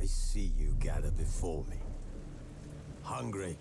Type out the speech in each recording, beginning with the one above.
I see you gather before me. Hungry?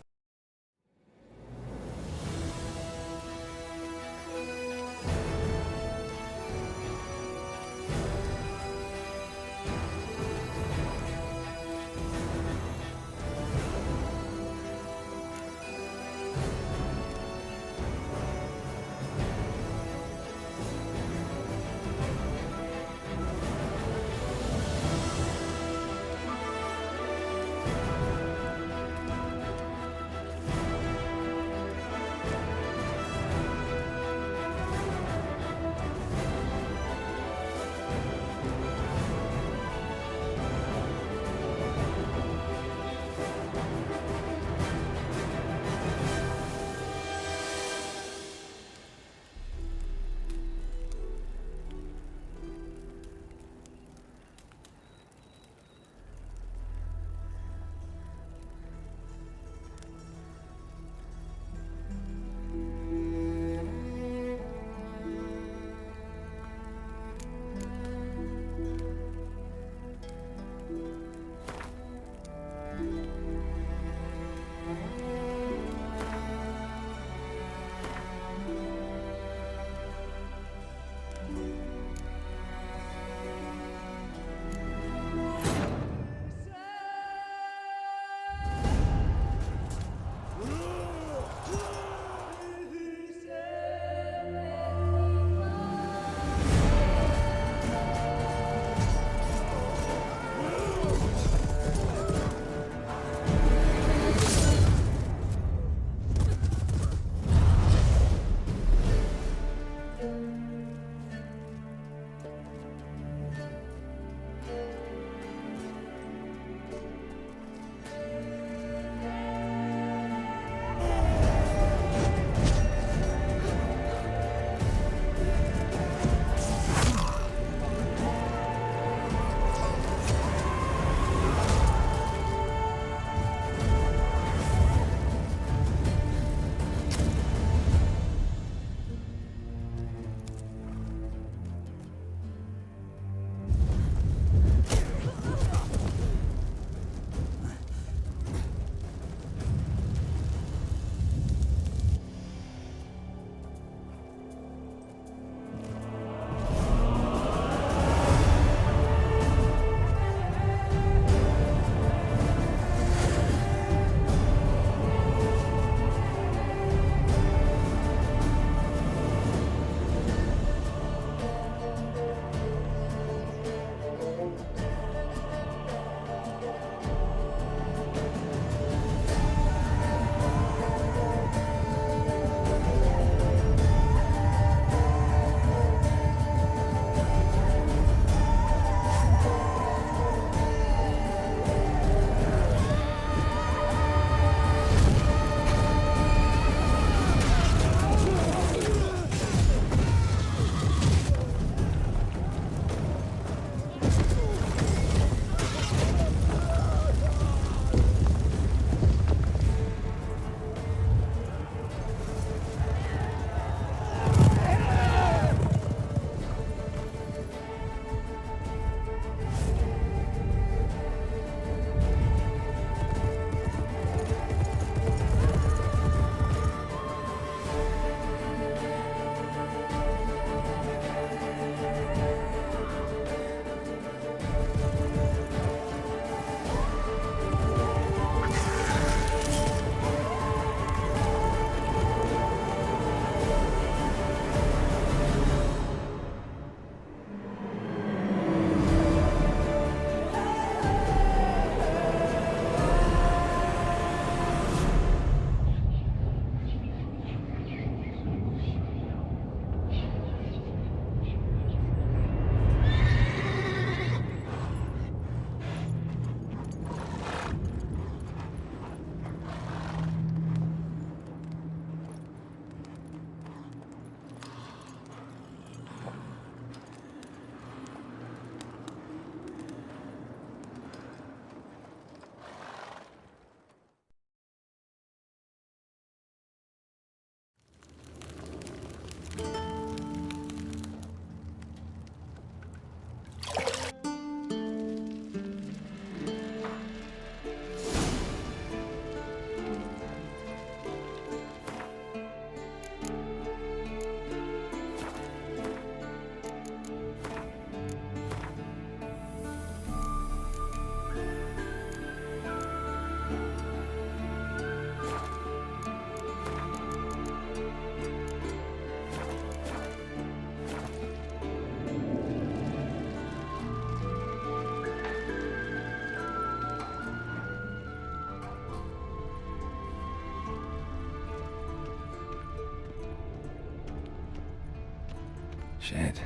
Shit.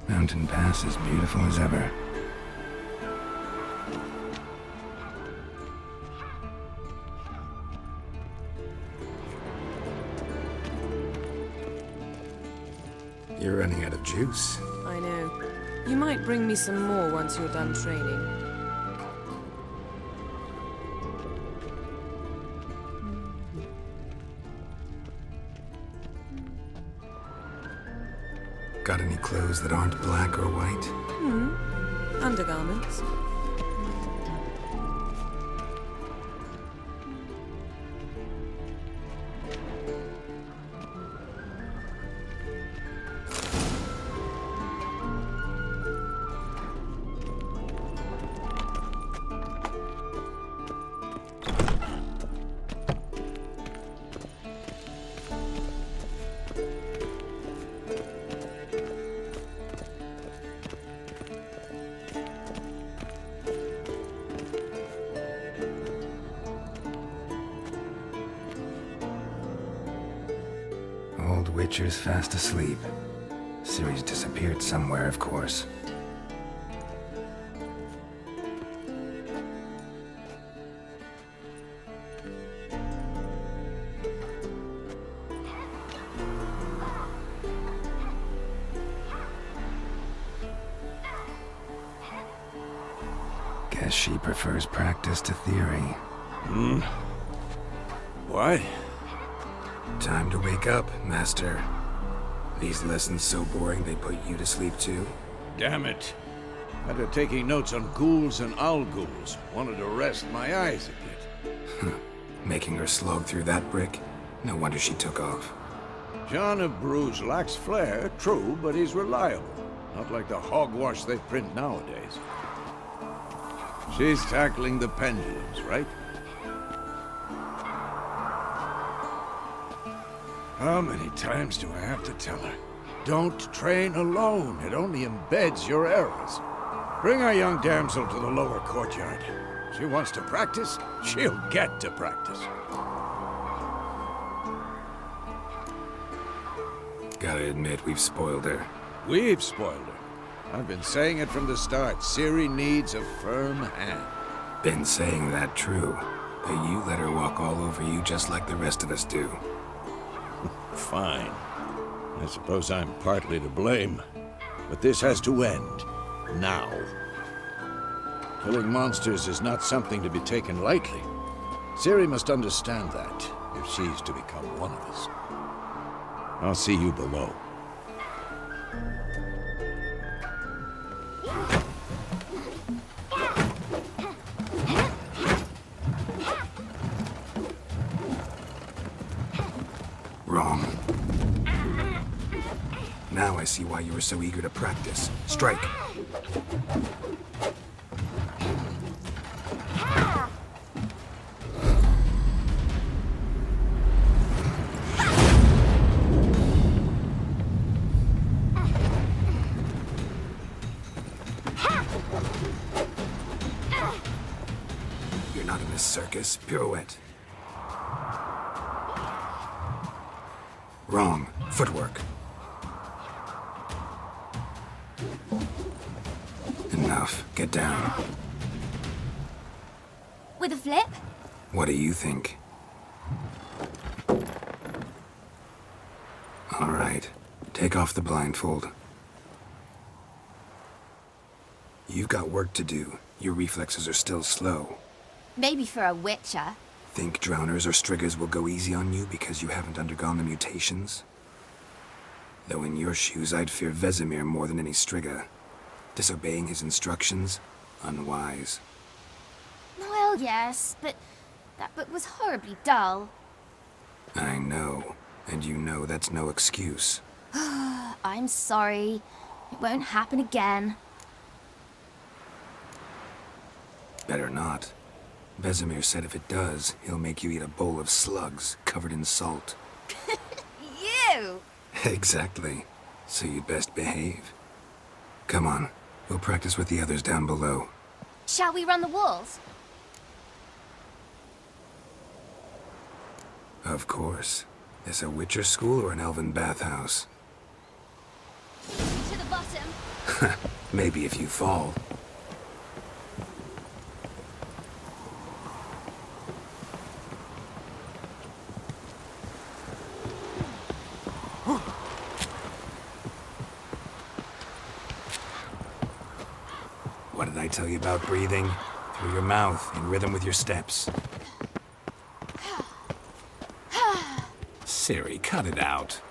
Mountain Pass as beautiful as ever. You're running out of juice. I know. You might bring me some more once you're done training. Got any clothes that aren't black or white? Undergarments. Old Witcher's fast asleep. Ciri's disappeared somewhere, of course. Guess she prefers practice to theory. What? Time to wake up, Master. These lessons so boring they put you to sleep too? Damn it. After taking notes on ghouls and owl ghouls, wanted to rest my eyes a bit. Making her slog through that brick? No wonder she took off. John of Bruges lacks flair, true, but he's reliable. Not like the hogwash they print nowadays. She's tackling the pendulums, right? How many times do I have to tell her? Don't train alone. It only embeds your errors. Bring our young damsel to the lower courtyard. She wants to practice, she'll get to practice. Gotta admit, we've spoiled her. We've spoiled her. I've been saying it from the start. Ciri needs a firm hand. Been saying that true. But you let her walk all over you just like the rest of us do. Fine. I suppose I'm partly to blame. But this has to end. Now. Killing monsters is not something to be taken lightly. Ciri must understand that, if she's to become one of us. I'll see you below. Wrong. Now I see why you were so eager to practice. Strike. You're not in this circus. Pirouette. Wrong. Footwork. Enough. Get down. With a flip? What do you think? All right. Take off the blindfold. You've got work to do. Your reflexes are still slow. Maybe for a witcher. Think drowners or striggers will go easy on you because you haven't undergone the mutations? Though in your shoes, I'd fear Vesemir more than any strigger. Disobeying his instructions? Unwise. Well, yes, but that book was horribly dull. I know. And you know that's no excuse. I'm sorry. It won't happen again. Better not. Vesemir said if it does, he'll make you eat a bowl of slugs covered in salt. You! Exactly. So you'd best behave. Come on. We'll practice with the others down below. Shall we run the walls? Of course. This a Witcher school or an elven bathhouse? Maybe if you fall. What did I tell you about breathing? Through your mouth, in rhythm with your steps. Ciri, cut it out.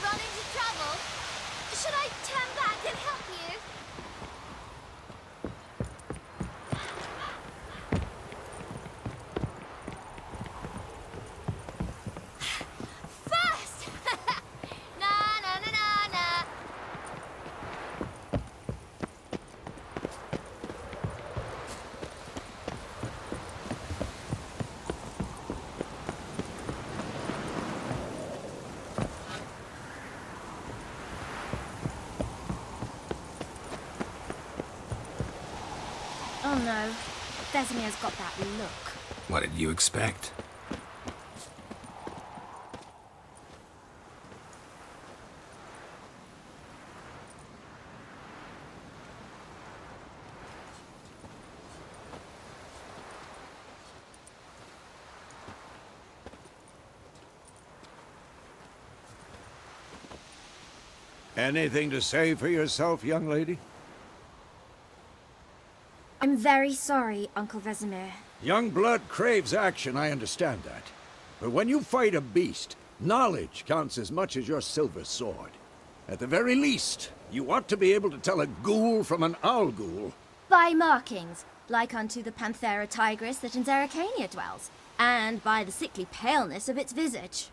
Run into trouble? Should I turn back and help you? First! Na na na na na. Oh no, Vesemir's got that look. What did you expect? Anything to say for yourself, young lady? I'm very sorry, Uncle Vesemir. Young blood craves action, I understand that. But when you fight a beast, knowledge counts as much as your silver sword. At the very least, you ought to be able to tell a ghoul from an owl ghoul. By markings, like unto the Panthera tigris that in Zerrikania dwells, and by the sickly paleness of its visage.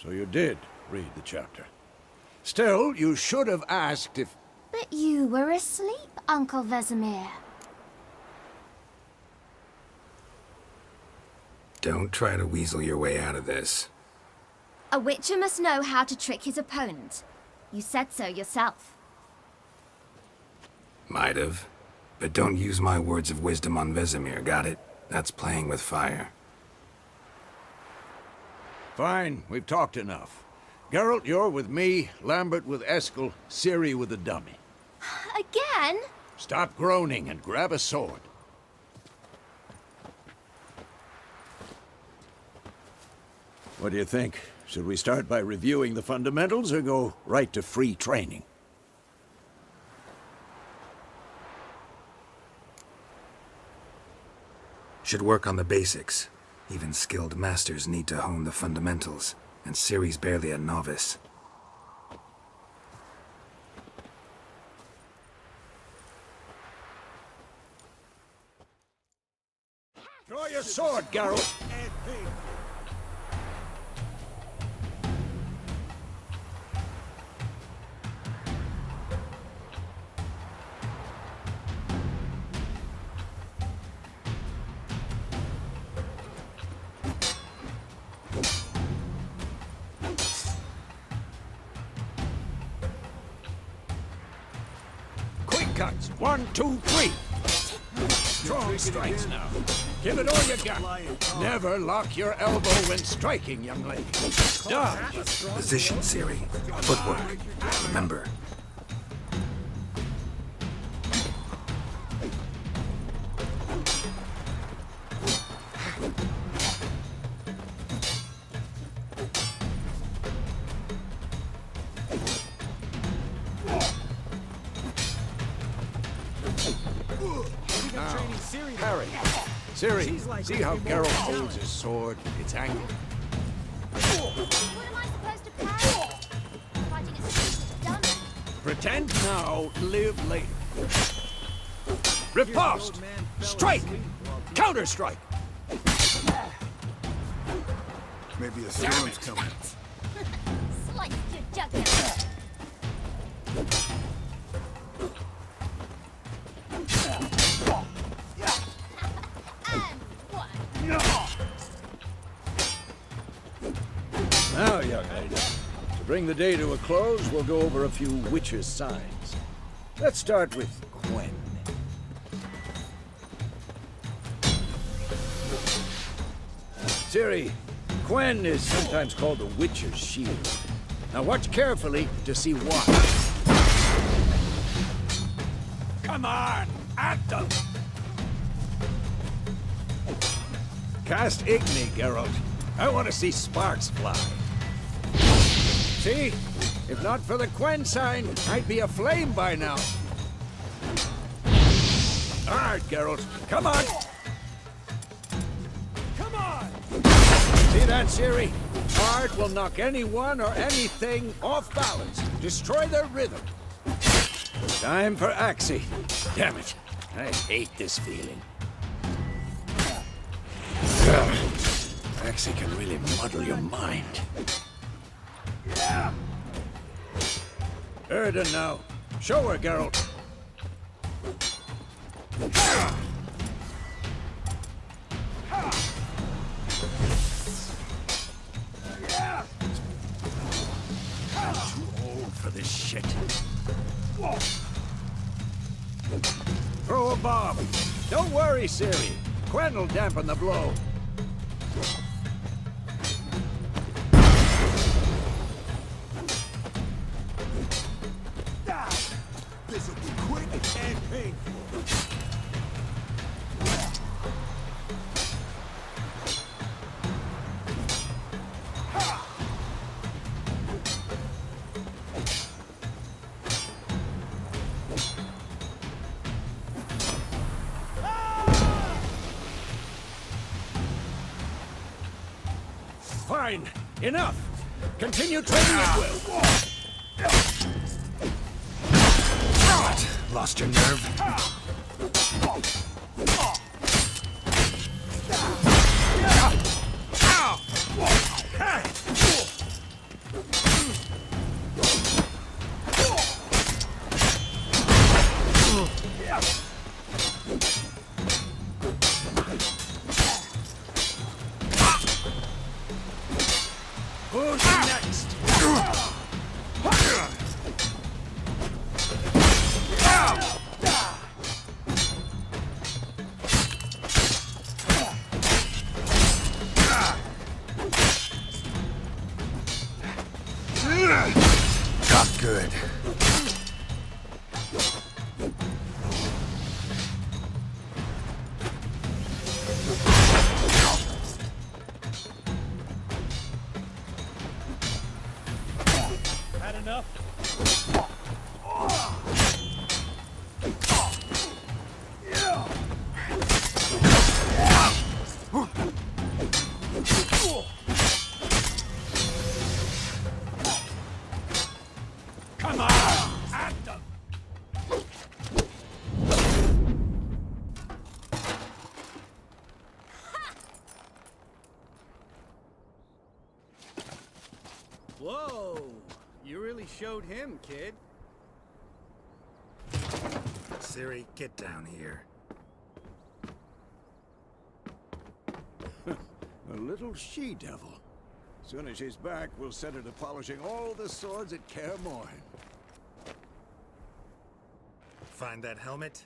So you did read the chapter. Still, you should have asked if... But you were asleep, Uncle Vesemir. Don't try to weasel your way out of this. A witcher must know how to trick his opponent. You said so yourself. Might have. But don't use my words of wisdom on Vesemir, got it? That's playing with fire. Fine, we've talked enough. Geralt, you're with me, Lambert with Eskel, Ciri with the dummy. Again? Stop groaning and grab a sword. What do you think? Should we start by reviewing the fundamentals or go right to free training? Should work on the basics. Even skilled masters need to hone the fundamentals, and Ciri's barely a novice. Draw your sword, Geralt! Quick cuts! 1, 2, 3! Strong strikes now. Give it all you got. Never lock your elbow when striking, young lady. Dodge! Position, Ciri. Footwork. Remember. Harry. Ciri, see how Geralt holds his sword? It's angled. What am I supposed to parry? Fighting a stupid dummy. Pretend now, live later. Riposte! Strike! Counter-strike! Maybe a storm's coming. Slice your jugular. And one. bring the day to a close, we'll go over a few Witcher's signs. Let's start with Quen. Ciri, Quen is sometimes called the Witcher's Shield. Now watch carefully to see why. Come on! At them! Cast Igni, Geralt. I want to see sparks fly. See? If not for the Quen sign, I'd be aflame by now. All right, Geralt. Come on! Come on! See that, Ciri? Art will knock anyone or anything off balance. Destroy their rhythm. Time for Axii. Damn it. I hate this feeling. Axii can really muddle your mind. Erden now. Show her, Geralt. I'm too old for this shit. Throw a bomb. Don't worry, Ciri. Quen will dampen the blow. This'll be quick and painful. Fine. Enough. Continue training at will. What? Lost your nerve? Who's next? Not good. Had enough? Come on! At them! Whoa! You really showed him, kid. Ciri, get down here. A little she-devil. Soon as she's back, we'll set her to polishing all the swords at Kaer Morhen. Find that helmet?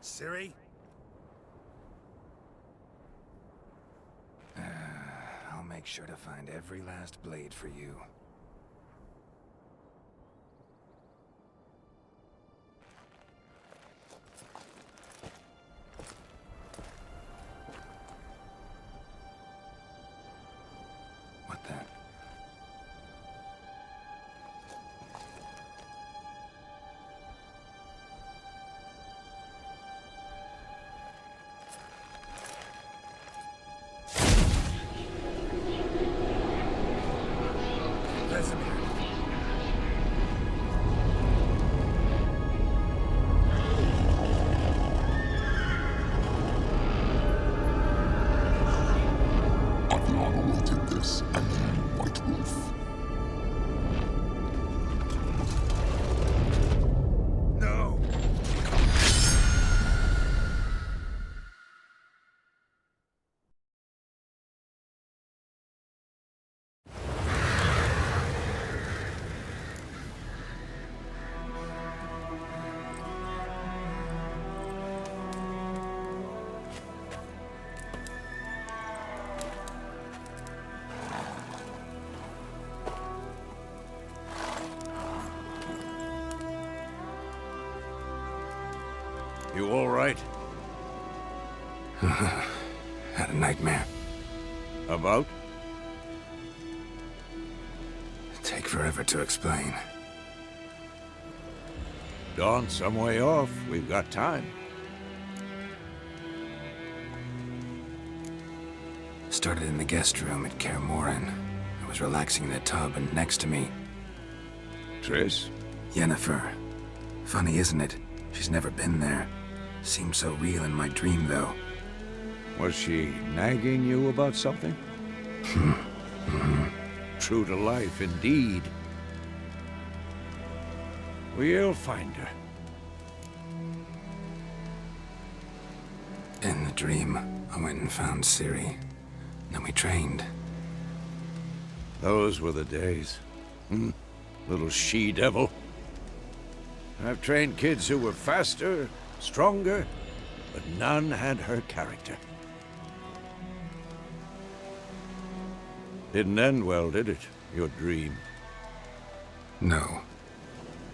Ciri? I'll make sure to find every last blade for you. What the? Vesemir. Adriana will take this, and then White Wolf. No! Had a nightmare. About? Take forever to explain. Dawn's some way off. We've got time. Started in the guest room at Kaer Morhen. I was relaxing in a tub, and next to me, Triss? Yennefer. Funny, isn't it? She's never been there. Seemed so real in my dream, though. Was she nagging you about something? True to life, indeed. We'll find her. In the dream, I went and found Ciri. Then we trained. Those were the days. Little she-devil. I've trained kids who were faster, stronger, but none had her character. Didn't end well, did it? Your dream? No.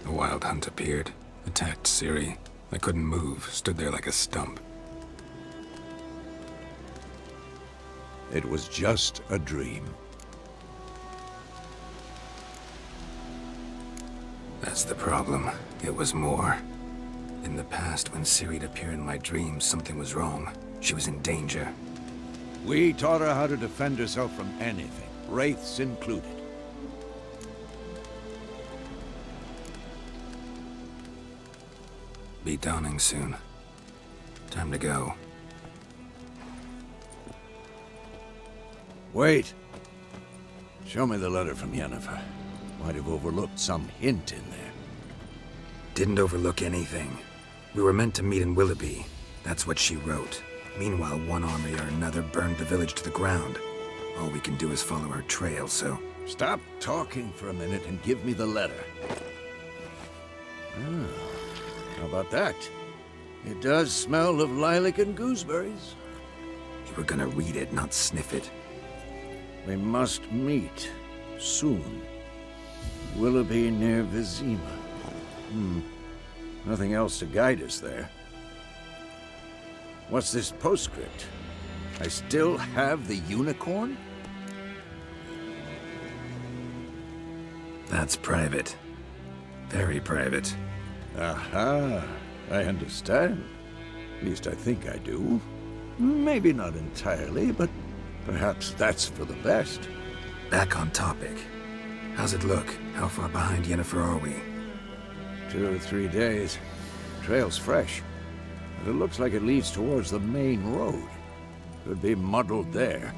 A wild hunt appeared, attacked Ciri. I couldn't move, stood there like a stump. It was just a dream. That's the problem. It was more. In the past, when Ciri'd appear in my dreams, something was wrong. She was in danger. We taught her how to defend herself from anything, wraiths included. Be dawning soon. Time to go. Wait. Show me the letter from Yennefer. Might have overlooked some hint in there. Didn't overlook anything. We were meant to meet in Willoughby. That's what she wrote. Meanwhile, one army or another burned the village to the ground. All we can do is follow her trail, so... Stop talking for a minute and give me the letter. How about that? It does smell of lilac and gooseberries. You were gonna read it, not sniff it. We must meet soon. Willoughby near Vizima. Nothing else to guide us there. What's this postscript? I still have the unicorn? That's private. Very private. Aha, I understand. At least I think I do. Maybe not entirely, but perhaps that's for the best. Back on topic. How's it look? How far behind Yennefer are we? 2 or 3 days. Trail's fresh. But it looks like it leads towards the main road. Could be muddled there.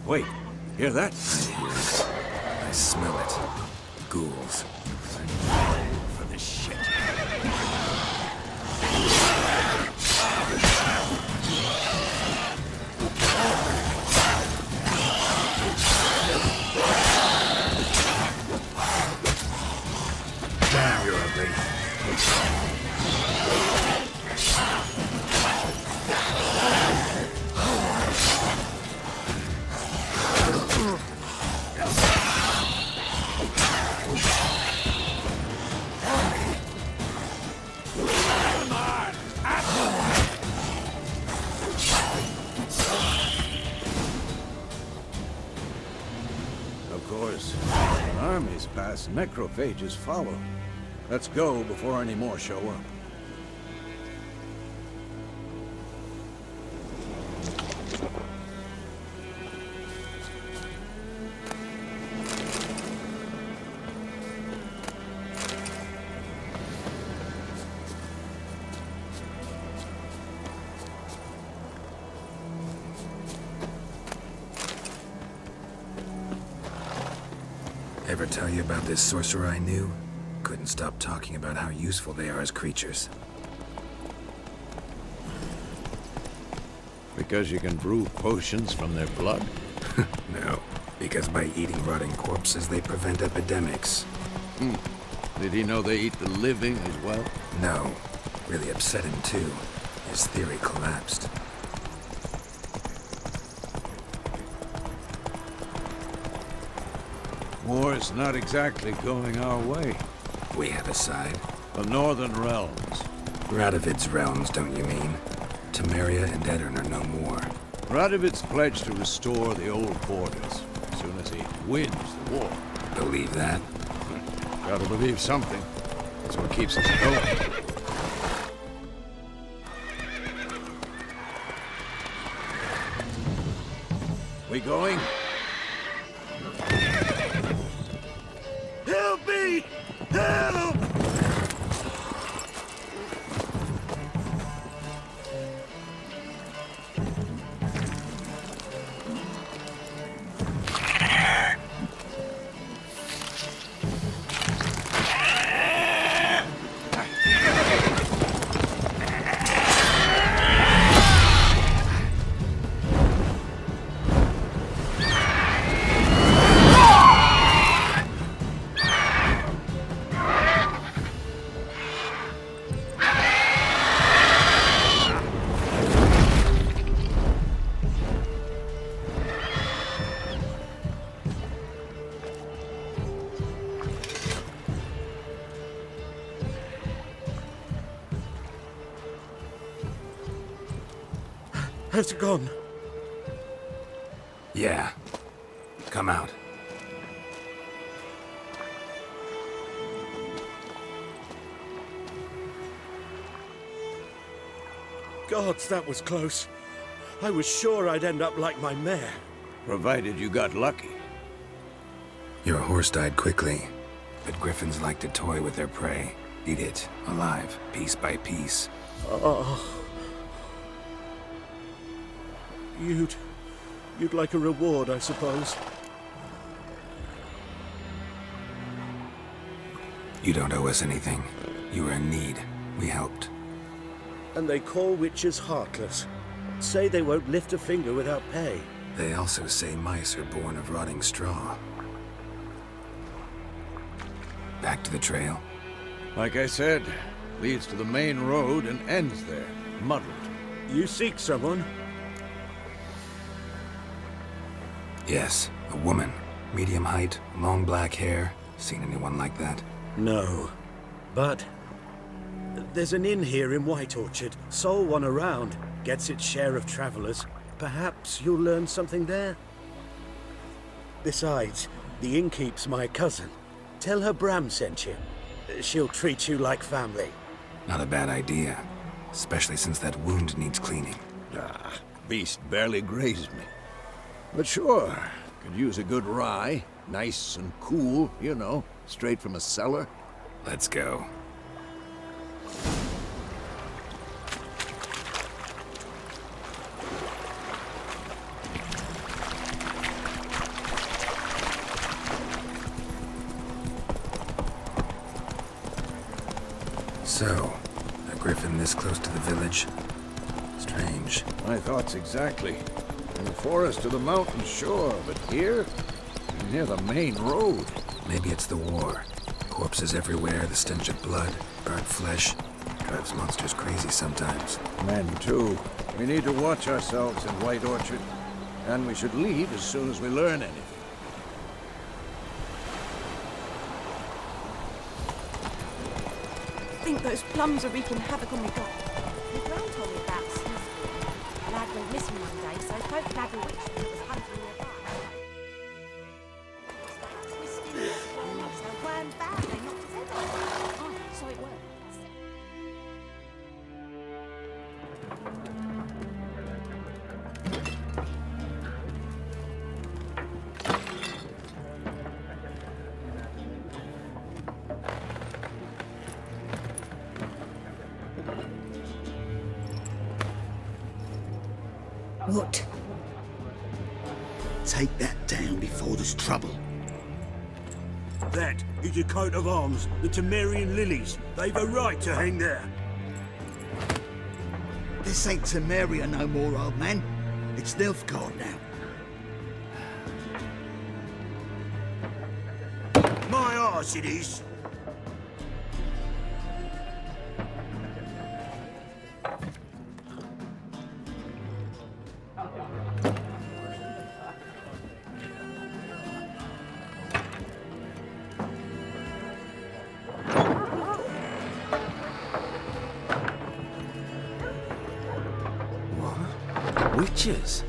Wait, hear that? I hear it. I smell it. Ghouls. For this shit. Damn, you're ugly. Of course, when armies pass, necrophages follow. Let's go before any more show up. Ever tell you about this sorcerer I knew? Couldn't stop talking about how useful they are as creatures. Because you can brew potions from their blood? No, because by eating rotting corpses, they prevent epidemics. Did he know they eat the living as well? No, really upset him too. His theory collapsed. War's not exactly going our way. We have a side. The Northern Realms. Radovid's realms, don't you mean? Temeria and Edirn are no more. Radovid's pledged to restore the old borders as soon as he wins the war. Believe that? Gotta believe something. That's what keeps us going. We going? Help me! Help! Has it gone? Yeah. Come out. Gods, that was close. I was sure I'd end up like my mare. Provided you got lucky. Your horse died quickly, but griffins like to toy with their prey. Eat it, alive, piece by piece. Oh. You'd like a reward, I suppose. You don't owe us anything. You were in need. We helped. And they call witches heartless. Say they won't lift a finger without pay. They also say mice are born of rotting straw. Back to the trail. Like I said, leads to the main road and ends there, muddled. You seek someone? Yes, a woman. Medium height, long black hair. Seen anyone like that? No. But there's an inn here in White Orchard. Sole one around. Gets its share of travelers. Perhaps you'll learn something there? Besides, the innkeep's my cousin. Tell her Bram sent you. She'll treat you like family. Not a bad idea. Especially since that wound needs cleaning. Ah, beast barely grazed me. But sure, could use a good rye. Nice and cool, you know, straight from a cellar. Let's go. So, a griffin this close to the village? Strange. My thoughts exactly. In the forest or the mountain, sure, but here? Near the main road. Maybe it's the war. Corpses everywhere, the stench of blood, burnt flesh. Drives monsters crazy sometimes. Men, too. We need to watch ourselves in White Orchard. And we should leave as soon as we learn anything. I think those plums are wreaking havoc on the garden. The girl told me about Smith. Lad went missing one day, so I spoke to Lad the witch that was hunting nearby. Started twisting his claws, so wham bam, they knocked his head off. Oh, so it worked. What? Take that down before there's trouble. That is a coat of arms, the Temerian lilies. They've a right to hang there. This ain't Temeria no more, old man. It's Nilfgaard now. My arse it is. Witches?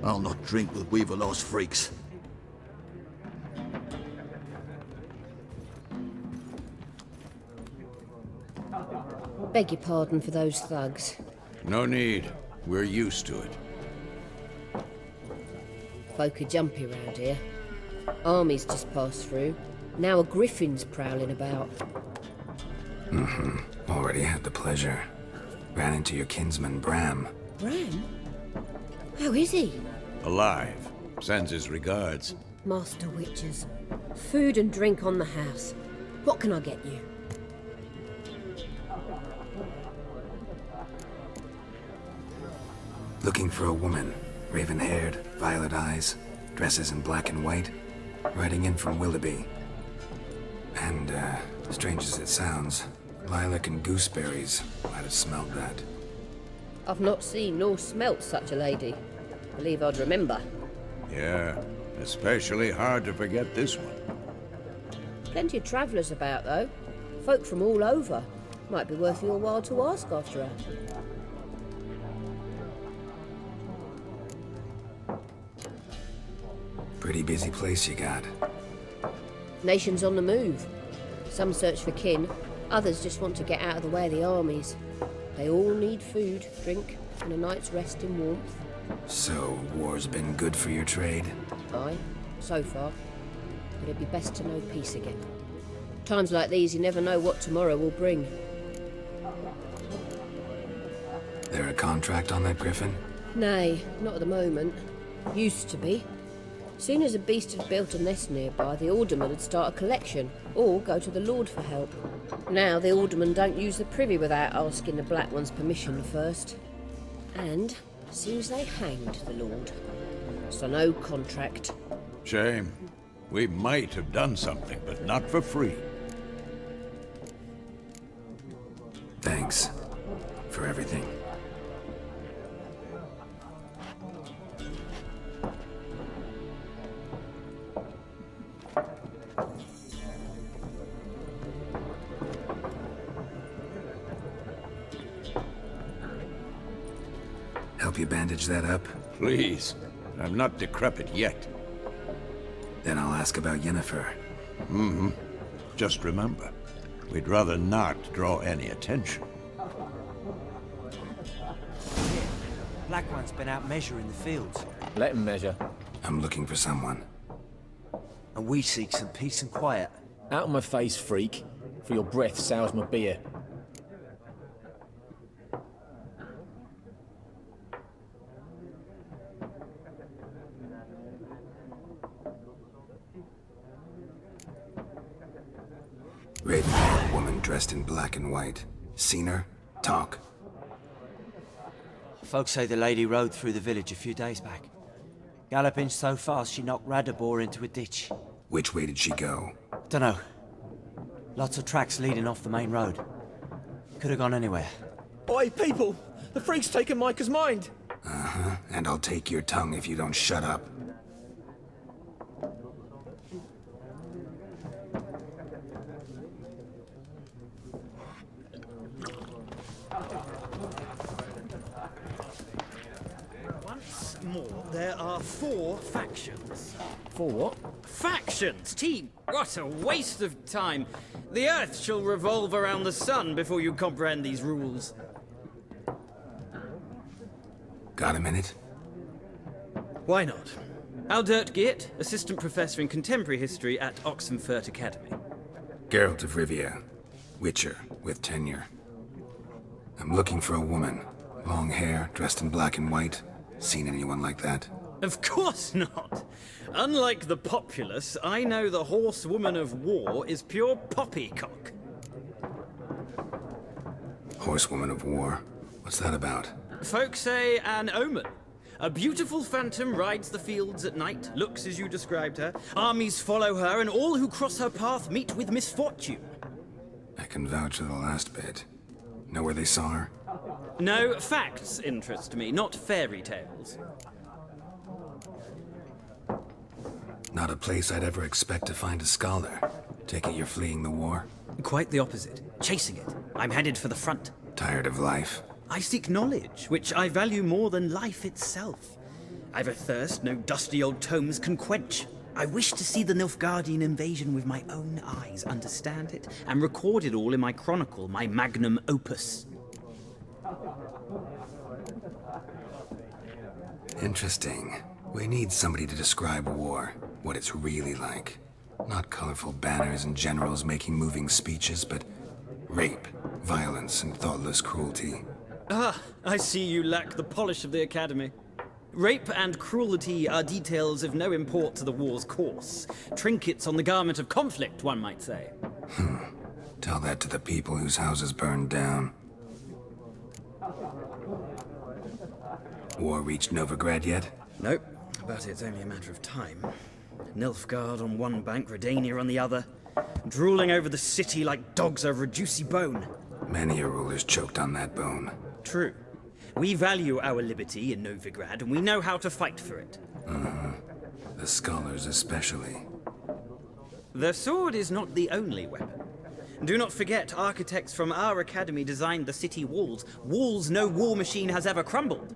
I'll not drink with Weaverlost freaks. Beg your pardon for those thugs. No need. We're used to it. Folk are jumpy round here. Armies just passed through. Now a griffin's prowling about. Already had the pleasure. Ran into your kinsman, Bram. Bram? How is he? Alive. Sends his regards. Master Witches. Food and drink on the house. What can I get you? Looking for a woman. Raven-haired, violet eyes, dresses in black and white. Riding in from Willoughby. And, strange as it sounds, lilac and gooseberries might have smelled that. I've not seen nor smelt such a lady. Believe I'd remember. Yeah, especially hard to forget this one. Plenty of travellers about, though. Folk from all over. Might be worth your while to ask after her. Pretty busy place you got. Nations on the move. Some search for kin, others just want to get out of the way of the armies. They all need food, drink, and a night's rest in warmth. So, war's been good for your trade? Aye, so far. But it'd be best to know peace again. Times like these, you never know what tomorrow will bring. There a contract on that griffin? Nay, not at the moment. Used to be. Soon as a beast had built a nest nearby, the alderman would start a collection, or go to the Lord for help. Now the aldermen don't use the privy without asking the Black One's permission first. And seems they hanged the Lord. So no contract. Shame. We might have done something, but not for free. Thanks. For everything. Help you bandage that up? Please. I'm not decrepit yet. Then I'll ask about Yennefer. Just remember, we'd rather not draw any attention. Black One's been out measuring the fields. Let him measure. I'm looking for someone. And we seek some peace and quiet. Out of my face, freak. For your breath sours my beer. Raven-haired woman dressed in black and white. Seen her? Talk. Folks say the lady rode through the village a few days back. Galloping so fast she knocked Radabor into a ditch. Which way did she go? Dunno. Lots of tracks leading off the main road. Could have gone anywhere. Oi, people! The freak's taken Micah's mind! Uh-huh. And I'll take your tongue if you don't shut up. More, there are 4 factions. 4 what? Factions, team! What a waste of time! The Earth shall revolve around the sun before you comprehend these rules. Got a minute? Why not? Aldert Geert, Assistant Professor in Contemporary History at Oxenfurt Academy. Geralt of Rivia. Witcher, with tenure. I'm looking for a woman. Long hair, dressed in black and white. Seen anyone like that? Of course not! Unlike the populace, I know the horsewoman of war is pure poppycock. Horsewoman of war? What's that about? Folks say an omen. A beautiful phantom rides the fields at night, looks as you described her. Armies follow her, and all who cross her path meet with misfortune. I can vouch for the last bit. Know where they saw her? No, facts interest me, not fairy tales. Not a place I'd ever expect to find a scholar. Take it you're fleeing the war? Quite the opposite. Chasing it. I'm headed for the front. Tired of life? I seek knowledge, which I value more than life itself. I've a thirst no dusty old tomes can quench. I wish to see the Nilfgaardian invasion with my own eyes, understand it, and record it all in my chronicle, my magnum opus. Interesting. We need somebody to describe war, what it's really like. Not colorful banners and generals making moving speeches, but rape, violence, and thoughtless cruelty. Ah, I see you lack the polish of the Academy. Rape and cruelty are details of no import to the war's course. Trinkets on the garment of conflict, one might say. Tell that to the people whose houses burned down. War reached Novigrad yet? Nope, but it's only a matter of time. Nilfgaard on one bank, Redania on the other, drooling over the city like dogs over a juicy bone. Many a ruler's choked on that bone. True. We value our liberty in Novigrad, and we know how to fight for it. The scholars especially. The sword is not the only weapon. Do not forget, architects from our academy designed the city walls. Walls no war machine has ever crumbled.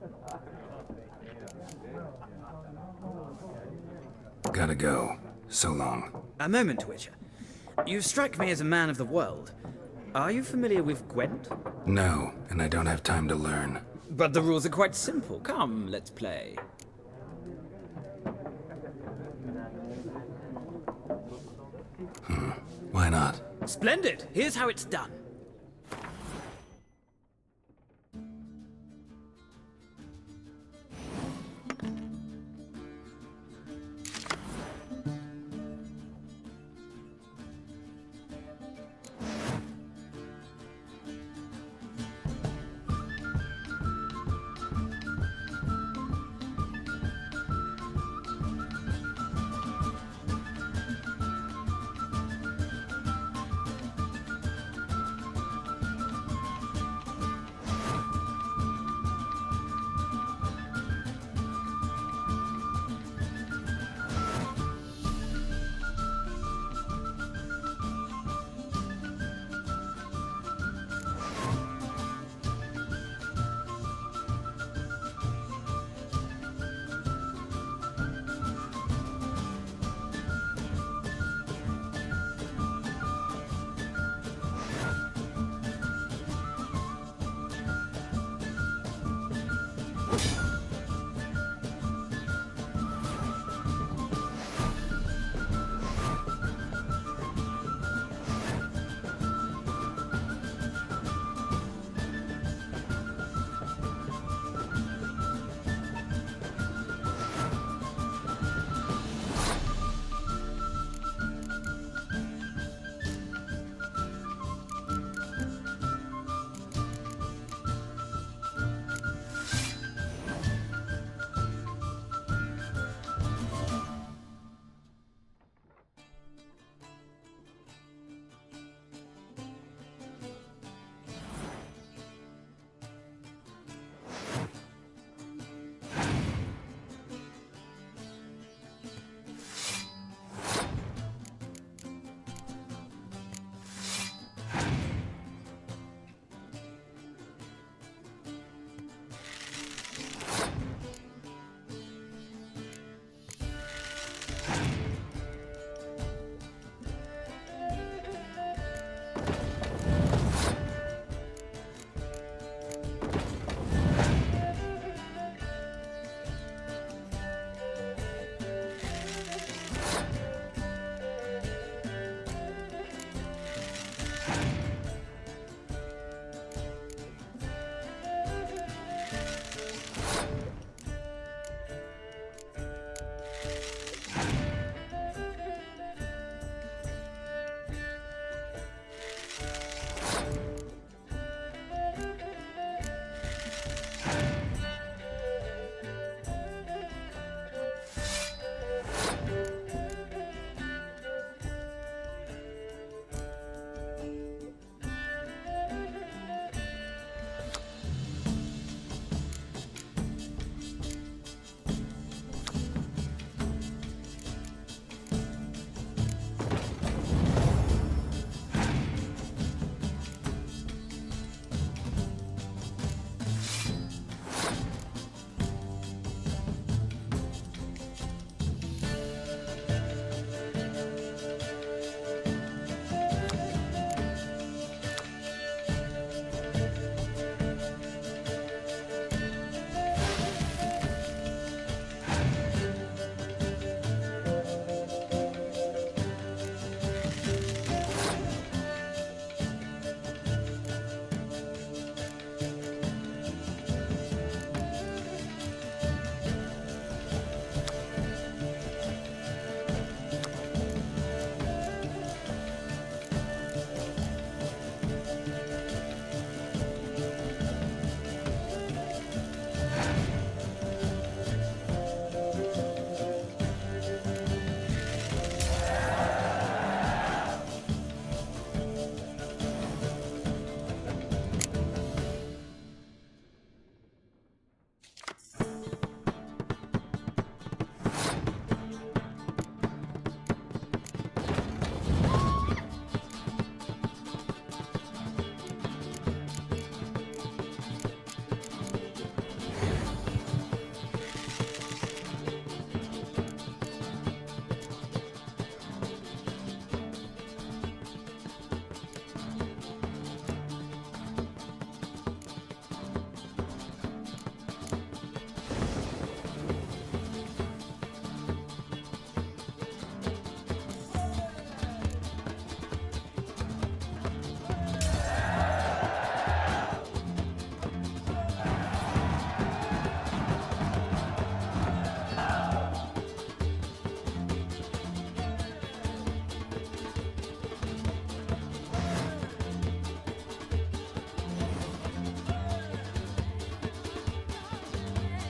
Gotta go. So long. A moment, Witcher. You strike me as a man of the world. Are you familiar with Gwent? No, and I don't have time to learn. But the rules are quite simple. Come, let's play. Why not? Splendid! Here's how it's done.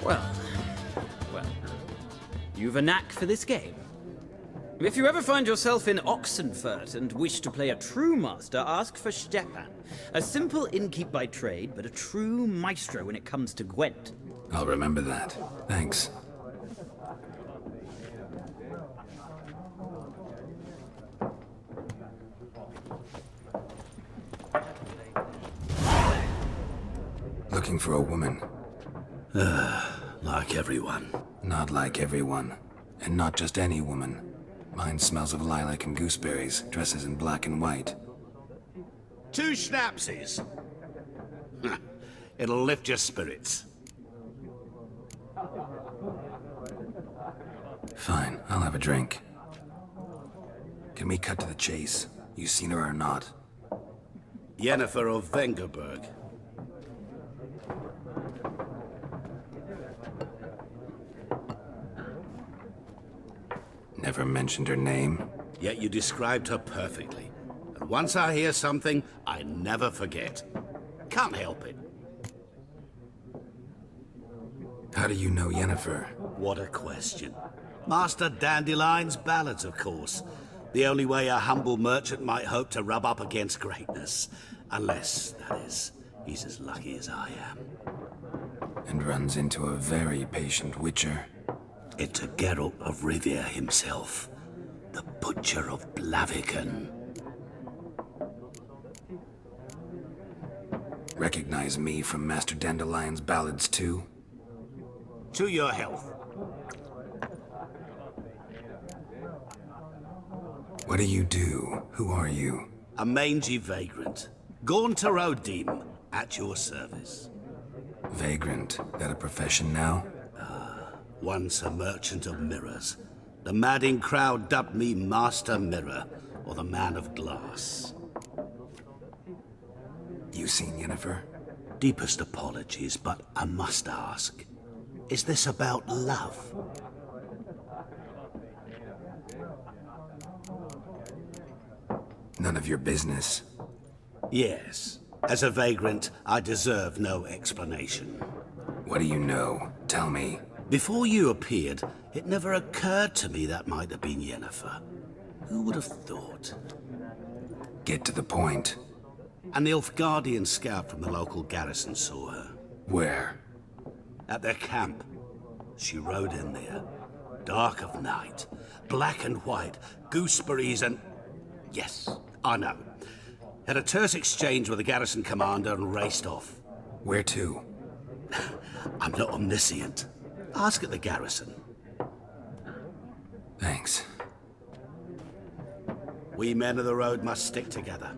Well, you've a knack for this game. If you ever find yourself in Oxenfurt and wish to play a true master, ask for Stepan. A simple innkeep by trade, but a true maestro when it comes to Gwent. I'll remember that. Thanks. Looking for a woman. Like everyone. Not like everyone. And not just any woman. Mine smells of lilac and gooseberries, dresses in black and white. 2 schnapsies. It'll lift your spirits. Fine, I'll have a drink. Can we cut to the chase? You seen her or not? Yennefer of Vengerberg. Never mentioned her name. Yet you described her perfectly. And once I hear something, I never forget. Can't help it. How do you know Yennefer? What a question. Master Dandelion's ballads, of course. The only way a humble merchant might hope to rub up against greatness. Unless, that is, he's as lucky as I am. And runs into a very patient witcher. It's a Geralt of Rivia himself. The Butcher of Blaviken. Recognize me from Master Dandelion's ballads, too? To your health. What do you do? Who are you? A mangy vagrant. Gaunter O'Dim, at your service. Vagrant? That a profession now? Once a merchant of mirrors. The madding crowd dubbed me Master Mirror, or the Man of Glass. You seen Yennefer? Deepest apologies, but I must ask. Is this about love? None of your business. Yes. As a vagrant, I deserve no explanation. What do you know? Tell me. Before you appeared, it never occurred to me that might have been Yennefer. Who would have thought? Get to the point. An Nilfgaardian scout from the local garrison saw her. Where? At their camp. She rode in there. Dark of night. Black and white. Gooseberries and... Yes, I know. Had a terse exchange with the garrison commander and raced off. Where to? I'm not omniscient. Ask at the garrison. Thanks. We men of the road must stick together.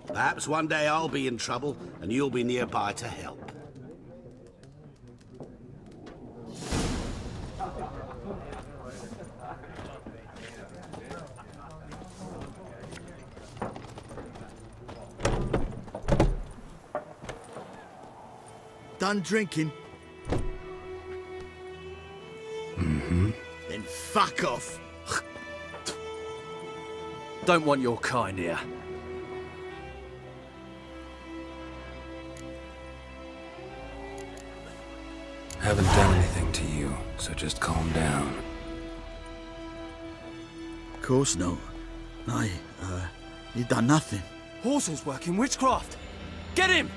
Perhaps one day I'll be in trouble and you'll be nearby to help. Done drinking? Mm-hmm. Then fuck off. Don't want your kind here. Haven't done anything to you, so just calm down. Of course not. You done nothing. Horses working witchcraft. Get him!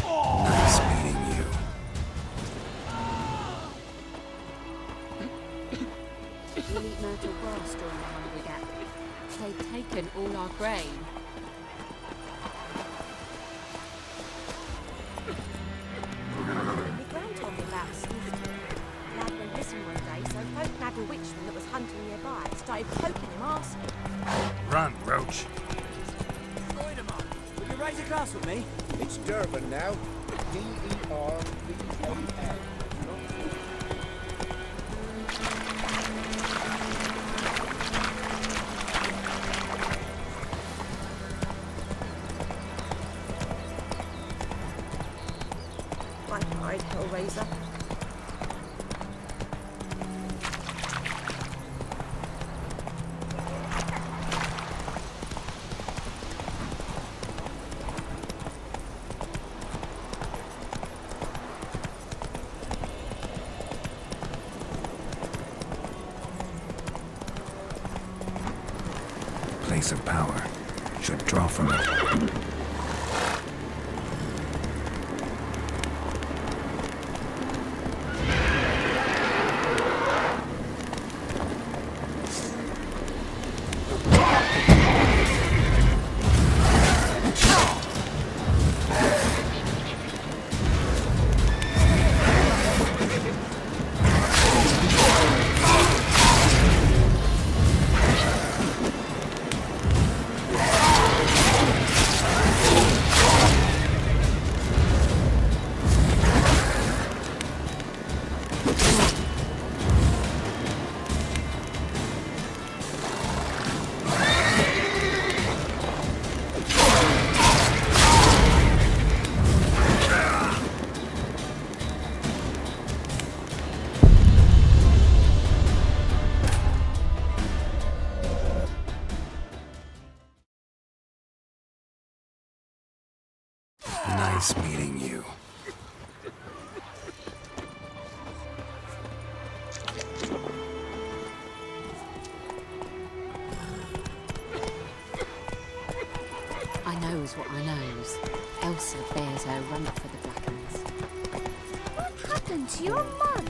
Nice meeting you. We'll eat myrtle grass during the hungry gap. They've taken all our grain. My gran told me about Sniffy. Lad went missing one day, so folk nabbed a witchman that was hunting nearby. Started poking him, asking. Run, Roach. Will you raise a glass with me? It's Durban now. D-E-R-B-A-N. freezer. Place of power. Should draw from it. Nice meeting you. I knows what I knows. Elsa bears her rump for the Brackens. What happened to your mug?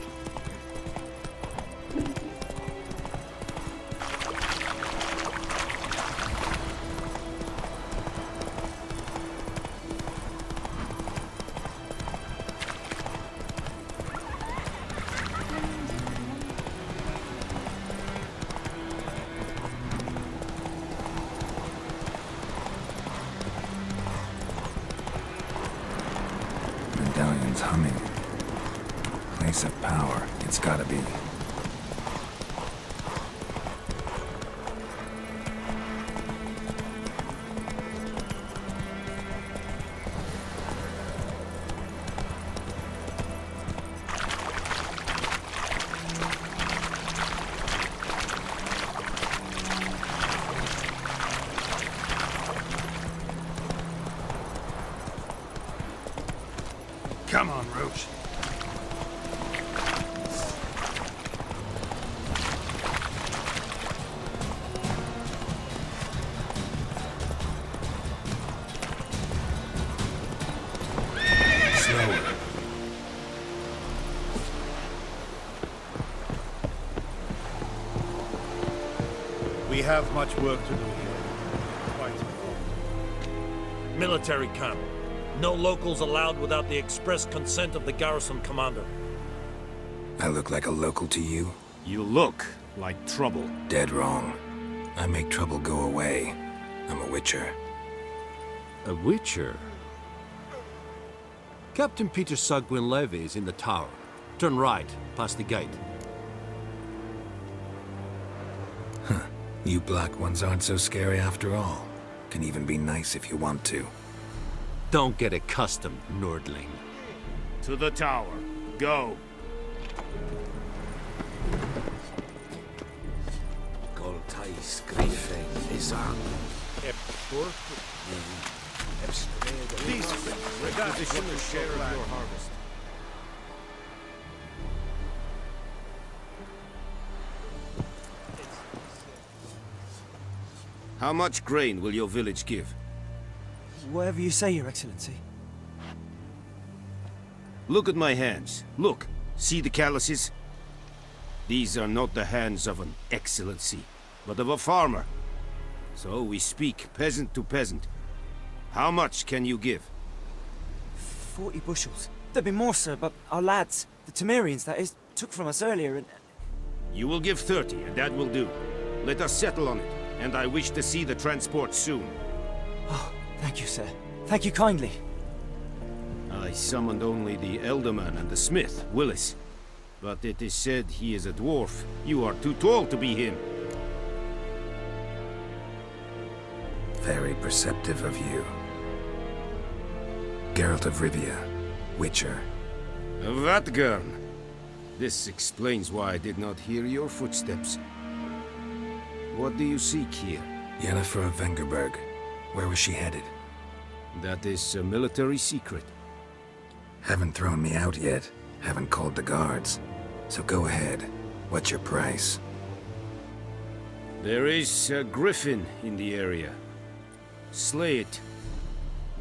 Medallion's humming. Place of power. It's gotta be. Come on, Roach. Slower. We have much work to do here. Quite. Military camp. No locals allowed without the express consent of the garrison commander. I look like a local to you? You look like trouble. Dead wrong. I make trouble go away. I'm a witcher. A witcher? Captain Peter Sagwin Levy is in the tower. Turn right, past the gate. Huh. You black ones aren't so scary after all. Can even be nice if you want to. Don't get accustomed, Nordling. To the tower. Go. Goltais Grife Isan. Please, requisition a share of your harvest. How much grain will your village give? Whatever you say, Your Excellency. Look at my hands. Look. See the calluses? These are not the hands of an excellency, but of a farmer. So we speak peasant to peasant. How much can you give? 40 bushels. There'd be more, sir, but our lads, the Temerians, that is, took from us earlier and... You will give 30, and that will do. Let us settle on it, and I wish to see the transport soon. Oh, thank you, sir. Thank you kindly. I summoned only the Elderman and the smith, Willis. But it is said he is a dwarf. You are too tall to be him. Very perceptive of you. Geralt of Rivia, Witcher. Vatgern. This explains why I did not hear your footsteps. What do you seek here? Yennefer of Vengerberg. Where was she headed? That is a military secret. Haven't thrown me out yet. Haven't called the guards. So go ahead. What's your price? There is a griffin in the area. Slay it.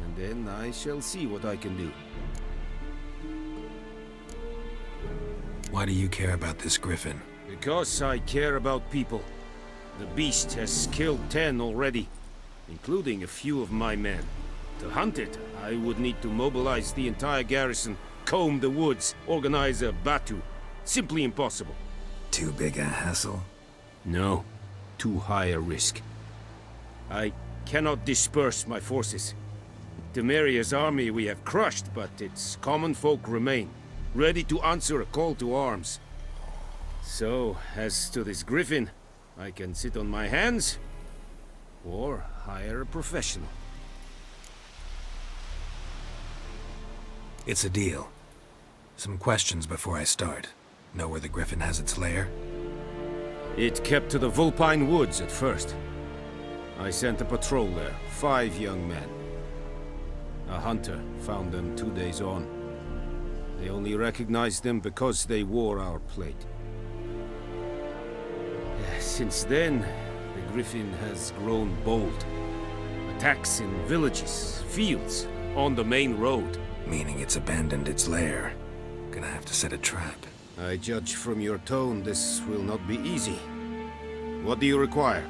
And then I shall see what I can do. Why do you care about this griffin? Because I care about people. The beast has killed 10 already, including a few of my men. To hunt it, I would need to mobilize the entire garrison, comb the woods, organize a batu. Simply impossible. Too big a hassle? No. Too high a risk. I cannot disperse my forces. Temeria's army we have crushed, but its common folk remain, ready to answer a call to arms. So, as to this griffin, I can sit on my hands, or hire a professional. It's a deal. Some questions before I start. Know where the griffin has its lair? It kept to the Vulpine Woods at first. I sent a patrol there, 5 young men. A hunter found them 2 days on. They only recognized them because they wore our plate. Since then, the griffin has grown bold. Attacks in villages, fields, on the main road. Meaning it's abandoned its lair. Gonna have to set a trap. I judge from your tone this will not be easy. What do you require?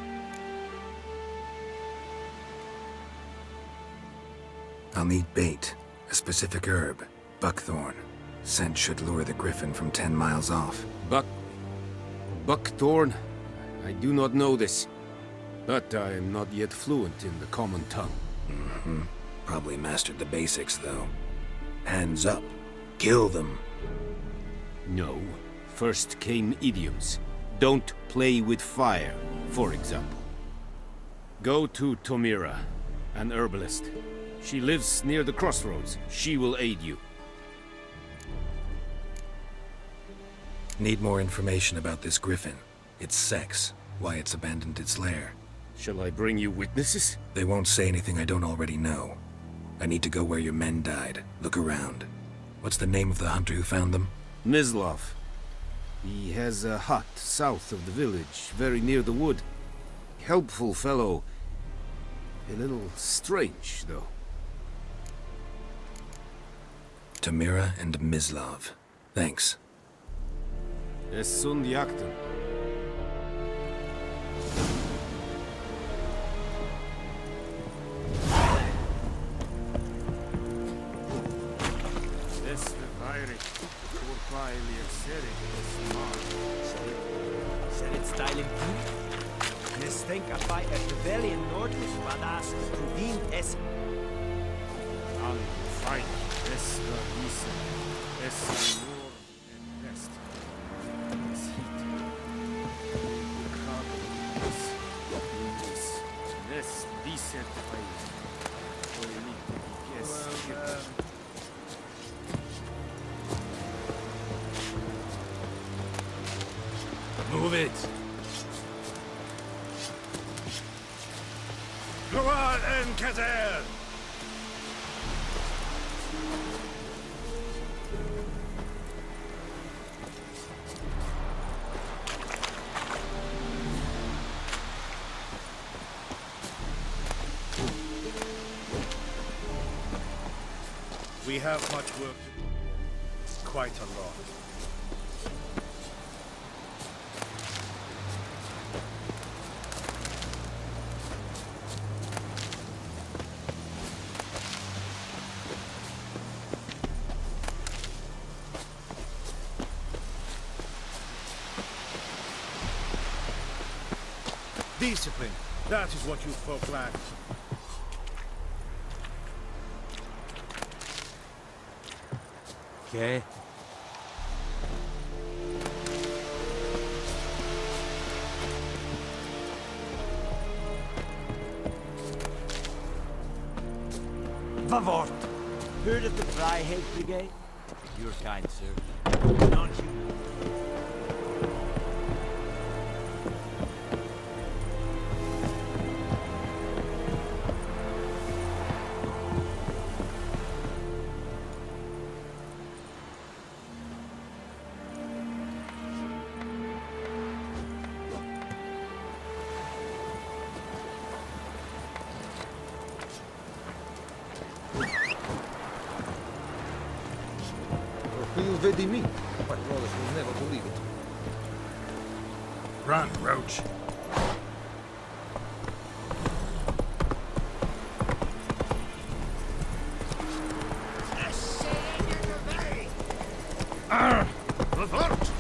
I'll need bait, a specific herb, buckthorn. Scent should lure the griffin from 10 miles off. Buckthorn? I do not know this, but I am not yet fluent in the common tongue. Mm-hmm. Probably mastered the basics, though. Hands up. Kill them. No. First came idioms. Don't play with fire, for example. Go to Tomira, an herbalist. She lives near the crossroads. She will aid you. Need more information about this griffin. Its sex, why it's abandoned its lair. Shall I bring you witnesses? They won't say anything I don't already know. I need to go where your men died. Look around. What's the name of the hunter who found them? Mislav. He has a hut south of the village, very near the wood. Helpful fellow. A little strange, though. Tomira and Mislav. Thanks. Es sunt jakten. By a rebellion nordlich war das Provin es. An Feind, es verließen, es nur in West. Es hielt. Es diese Move it! Luan and Kazel! We have much work to do. Quite a lot. Discipline. That is what you folk lack. Okay. Vad vart? Heard of the Freiheit Brigade? You're kind, sir. Not you. You vedi me. My brothers will never believe it. Run, Roach. Report!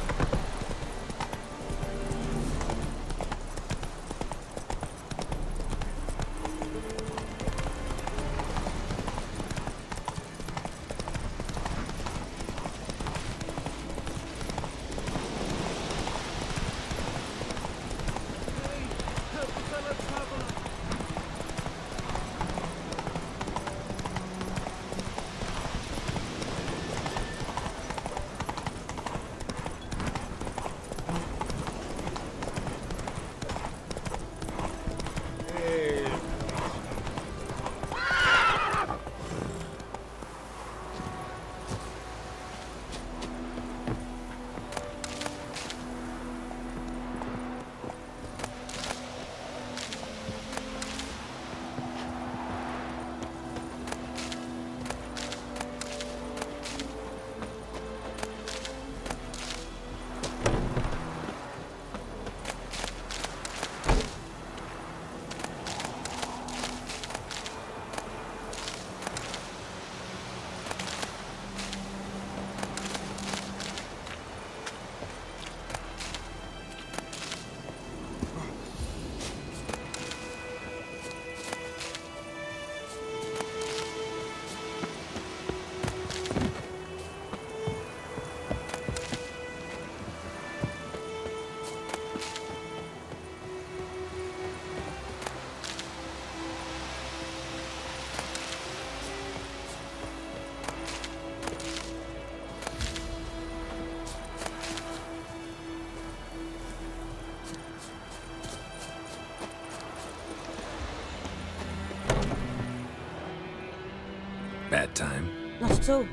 Bad time? Not at all.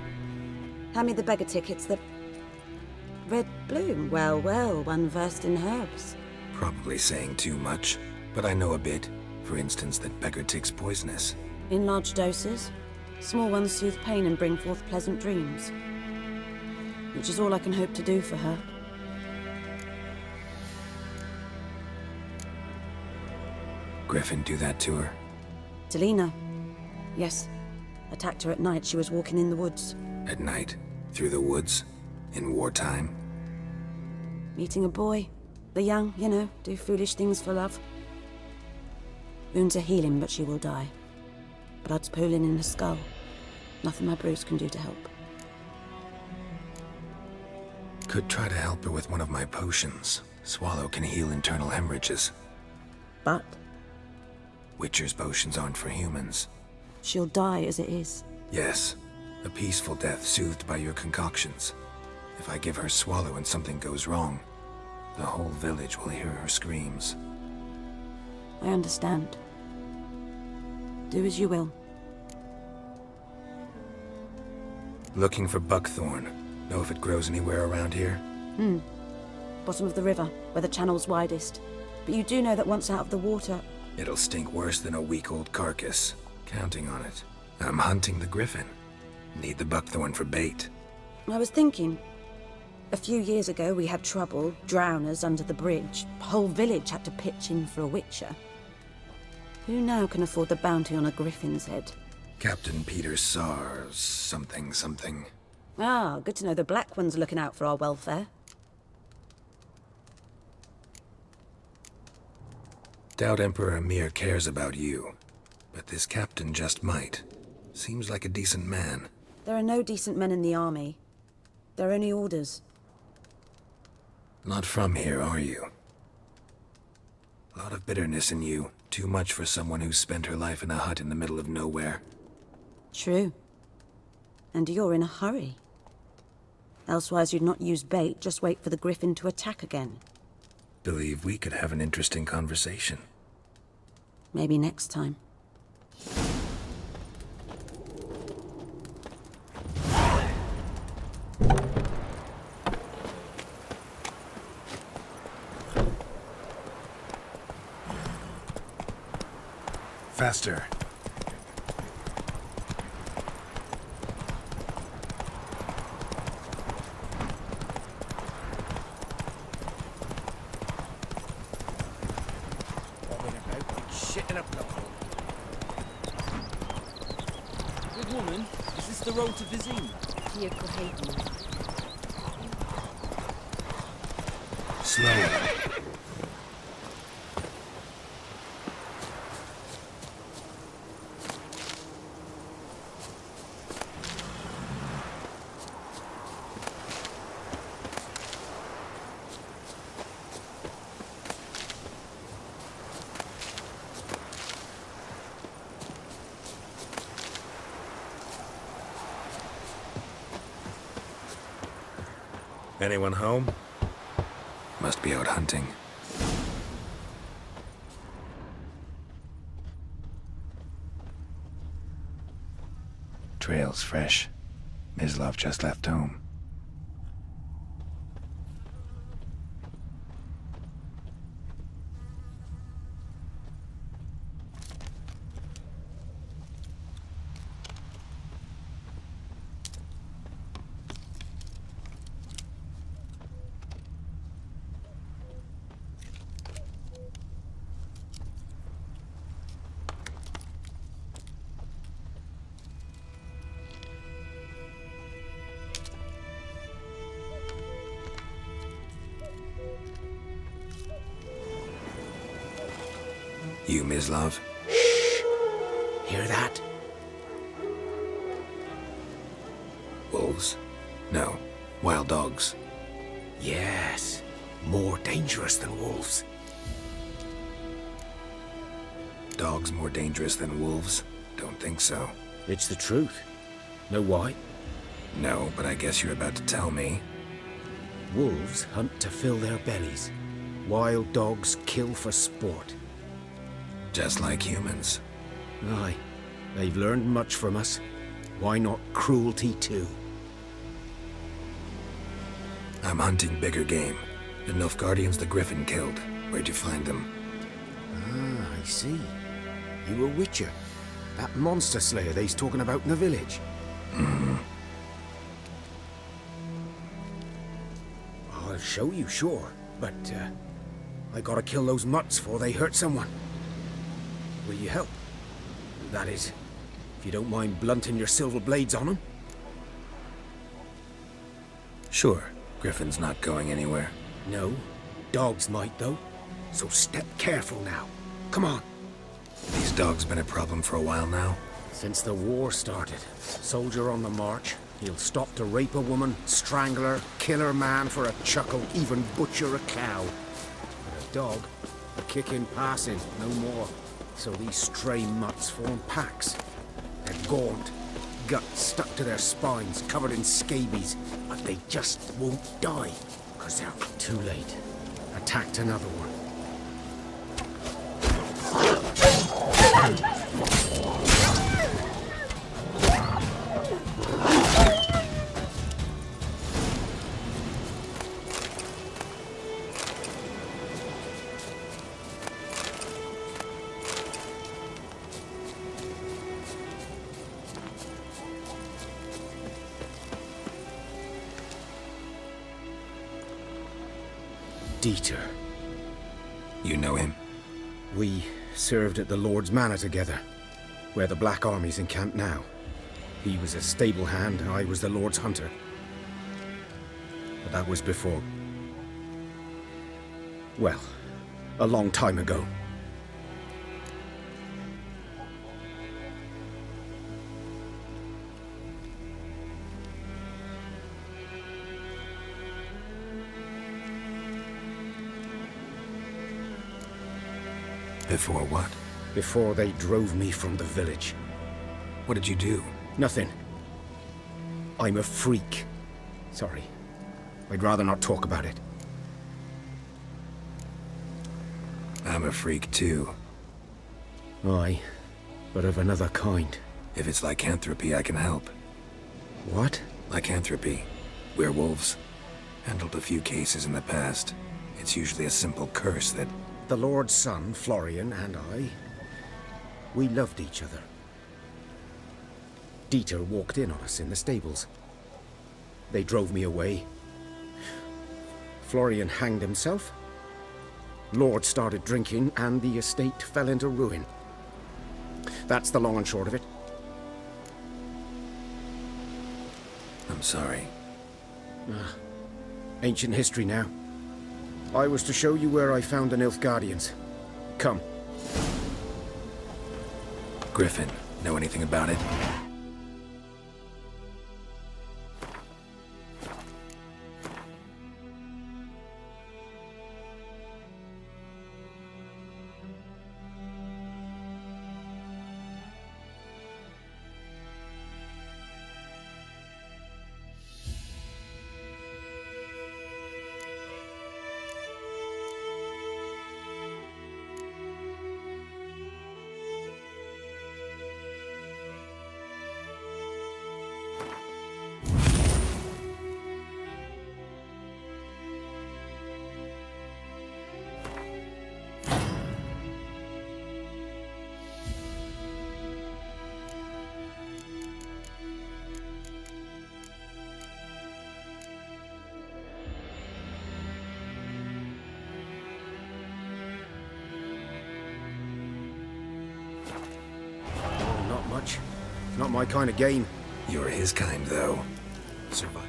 Hand me the beggar tickets, the red bloom. Well, well, one versed in herbs. Probably saying too much, but I know a bit. For instance, that beggar tick's poisonous. In large doses. Small ones soothe pain and bring forth pleasant dreams. Which is all I can hope to do for her. Griffin do that to her? Delina. Yes. Attacked her at night. She was walking in the woods. At night? Through the woods? In wartime? Meeting a boy. The young, you know, do foolish things for love. Wounds are healing, but she will die. Blood's pooling in her skull. Nothing my brews can do to help. Could try to help her with one of my potions. Swallow can heal internal hemorrhages. But? Witcher's potions aren't for humans. She'll die as it is. Yes. A peaceful death soothed by your concoctions. If I give her Swallow and something goes wrong, the whole village will hear her screams. I understand. Do as you will. Looking for buckthorn. Know if it grows anywhere around here? Bottom of the river, where the channel's widest. But you do know that once out of the water... It'll stink worse than a week-old carcass. Counting on it. I'm hunting the griffin. Need the buckthorn for bait. I was thinking... A few years ago we had trouble, drowners under the bridge. The whole village had to pitch in for a witcher. Who now can afford the bounty on a griffin's head? Captain Peter Sars, something. Ah, good to know the Black One's looking out for our welfare. Doubt Emperor Emhyr cares about you. But this captain just might. Seems like a decent man. There are no decent men in the army. They're only orders. Not from here, are you? A lot of bitterness in you. Too much for someone who's spent her life in a hut in the middle of nowhere. True. And you're in a hurry. Elsewise you'd not use bait, just wait for the griffin to attack again. Believe we could have an interesting conversation. Maybe next time. Faster. Good woman, is this the road to Vizima? Slower. Anyone home? Must be out hunting. Trail's fresh. Mislav just left home. You, Mislav? Hear that? Wolves? No. Wild dogs. Yes. More dangerous than wolves. Dogs more dangerous than wolves? Don't think so. It's the truth. Know why? No, but I guess you're about to tell me. Wolves hunt to fill their bellies. Wild dogs kill for sport. Just like humans. Aye. They've learned much from us. Why not cruelty too? I'm hunting bigger game. The Nilfgaardians the Griffin killed. Where'd you find them? Ah, I see. You a witcher. That monster slayer they's talking about in the village. Mm-hmm. I'll show you, sure. But, I gotta kill those mutts before they hurt someone. Will you help? That is, if you don't mind blunting your silver blades on them. Sure. Griffin's not going anywhere. No. Dogs might, though. So step careful now. Come on. These dogs been a problem for a while now? Since the war started. Soldier on the march. He'll stop to rape a woman, strangle her, kill her man for a chuckle, even butcher a cow. But a dog, a kick in passing, no more. So these stray mutts form packs. They're gaunt, guts stuck to their spines, covered in scabies, but they just won't die, because they're too late. Attacked another one. Dieter. You know him? We served at the Lord's Manor together, where the Black Army's encamped now. He was a stable hand, and I was the Lord's hunter. But that was before... well, a long time ago. Before what? Before they drove me from the village. What did you do? Nothing. I'm a freak. Sorry, I'd rather not talk about it. I'm a freak too. Aye, but of another kind. If it's lycanthropy, I can help. What? Lycanthropy. Werewolves. Handled a few cases in the past. It's usually a simple curse that... The Lord's son, Florian, and I, we loved each other. Dieter walked in on us in the stables. They drove me away. Florian hanged himself. Lord started drinking, and the estate fell into ruin. That's the long and short of it. I'm sorry. Ancient history now. I was to show you where I found the Nilfgaardians. Come. Griffin, know anything about it? Not much. Not my kind of game. You're his kind, though. Survive.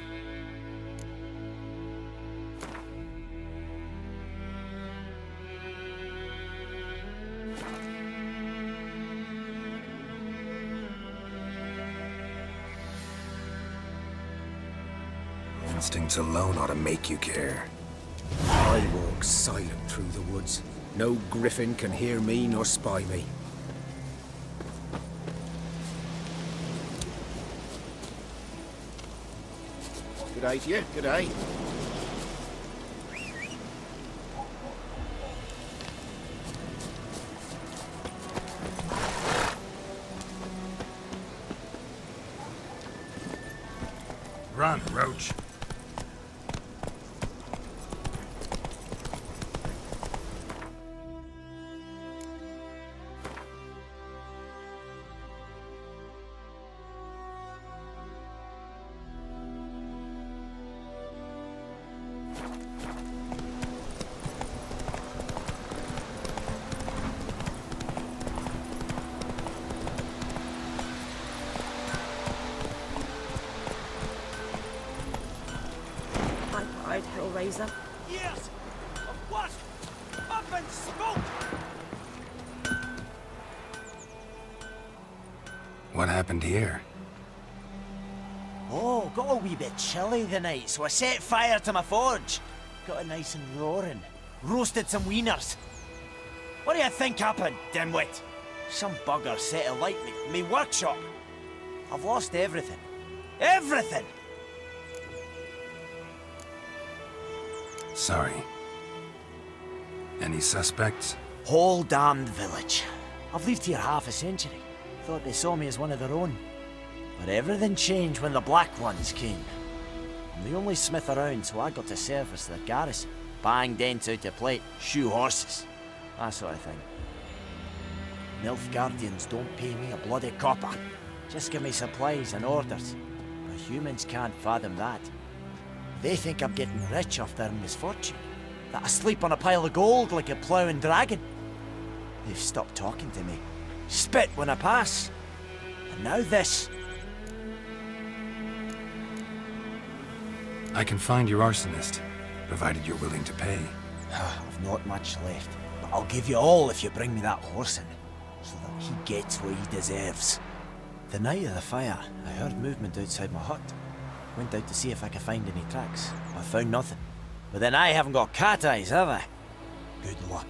Instincts alone ought to make you care. I walk silent through the woods. No griffin can hear me nor spy me. Good day to you. Good day. Run, Roach. Hellraiser. Yes! Of what? Up and smoke! What happened here? Oh, got a wee bit chilly the night, so I set fire to my forge. Got it nice and roaring. Roasted some wieners. What do you think happened, dimwit? Some bugger set alight me workshop. I've lost everything. Everything! Sorry. Any suspects? Whole damned village. I've lived here half a century. Thought they saw me as one of their own. But everything changed when the Black Ones came. I'm the only smith around, so I got to service their garrison. Bang dents out of plate, shoe horses. That sort of thing. Nilfgaardians don't pay me a bloody copper. Just give me supplies and orders. But humans can't fathom that. They think I'm getting rich off their misfortune. That I sleep on a pile of gold like a ploughing dragon. They've stopped talking to me. Spit when I pass. And now this. I can find your arsonist, provided you're willing to pay. I've not much left, but I'll give you all if you bring me that horse in, so that he gets what he deserves. The night of the fire, I heard movement outside my hut. Went out to see if I could find any tracks. I found nothing. But then I haven't got cat eyes, have I? Good luck.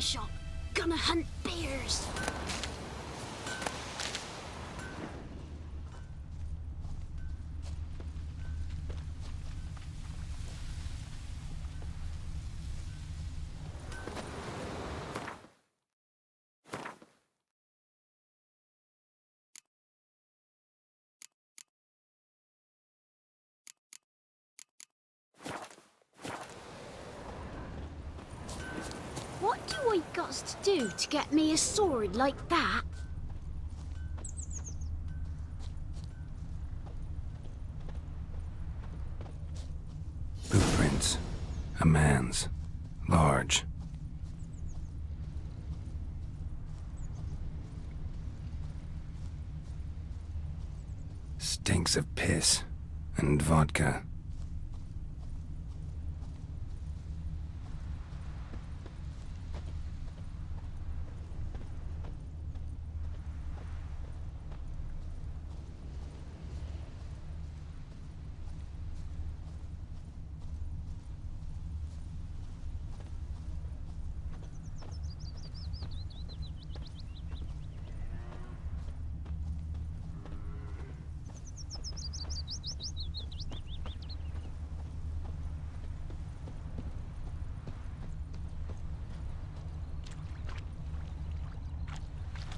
slingshot. Gonna hunt bears. What do I got to do to get me a sword like that? Footprints. A man's. Large. Stinks of piss and vodka.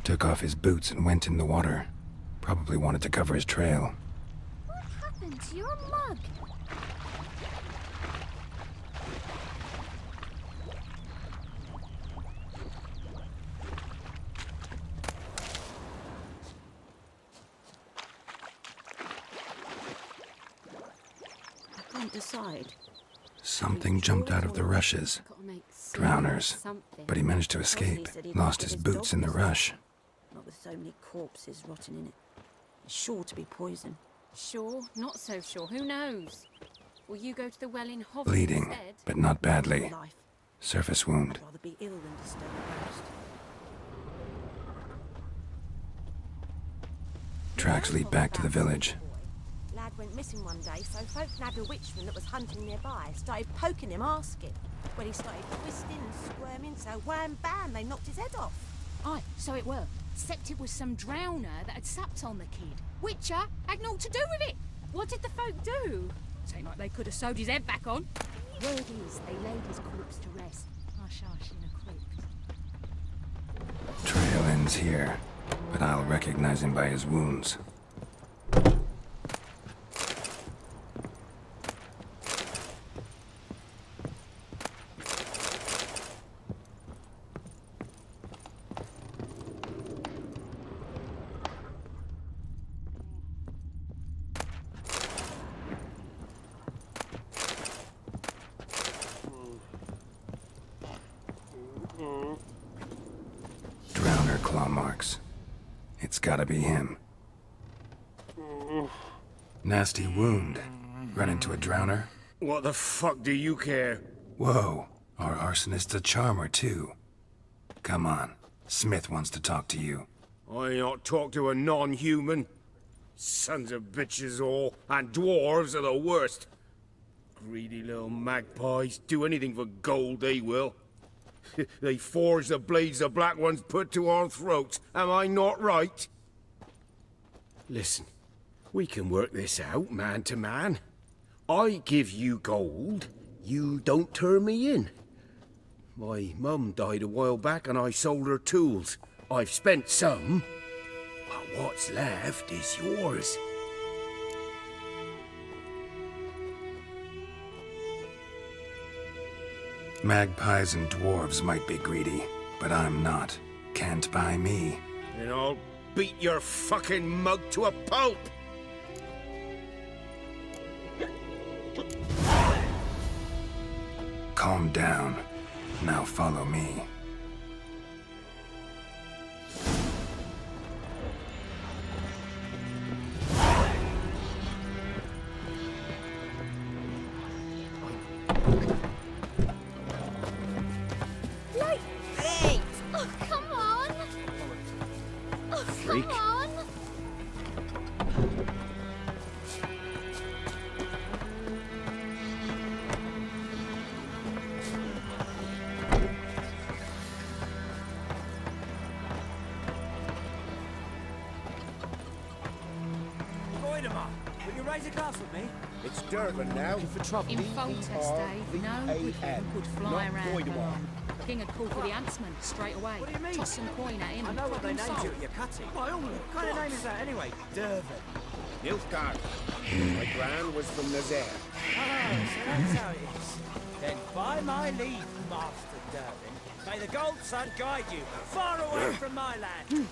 Took off his boots and went in the water. Probably wanted to cover his trail. What happened to your mug? I can't decide. Something jumped out of the rushes. Drowners. But he managed to escape. Lost his boots in the rush. Not with so many corpses rotting in it. It's sure to be poison. Sure, not so sure. Who knows? Will you go to the well in Hovey Bleeding, instead? but not badly. Surface wound. I'd rather be ill than disturb the rest. Tracks lead back to the village. Lad went missing one day, so folk nabbed a witchman that was hunting nearby. Started poking him, asking. When he started twisting and squirming, so wham bam, they knocked his head off. Aye, so it were. Except it was some drowner that had sapped on the kid. Witcher had naught to do with it. What did the folk do? Seemed like they could have sewed his head back on. Word is, they laid his corpse to rest. Hush hush in a crypt. Trail ends here, but I'll recognize him by his wounds. Drowner claw marks. It's gotta be him. Nasty wound. Run into a drowner? What the fuck do you care? Whoa, our arsonist's a charmer too. Come on, Smith wants to talk to you. I not talk to a non-human. Sons of bitches all, and dwarves are the worst. Greedy little magpies, do anything for gold, they will. They forge the blades the black ones put to our throats. Am I not right? Listen, we can work this out, man to man. I give you gold, you don't turn me in. My mum died a while back and I sold her tools. I've spent some, but what's left is yours. Magpies and dwarves might be greedy, but I'm not. Can't buy me. And I'll beat your fucking mug to a pulp! Calm down. Now follow me. Hey! Oh, come on! Oh, Freak. come on! raise a glass with me? It's Durban now. For trouble. In Foltest day, no griffin could fly around alone. King had called for the huntsman straight away. What do you mean? Tossed some coin at him. I know what they problem named you solved. at your cutting. What kind of name is that anyway? Durban. Nilfgaard. My gran was from Nazaire. Oh, so that's how it is. Then by my leave, Master Durban, may the Gold Sun guide you far away from my land.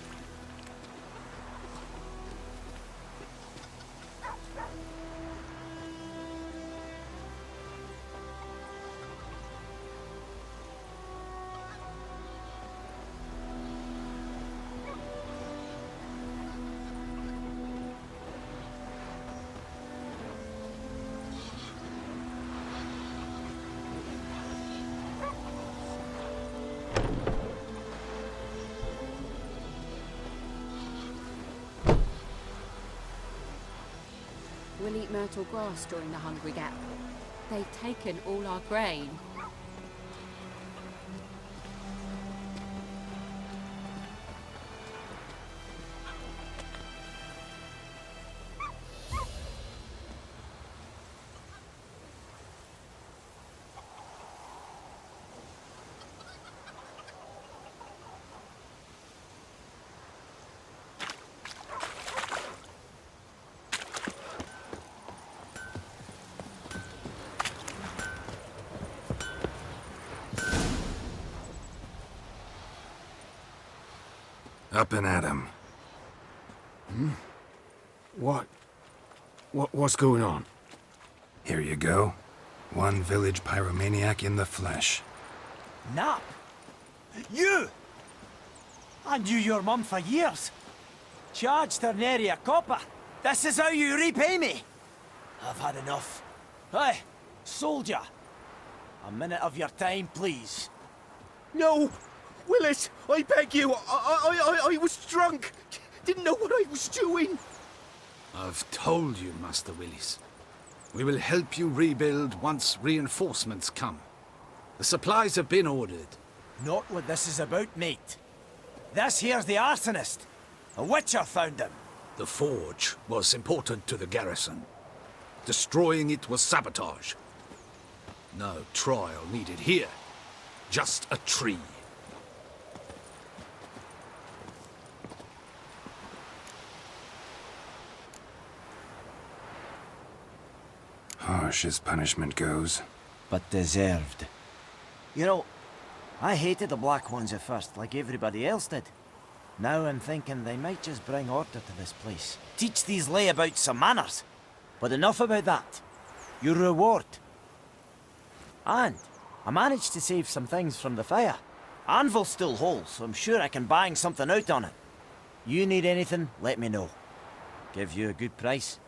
We'll eat myrtle grass during the Hungry Gap. They've taken all our grain. Up and at 'em. What's going on? Here you go. One village pyromaniac in the flesh. Nap? You? I knew your mum for years. Charged her nary a copper. This is how you repay me. I've had enough. Hey, soldier. A minute of your time, please. No! Willis, I beg you. I was drunk. Didn't know what I was doing. I've told you, Master Willis. We will help you rebuild once reinforcements come. The supplies have been ordered. Not what this is about, mate. This here's the arsonist. A witcher found him. The forge was important to the garrison. Destroying it was sabotage. No trial needed here. Just a tree. Harsh as punishment goes. But deserved. You know, I hated the Black Ones at first, like everybody else did. Now I'm thinking they might just bring order to this place. Teach these layabouts some manners. But enough about that. Your reward. And I managed to save some things from the fire. Anvil's still whole, so I'm sure I can bang something out on it. You need anything, let me know. Give you a good price.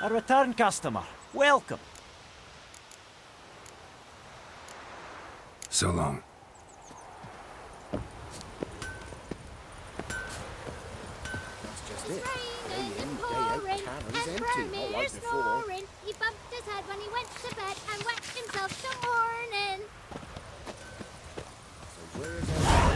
A return customer. Welcome. So long. That's just it. Day in, day out, tavern's empty. Not like before. He bumped his head when he went to bed and wet himself till morning. So where is everyone?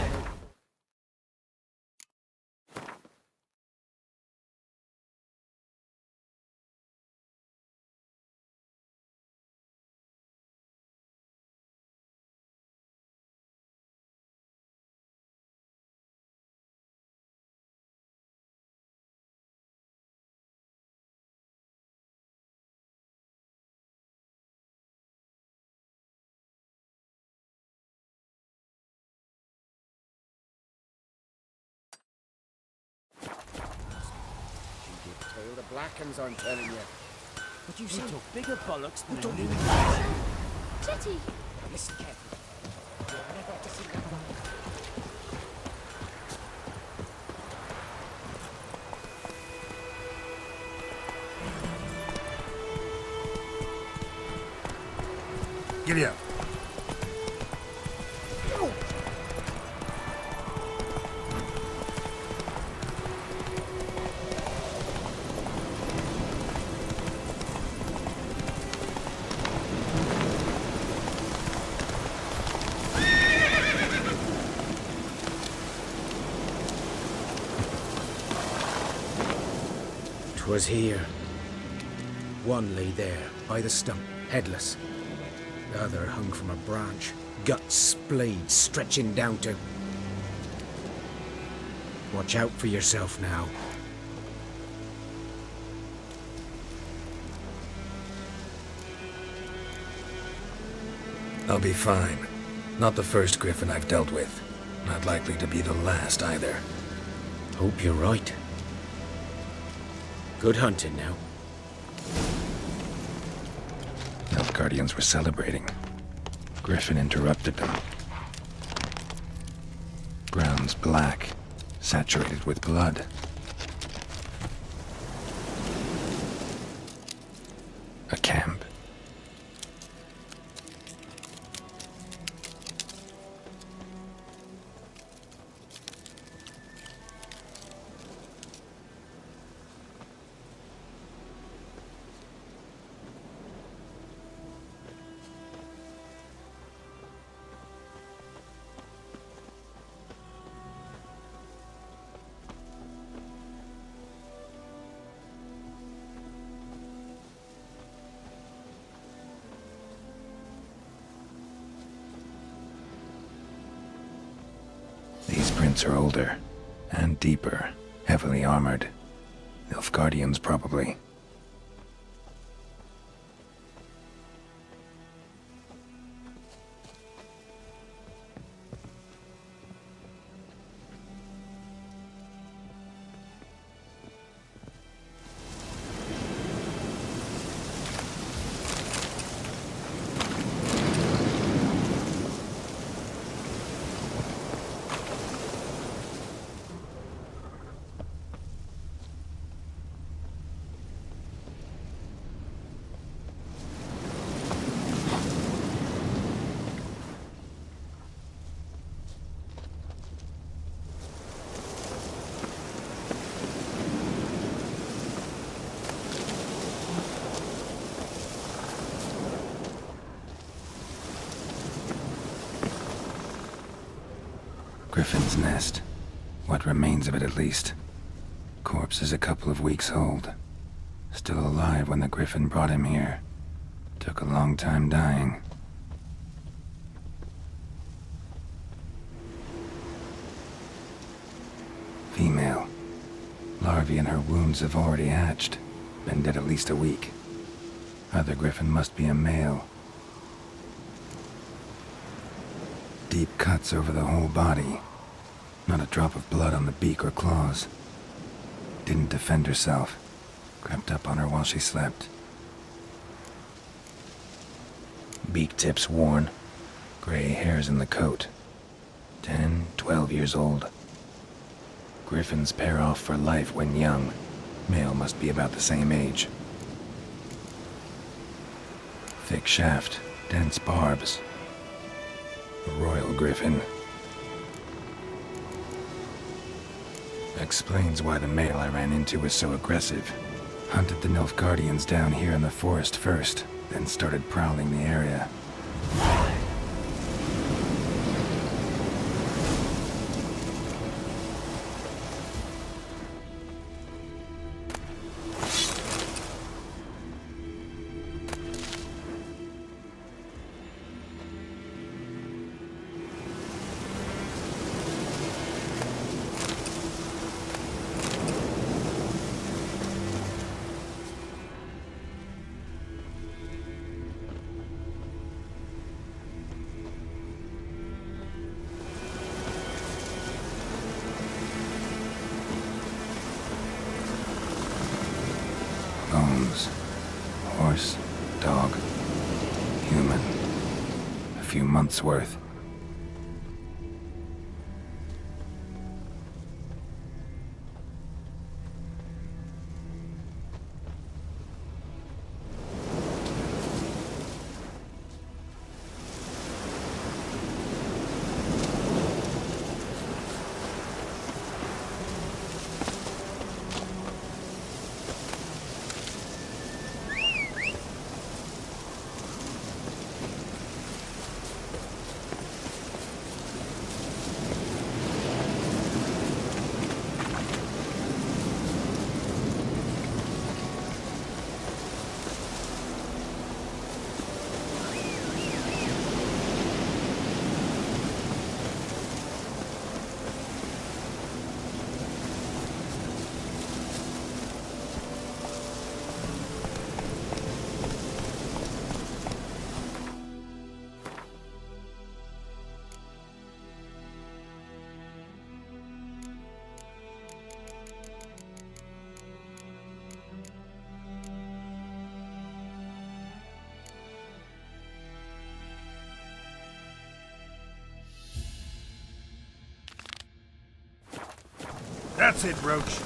Tail the Blackens, I'm telling you. But you said bigger bollocks than Don't you. Chitty! Listen carefully. You're never to see that Giddy up. 'Twas here. One lay there, by the stump, headless. The other hung from a branch, guts splayed, stretching down to... Watch out for yourself now. I'll be fine. Not the first griffin I've dealt with. Not likely to be the last either. Hope you're right. Good hunting now. Nilfgaardians were celebrating. Griffin interrupted them. Ground's black, saturated with blood. A camp. These prints are older, and deeper, heavily armored. Nilfgaardians, probably. Griffin's nest. What remains of it, at least. Corpse is a couple of weeks old. Still alive when the Griffin brought him here. Took a long time dying. Female. Larvae in her wounds have already hatched. Been dead at least a week. Other Griffin must be a male. Deep cuts over the whole body. Not a drop of blood on the beak or claws. Didn't defend herself. Crept up on her while she slept. Beak tips worn. Gray hairs in the coat. 10, 12 years old. Griffins pair off for life when young. Male must be about the same age. Thick shaft, dense barbs. A royal griffin. Explains why the male I ran into was so aggressive. Hunted the Nilfgaardians down here in the forest first, then started prowling the area. Bones. Horse, dog, human. A few months' worth. That's it, Roach.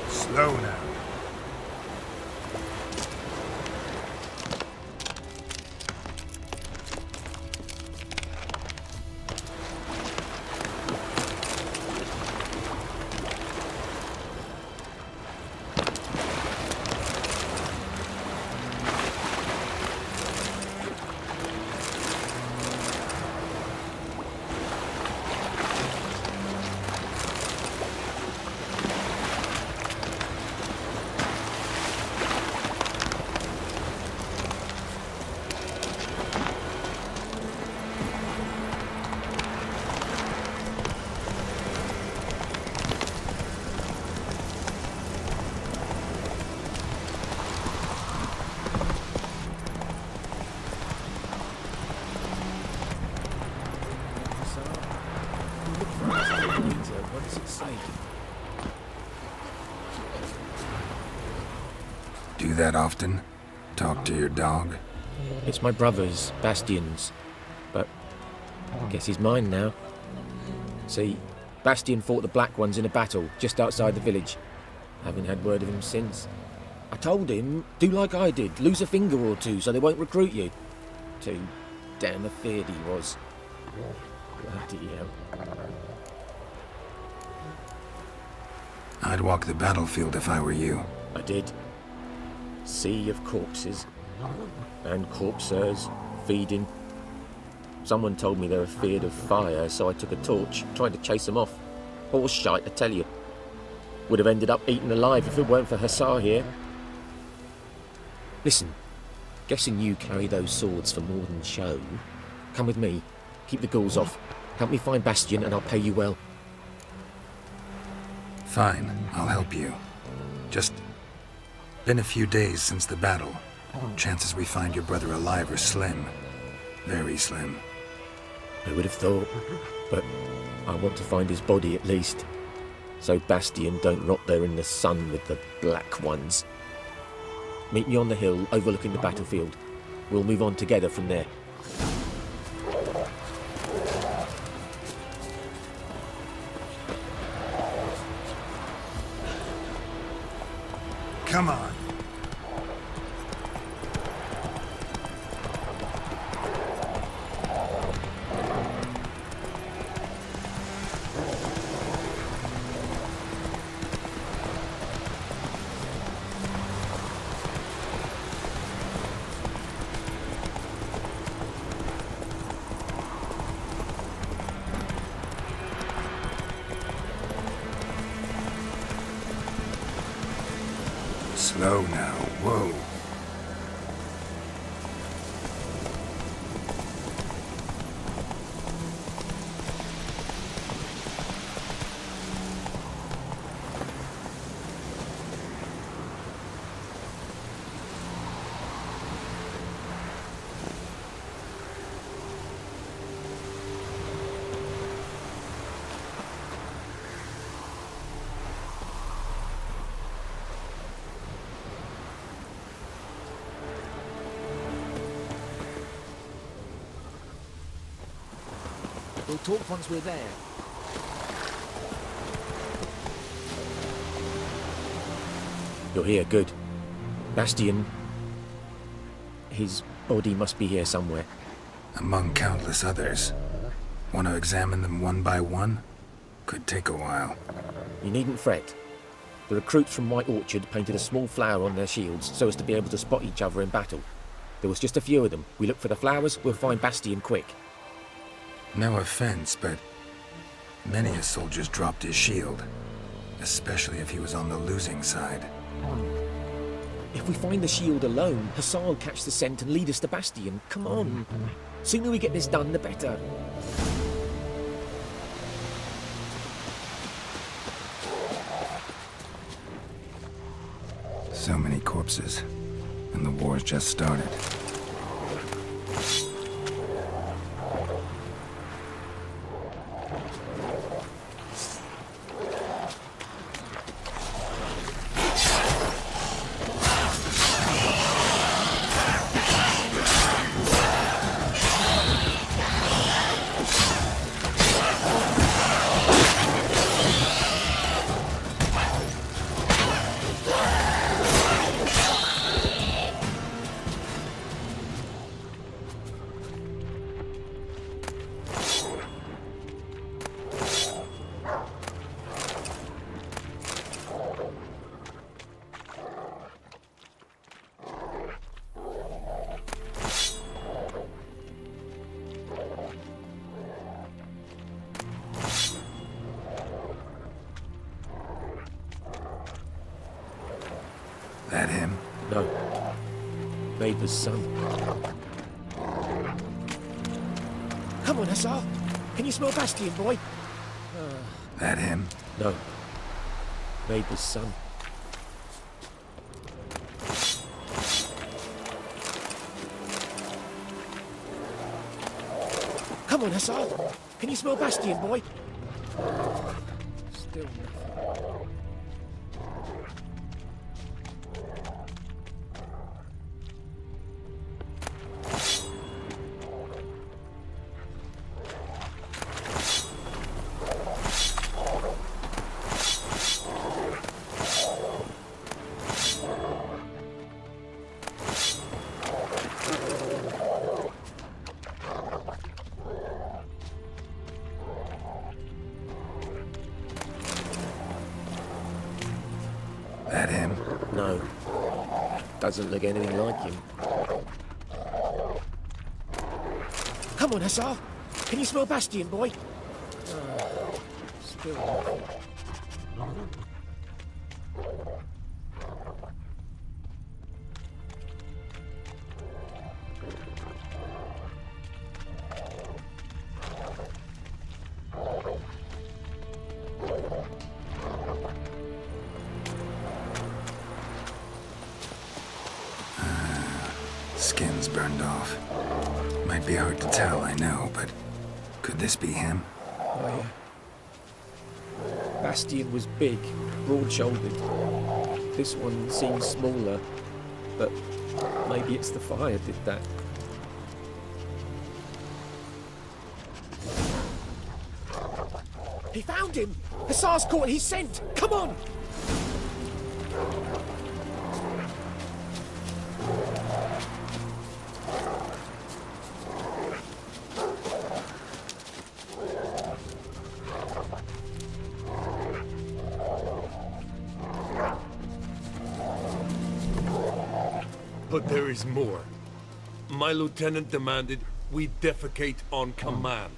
Slow now. What does it say? Do that often? Talk to your dog? It's my brother's, Bastion's, but I guess he's mine now. See, Bastion fought the Black Ones in a battle just outside the village. Haven't had word of him since. I told him, do like I did, lose a finger or two so they won't recruit you. Too damn afeard he was. Bloody hell. I'd walk the battlefield if I were you. I did. Sea of corpses. And corpsers feeding. Someone told me they were feared of fire, so I took a torch, tried to chase them off. Horse shite, I tell you. Would have ended up eaten alive if it weren't for Hussar here. Listen, guessing you carry those swords for more than show. Come with me, keep the ghouls off, help me find Bastion and I'll pay you well. Fine, I'll help you. Just been a few days since the battle. Chances we find your brother alive are slim. Very slim. Who would have thought? But I want to find his body at least. So Bastion don't rot there in the sun with the Black Ones. Meet me on the hill overlooking the battlefield. We'll move on together from there. Come on. Slow now, whoa. We'll talk once we're there. You're here, good. Bastion... his body must be here somewhere. Among countless others. Want to examine them one by one? Could take a while. You needn't fret. The recruits from White Orchard painted a small flower on their shields so as to be able to spot each other in battle. There was just a few of them. We look for the flowers, we'll find Bastion quick. No offense, but many a soldier's dropped his shield. Especially if he was on the losing side. If we find the shield alone, Hussar will catch the scent and lead us to Bastion. Come on. Sooner we get this done, the better. So many corpses, and the war's just started. That him? No. Vader's son. Come on, Hussar. Can you smell Bastion, boy? That him? No. Vader's son. Come on, Hussar. Can you smell Bastion, boy? Still nothing. That him? No. Doesn't look anything like him. Come on, Hussar. Can you smell Bastion, boy? Still nothing. Skin's burned off. Might be hard to tell, I know, but could this be him? Oh, yeah. Bastion was big, broad-shouldered. This one seems smaller, but maybe it's the fire did that. He found him! Hussar's caught his scent! Come on! But there is more. My lieutenant demanded we defecate on command.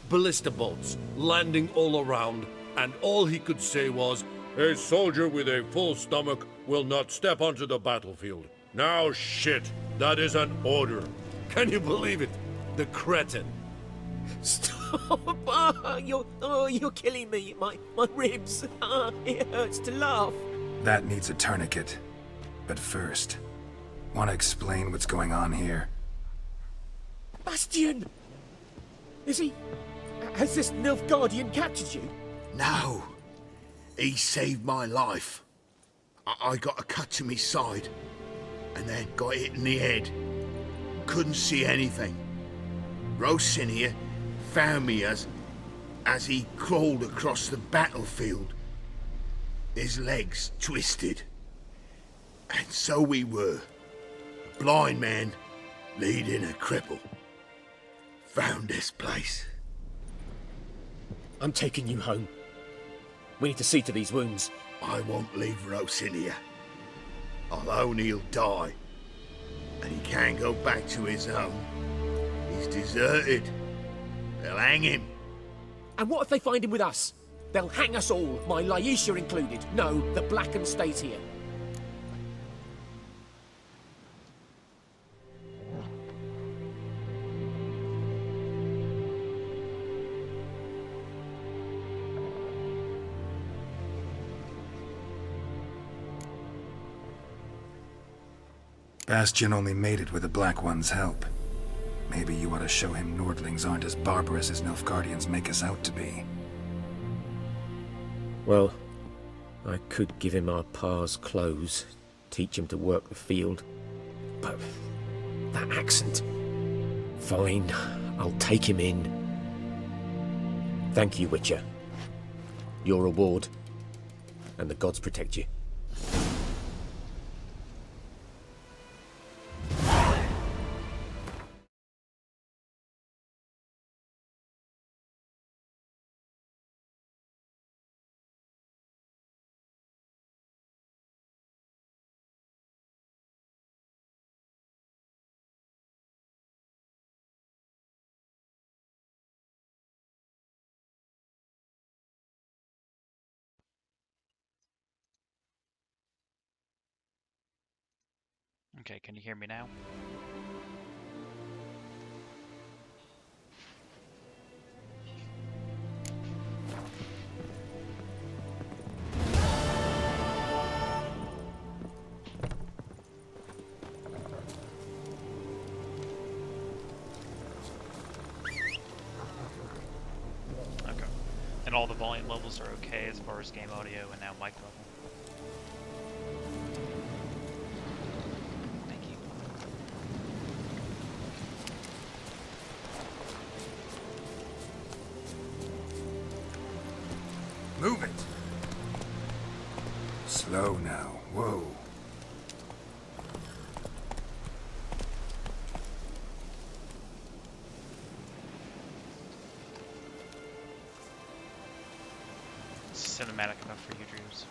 Ballista bolts, landing all around, and all he could say was, "A soldier with a full stomach will not step onto the battlefield." Now shit, that is an order. Can you believe it? The cretin. Stop! You're killing me. My ribs. It hurts to laugh. That needs a tourniquet. But first, want to explain what's going on here? Bastion! Is he... Has this Nilfgaardian captured you? No. He saved my life. I got a cut to my side, and then got hit in the head. Couldn't see anything. Rosinia found me as he crawled across the battlefield. His legs twisted. And so we were. A blind man leading a cripple. Found this place. I'm taking you home. We need to see to these wounds. I won't leave Rosinia. I'll own he'll die. And he can't go back to his home. He's deserted. They'll hang him. And what if they find him with us? They'll hang us all, my Laisha included. No, the Blacken stays here. Bastion only made it with the Black One's help. Maybe you ought to show him Nordlings aren't as barbarous as Nilfgaardians make us out to be. Well, I could give him our pa's clothes, teach him to work the field. But that accent... Fine, I'll take him in. Thank you, Witcher. Your reward. And the gods protect you. Okay, can you hear me now? Okay. And all the volume levels are okay as far as game audio and now mic level. Move it! Slow now. Whoa. Cinematic enough for you, Drews.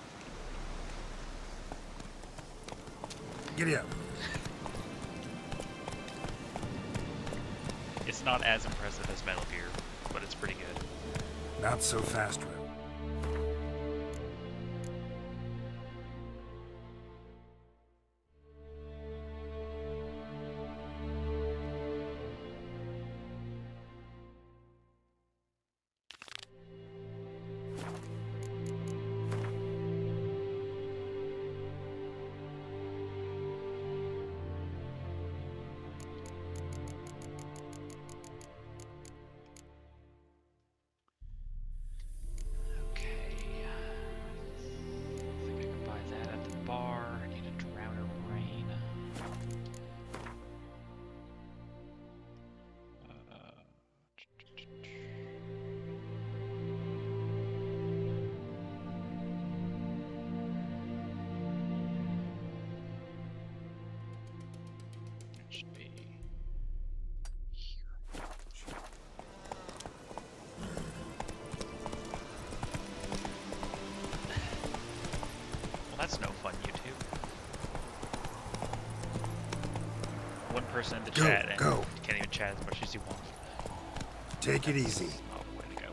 Giddy up. It's not as impressive as Metal Gear, but it's pretty good. Not so fast, Rip. That's no fun, YouTube. One person in the chat and you can't even chat as much as you want. Take it easy. Oh, way to go.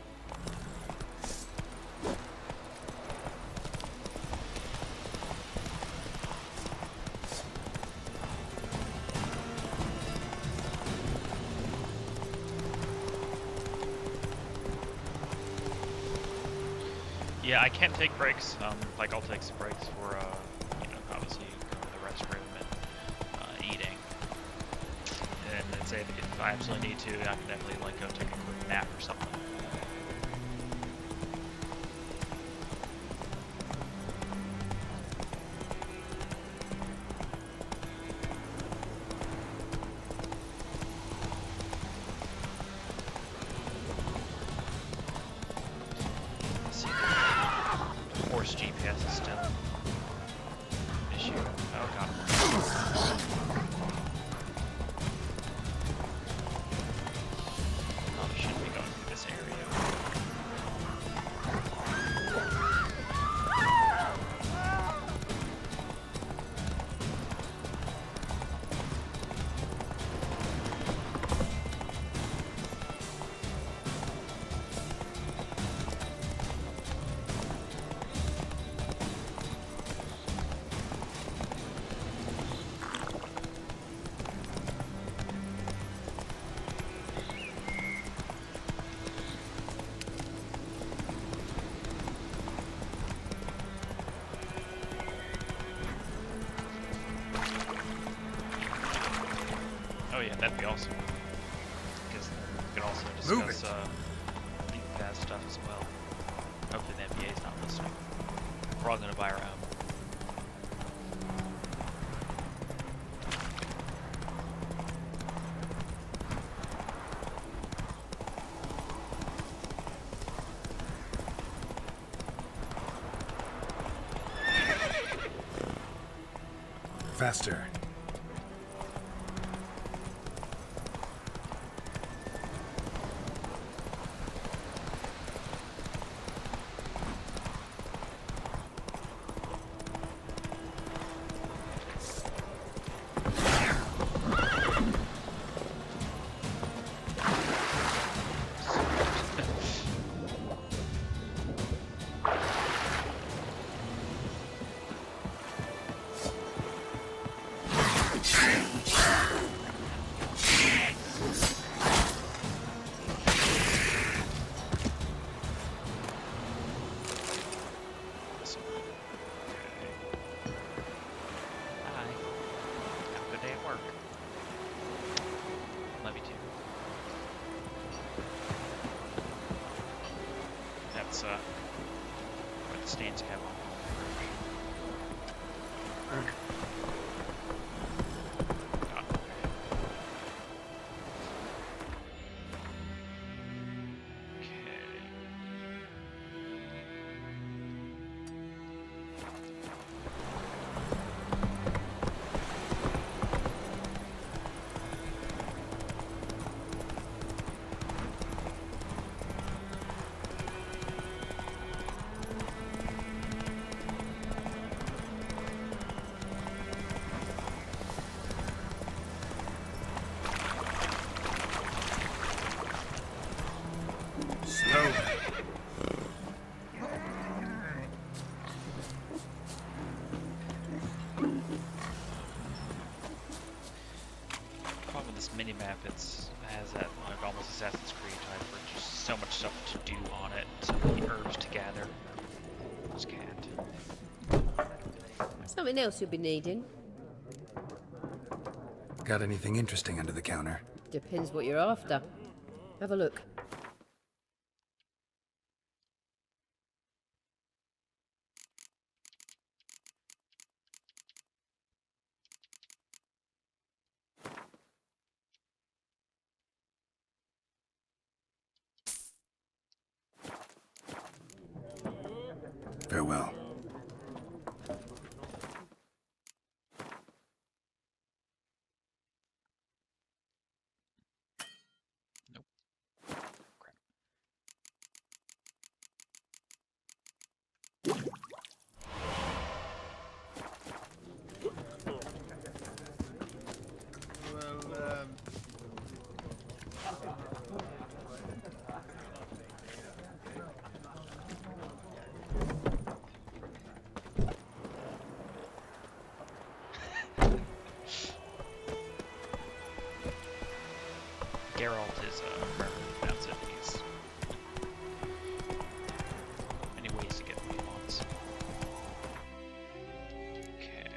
Yeah, I can't take breaks. Like I'll take some breaks for, you know, obviously going to the restroom and eating. And then say if I absolutely need to, I can definitely like go take a quick nap or something. Force GPS is still an issue. Oh god. Oh, we shouldn't be going through this area. yeah, that'd be awesome. Because we could also discuss League Pass stuff as well. Hopefully the NBA's not listening. We're all gonna buy our own. Faster. Where the stands have on. Minimap, it has that like almost Assassin's Creed type where just so much stuff to do on it, so many herbs to gather. Just can't. Something else you'll be needing? Got anything interesting under the counter? Depends what you're after. Have a look. Farewell. Geralt is however you pronounce it. He's many ways to get what he wants. Okay.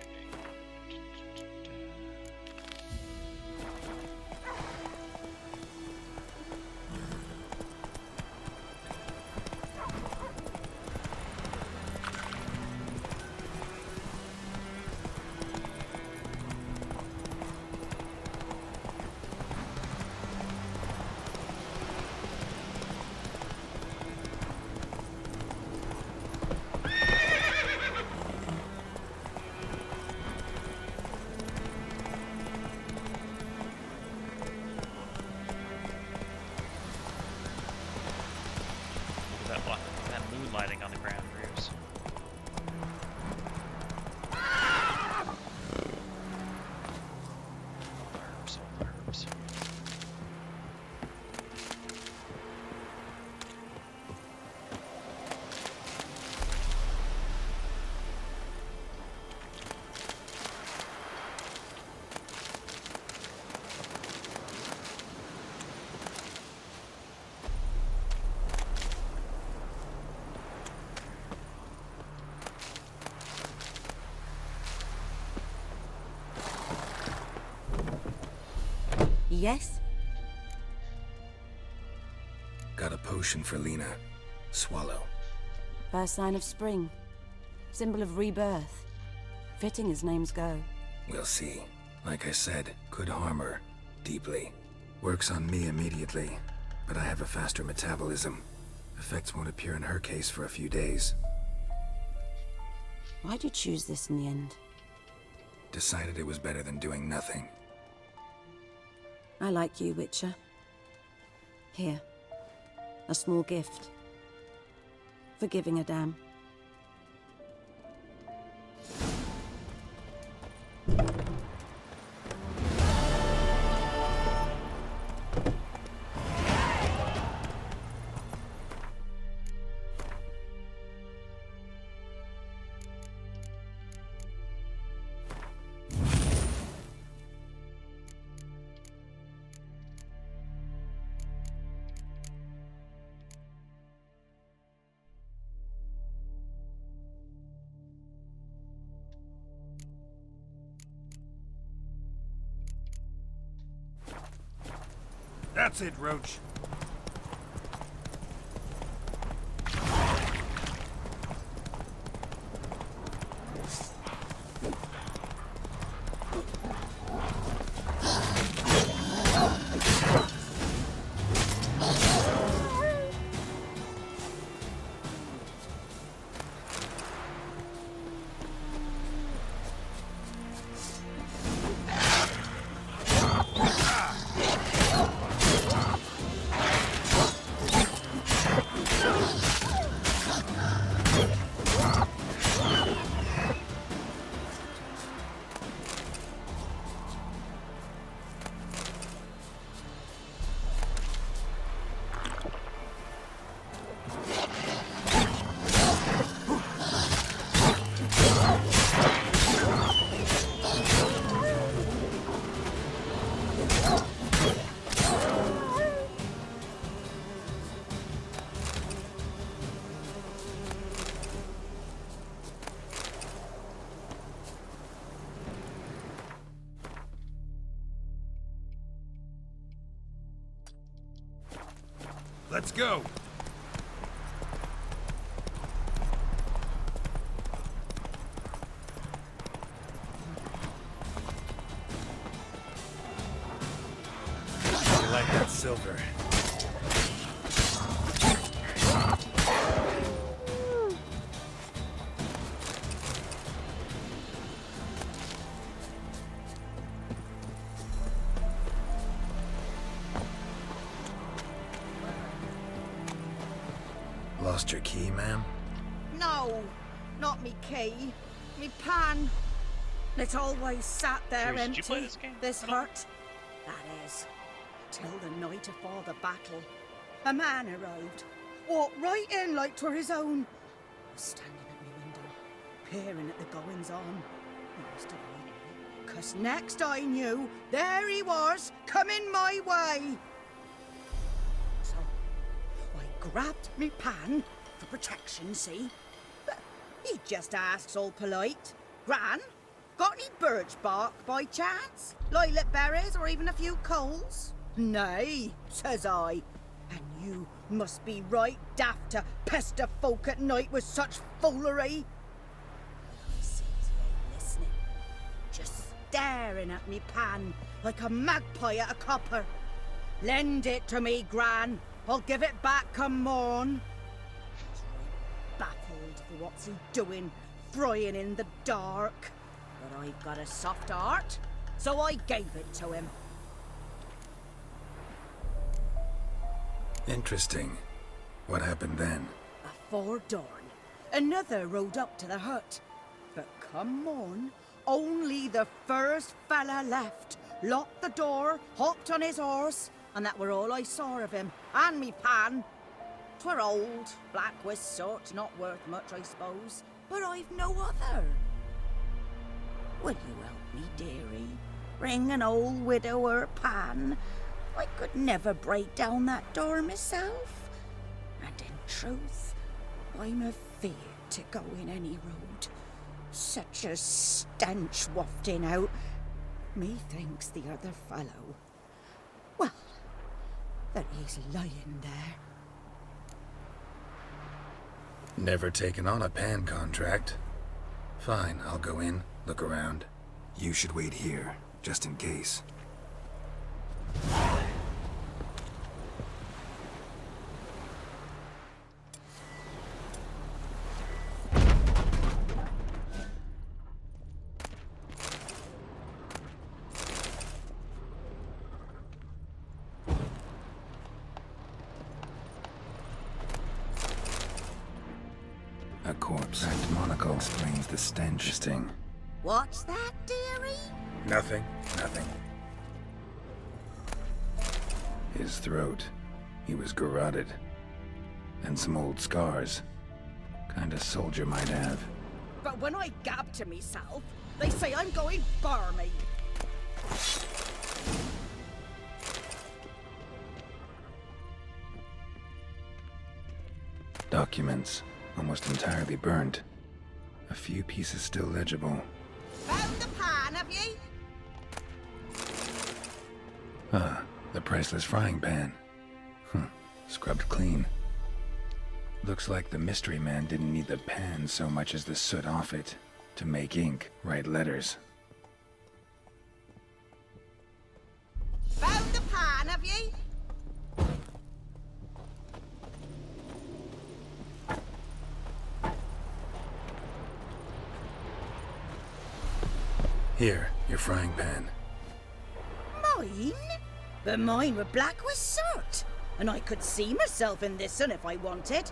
Yes? Got a potion for Lena. Swallow. First sign of spring. Symbol of rebirth. Fitting as names go. We'll see. Like I said, could harm her. Deeply. Works on me immediately, but I have a faster metabolism. Effects won't appear in her case for a few days. Why'd you choose this in the end? Decided it was better than doing nothing. I like you, Witcher. Here. A small gift. For giving a damn. That's it, Roach. Let's go. You like that silver? Lost your key, ma'am? No, not me key. Me pan. It's always sat there Serious, did you play empty. this game? This hurt. That is. Till the night afore the battle. A man arrived. Walked right in like 'twere his own. Was standing at me window, peering at the goings on. I must have been. 'Cause next I knew, there he was, coming my way. So I grabbed me pan for protection, see? But he just asks all polite. Gran, got any birch bark by chance? Lilac berries or even a few coals? Nay, says I. And you must be right daft to pester folk at night with such foolery. I sees he ain't listening. Just staring at me pan like a magpie at a copper. Lend it to me, Gran. I'll give it back come morn. He's right baffled for what's he doing, frying in the dark. But I got a soft heart, so I gave it to him. Interesting. What hafpened then? Afore dawn, another rode up to the hut. But come morn, only the first fella left. Locked the door, hopped on his horse, and that were all I saw of him, and me pan. 'Twere old, black with sort, not worth much, I suppose, but I've no other. Will you help me, dearie? Bring an old widower pan. I could never break down that door myself. And in truth, I'm afeard to go in any road. Such a stench wafting out. Methinks the other fellow Well, there he is lying there. Never taken on a pan contract. Fine, I'll go in, look around. You should wait here, just in case. A corpse. Cracked monocle explains the stench. Interesting. What's that, dearie? Nothing. His throat. He was garroted. And some old scars. Kinda soldier might have. But when I gab to myself, they say I'm going barmy. Documents. Almost entirely burnt. A few pieces still legible. Found the pan, have ye? Ah, the priceless frying pan. Scrubbed clean. Looks like the mystery man didn't need the pan so much as the soot off it to make ink, write letters. Found the pan, have ye? Here, your frying pan. Mine? But mine were black with soot. And I could see myself in this one if I wanted.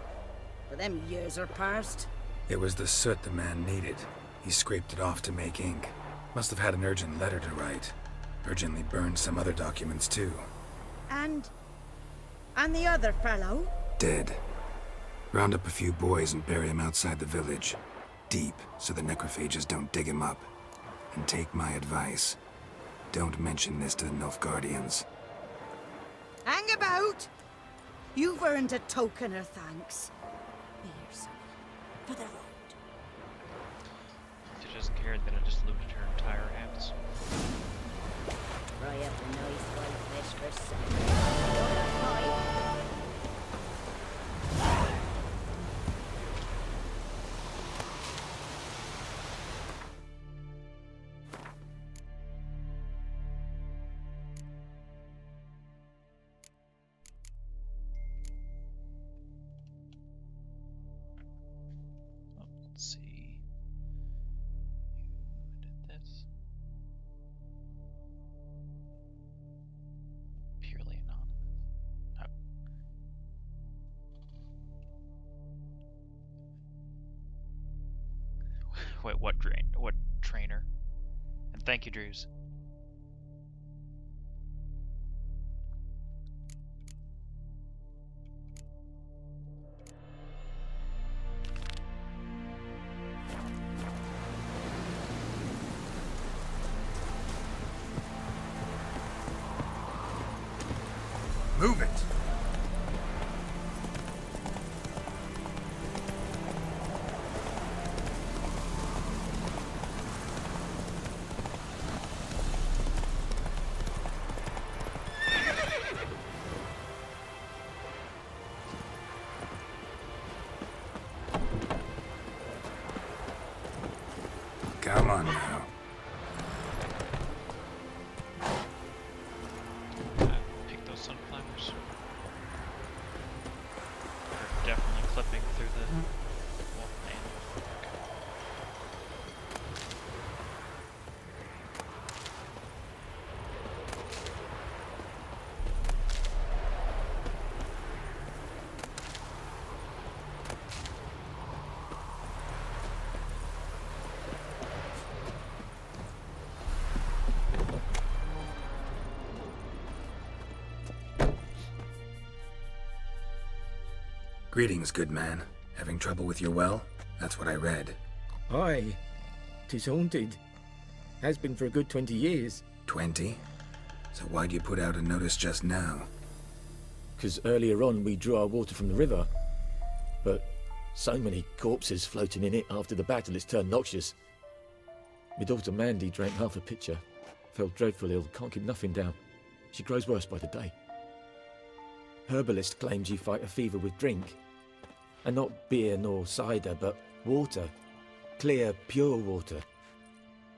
But them years are past. It was the soot the man needed. He scraped it off to make ink. Must have had an urgent letter to write. Urgently burned some other documents too. And the other fellow? Dead. Round up a few boys and bury him outside the village. Deep, so the necrophages don't dig him up. And take my advice. Don't mention this to the Nilfgaardians. Hang about! You've earned a token of thanks. Be here, sonny. For the road. She doesn't care that I just looted her entire house. Fry up a nice white fish for supper. Let's see. You did this. Purely anonymous. Oh. Wait, what trainer? And thank you, Drews. Move it! Come on now. Pick those sunflowers. They're definitely clipping through the wall. Greetings, good man. Having trouble with your well? That's what I read. Aye. 'Tis haunted. Has been for a good 20 years. 20? So why'd you put out a notice just now? 'Cause earlier on we drew our water from the river. But so many corpses floating in it after the battle it's turned noxious. My daughter Mandy drank half a pitcher. Felt dreadful ill, can't keep nothing down. She grows worse by the day. Herbalist claims you fight a fever with drink. And not beer nor cider, but water. Clear, pure water.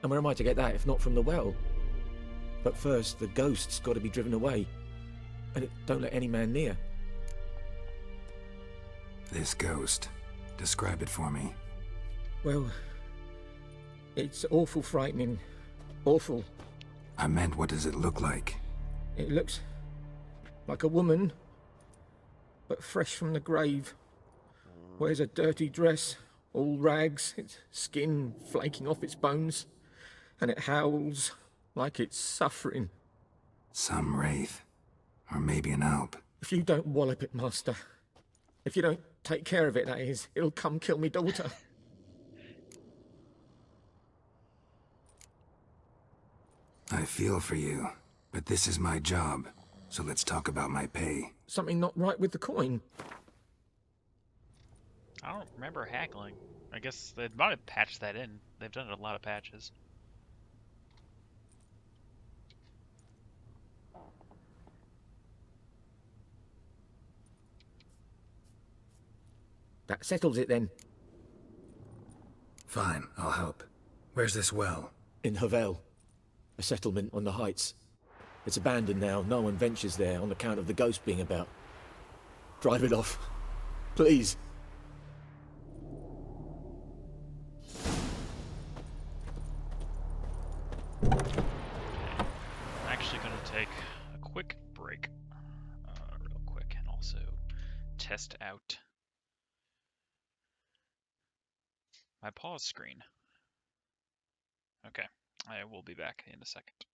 And where am I to get that if not from the well? But first, the ghost's got to be driven away. And it don't let any man near. This ghost. Describe it for me. Well, it's awful frightening. Awful. I meant, what does it look like? It looks like a woman, but fresh from the grave. Wears a dirty dress, all rags, its skin flaking off its bones, and it howls like it's suffering. Some wraith. Or maybe an alp. If you don't wallop it, Master, if you don't take care of it, that is, it'll come kill me daughter. I feel for you, but this is my job, so let's talk about my pay. Something not right with the coin. I don't remember haggling. I guess they might have patched that in. They've done a lot of patches. That settles it then. Fine, I'll help. Where's this well? In Havel. A settlement on the heights. It's abandoned now. No one ventures there on account of the ghost being about. Drive it off. Please. I'm actually going to take a quick break. Real quick, and also test out my pause screen. Okay, I will be back in a second.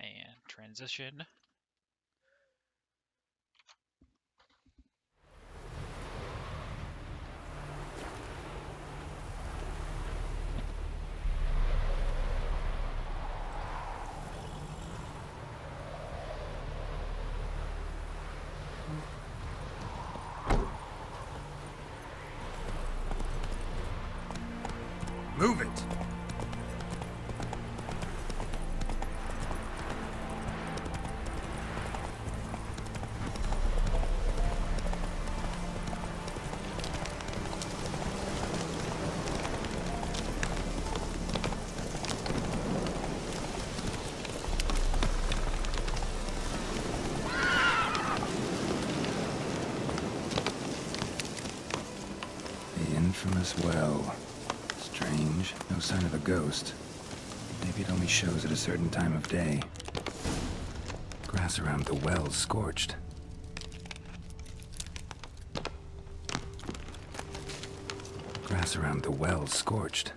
And transition. Move it! The infamous well. Strange. No sign of a ghost. Maybe it only shows at a certain time of day. Grass around the well's scorched. Grass around the well's scorched.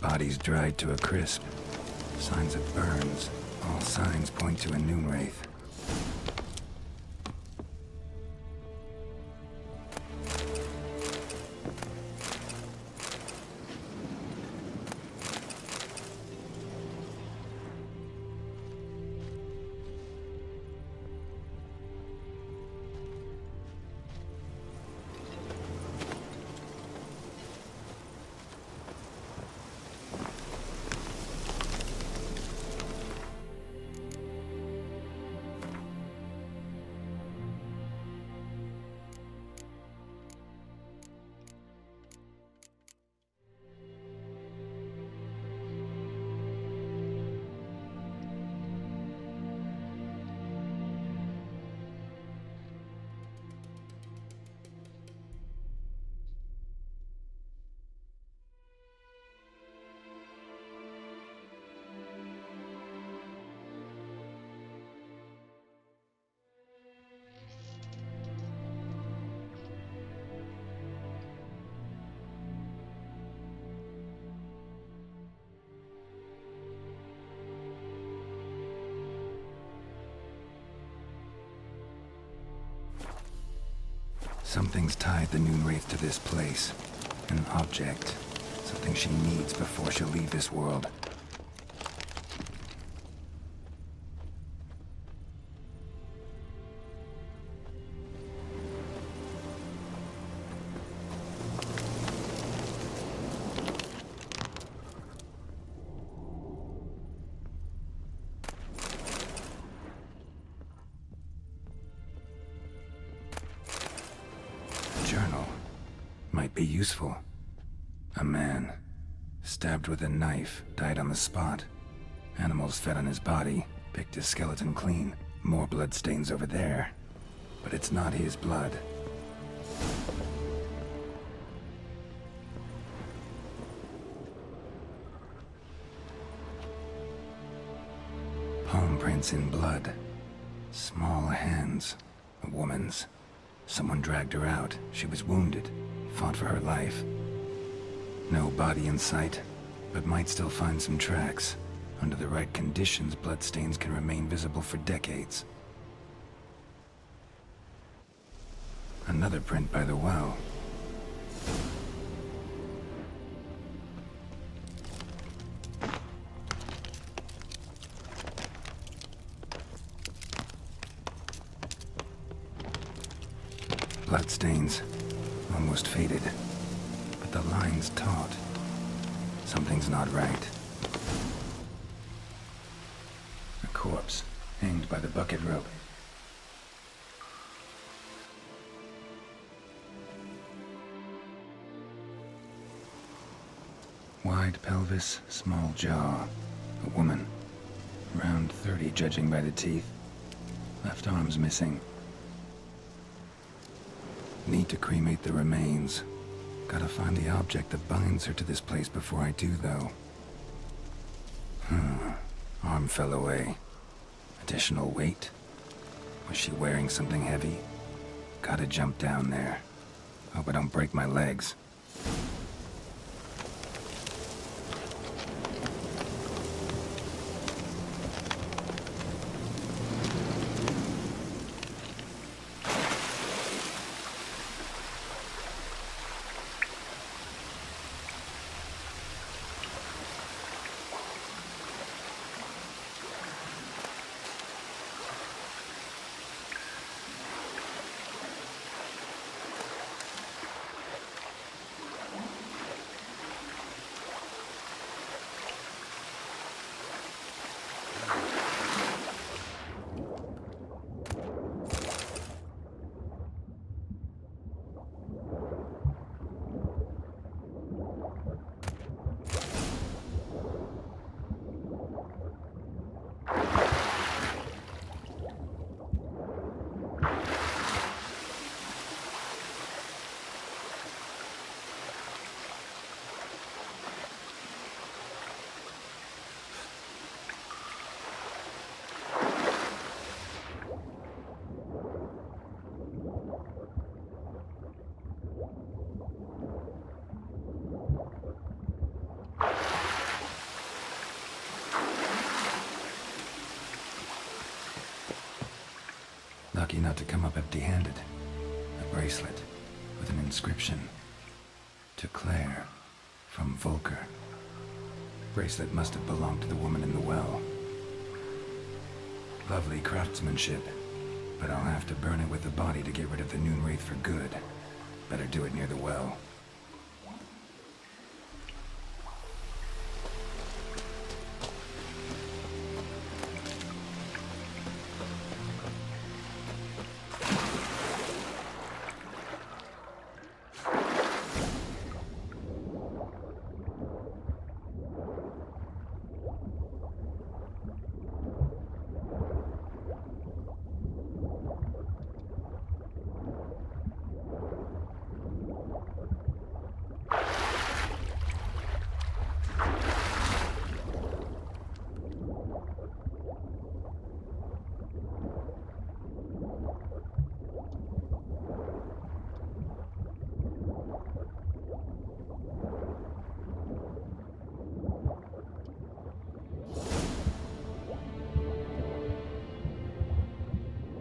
Bodies dried to a crisp. Signs of burns. All signs point to a noon wraith. Something's tied the noon wraith to this place. An object. Something she needs before she'll leave this world. Journal. Might be useful. A man. Stabbed with a knife, died on the spot. Animals fed on his body, picked his skeleton clean. More blood stains over there. But it's not his blood. Palm prints in blood. Small hands. A woman's. Someone dragged her out. She was wounded. Fought for her life. No body in sight, but might still find some tracks. Under the right conditions, bloodstains can remain visible for decades. Another print by the well. Bloodstains, almost faded, but the line's taut. Something's not right. corpse, hanged by the bucket rope. Wide pelvis, small jaw. A woman. Around 30, judging by the teeth. Left arm's missing. Need to cremate the remains. Gotta find the object that binds her to this place before I do, though. Arm fell away. Additional weight? Was she wearing something heavy? Gotta jump down there. Hope I don't break my legs. Lucky not to come up empty-handed. A bracelet with an inscription. To Claire, from Volker. Bracelet must have belonged to the woman in the well. Lovely craftsmanship, but I'll have to burn it with the body to get rid of the Noon Wraith for good. Better do it near the well.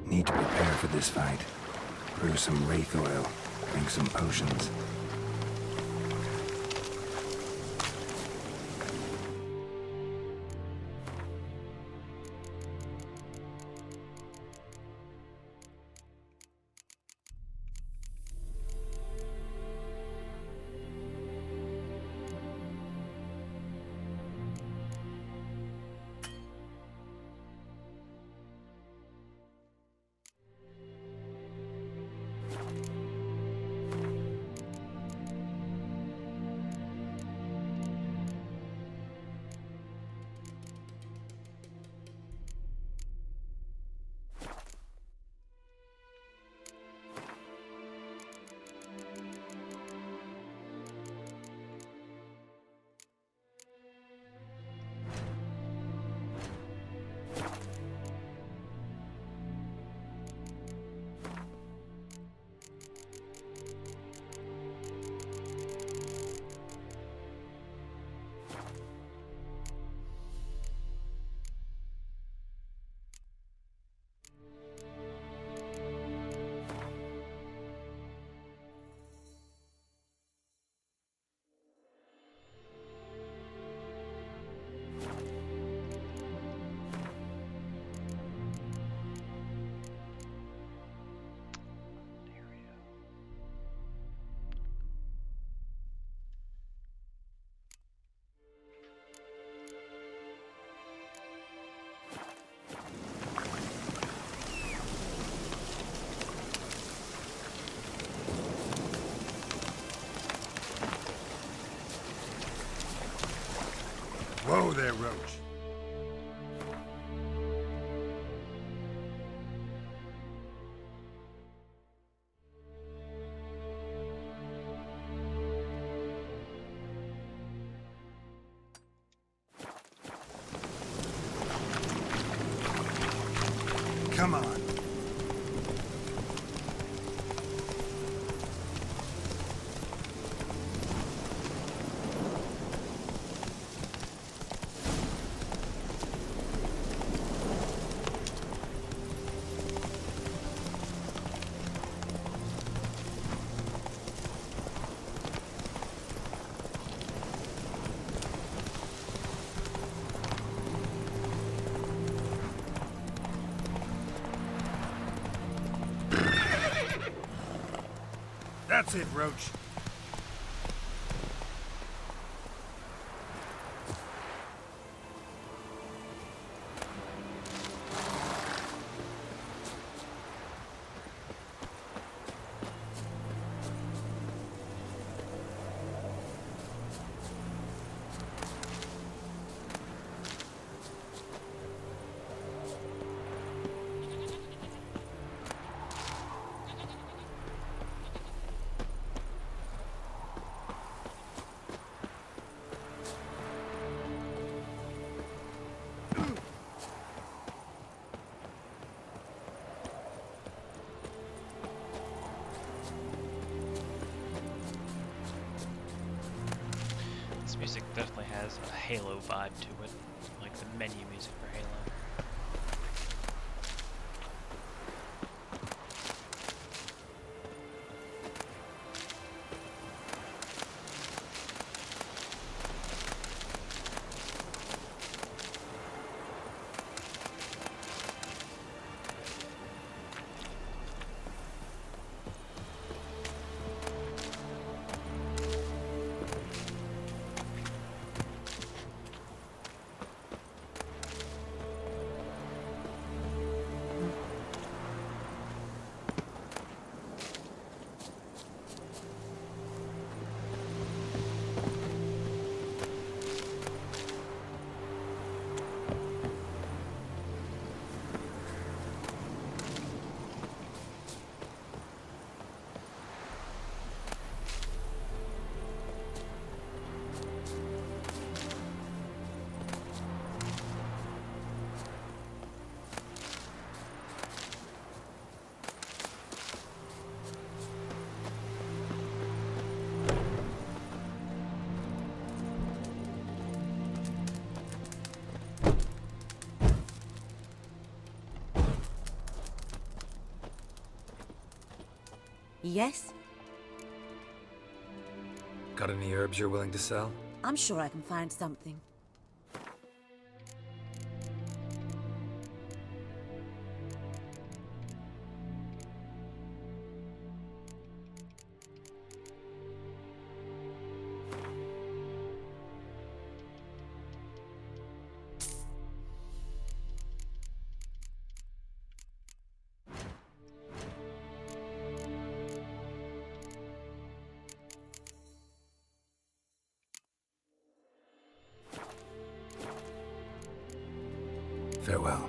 Need to prepare for this fight. Brew some wraith oil, drink some potions. Whoa there, Roach. Come on. That's it, Roach. This music definitely has a Halo vibe to it, like the menu music for Halo. Yes? Got any herbs you're willing to sell? I'm sure I can find something. Farewell.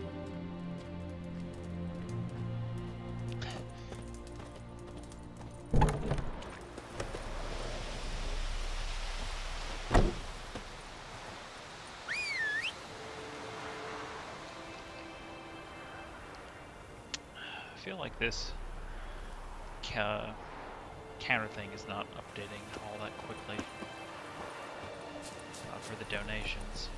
I feel like this counter thing is not updating all that quickly for the donations.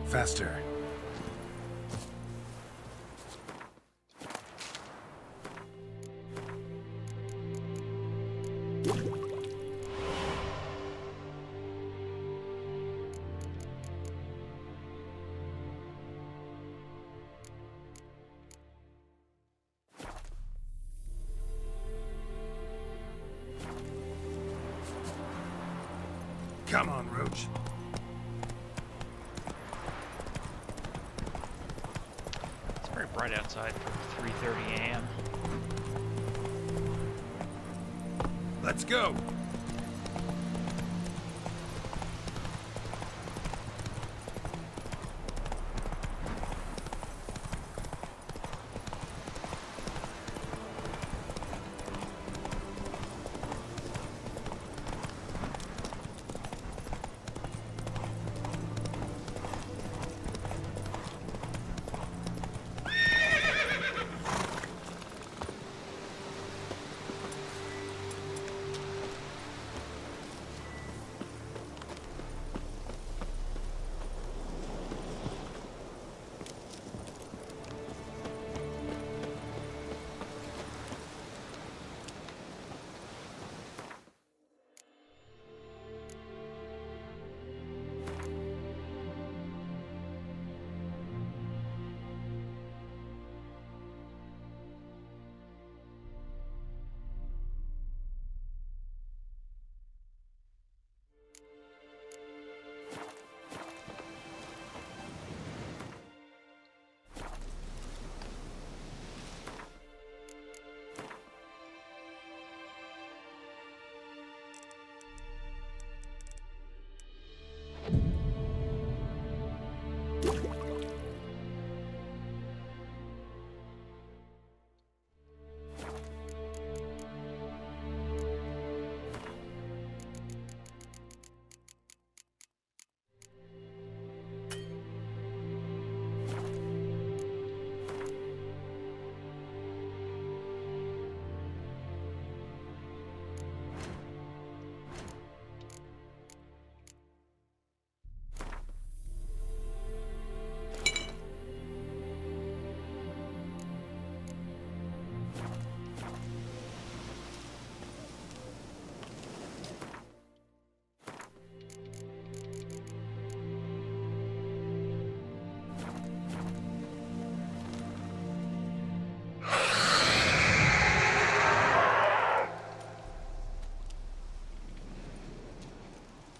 Faster. Come on, Roach. It's very right outside from 3:30 a.m. Let's go.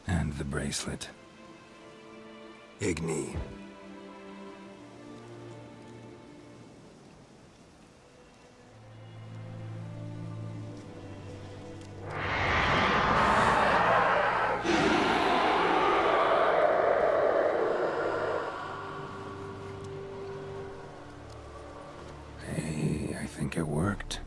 And the bracelet. Igni. Hey, I think it worked.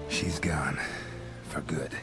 She's gone. For good.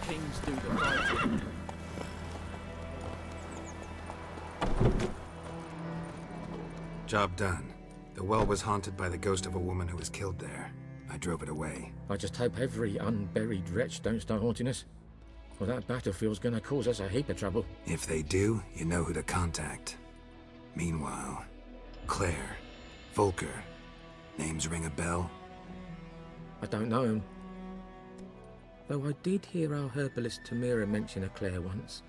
Kings do the fighting. Job done. The well was haunted by the ghost of a woman who was killed there. I drove it away. I just hope every unburied wretch don't start haunting us. Well, that battlefield's gonna cause us a heap of trouble. If they do, you know who to contact. Meanwhile, Claire, Volker, names ring a bell? I don't know him. Though I did hear our herbalist Tamira mention a Claire once.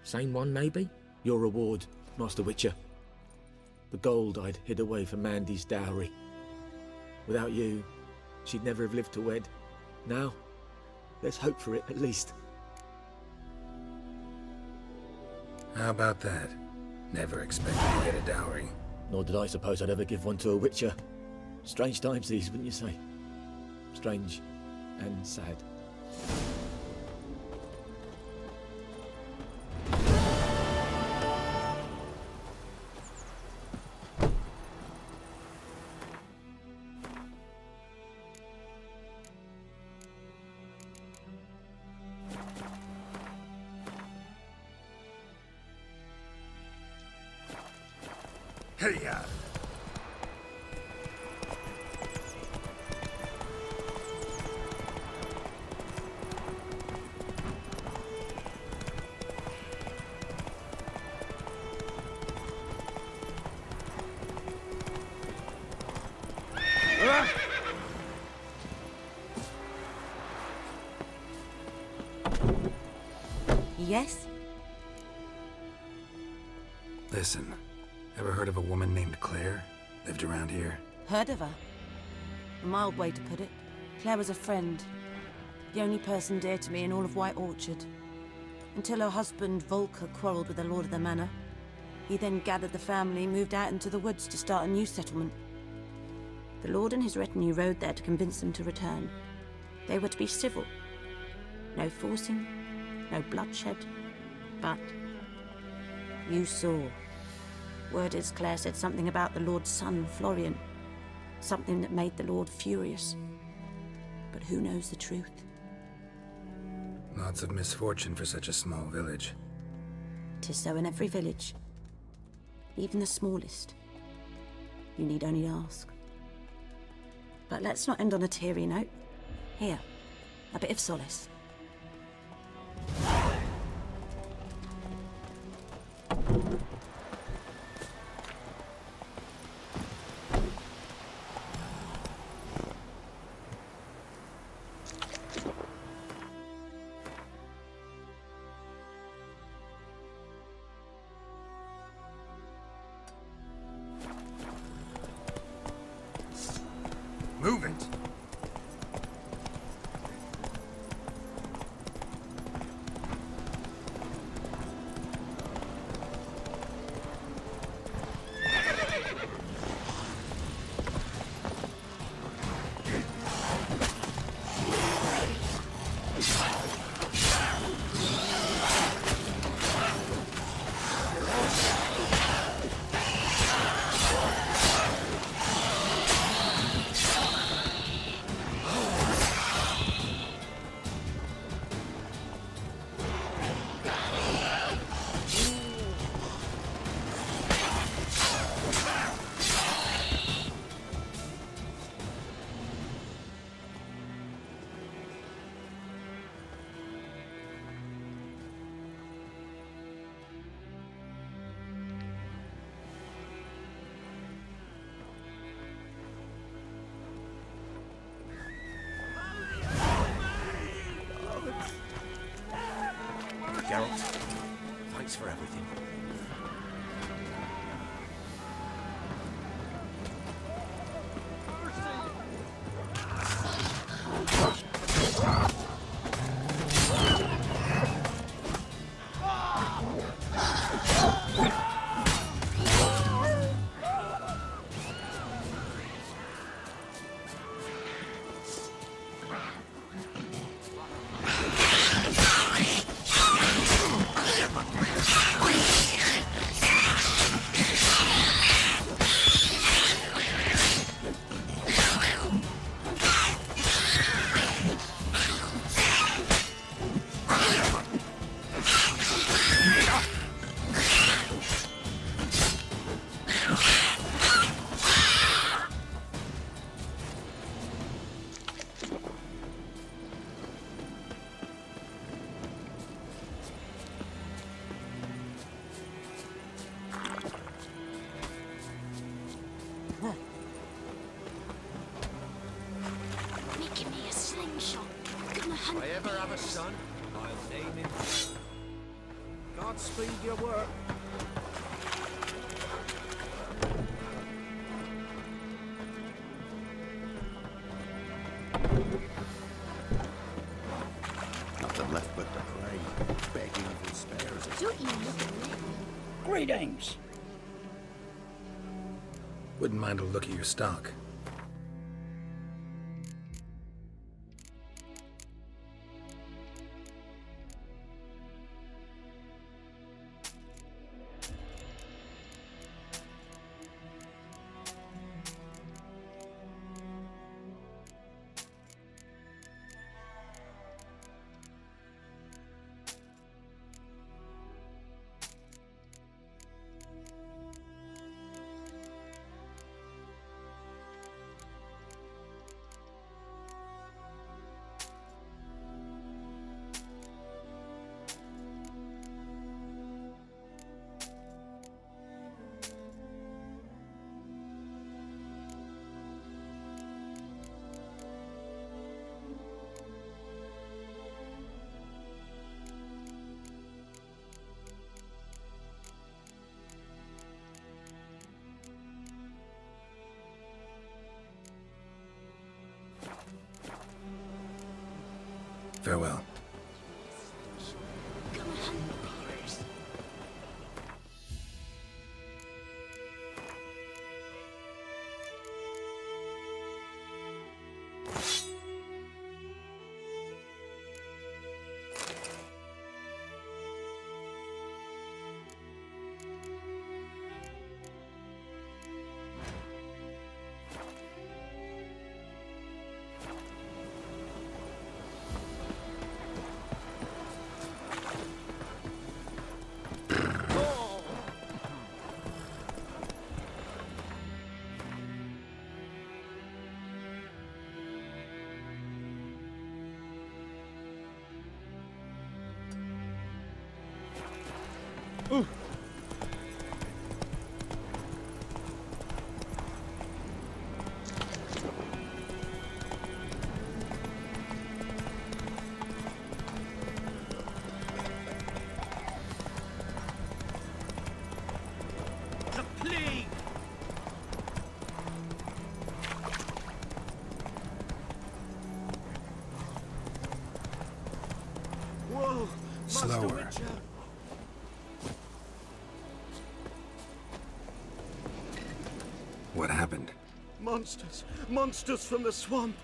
Same one, maybe? Your reward, Master Witcher. The gold I'd hid away for Mandy's dowry. Without you, she'd never have lived to wed. Now, let's hope for it, at least. How about that? Never expected to get a dowry. Nor did I suppose I'd ever give one to a Witcher. Strange times these, wouldn't you say? Strange and sad. Hey-ya! Yes? Listen, ever heard of a woman named Claire? Lived around here? Heard of her? A mild way to put it. Claire was a friend. The only person dear to me in all of White Orchard. Until her husband, Volker, quarreled with the lord of the manor. He then gathered the family and moved out into the woods to start a new settlement. The lord and his retinue rode there to convince them to return. They were to be civil. No forcing, no bloodshed. But you saw. Word is Claire said something about the lord's son, Florian. Something that made the lord furious. But who knows the truth? Lots of misfortune for such a small village. 'Tis so in every village. Even the smallest. You need only ask. But let's not end on a teary note. Here, a bit of solace. Move it! Geralt, thanks for everything. son. I'll name him. Godspeed your work. Nothing left but the prey, begging for spares. Don't you look at me. Greetings. Wouldn't mind a look at your stock. Farewell. Whoa! Slower. What happened? Monsters! Monsters from the swamp!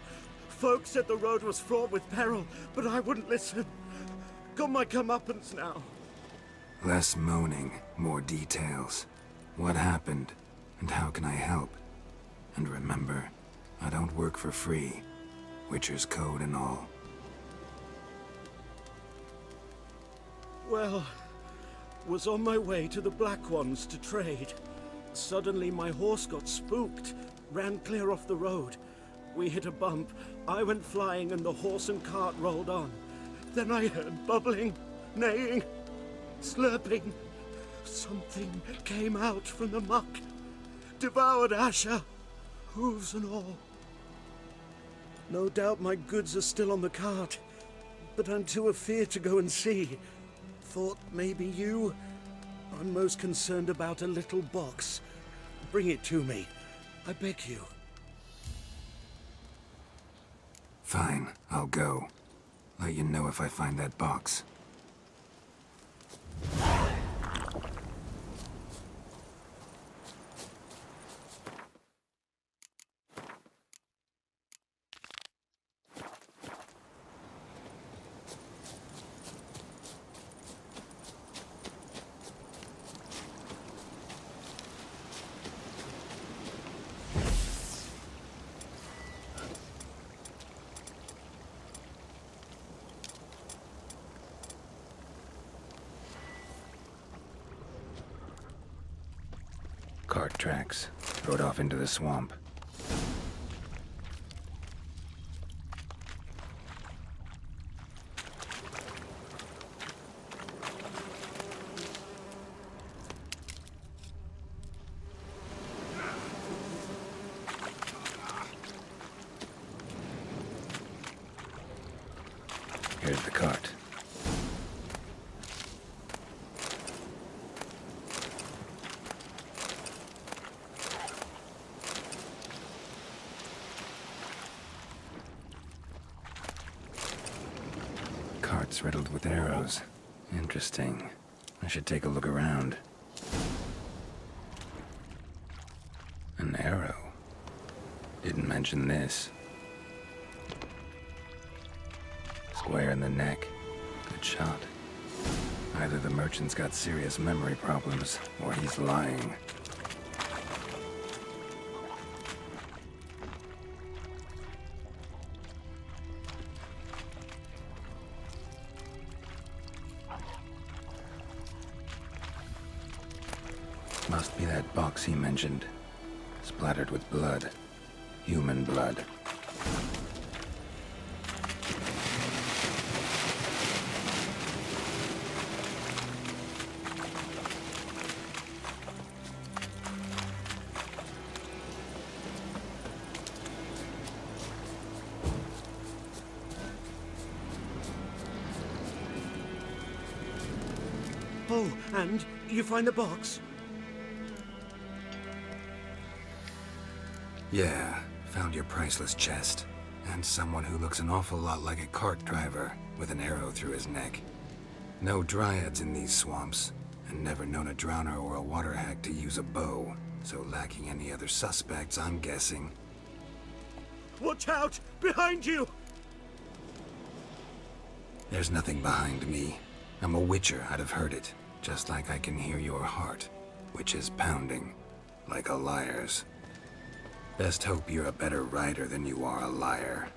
Folks said the road was fraught with peril, but I wouldn't listen. Got my comeuppance now. Less moaning, more details. What happened, and how can I help? And remember, I don't work for free. Witcher's code and all. Well, was on my way to the Black Ones to trade. Suddenly my horse got spooked, ran clear off the road. We hit a bump, I went flying and the horse and cart rolled on. Then I heard bubbling, neighing, slurping. Something came out from the muck, devoured Asher, hooves and all. No doubt my goods are still on the cart, but I'm too afeard to go and see. Thought maybe you? I'm most concerned about a little box. Bring it to me. I beg you. Fine, I'll go. Let you know if I find that box. Cart tracks. Rode off into the swamp. Here's Here's the cart. Cart's riddled with arrows. Interesting. I should take a look around. An arrow. Didn't mention this. Square in the neck. Good shot. Either the merchant's got serious memory problems, or he's lying. Must be that box he mentioned. Splattered with blood. Human blood. Oh, and you find the box? Yeah, found your priceless chest. And someone who looks an awful lot like a cart driver, with an arrow through his neck. No dryads in these swamps, and never known a drowner or a water hag to use a bow. So lacking any other suspects, I'm guessing. Watch out! Behind you! There's nothing behind me. I'm a witcher, I'd have heard it. Just like I can hear your heart, which is pounding, like a liar's. Best hope you're a better rider than you are a liar.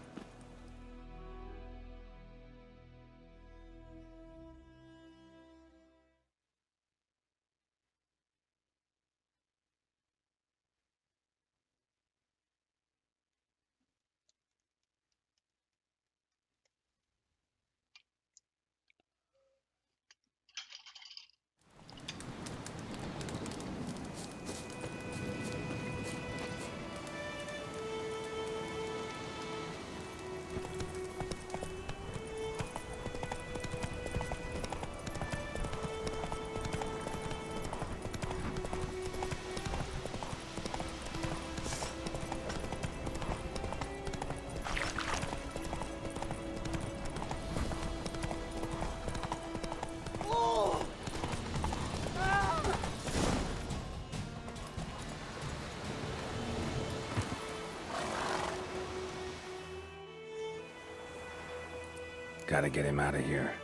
Gotta get him out of here.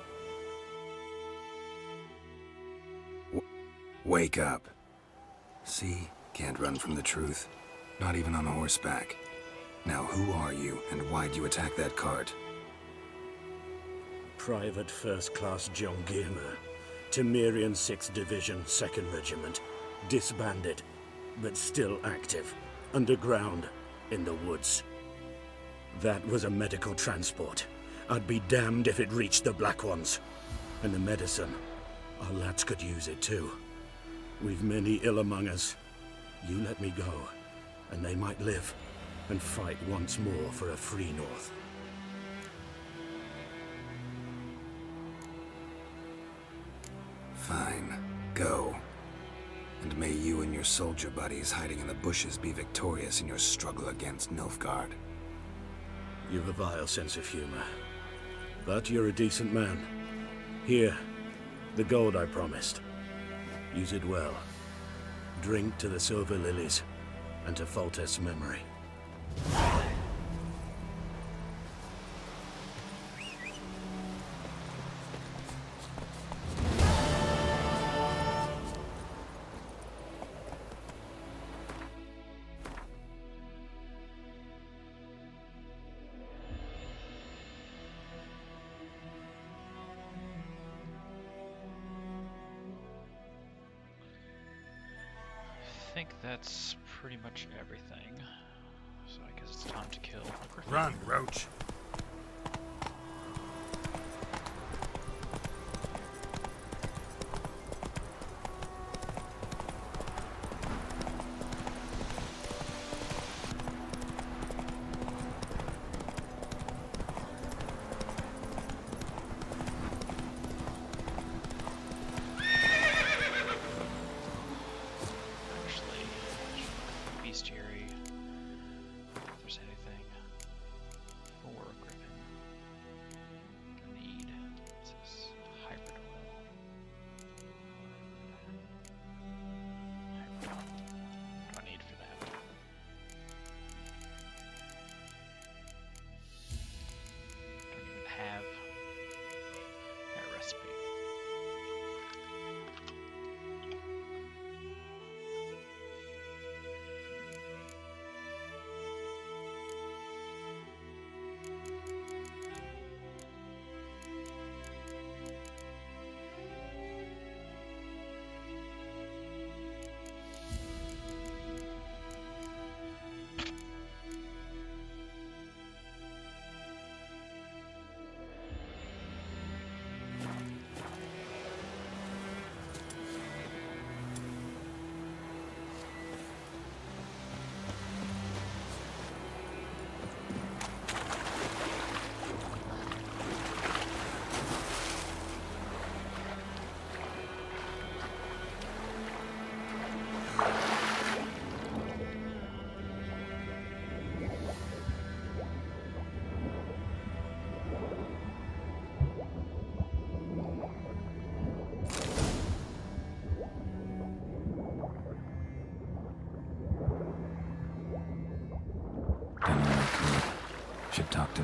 Wake up. See? Can't run from the truth. Not even on horseback. Now who are you, and why'd you attack that cart? Private First Class John Gilmer, Temerian 6th Division, 2nd Regiment. Disbanded, but still active. Underground, in the woods. That was a medical transport. I'd be damned if it reached the Black Ones. And the medicine, our lads could use it too. We've many ill among us. You let me go, and they might live, and fight once more for a free North. Fine. Go. And may you and your soldier buddies hiding in the bushes be victorious in your struggle against Nilfgaard. You've a vile sense of humor. But you're a decent man. Here, the gold I promised. Use it well. Drink to the Silver Lilies, and to Foltest's memory. I think that's pretty much everything. So I guess it's time to kill Griffin. Run, Roach.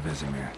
Vesemir.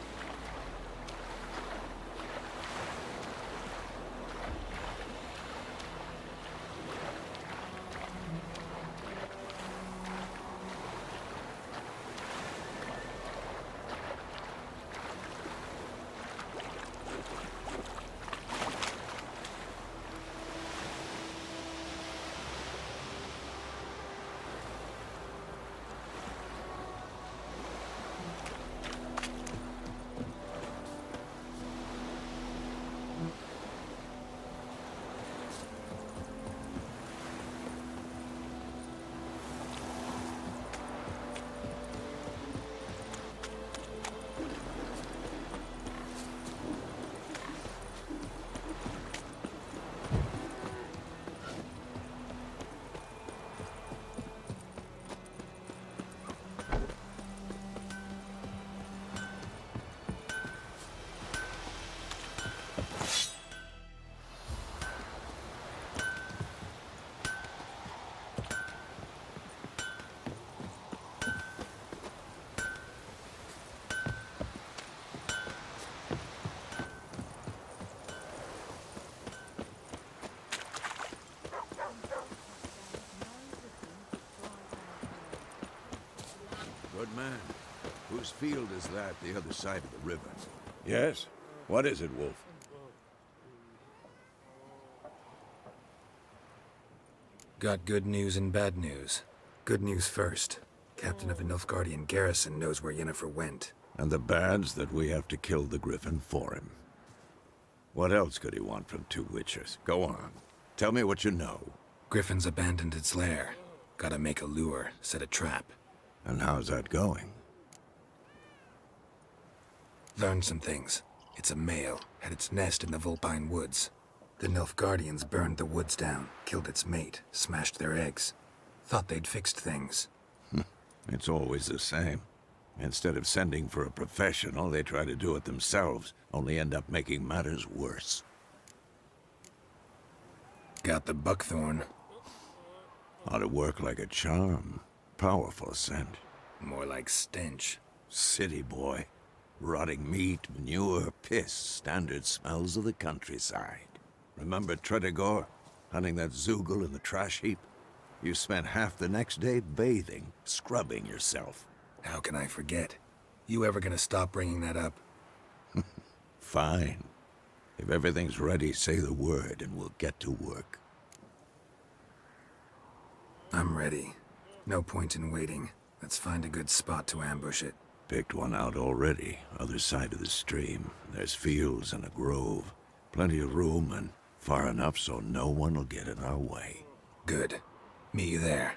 Good man. Whose field is that the other side of the river? Yes? What is it, Wolf? Got good news and bad news. Good news first. Captain of the Nilfgaardian garrison knows where Yennefer went. And the bad's that we have to kill the Griffin for him. What else could he want from two witchers? Go on. Tell me what you know. Griffin's abandoned its lair. Gotta make a lure, set a trap. And how's that going? Learned some things. It's a male, had its nest in the Vulpine Woods. The Nilfgaardians burned the woods down, killed its mate, smashed their eggs. Thought they'd fixed things. It's always the same. Instead of sending for a professional, they try to do it themselves, only end up making matters worse. Got the buckthorn. Ought to work like a charm. Powerful scent. More like stench. City boy. Rotting meat, manure, piss, standard smells of the countryside. Remember Tredegor? Hunting that Zoogle in the trash heap? You spent half the next day bathing, scrubbing yourself. How can I forget? You ever gonna stop bringing that up? Fine. If everything's ready, say the word and we'll get to work. I'm ready. No point in waiting. Let's find a good spot to ambush it. Picked one out already, other side of the stream. There's fields and a grove. Plenty of room and far enough so no one will get in our way. Good. Meet you there.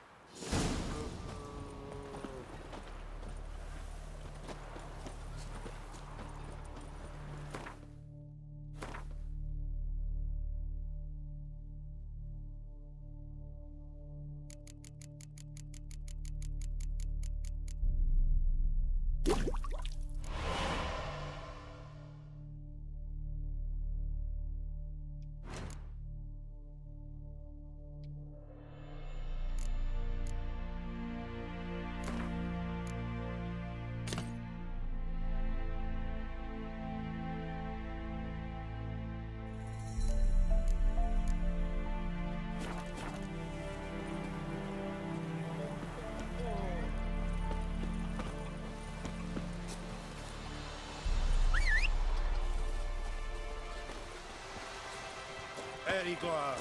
Erigor!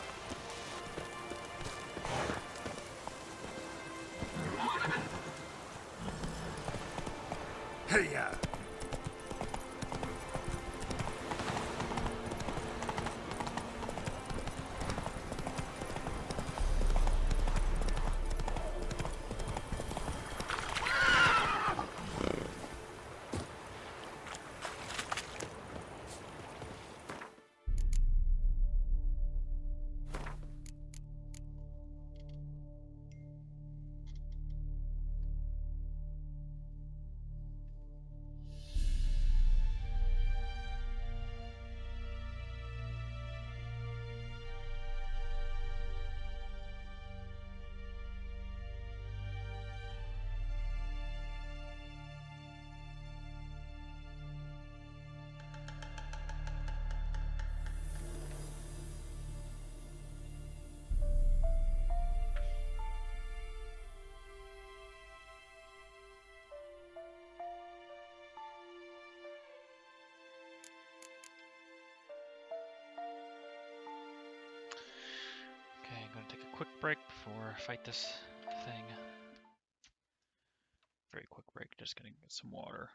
Hey-ya! quick break before I fight this thing. Very quick break, just gonna get some water.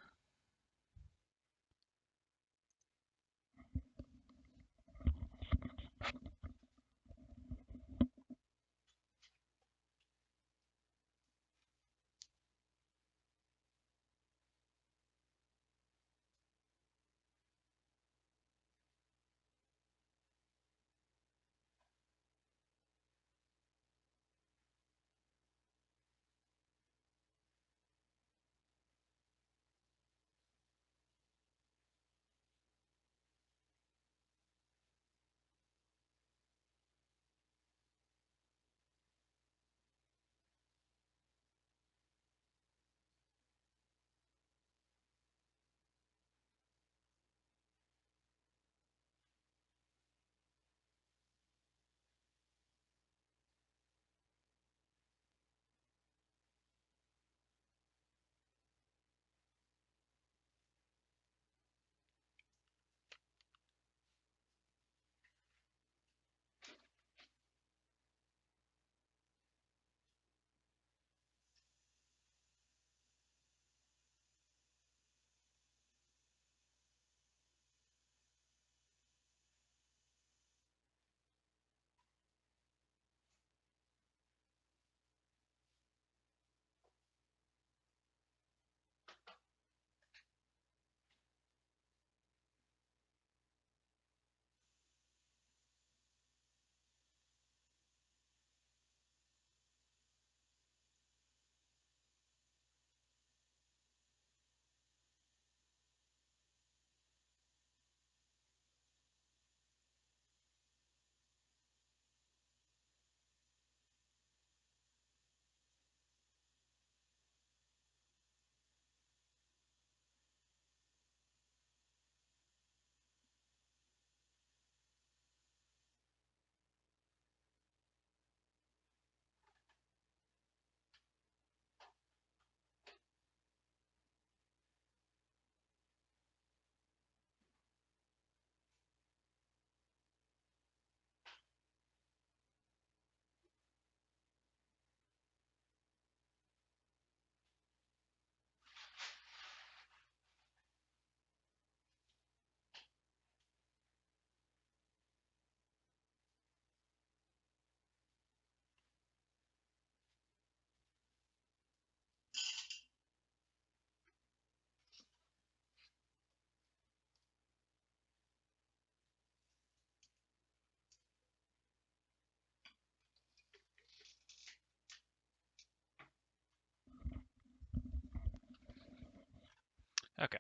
Okay.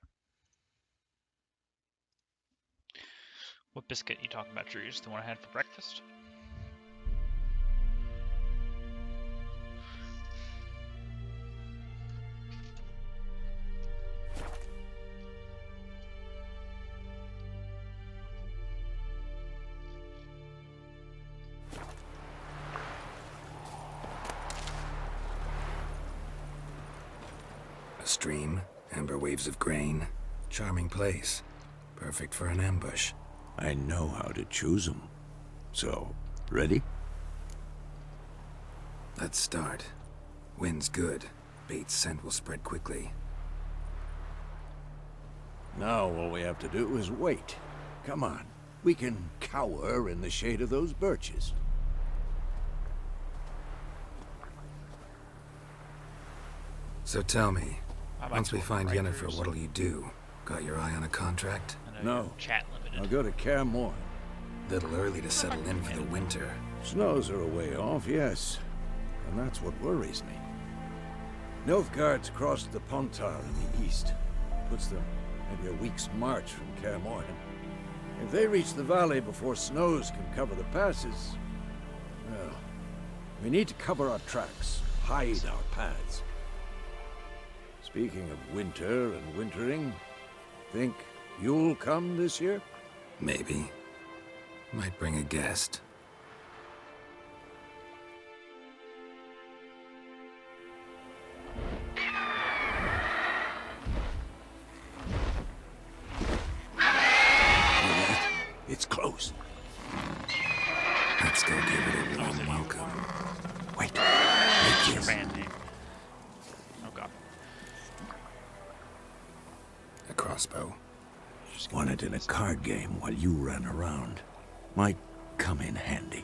What biscuit you talking about, Drews? The one I had for breakfast? A stream, amber waves of grain. Charming place. Perfect for an ambush. I know how to choose them. So, ready? Let's start. Wind's good. Bait's scent will spread quickly. Now all we have to do is wait. Come on. We can cower in the shade of those birches. So tell me, I'm once we find right Yennefer, through. what'll you do? Got your eye on a contract? No. Chat limited. I'll go to Kaer Morhen. Little early to settle in for the winter. Snows are a way off, yes. And that's what worries me. Nilfgaard's crossed the Pontar in the east. Puts them maybe a week's march from Kaer Morhen. If they reach the valley before snows can cover the passes, well, we need to cover our tracks, hide our paths. Speaking of winter and wintering, think you'll come this year? Maybe. Might bring a guest. It's close. Let's go give it a warm welcome. Wait. What's your band name? Oh god. A crossbow. Won it in a card game while you ran around. Might come in handy.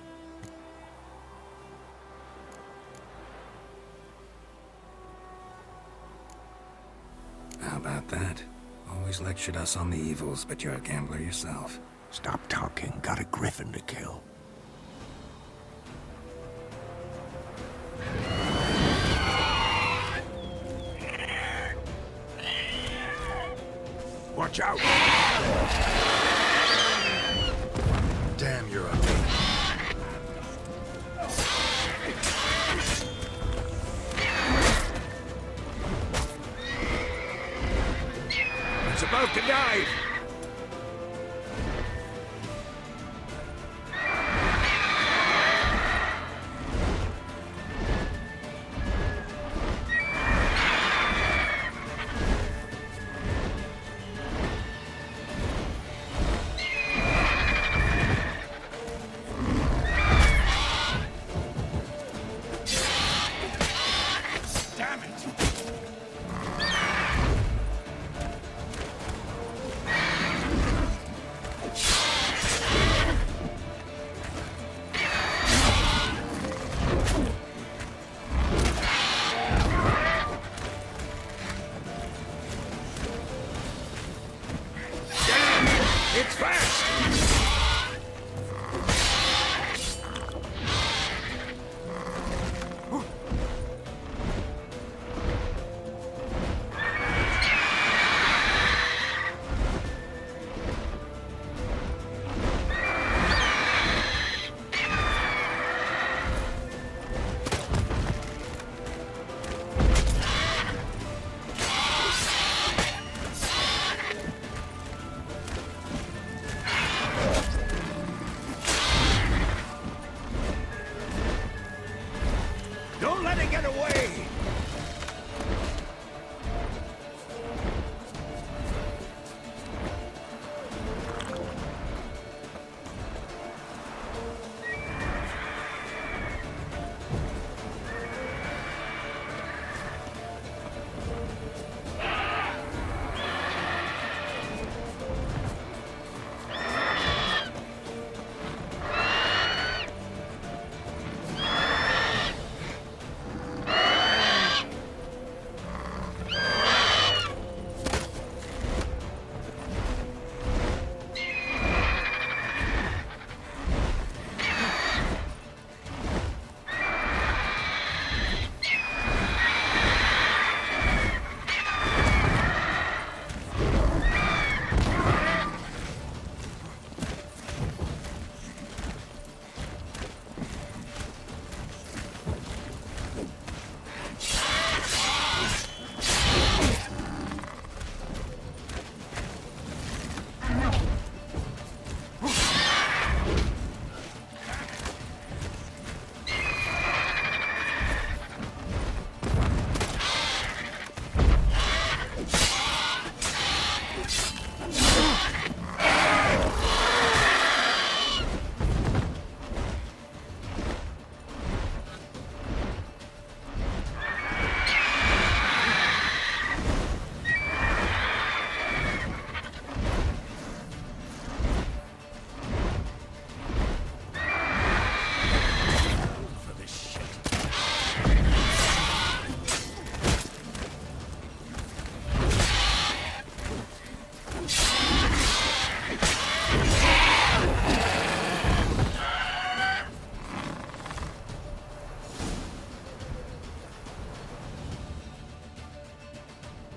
How about that? Always lectured us on the evils, but you're a gambler yourself. Stop talking. Got a griffin to kill. Watch out! Damn, you're ugly. It's about to dive! Damn it! It's fast! Don't let it get away!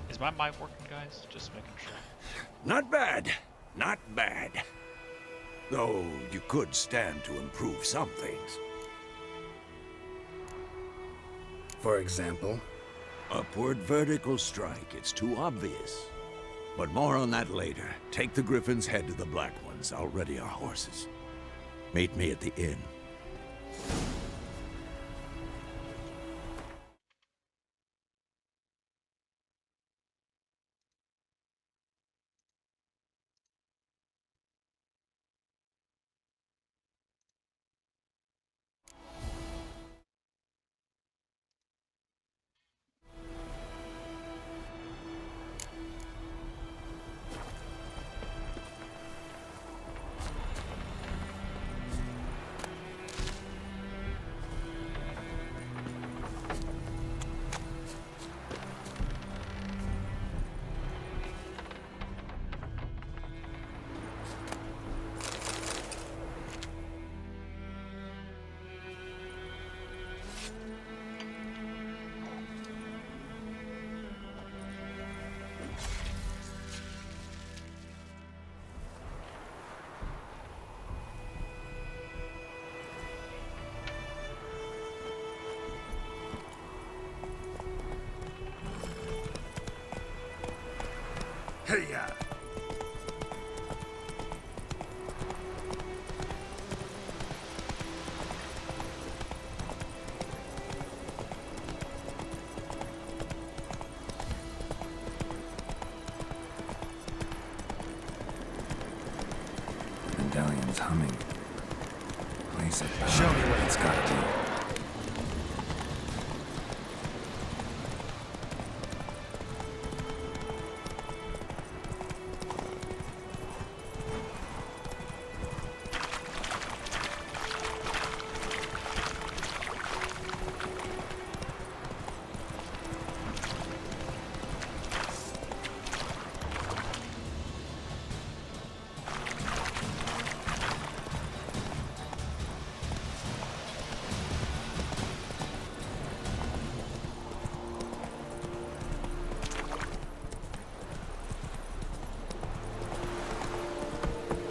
Is my mic working, guys? Just making sure. Not bad. Not bad. Though you could stand to improve some things. For example? Upward vertical strike. It's too obvious. But more on that later. Take the Griffin's head to the Black Ones. I'll ready our horses. Meet me at the inn. Hey-ya! The medallion's humming. Place it. Show me what it's gotta do.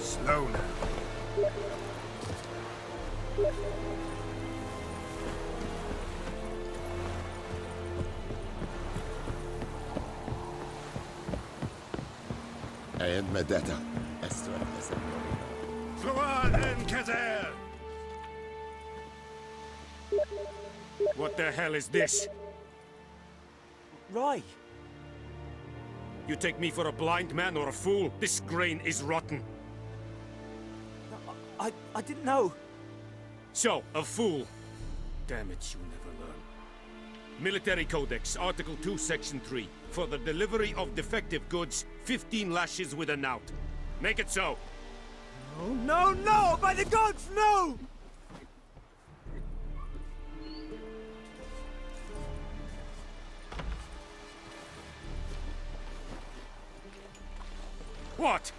Slow now. And Medetta. Floan and Kazer! What the hell is this? Roy! You take me for a blind man or a fool? This grain is rotten. I didn't know. So, a fool. Damn it, you never learn. Military Codex, Article 2, Section 3. For the delivery of defective goods, 15 lashes with a knout. Make it so. Oh, no, no! By the gods, no! What?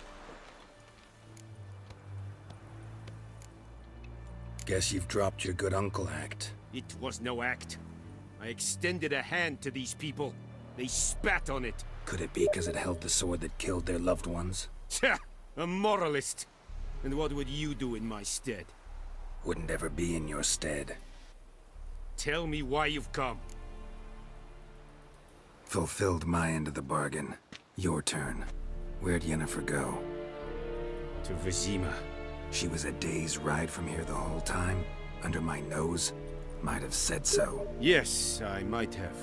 Guess you've dropped your good uncle act. It was no act. I extended a hand to these people. They spat on it. Could it be because it held the sword that killed their loved ones? Tja! A moralist. And what would you do in my stead? Wouldn't ever be in your stead. Tell me why you've come. Fulfilled my end of the bargain. Your turn. Where'd Yennefer go? To Vizima. She was a day's ride from here the whole time? Under my nose? Might have said so. Yes, I might have.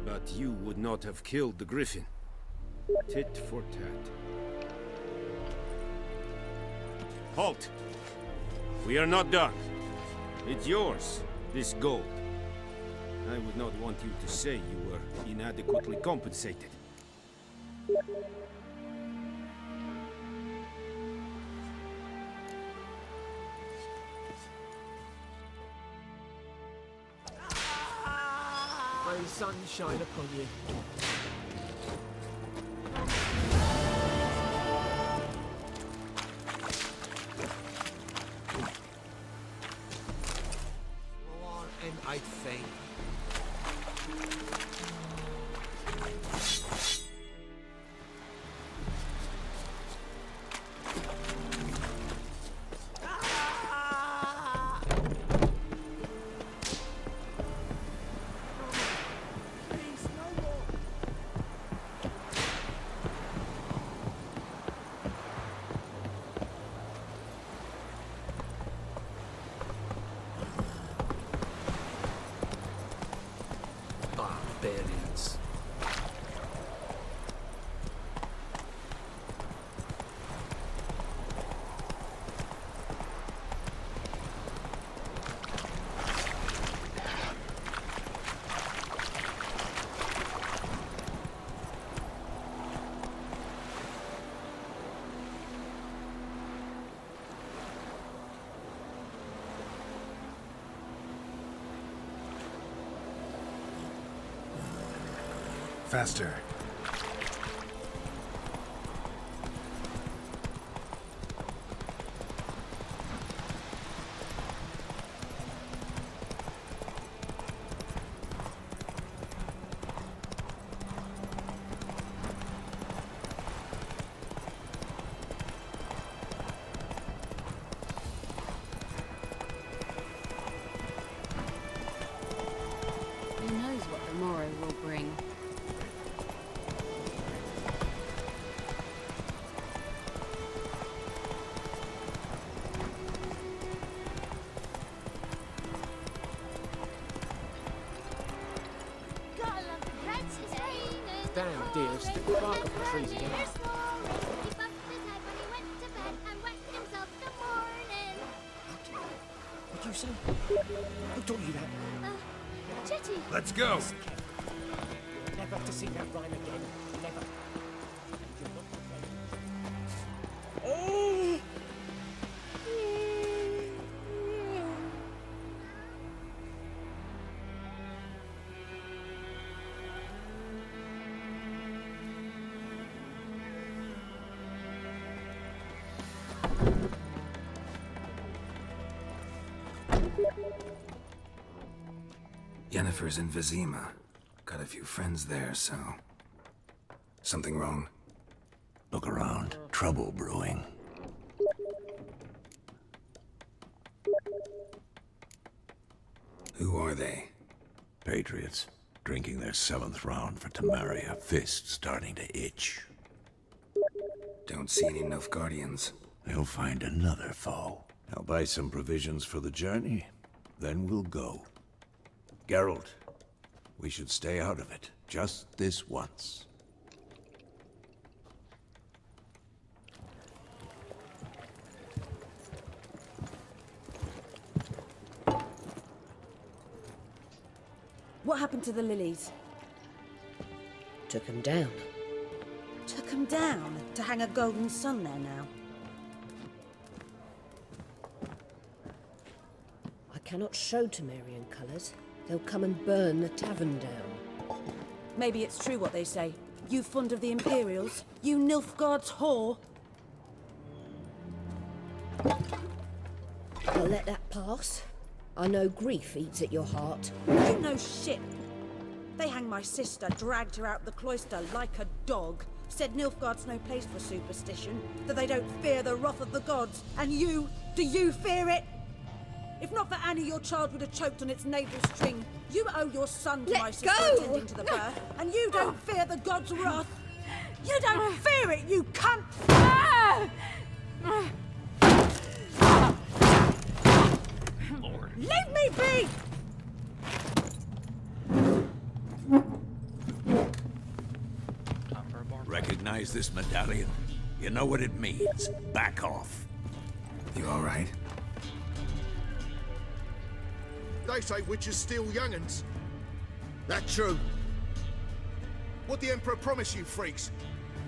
But you would not have killed the griffin. Tit for tat. Halt! We are not done. It's yours, this gold. I would not want you to say you were inadequately compensated. May sunshine upon you. And I'd faint. Barbarians. Faster. Who knows what the morrow will bring? Damn, dear, stick the bark off the trees again. What'd you say? Who told you that? Chetty. Let's go. Never to see that rhyme again. Never. Yennefer's in Vizima. Got a few friends there, so... Something wrong? Look around. Trouble brewing. Who are they? Patriots. Drinking their 7th round for Temeria. Fist starting to itch. Don't see any Nilfgaardians. They'll find another foe. I'll buy some provisions for the journey. Then we'll go. Geralt, we should stay out of it. Just this once. What happened to the lilies? Took him down. Took them down to hang a golden sun there now. I cannot show Temerian colours. They'll come and burn the tavern down. Maybe it's true what they say. You fond of the Imperials? You Nilfgaard's whore? I'll let that pass. I know grief eats at your heart. You know shit. They hanged my sister, dragged her out the cloister like a dog. Said Nilfgaard's no place for superstition, that they don't fear the wrath of the gods. And you, do you fear it? If not for Annie, your child would have choked on its navel string. You owe your son to my sister attending to the birth, and you don't fear the gods' wrath. You don't fear it, you cunt! Lord. Leave me be! Recognize this medallion? You know what it means. Back off. You all right? They say witches steal young'uns. That true? What the Emperor promise you, freaks?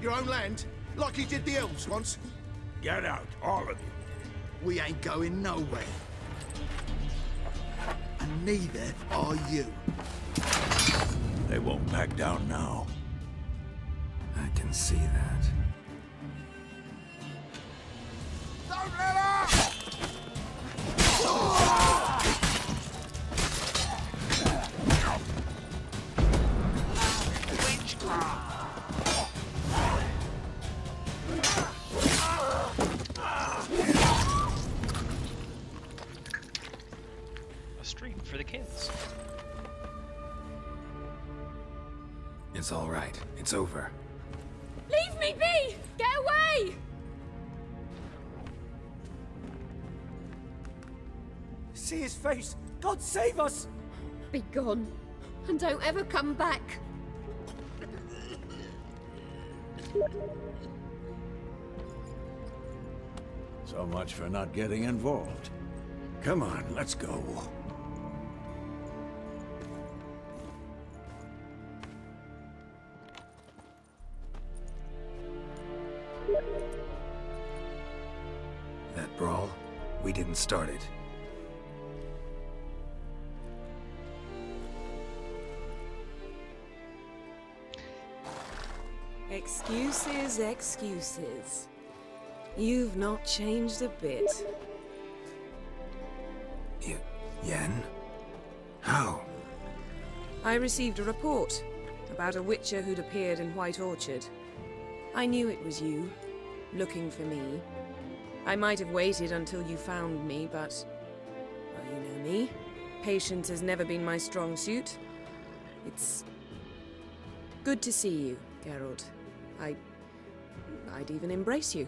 Your own land? Like he did the elves once? Get out, all of you. We ain't going nowhere. And neither are you. They won't back down now. I can see that. Don't let her! A stream for the kids. It's all right. It's over. Leave me be! Get away! See his face! God save us! Be gone, and don't ever come back. So much for not getting involved. Come on, let's go. That brawl, we didn't start it. Excuses, excuses. You've not changed a bit. Yen? How? I received a report about a witcher who'd appeared in White Orchard. I knew it was you, looking for me. I might have waited until you found me, but... well, you know me. Patience has never been my strong suit. It's... good to see you, Geralt. I'd even embrace you.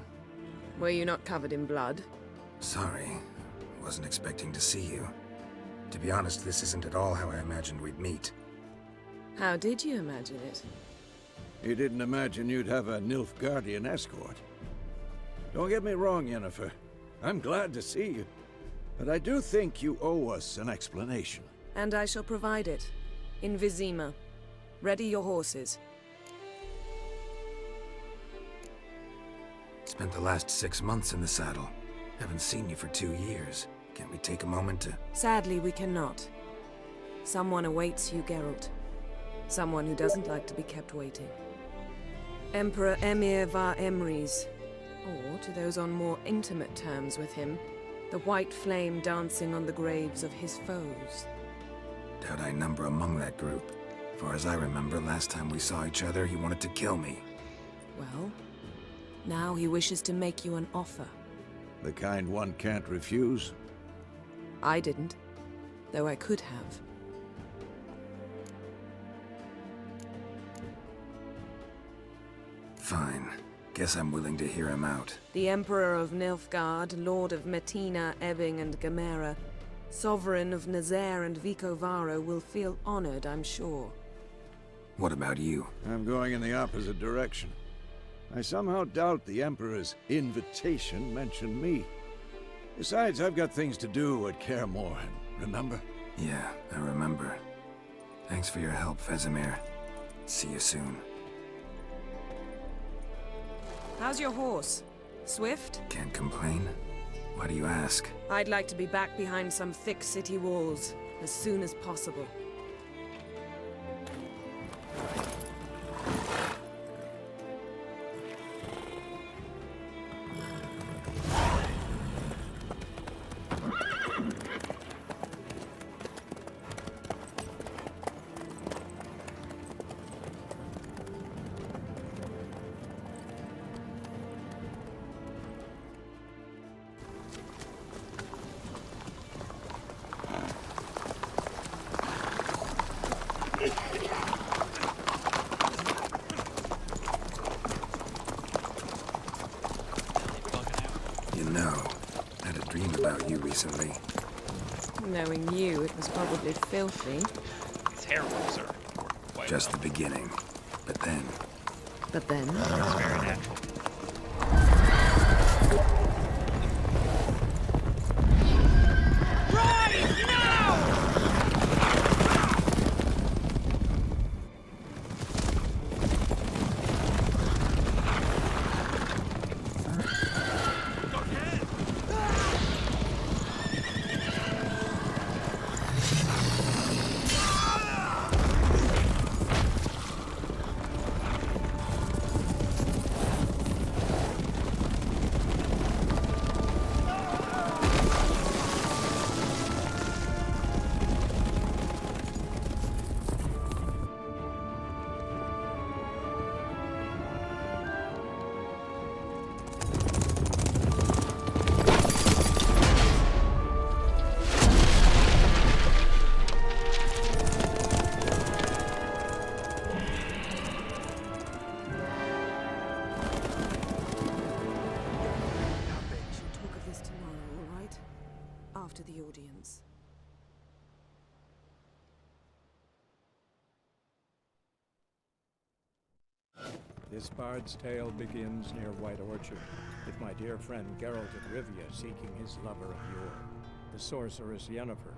Were you not covered in blood? Sorry. Wasn't expecting to see you. To be honest, this isn't at all how I imagined we'd meet. How did you imagine it? You didn't imagine you'd have a Nilfgaardian escort. Don't get me wrong, Yennefer. I'm glad to see you. But I do think you owe us an explanation. And I shall provide it. In Vizima. Ready your horses. Spent the last 6 months in the saddle. Haven't seen you for 2 years. Can't we take a moment to... Sadly, we cannot. Someone awaits you, Geralt. Someone who doesn't like to be kept waiting. Emperor Emir var Emrys. Or, to those on more intimate terms with him, the white flame dancing on the graves of his foes. Doubt I number among that group. Far as I remember, last time we saw each other, he wanted to kill me. Well, now he wishes to make you an offer. The kind one can't refuse? I didn't, though I could have. Fine. Guess I'm willing to hear him out. The Emperor of Nilfgaard, Lord of Metina, Ebbing and Gamera, Sovereign of Nazaire and Vicovaro will feel honored, I'm sure. What about you? I'm going in the opposite direction. I somehow doubt the Emperor's invitation mentioned me. Besides, I've got things to do at Kaer Morhen, remember? Yeah, I remember. Thanks for your help, Vesemir. See you soon. How's your horse? Swift? Can't complain. Why do you ask? I'd like to be back behind some thick city walls as soon as possible. You know, I had a dream about you recently. Knowing you, it was probably filthy. Terrible, sir. Just the beginning. But then... But then? It's very natural. After the audience. This bard's tale begins near White Orchard, with my dear friend Geralt of Rivia seeking his lover of yore, the sorceress Yennefer.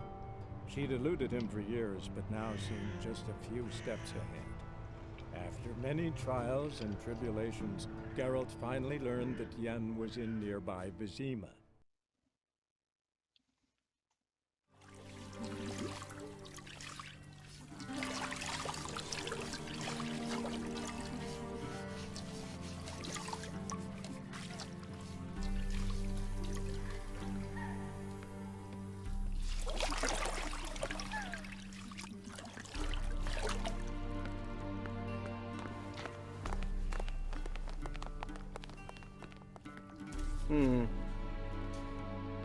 She'd eluded him for years, but now seemed just a few steps ahead. After many trials and tribulations, Geralt finally learned that Yen was in nearby Vizima.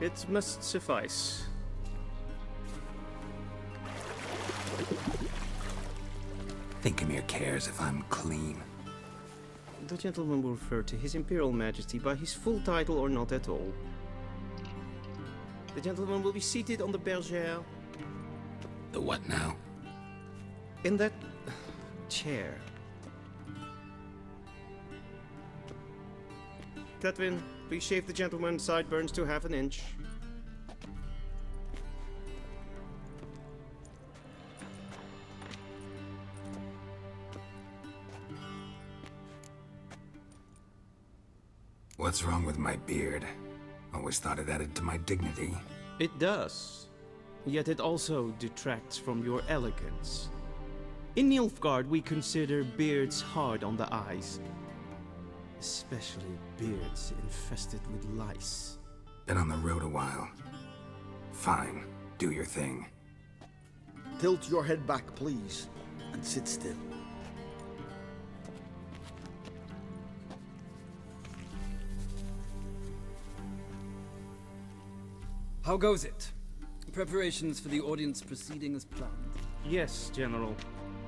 It must suffice. Thinkamir cares if I'm clean. The gentleman will refer to His Imperial Majesty by his full title or not at all. The gentleman will be seated on the bergère. The what now? In that chair. Cletwin, please shave the gentleman's sideburns to half an inch. What's wrong with my beard? Always thought it added to my dignity. It does. Yet it also detracts from your elegance. In Nilfgaard, we consider beards hard on the eyes. Especially beards infested with lice. Been on the road a while. Fine, do your thing. Tilt your head back, please, and sit still. How goes it? Preparations for the audience proceeding as planned? Yes, General.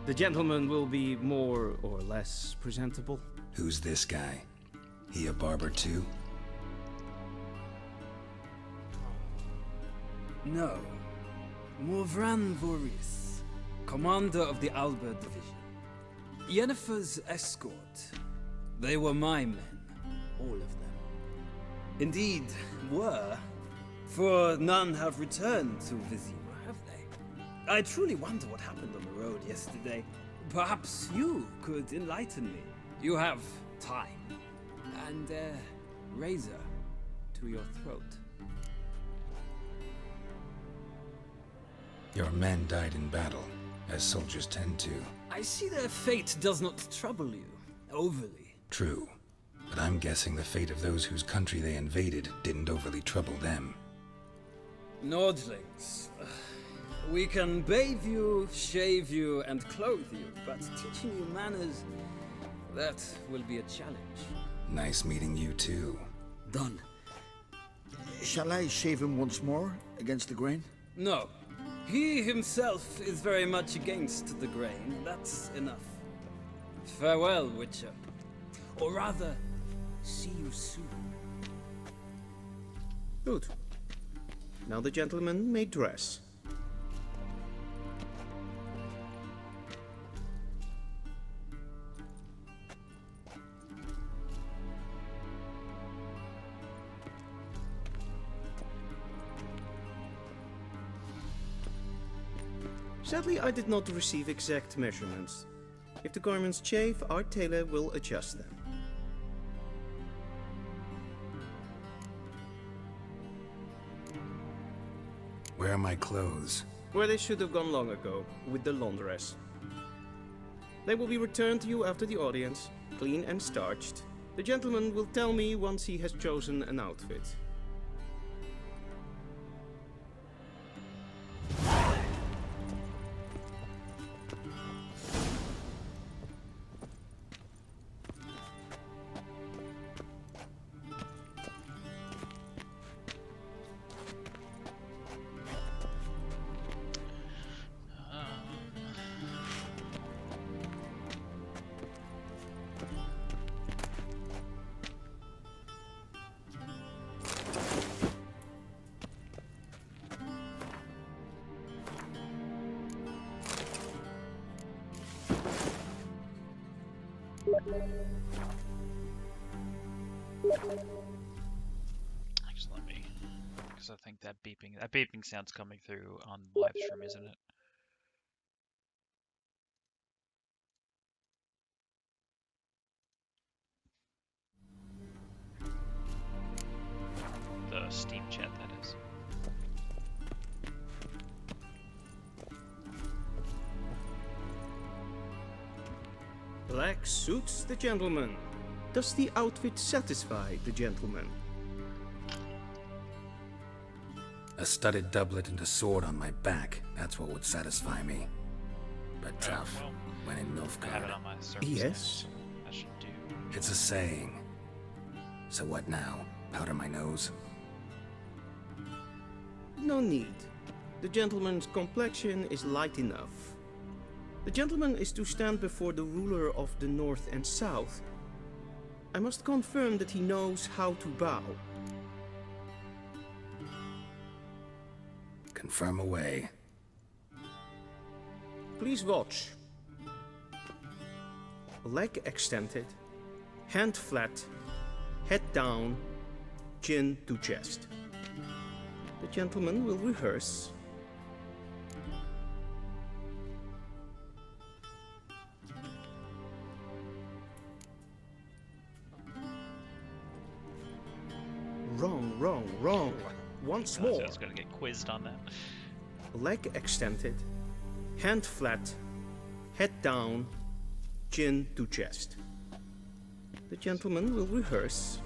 The gentleman will be more or less presentable. Who's this guy? He a barber too? No. Morvran Voris, commander of the Alba Division. Yennefer's escort. They were my men, all of them. Indeed, were. For none have returned to Vizima, have they? I truly wonder what happened on the road yesterday. Perhaps you could enlighten me. You have time. And a razor to your throat. Your men died in battle, as soldiers tend to. I see their fate does not trouble you overly. True, but I'm guessing the fate of those whose country they invaded didn't overly trouble them. Nordlings. We can bathe you, shave you, and clothe you, but teaching you manners, that will be a challenge. Nice meeting you too. Done. Shall I shave him once more, against the grain? No. He himself is very much against the grain. That's enough. Farewell, Witcher. Or rather, see you soon. Good. Now the gentleman may dress. Sadly, I did not receive exact measurements. If the garments chafe, our tailor will adjust them. Where are my clothes? Where they should have gone long ago, with the laundress. They will be returned to you after the audience, clean and starched. The gentleman will tell me once he has chosen an outfit. Actually, let me, because I think that beeping sound's coming through on live stream, isn't it? The Steam chat, that is. Black suits the gentleman. Does the outfit satisfy the gentleman? A studded doublet and a sword on my back, that's what would satisfy me. But tough, well, when in I have it Nilfgaard. on my surface. Yes. That should do. It's a saying. So what now? Powder my nose? No need. The gentleman's complexion is light enough. The gentleman is to stand before the ruler of the North and South. I must confirm that he knows how to bow. Confirm away. Please watch. Leg extended, hand flat, head down, chin to chest. The gentleman will rehearse. Wrong, wrong, wrong. Once more. I was going to get quizzed on that. Leg extended, hand flat, head down, chin to chest. The gentleman will rehearse.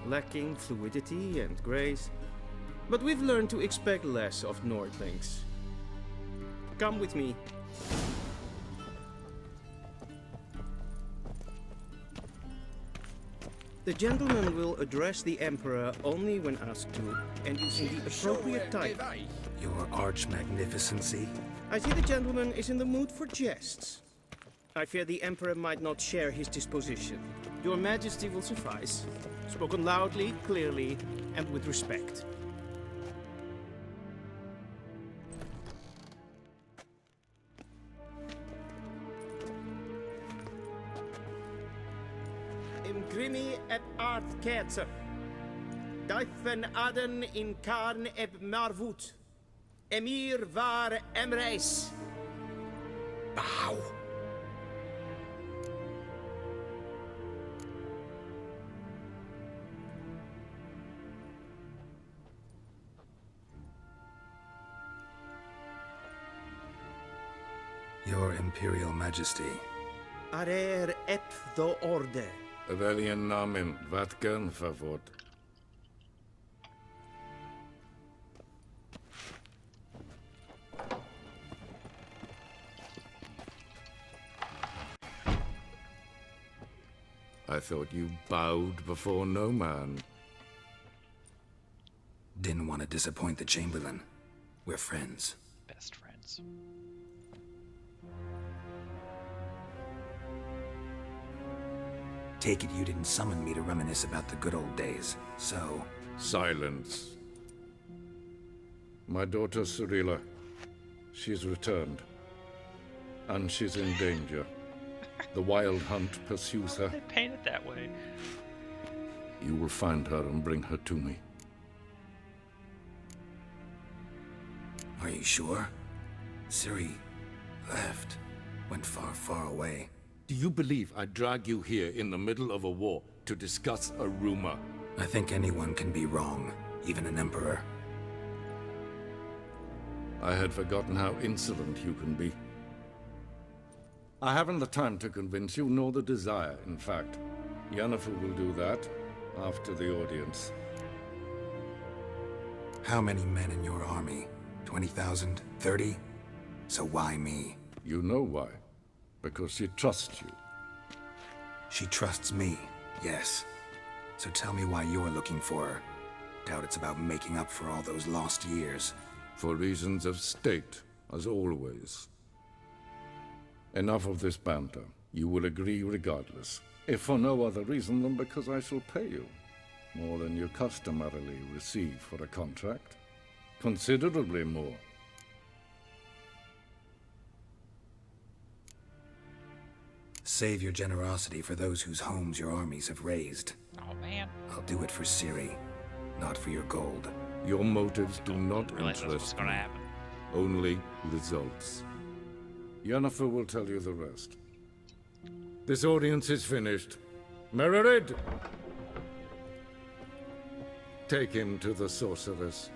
Lacking fluidity and grace. But we've learned to expect less of Nordlings. Come with me. The gentleman will address the Emperor only when asked to, and using the appropriate title. Your Arch Magnificency? I see the gentleman is in the mood for jests. I fear the Emperor might not share his disposition. Your Majesty will suffice. Spoken loudly, clearly, and with respect. Imgrimi et art ketzer. Daifen aden in karn eb marvut. Emir var emreis. Bow. Your Imperial Majesty. Arer ep do orde. Welchen Namen? Wat gern favor? I thought you bowed before no man. Didn't want to disappoint the Chamberlain. We're friends. Best friends. Take it you didn't summon me to reminisce about the good old days, so... Silence. My daughter Cirilla, she's returned. And she's in danger. The Wild Hunt pursues her. They paint it that way. You will find her and bring her to me. Are you sure? Ciri left. Went far, far away. Do you believe I drag you here in the middle of a war to discuss a rumor? I think anyone can be wrong, even an emperor. I had forgotten how insolent you can be. I haven't the time to convince you, nor the desire, in fact. Yennefer will do that after the audience. How many men in your army? 20,000? 30? So why me? You know why. Because she trusts you. She trusts me, yes. So tell me why you're looking for her. Doubt it's about making up for all those lost years. For reasons of state, as always. Enough of this banter. You will agree regardless. If for no other reason than because I shall pay you. More than you customarily receive for a contract. Considerably more. Save your generosity for those whose homes your armies have razed. Oh, man. I'll do it for Ciri, not for your gold. Your motives do not Realize that's what's interest gonna me. happen. Only results. Yennefer will tell you the rest. This audience is finished. Mererid! Take him to the sorceress.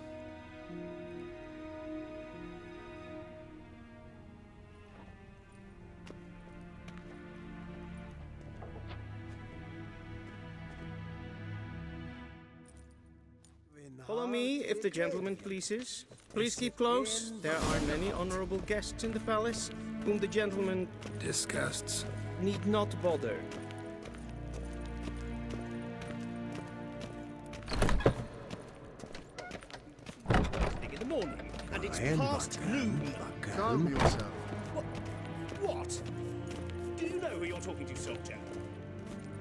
Follow me, if the gentleman pleases. Please keep close. There are many honorable guests in the palace, whom the gentleman disgusts. Need not bother. In the morning, and it's Ryan past noon. Calm yourself. What? Do you know who you're talking to, soldier?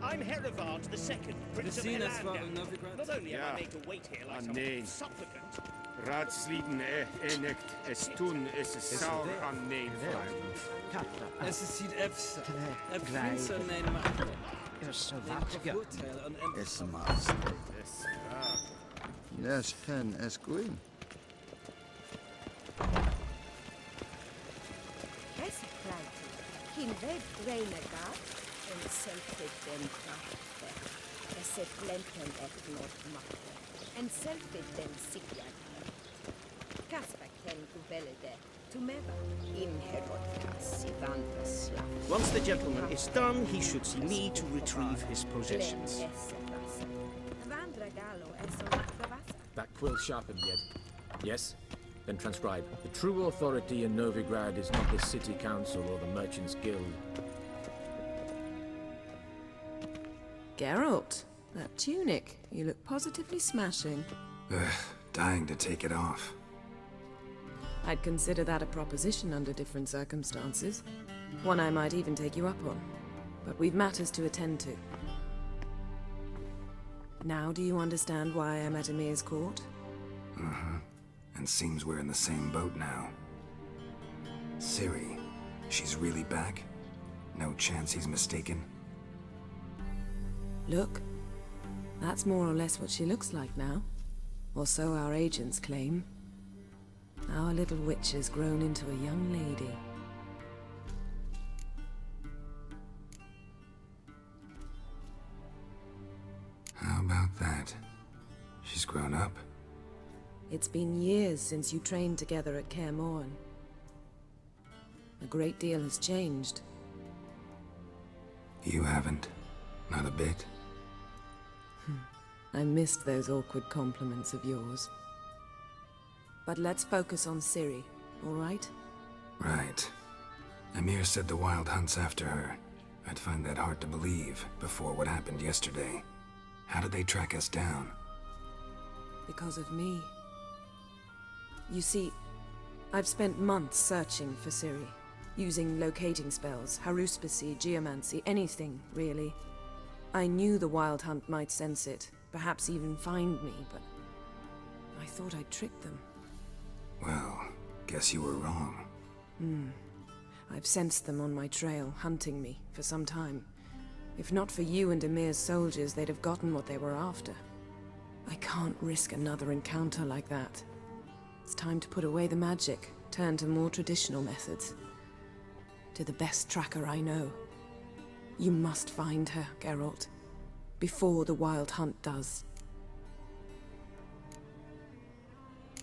I'm Herivard II, Prince of seen us, Elandel. Father Novigrad? Not only am I Yeah. made to wait here like A some name. supplicant, Ratsliden enekt estun es saur an neeflaim. Es sieht efsa. Prinsen nein macht. Yes, es must. Yes, hen es green. Kin ved renegat en selfie den krafte. Es et lenten et not matte. En selfie den sikjad. Kasper ken guvelde. Tumeva in herodkas i vandresla. Once the gentleman is done, he should see me to retrieve his possessions. That quill sharpened yet? Yes? Then transcribe. The true authority in Novigrad is not the city council or the merchants' guild. Geralt, that tunic. You look positively smashing. Dying to take it off. I'd consider that a proposition under different circumstances. One I might even take you up on. But we've matters to attend to. Now do you understand why I'm at Emir's court? Mm-hmm. And seems we're in the same boat now. Ciri, she's really back? No chance he's mistaken? Look, that's more or less what she looks like now. Or so our agents claim. Our little witch has grown into a young lady. How about that? She's grown up? It's been years since you trained together at Kaer Morhen. A great deal has changed. You haven't? Not a bit? I missed those awkward compliments of yours. But let's focus on Ciri, all right? Right. Emir said the Wild Hunt's after her. I'd find that hard to believe before what happened yesterday. How did they track us down? Because of me. You see, I've spent months searching for Ciri, using locating spells, haruspicy, geomancy, anything, really. I knew the Wild Hunt might sense it, perhaps even find me, but I thought I'd tricked them. Well, guess you were wrong. I've sensed them on my trail, hunting me, for some time. If not for you and Emir's soldiers, they'd have gotten what they were after. I can't risk another encounter like that. It's time to put away the magic, turn to more traditional methods. To the best tracker I know. You must find her, Geralt. Before the Wild Hunt does.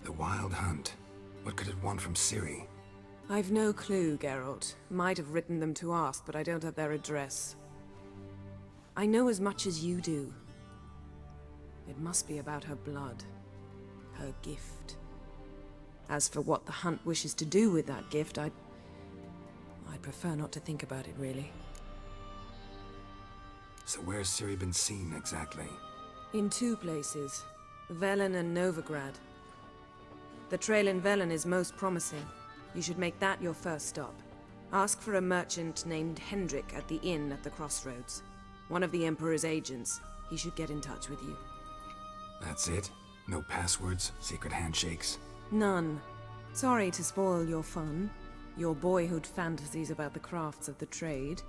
The Wild Hunt? What could it want from Ciri? I've no clue, Geralt. Might have written them to ask, but I don't have their address. I know as much as you do. It must be about her blood. Her gift. As for what the Hunt wishes to do with that gift, I'd prefer not to think about it, really. So where's Ciri been seen, exactly? In two places. Velen and Novigrad. The trail in Velen is most promising. You should make that your first stop. Ask for a merchant named Hendrik at the inn at the crossroads. One of the Emperor's agents. He should get in touch with you. That's it? No passwords, secret handshakes? None. Sorry to spoil your fun. Your boyhood fantasies about the crafts of the trade.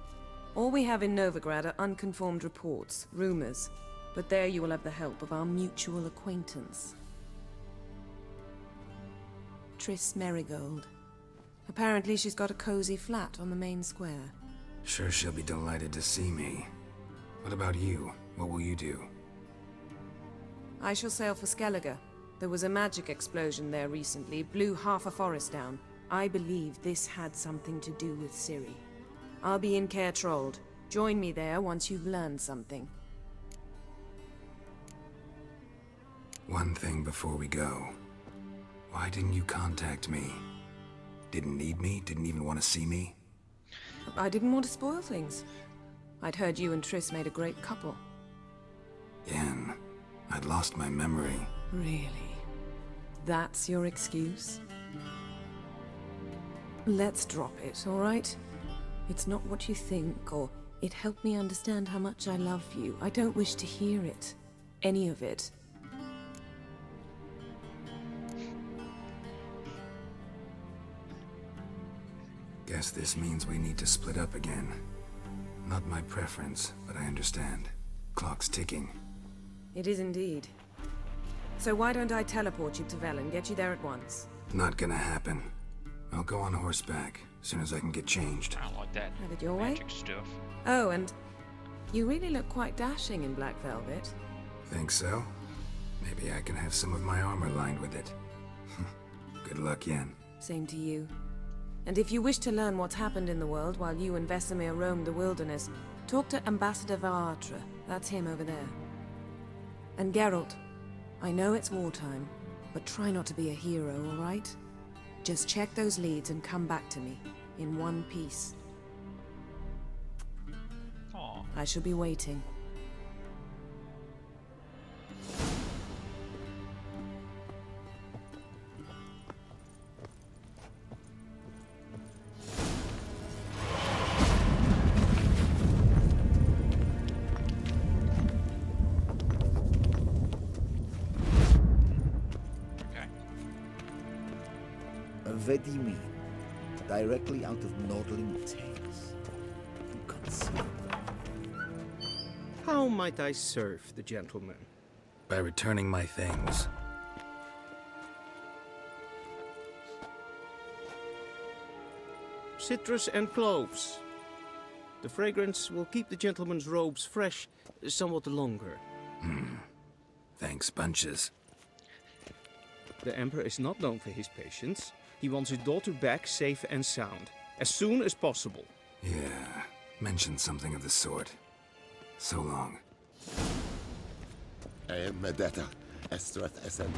All we have in Novigrad are unconfirmed reports, rumors. But there you will have the help of our mutual acquaintance. Triss Merigold. Apparently she's got a cozy flat on the main square. Sure she'll be delighted to see me. What about you? What will you do? I shall sail for Skellige. There was a magic explosion there recently, blew half a forest down. I believe this had something to do with Ciri. I'll be in Caer Trold. Join me there once you've learned something. One thing before we go. Why didn't you contact me? Didn't need me? Didn't even want to see me? I didn't want to spoil things. I'd heard you and Triss made a great couple. Yen, I'd lost my memory. Really? That's your excuse? Let's drop it, all right? It's not what you think, or it helped me understand how much I love you. I don't wish to hear it. Any of it. Guess this means we need to split up again. Not my preference, but I understand. Clock's ticking. It is indeed. So why don't I teleport you to Vel and get you there at once? Not gonna happen. I'll go on horseback, as soon as I can get changed. I don't like that Have it your way? magic stuff. Oh, and you really look quite dashing in black velvet. Think so? Maybe I can have some of my armor lined with it. Good luck, Yen. Same to you. And if you wish to learn what's happened in the world while you and Vesemir roamed the wilderness, talk to Ambassador Varatra. That's him over there. And Geralt, I know it's wartime, but try not to be a hero, all right? Just check those leads and come back to me, in one piece. Aw. I shall be waiting. Vedimi, directly out of Nordling Tales. You conceive. How might I serve the gentleman? By returning my things. Citrus and cloves. The fragrance will keep the gentleman's robes fresh somewhat longer. Thanks, bunches. The Emperor is not known for his patience. He wants his daughter back safe and sound, as soon as possible. Yeah, mentioned something of the sort. So long. Medetta, Estrath Essen.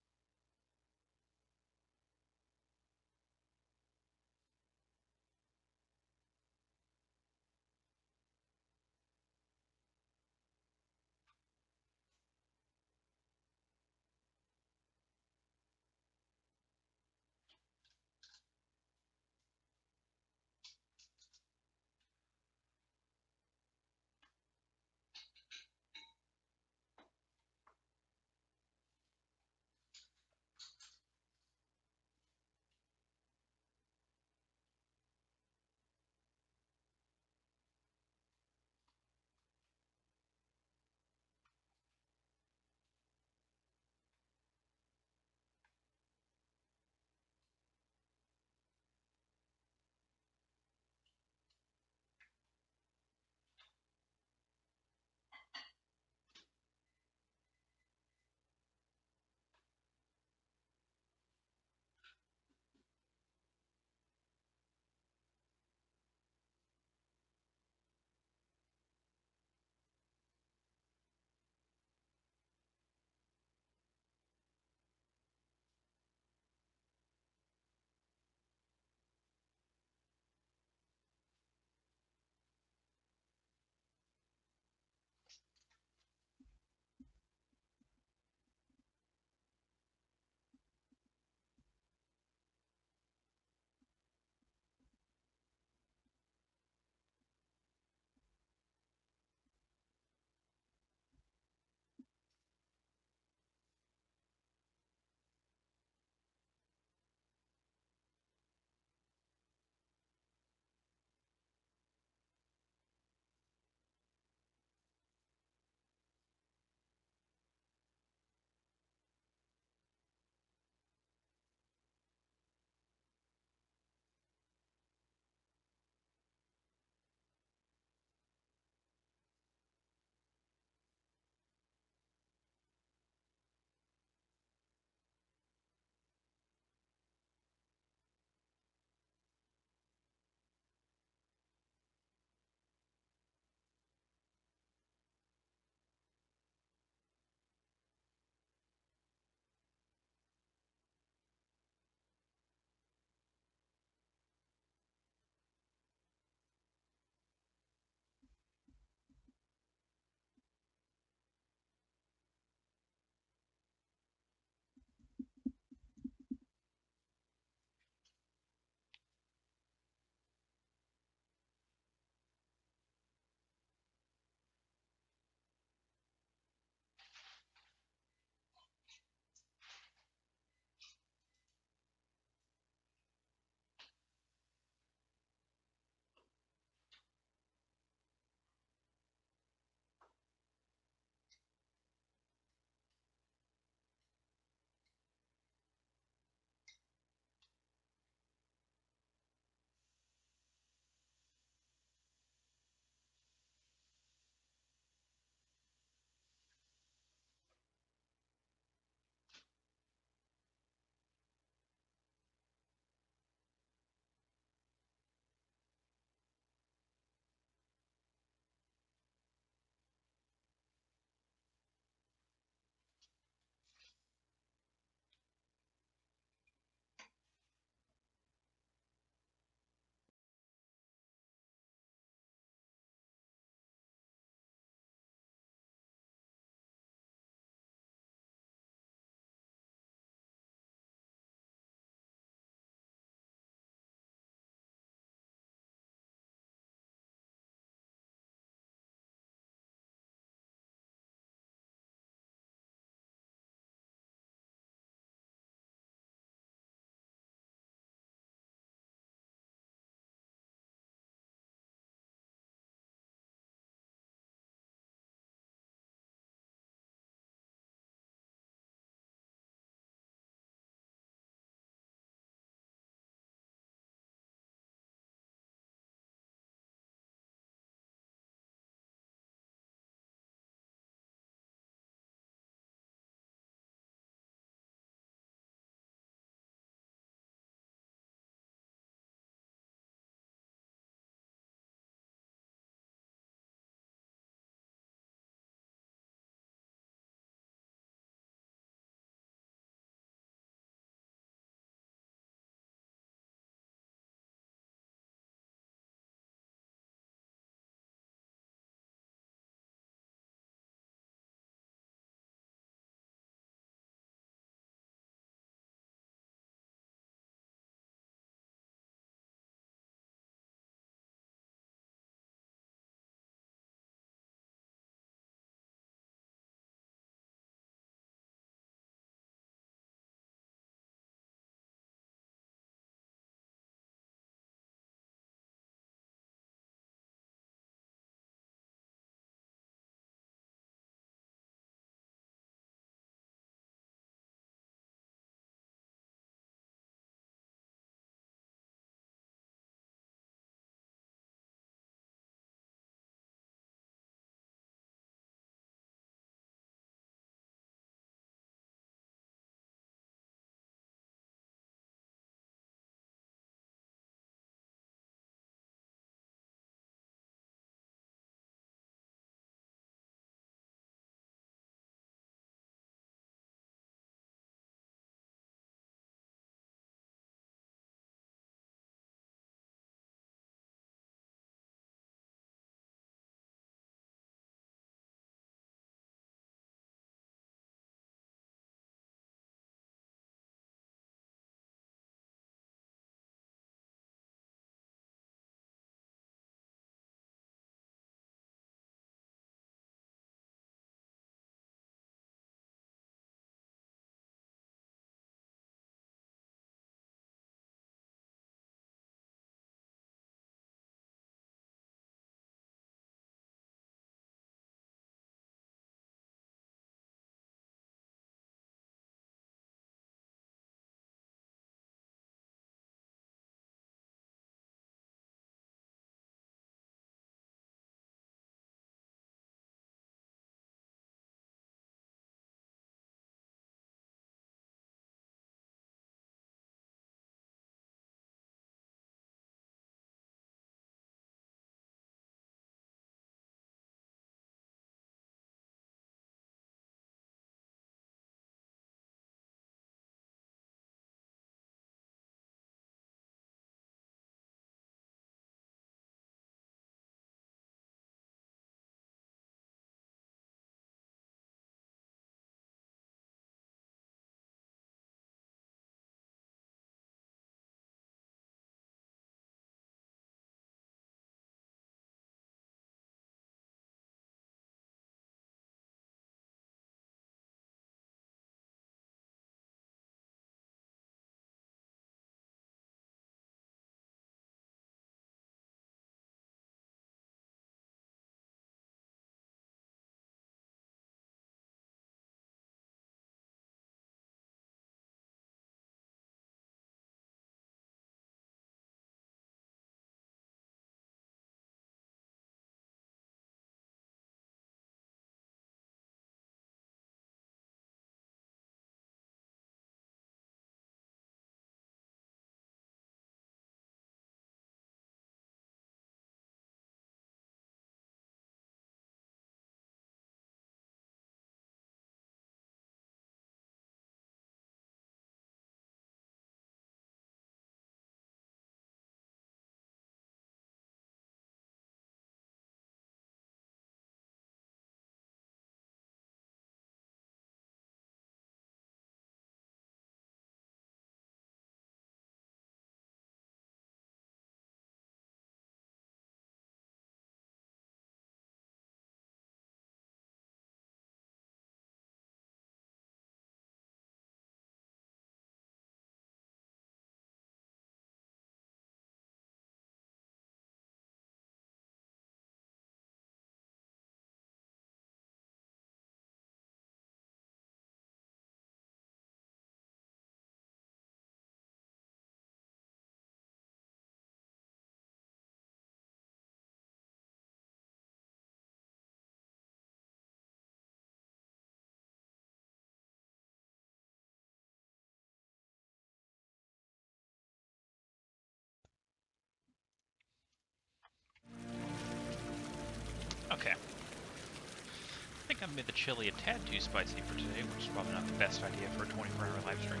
made the chili a tad too spicy for today, which is probably not the best idea for a 24-hour live stream.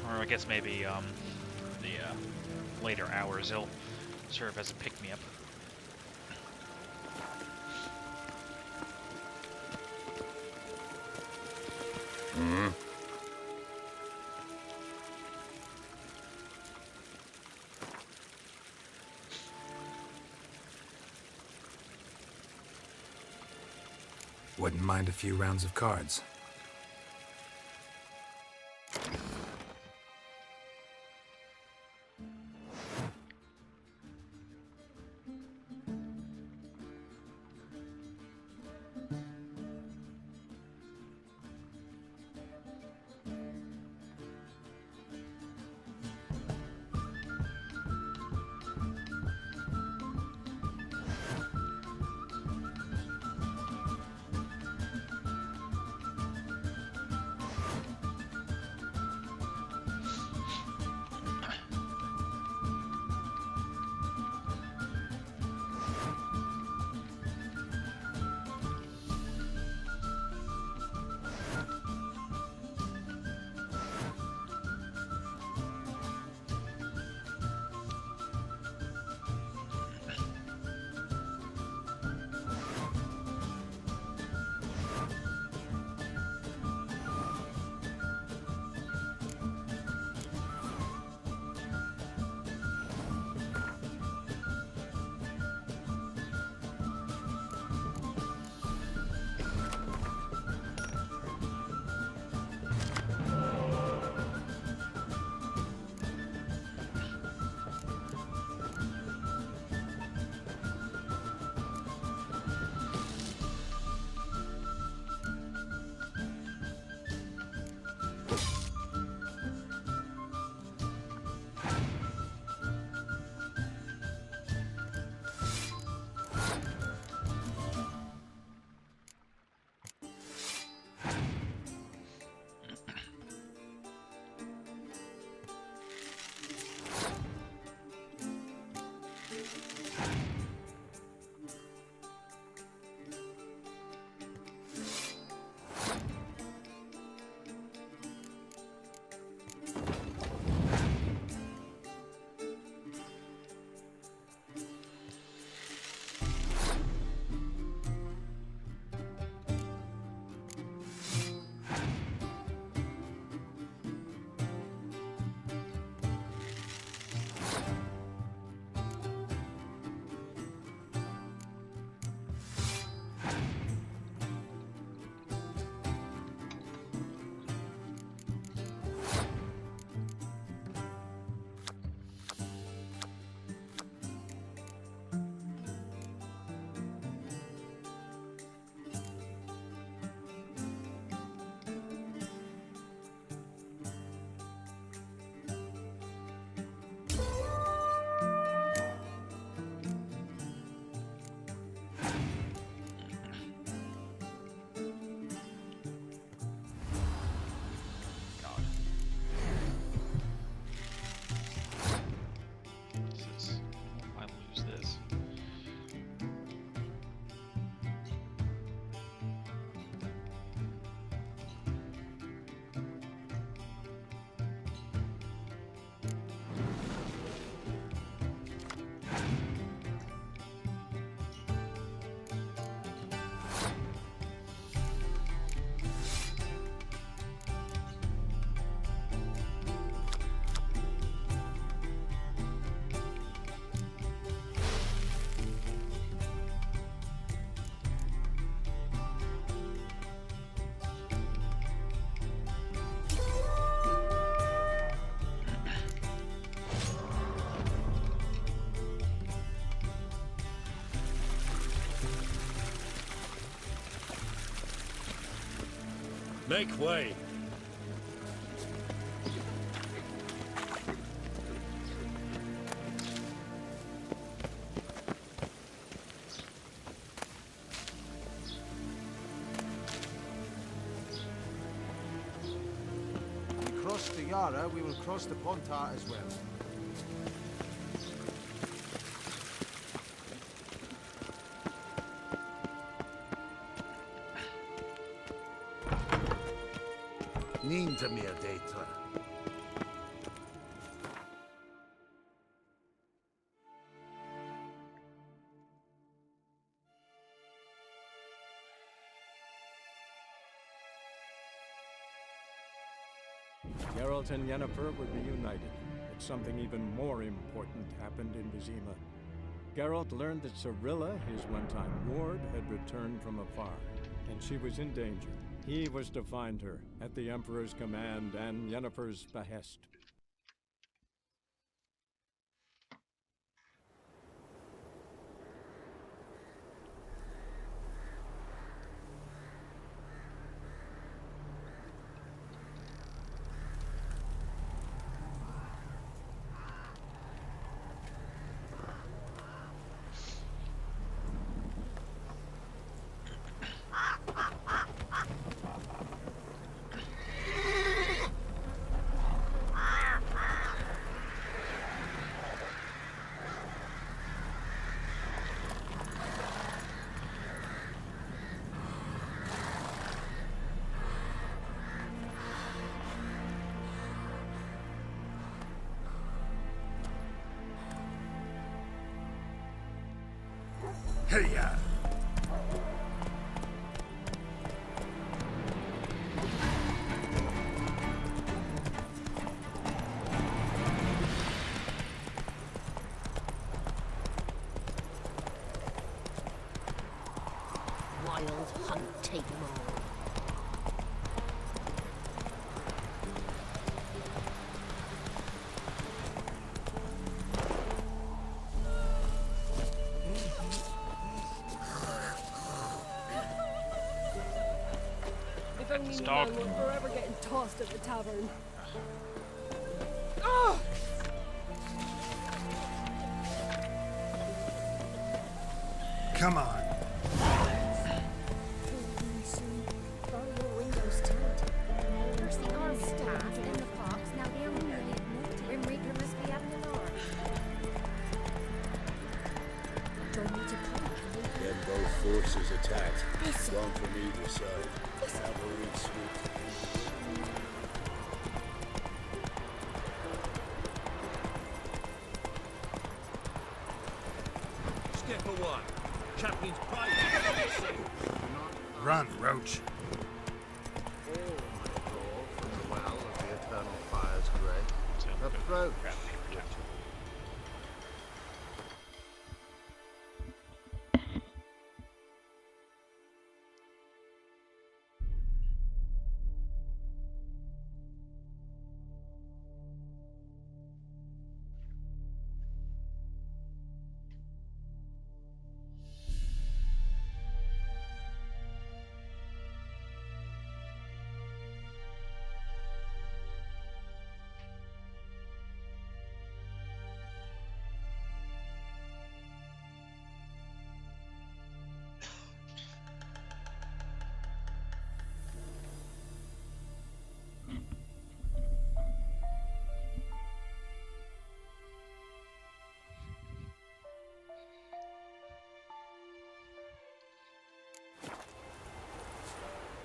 Or I guess maybe the later hours will serve as a pick-me-up. Hmm? Wouldn't mind a few rounds of cards. Make way. We cross the Yara, we will cross the Pontar as well. Ninta mir data. Geralt and Yennefer were reunited, but something even more important happened in Vizima. Geralt learned that Cirilla, his one-time ward, had returned from afar, and she was in danger. He was to find her, at the Emperor's command and Yennefer's behest. Hey-ya! Wild hunt, take 'em all. If only This you dog. know we're forever getting tossed at the tavern. Come on. There's the arm staff in the parks. Now they're really Grim Reaper must be having an arm. Join me to pray. Then both forces attacked. One from either side. Cavalry swooped. Step away. Champion's pride. Run, Roach. From the well of the Eternal Fire's grave. Approach.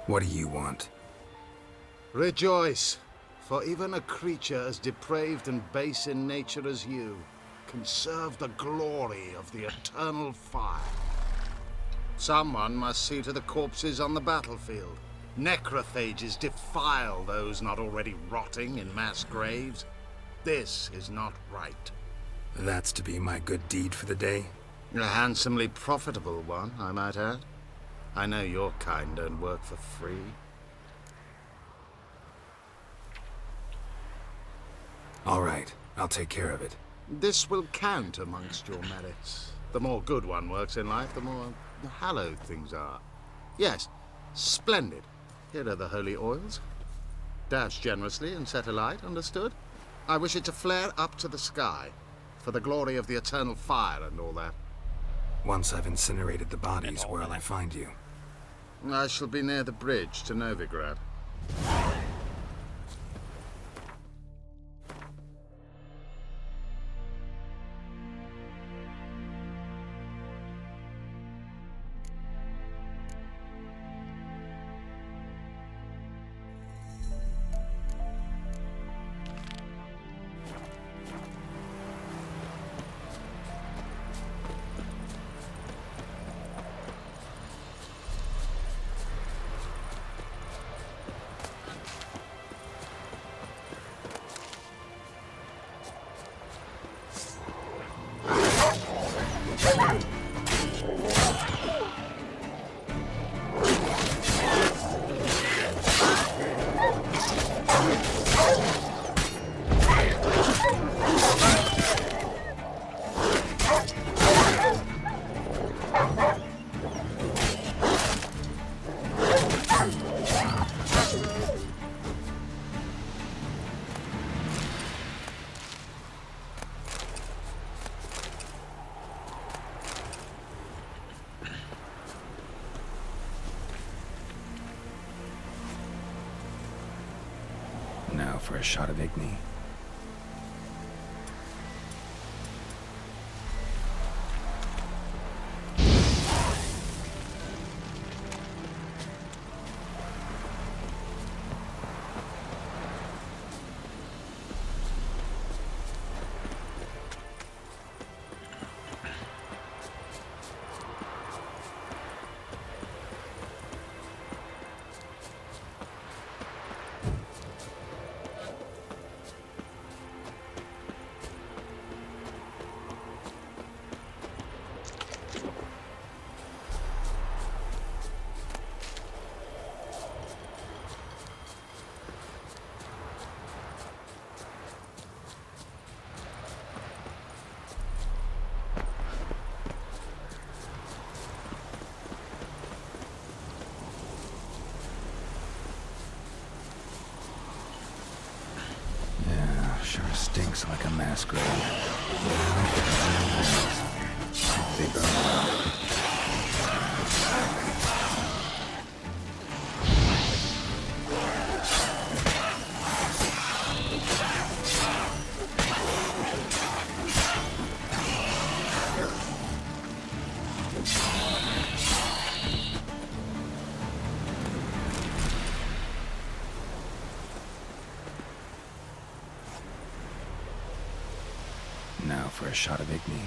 What do you want? Rejoice, for even a creature as depraved and base in nature as you can serve the glory of the Eternal Fire. Someone must see to the corpses on the battlefield. Necrophages defile those not already rotting in mass graves. This is not right. That's to be my good deed for the day? A handsomely profitable one, I might add. I know your kind don't work for free. All right, I'll take care of it. This will count amongst your merits. The more good one works in life, the more hallowed things are. Yes, splendid. Here are the holy oils. Dash generously and set alight, understood? I wish it to flare up to the sky, for the glory of the Eternal Fire and all that. Once I've incinerated the bodies, where'll I find you? I shall be near the bridge to Novigrad. Now for a shot of Igni. Sure stinks like a mass grave. They burn. Now for a shot of Igni.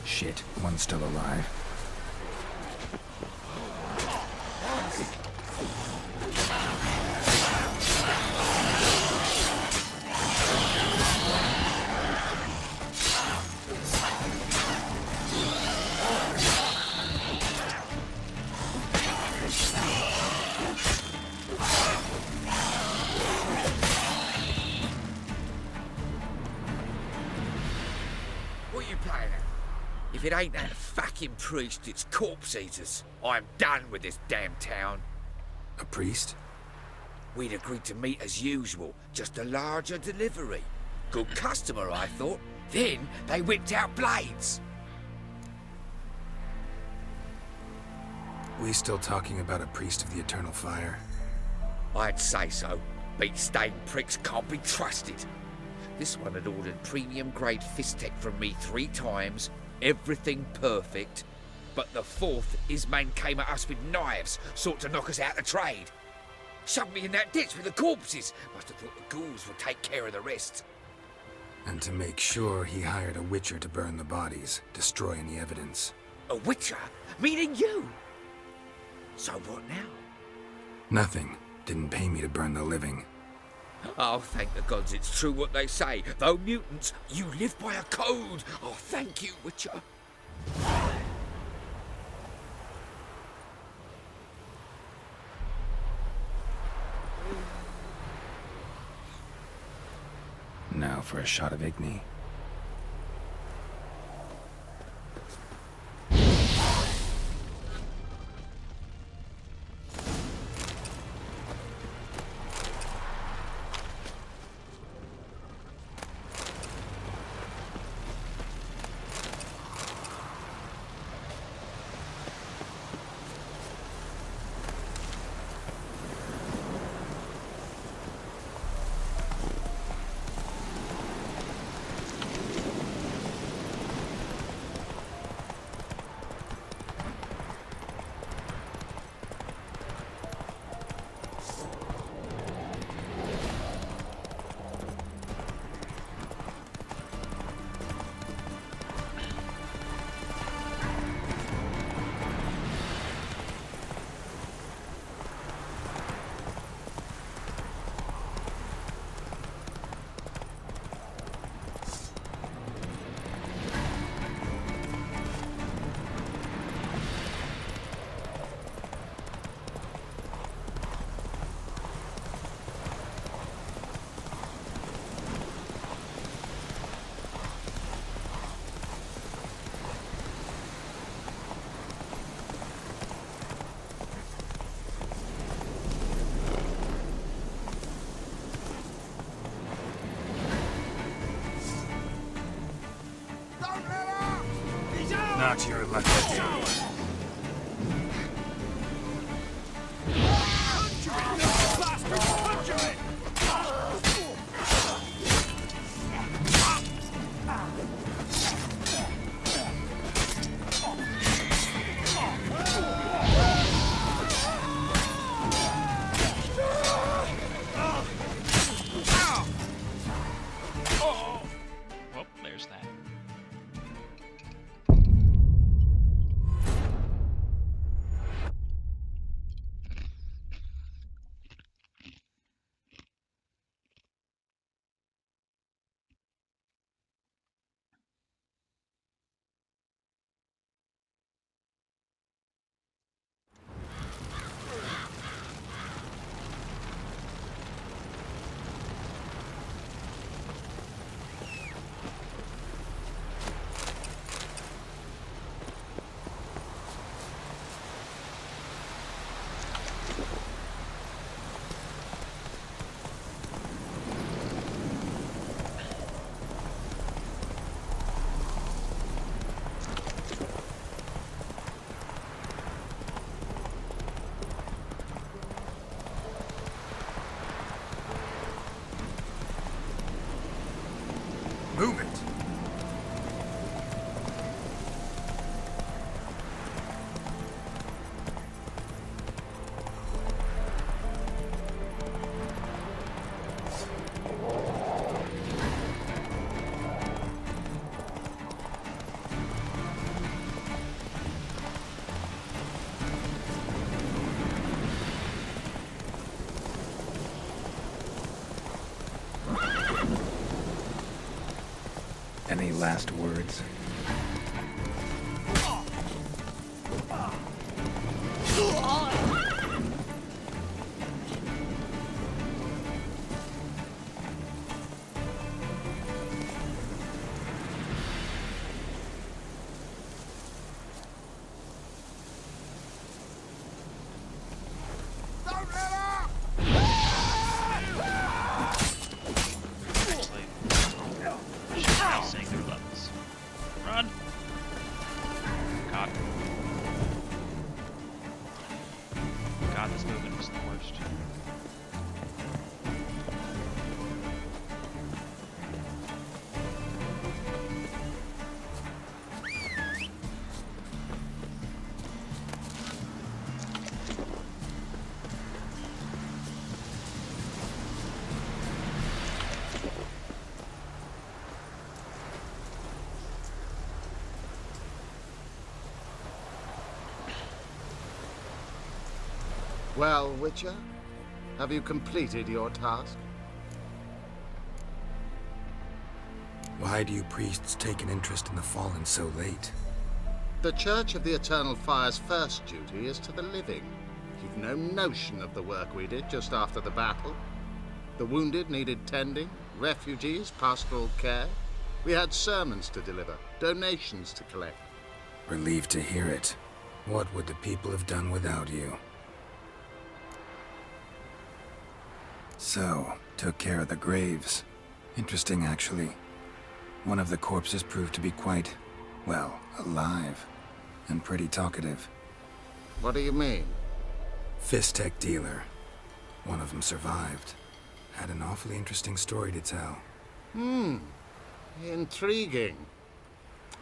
Shit, one's still alive. What are you playing at? If it ain't that fucking priest, it's corpse eaters. I'm done with this damn town. A priest? We'd agreed to meet as usual, just a larger delivery. Good customer, I thought. Then they whipped out blades. We still talking about a priest of the Eternal Fire? I'd say so. Beat-stained pricks can't be trusted. This one had ordered premium-grade fisstech from me 3 times, everything perfect. But the 4th, his man came at us with knives, sought to knock us out of trade. Shoved me in that ditch with the corpses. Must have thought the ghouls would take care of the rest. And to make sure, he hired a witcher to burn the bodies, destroy any evidence. A witcher? Meaning you? So what now? Nothing. Didn't pay me to burn the living. Oh, thank the gods it's true what they say. Though mutants, you live by a code. Oh, thank you, Witcher. Now for a shot of Igni. not your lucky day. Well, there's that. Move it! Any last words? Run! God. God, this movement was the worst. Well, Witcher, have you completed your task? Why do you priests take an interest in the fallen so late? The Church of the Eternal Fire's first duty is to the living. You've no notion of the work we did just after the battle. The wounded needed tending, refugees, pastoral care. We had sermons to deliver, donations to collect. Relieved to hear it. What would the people have done without you? So, took care of the graves. Interesting, actually. One of the corpses proved to be quite, well, alive. And pretty talkative. What do you mean? Fistech dealer. One of them survived. Had an awfully interesting story to tell. Intriguing.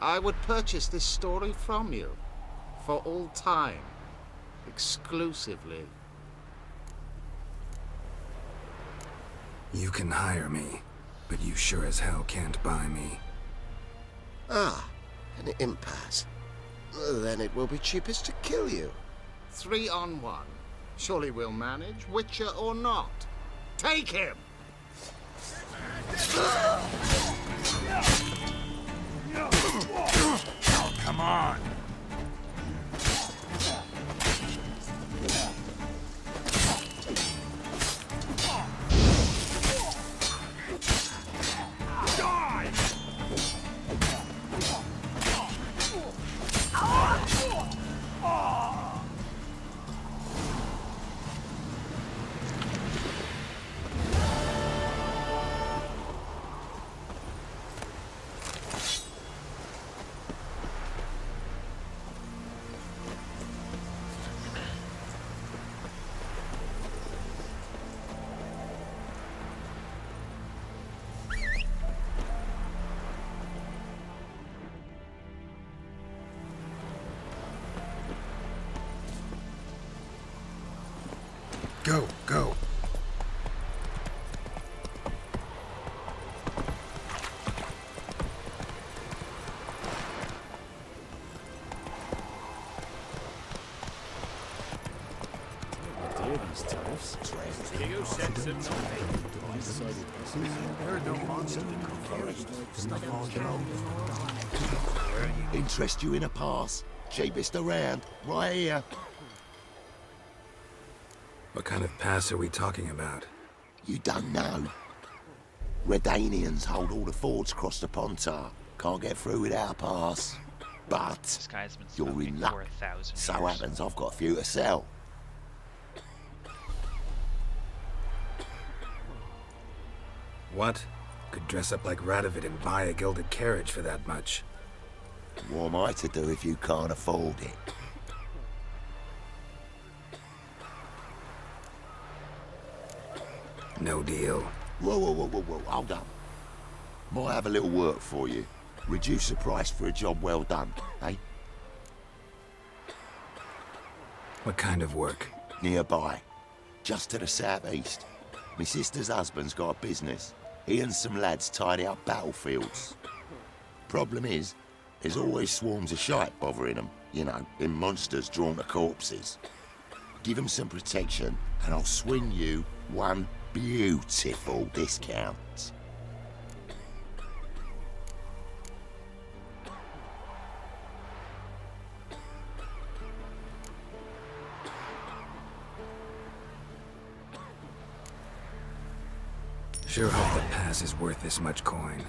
I would purchase this story from you. For all time. Exclusively. You can hire me, but you sure as hell can't buy me. Ah, an impasse. Then it will be cheapest to kill you. 3 on 1. Surely we'll manage, Witcher or not. Take him! Oh, come on! Go, go. Interest you in a pass? Cheapest around, right here. What kind of pass are we talking about? You don't know. Redanians hold all the fords across the Pontar. Can't get through without a pass. But This guy's been you're smoking in for luck. 1,000 So years. happens I've got a few to sell. What? Could dress up like Radovid and buy a gilded carriage for that much. What am I to do if you can't afford it? No deal. Whoa, hold up. Might have a little work for you. Reduce the price for a job well done, eh? What kind of work? Nearby. Just to the southeast. My sister's husband's got a business. He and some lads tidy up battlefields. Problem is, there's always swarms of shite bothering them. You know, them monsters drawn to corpses. Give them some protection, and I'll swing you one beautiful discount. Sure hope the pass is worth this much coin.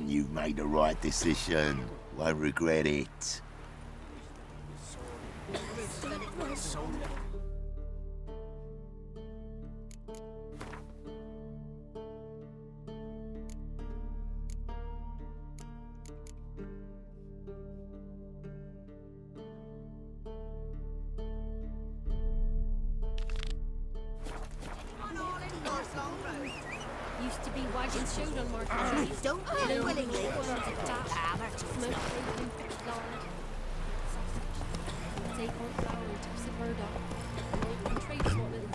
You've made the right decision. Won't regret it. Used to be wagon shoot on Martin Street. Don't get it willingly. Take on flour and tips of burdock. And trade short little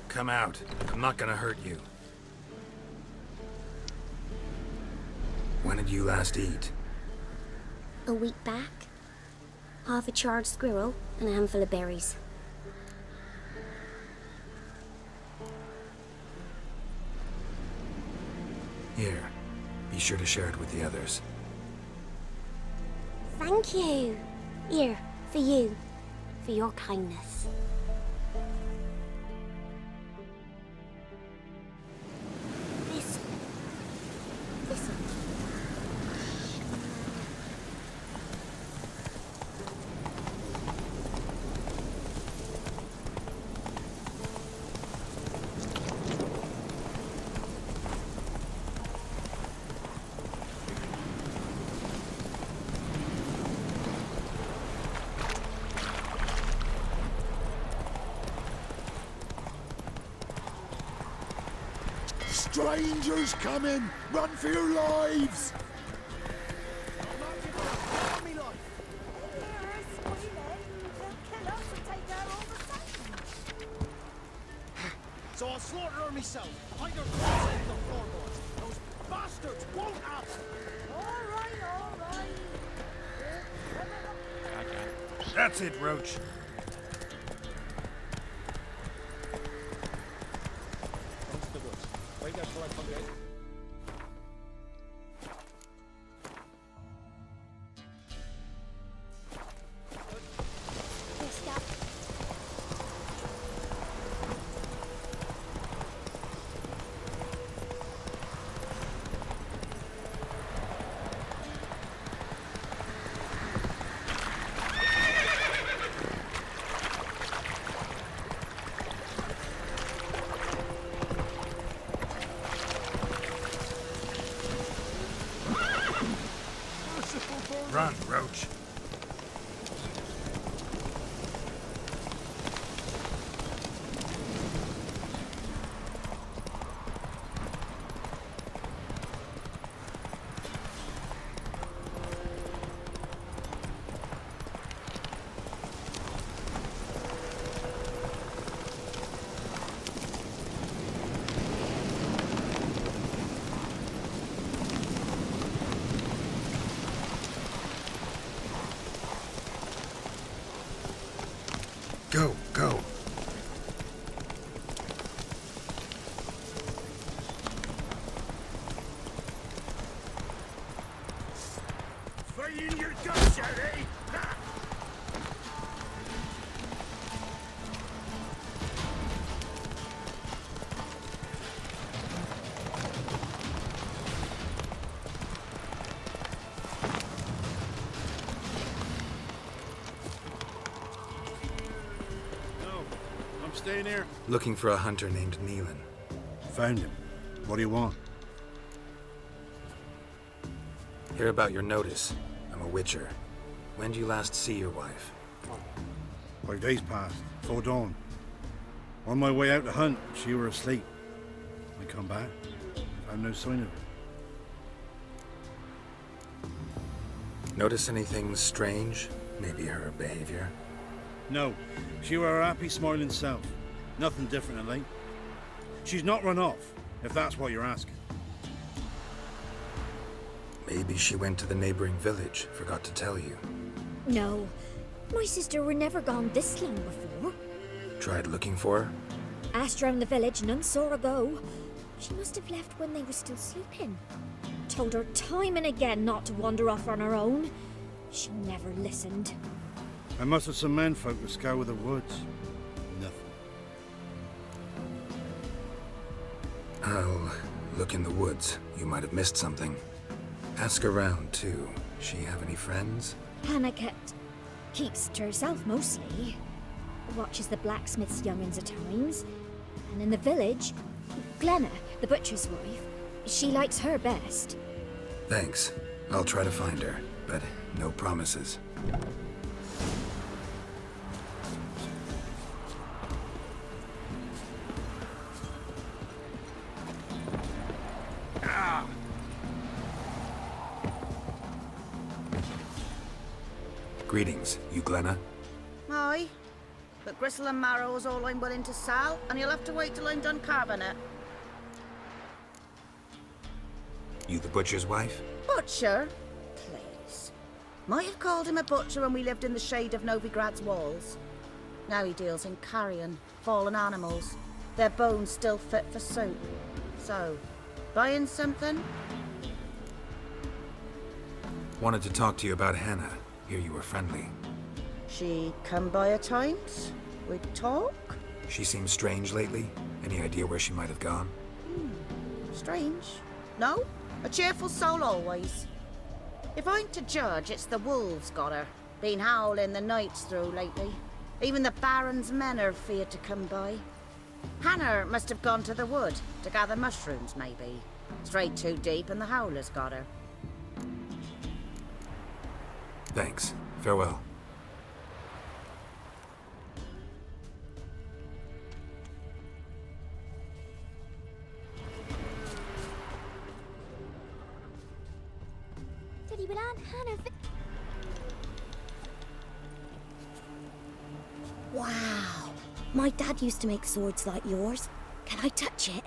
Come out. I'm not gonna hurt you. When did you last eat? A week back. Half a charred squirrel and a handful of berries. Here. Be sure to share it with the others. Thank you. Here, for you. For your kindness. Listen. Listen. Strangers coming! Run for your lives! So I'll slaughter her myself. Either save the floorboards. Those bastards won't have it. All right. That's it, Roach. Wait there till I come in. Run, Roach. Go, go. Fighting your guts out, eh? Staying here? Looking for a hunter named Neelan. Found him. What do you want? Hear about your notice. I'm a witcher. When did you last see your wife? 5 days passed, before dawn. On my way out to hunt, she were asleep. I come back, found no sign of her. Notice anything strange? Maybe her behavior? No, she were her happy, smiling self. Nothing different of late. She's not run off, if that's what you're asking. Maybe she went to the neighboring village, forgot to tell you. No, my sister were never gone this long before. Tried looking for her? Asked round the village, none saw her go. She must have left when they were still sleeping. Told her time and again not to wander off on her own. She never listened. I must have some menfolk to scour the woods. Nothing. I'll look in the woods. You might have missed something. Ask around, too. She have any friends? Hannah keeps to herself mostly. Watches the blacksmith's young'uns at times. And in the village, Glenna, the butcher's wife, she likes her best. Thanks. I'll try to find her, but no promises. Greetings, you Glenna? Aye, but gristle and marrow is all I'm willing to sell, and you'll have to wait till I'm done carving it. You the butcher's wife? Butcher? Please. Might have called him a butcher when we lived in the shade of Novigrad's walls. Now he deals in carrion, fallen animals, their bones still fit for soup. So, buying something? Wanted to talk to you about Hannah. Hear you were friendly. She come by at times? We'd talk? She seems strange lately. Any idea where she might have gone? Strange. No? A cheerful soul always. If I'm to judge, it's the wolves got her. Been howling the nights through lately. Even the Baron's men are feared to come by. Hannah must have gone to the wood to gather mushrooms, maybe. Strayed too deep and the howlers got her. Thanks. Farewell. Daddy, will Aunt Hannah... Wow. My dad used to make swords like yours. Can I touch it?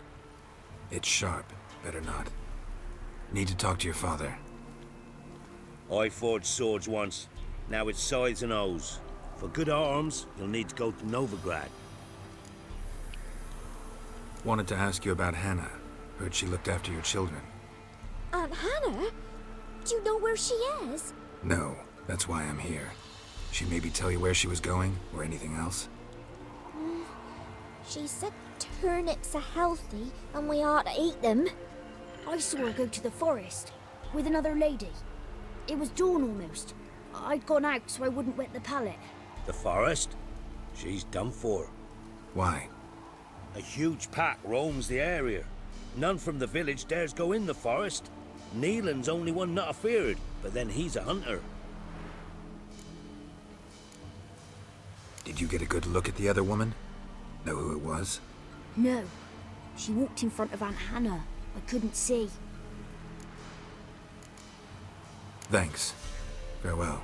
It's sharp. Better not. Need to talk to your father. I forged swords once. Now it's scythes and hoes. For good arms, you'll need to go to Novigrad. Wanted to ask you about Hannah. Heard she looked after your children. Aunt Hannah? Do you know where she is? No, that's why I'm here. She maybe tell you where she was going, or anything else? She said turnips are healthy and we ought to eat them. I saw her go to the forest with another lady. It was dawn almost. I'd gone out so I wouldn't wet the pallet. The forest? She's done for. Why? A huge pack roams the area. None from the village dares go in the forest. Neelan's only one not afeared, but then he's a hunter. Did you get a good look at the other woman? Know who it was? No. She walked in front of Aunt Hannah. I couldn't see. Thanks. Farewell.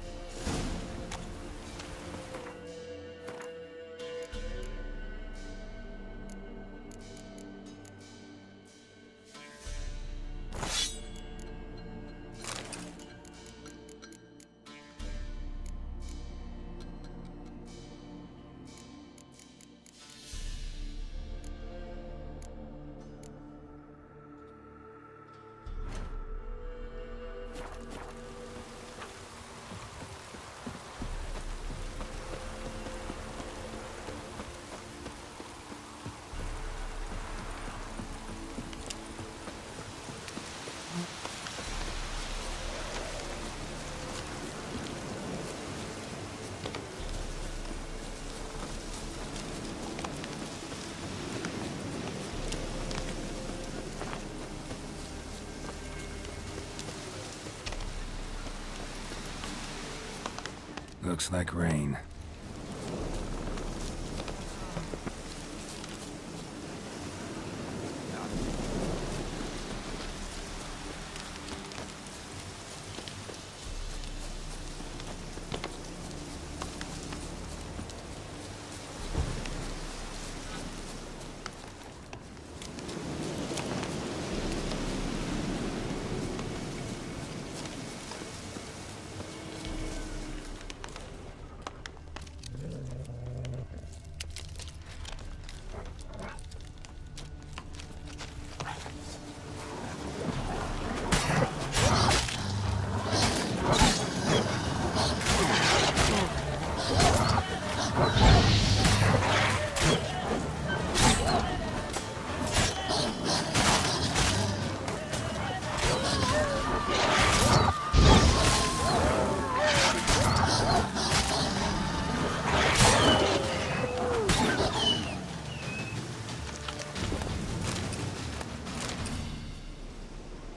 Looks like rain.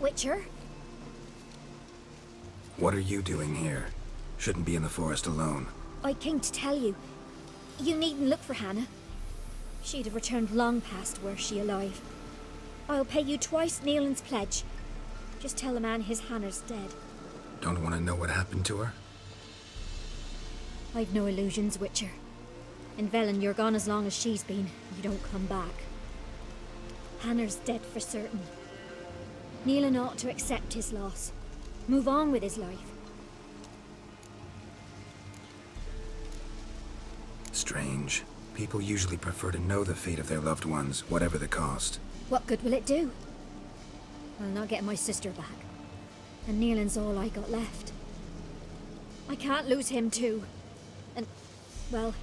Witcher? What are you doing here? Shouldn't be in the forest alone. I came to tell you. You needn't look for Hannah. She'd have returned long past were she alive. I'll pay you twice Nealon's pledge. Just tell the man his Hannah's dead. Don't want to know what happened to her? I've no illusions, Witcher. In Velen, you're gone as long as she's been. You don't come back. Hannah's dead for certain. Nealon ought to accept his loss. Move on with his life. Strange. People usually prefer to know the fate of their loved ones, whatever the cost. What good will it do? I'll not get my sister back. And Nealon's all I got left. I can't lose him too. And, well,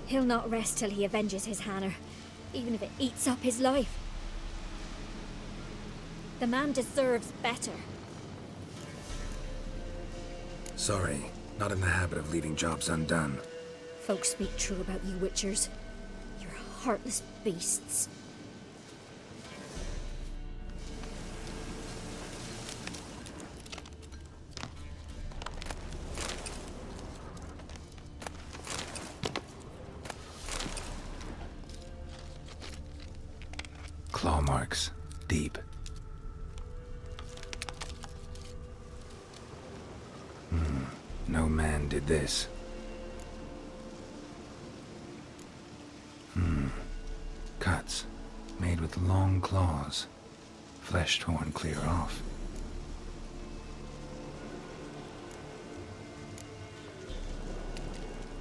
he'll not rest till he avenges his Hannah, even if it eats up his life. The man deserves better. Sorry, not in the habit of leaving jobs undone. Folks speak true about you, Witchers. You're heartless beasts. Claw marks. Deep. No man did this. Cuts. Made with long claws. Flesh torn clear off.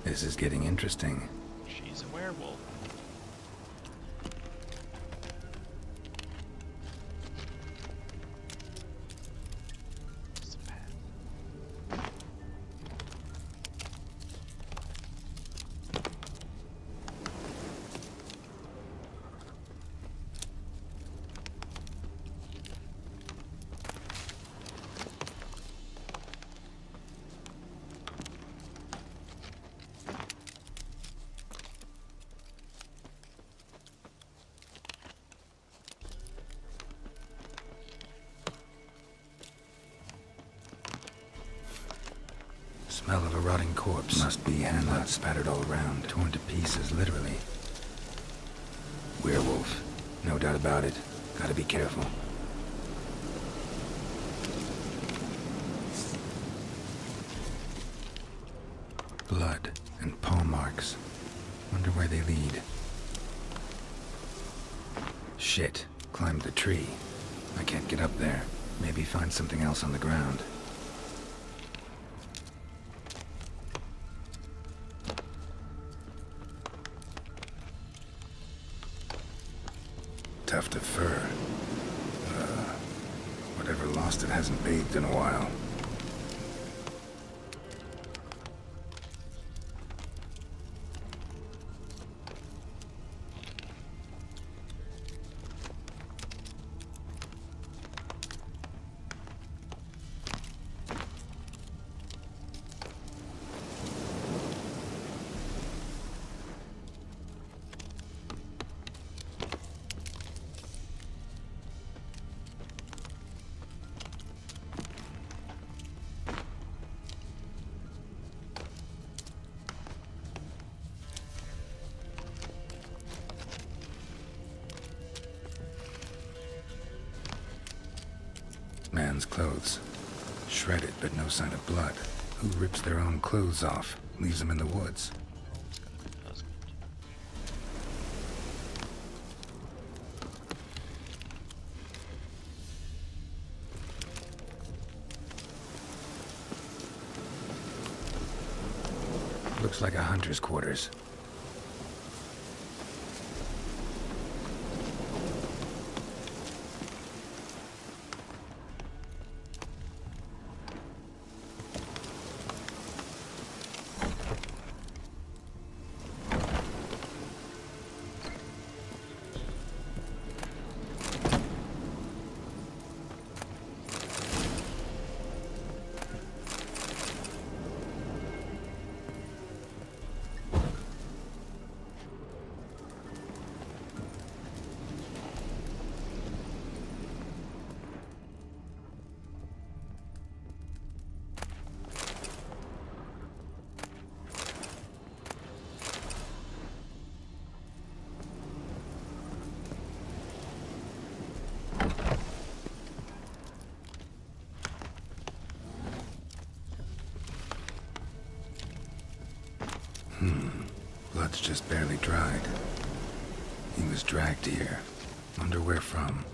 This is getting interesting. She's a werewolf. Smell of a rotting corpse. Must be hand spattered all around. Torn to pieces, literally. Werewolf. No doubt about it. Gotta be careful. Blood and paw marks. Wonder where they lead. Shit. Climbed the tree. I can't get up there. Maybe find something else on the ground. Tuft of fur. Whatever lost it hasn't bathed in a while. Man's clothes. Shredded, but no sign of blood. Who rips their own clothes off, leaves them in the woods? Looks like a hunter's quarters. Blood's just barely dried. He was dragged here. Wonder where from.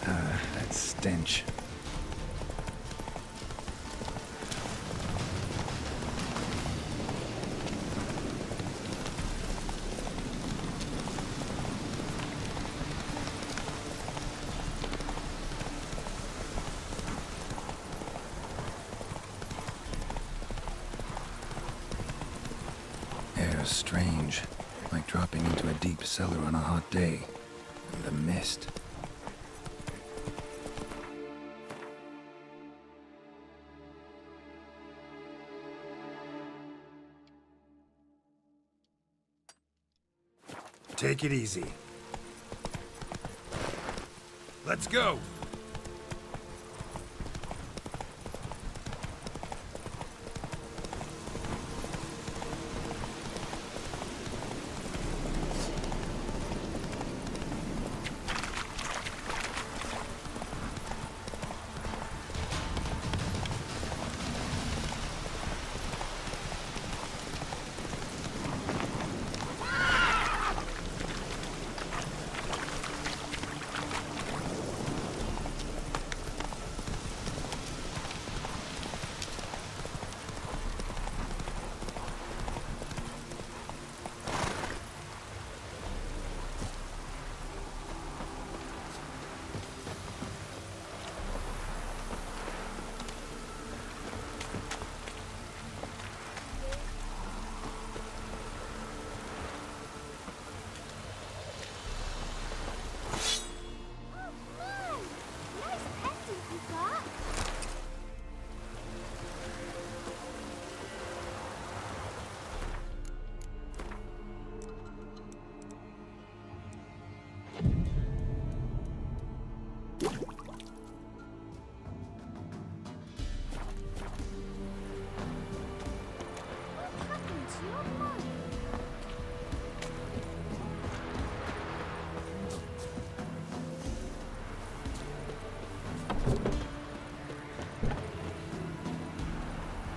That stench. Air's strange, like dropping into a deep cellar on a hot day. And the mist. Take it easy. Let's go!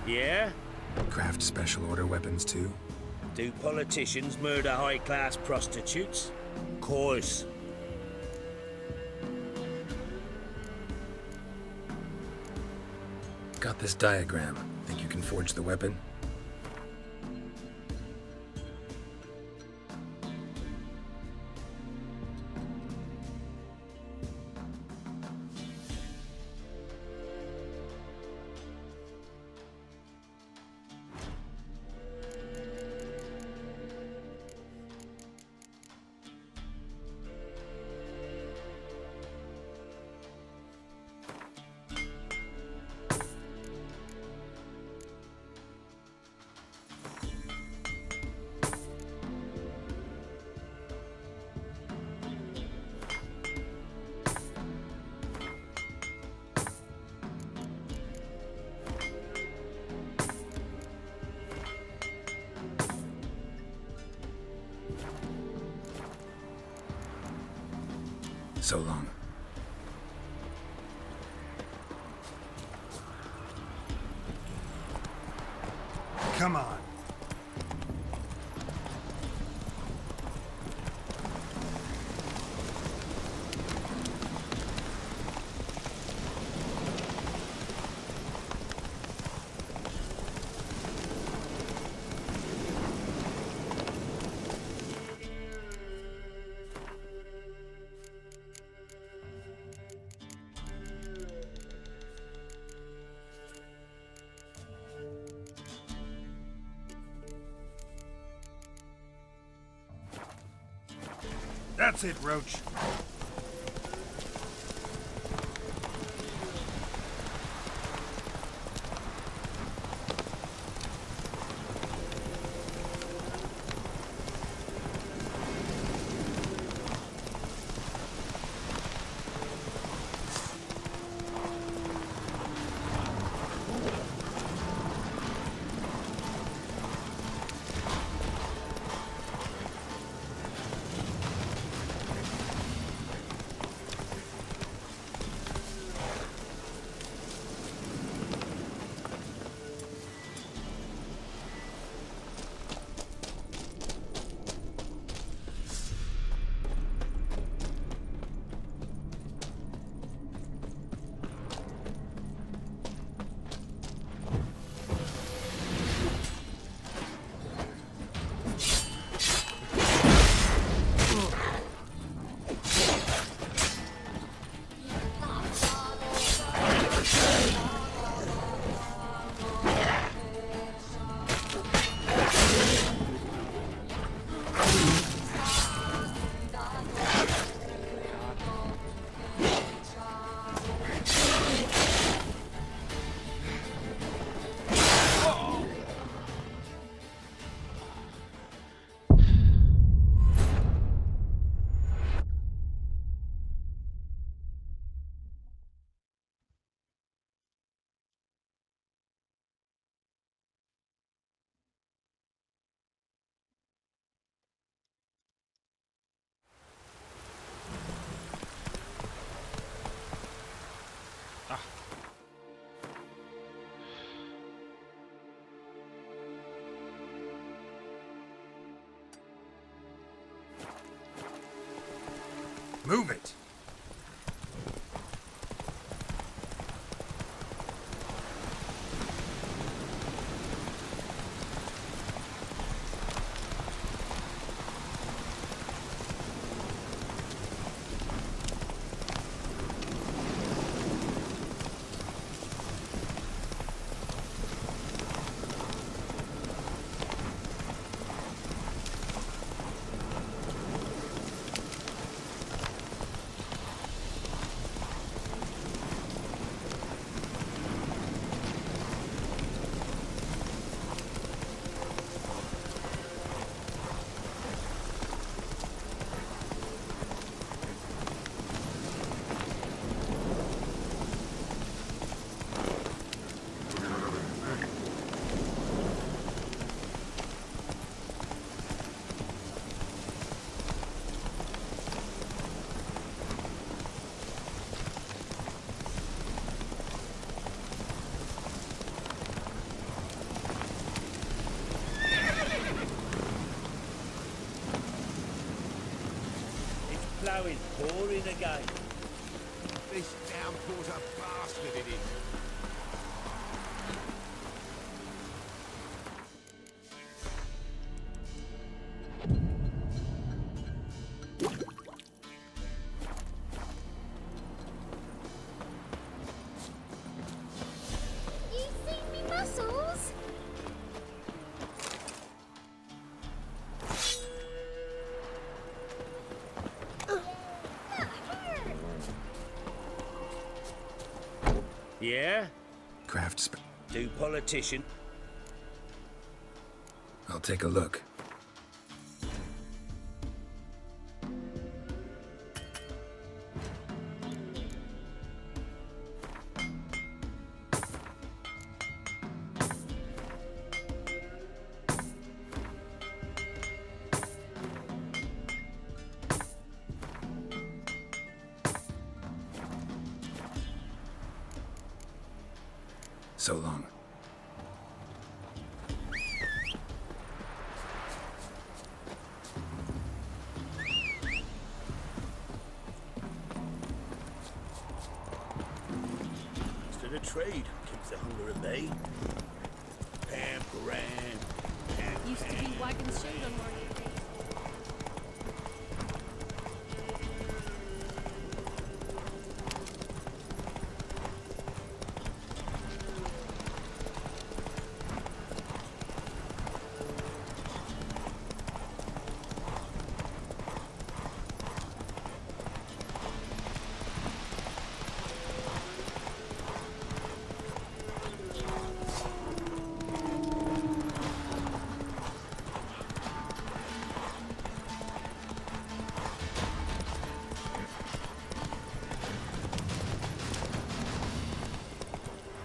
Yeah? Craft special order weapons too? Do politicians murder high-class prostitutes? Course. Got this diagram. Think you can forge the weapon? so long. Come on. That's it, Roach. Move it! Flowing pouring again. This downpour's a bastard, it is. You seen me muscles? Yeah? Craftsman. Do politician. I'll take a look. So long. Instead of trade, keeps the hunger at bay. Pamperan. Used to be wagon shingle market days.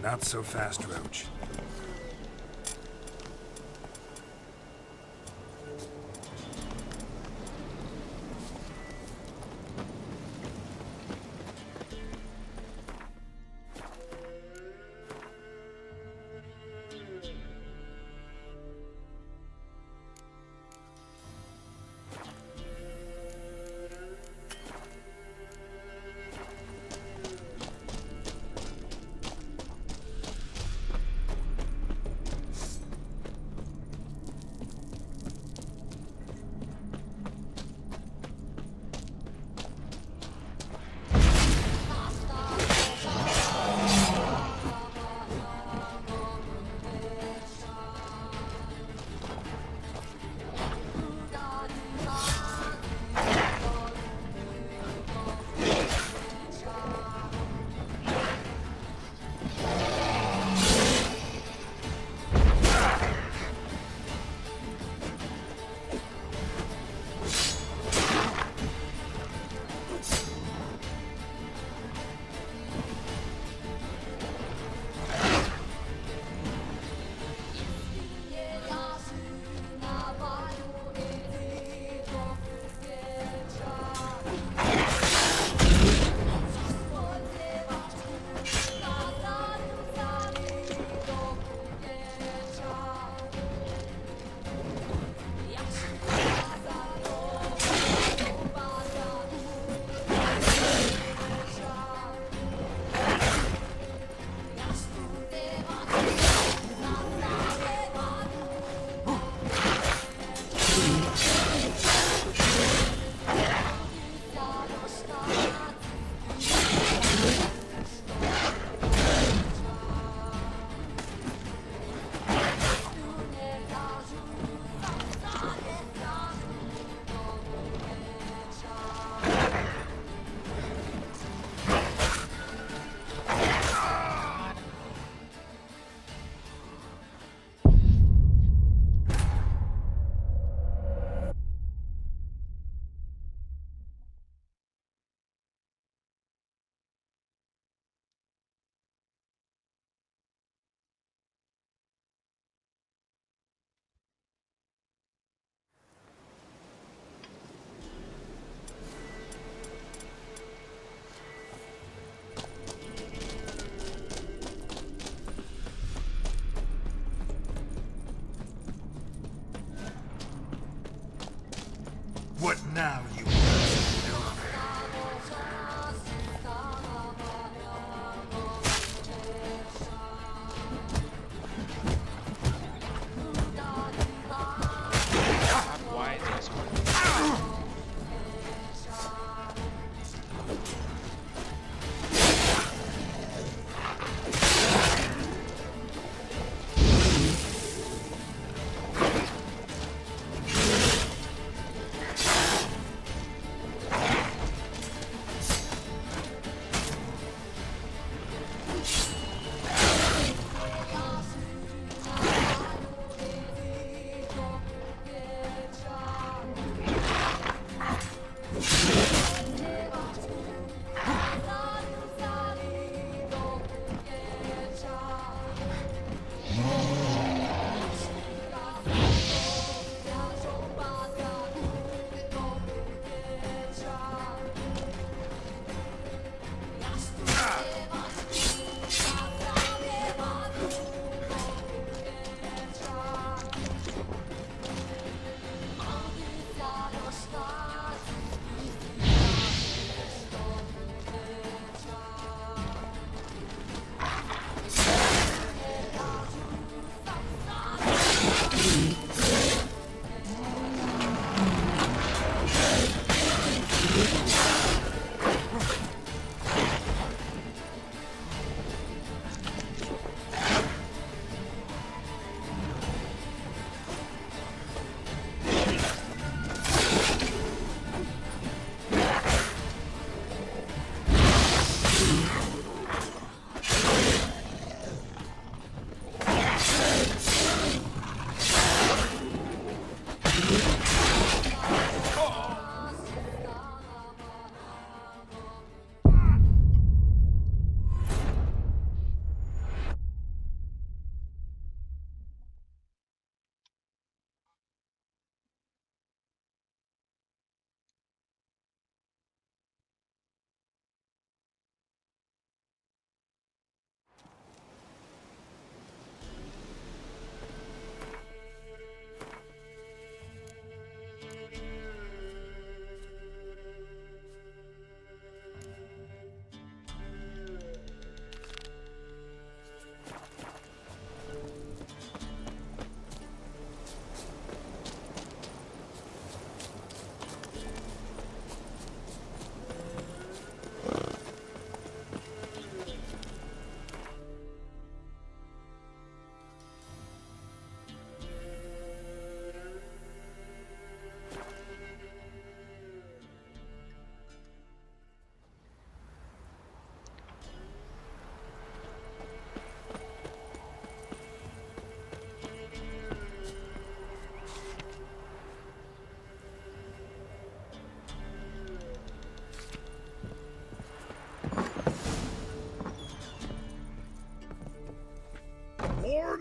Not so fast, Roach.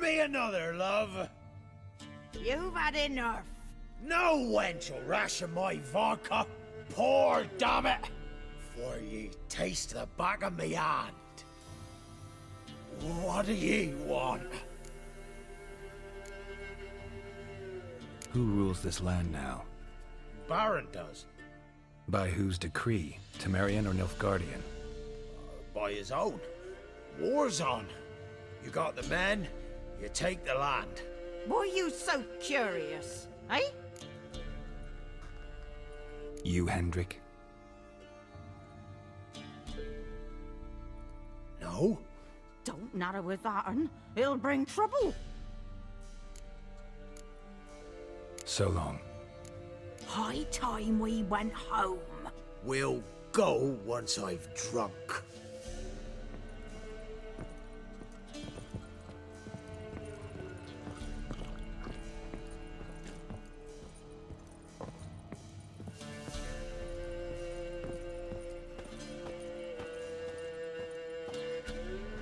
me another, love. You've had enough. No wench will ration my vodka. Pour, damn it. For ye taste the back of me hand. What do ye want? Who rules this land now? Baron does. By whose decree? Temerian or Nilfgaardian? By his own. War's on. You got the men, you take the land. Why are you so curious, eh? You, Hendrik? No. Don't natter with that, un. It'll bring trouble. So long. High time we went home. We'll go once I've drunk.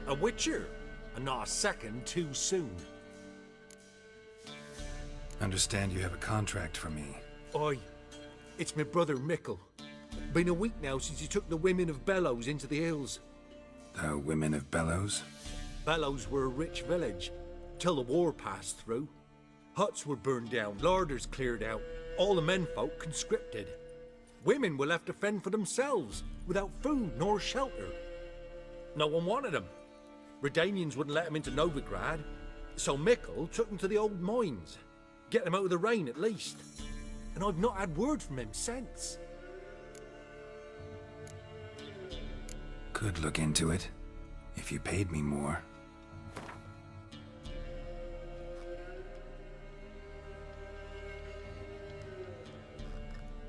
A witcher, and not a second too soon. Understand you have a contract for me. Aye, it's my brother Mickle. Been a week now since he took the women of Bellows into the hills. The women of Bellows? Bellows were a rich village, till the war passed through. Huts were burned down, larders cleared out, all the menfolk conscripted. Women were left to fend for themselves, without food nor shelter. No one wanted them. Redanians wouldn't let them into Novigrad, so Mickle took them to the old mines. Get them out of the rain at least. And I've not had word from him since. Could look into it, if you paid me more.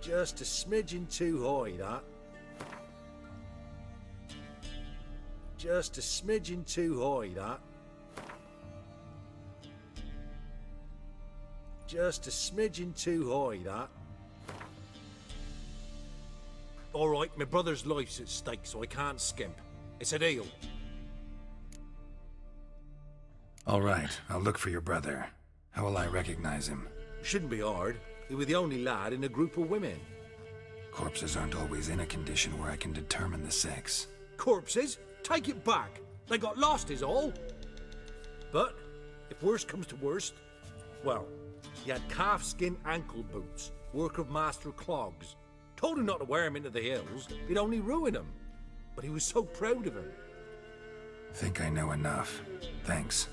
Just a smidgen too high, that. Just a smidgen too high, that. Just a smidgen too high, that. All right, my brother's life's at stake, so I can't skimp. It's a deal. All right, I'll look for your brother. How will I recognize him? Shouldn't be hard. He was the only lad in a group of women. Corpses aren't always in a condition where I can determine the sex. Corpses? Take it back. They got lost is all. But, if worst comes to worst, well, he had calfskin ankle boots, work of Master Clogs. Told him not to wear him into the hills, he'd only ruin him. But he was so proud of him. Think I know enough. Thanks.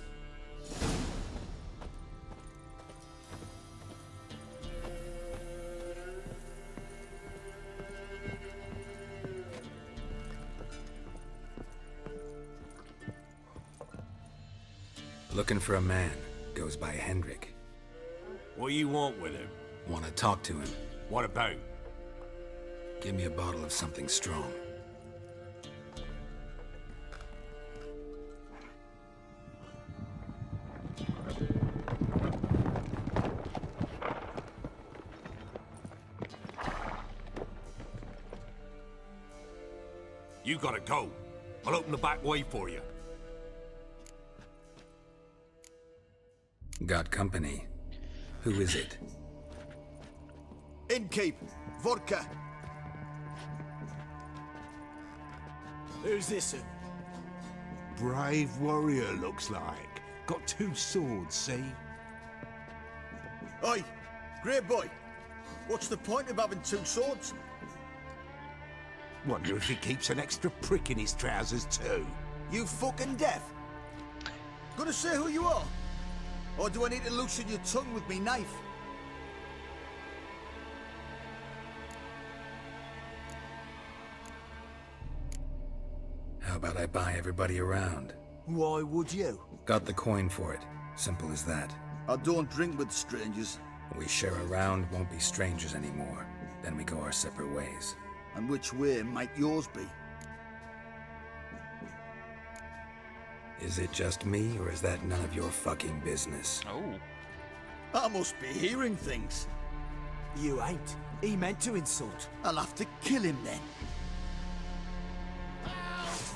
Looking for a man. Goes by Hendrik. What do you want with him? Want to talk to him. What about? Give me a bottle of something strong. You gotta go. I'll open the back way for you. Got company. Who is it? Innkeep, vodka. Who's this? Brave warrior, looks like. Got 2 swords, see? Oi, great boy. What's the point of having 2 swords? Wonder if he keeps an extra prick in his trousers too. You fucking deaf? Gonna say who you are? Or do I need to loosen your tongue with me knife? How about I buy everybody around? Why would you? Got the coin for it. Simple as that. I don't drink with strangers. We share a round, won't be strangers anymore. Then we go our separate ways. And which way might yours be? Is it just me, or is that none of your fucking business? Oh. I must be hearing things. You ain't. He meant to insult. I'll have to kill him then.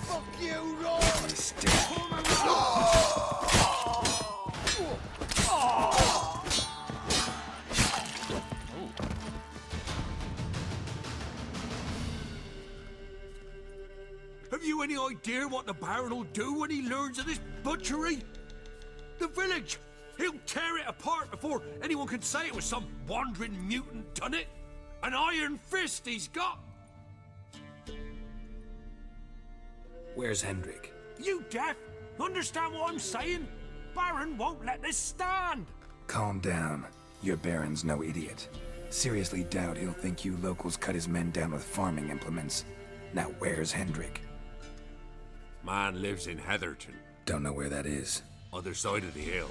Fuck you, Lord! idea what the Baron will do when he learns of this butchery? The village! He'll tear it apart before anyone can say it was some wandering mutant done it. An iron fist he's got! Where's Hendrik? You deaf? Understand what I'm saying? Baron won't let this stand! Calm down. Your Baron's no idiot. Seriously doubt he'll think you locals cut his men down with farming implements. Now where's Hendrik? Man lives in Heatherton. Don't know where that is. Other side of the hill.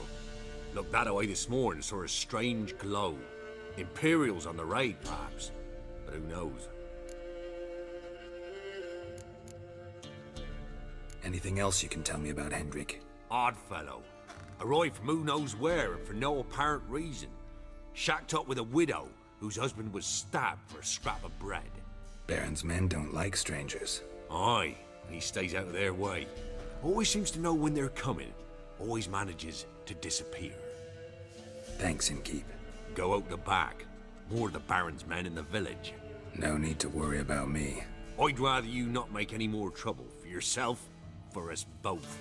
Looked that away this morning, saw a strange glow. Imperials on the raid, perhaps. But who knows? Anything else you can tell me about Hendrik? Odd fellow. Arrived from who knows where and for no apparent reason. Shacked up with a widow whose husband was stabbed for a scrap of bread. Baron's men don't like strangers. Aye, and he stays out of their way. Always seems to know when they're coming. Always manages to disappear. Thanks, Innkeep. Go out the back. More of the Baron's men in the village. No need to worry about me. I'd rather you not make any more trouble for yourself, for us both.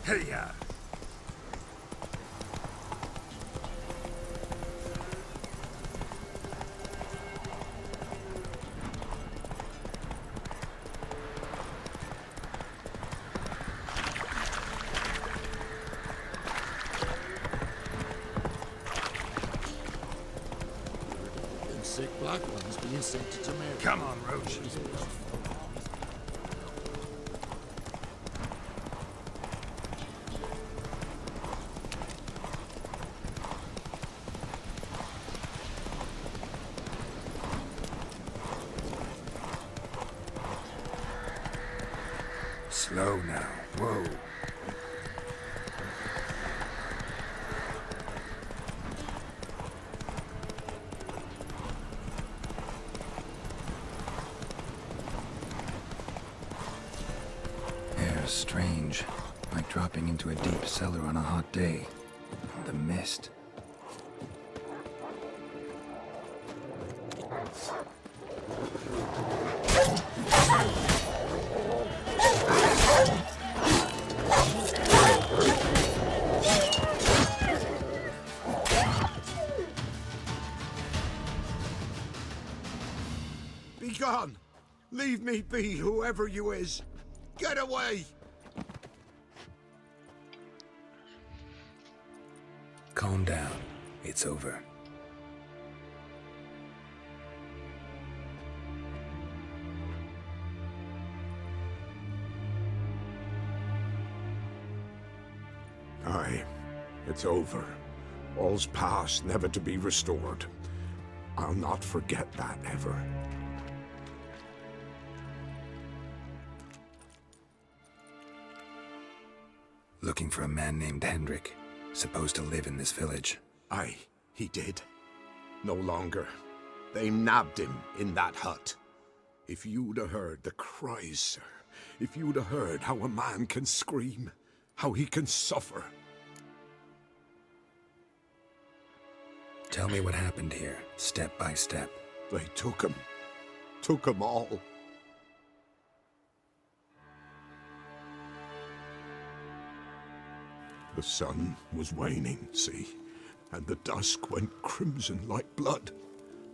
Hey-ya! Them sick black ones being sent to America. Come on, Roach. Slow now. Whoa. Air's strange. Like dropping into a deep cellar on a hot day. The mist. Be gone! Leave me be, whoever you is! Get away! Calm down. It's over. Aye, it's over. All's past, never to be restored. I'll not forget that ever. Looking for a man named Hendrik, supposed to live in this village. Aye, he did. No longer. They nabbed him in that hut. If you'd have heard the cries, sir. If you'd have heard how a man can scream, how he can suffer. Tell me what happened here, step by step. They took him. Took him all. The sun was waning, see, and the dusk went crimson like blood.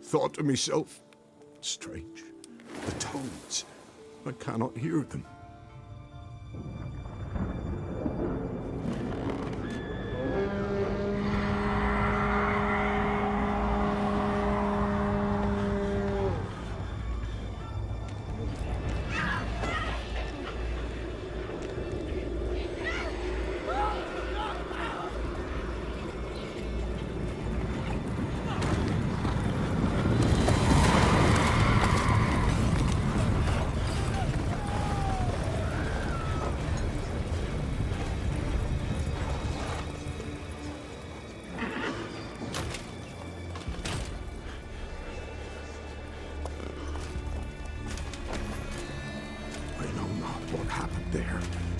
Thought to myself, strange, the toads, I cannot hear them.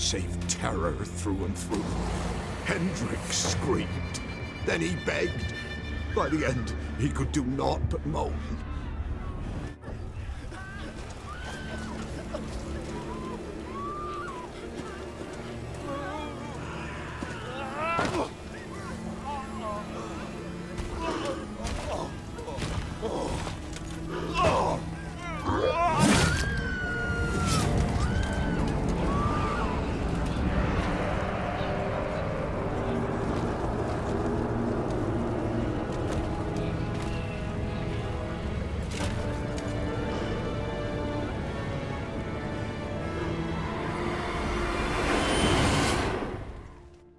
vouchsafed terror through and through. Hendrik screamed. Then he begged. By the end, he could do naught but moan.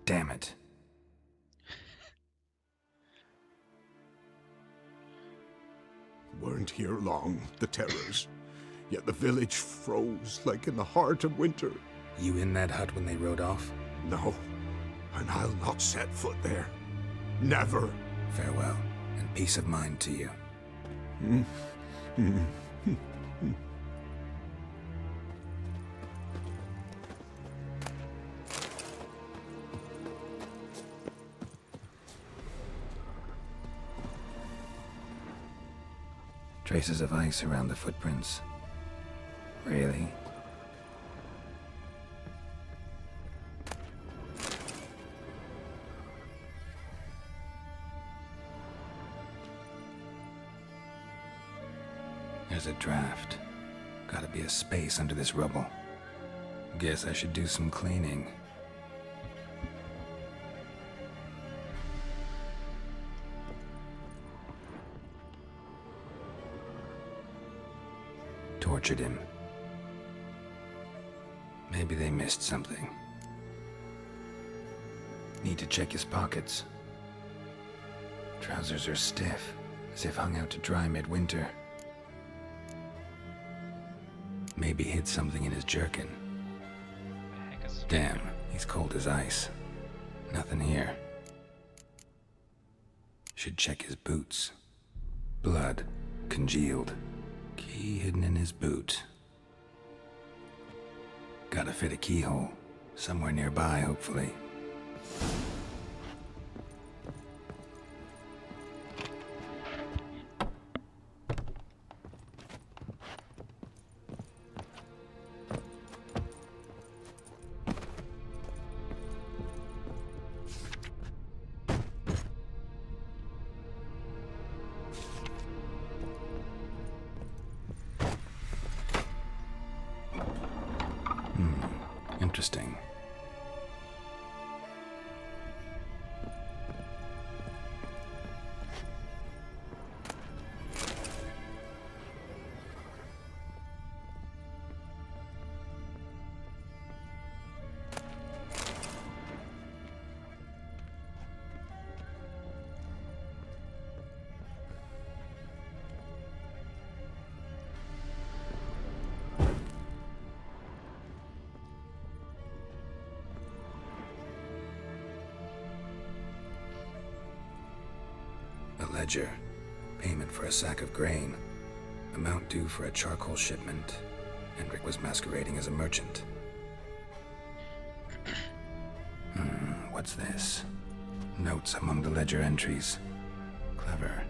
Damn it. Weren't here long, the terrors. Yet the village froze like in the heart of winter. You in that hut when they rode off? No, and I'll not set foot there. Never. Farewell, and peace of mind to you. Traces of ice around the footprints. Really? There's a draft. Gotta be a space under this rubble. Guess I should do some cleaning. Tortured him. Maybe they missed something. Need to check his pockets. Trousers are stiff, as if hung out to dry midwinter. Maybe hid something in his jerkin. Damn, he's cold as ice. Nothing here. Should check his boots. Blood, congealed. Key hidden in his boot. Gotta fit a keyhole. Somewhere nearby, hopefully. Interesting. A ledger. Payment for a sack of grain. Amount due for a charcoal shipment. Hendrik was masquerading as a merchant. What's this? Notes among the ledger entries. Clever.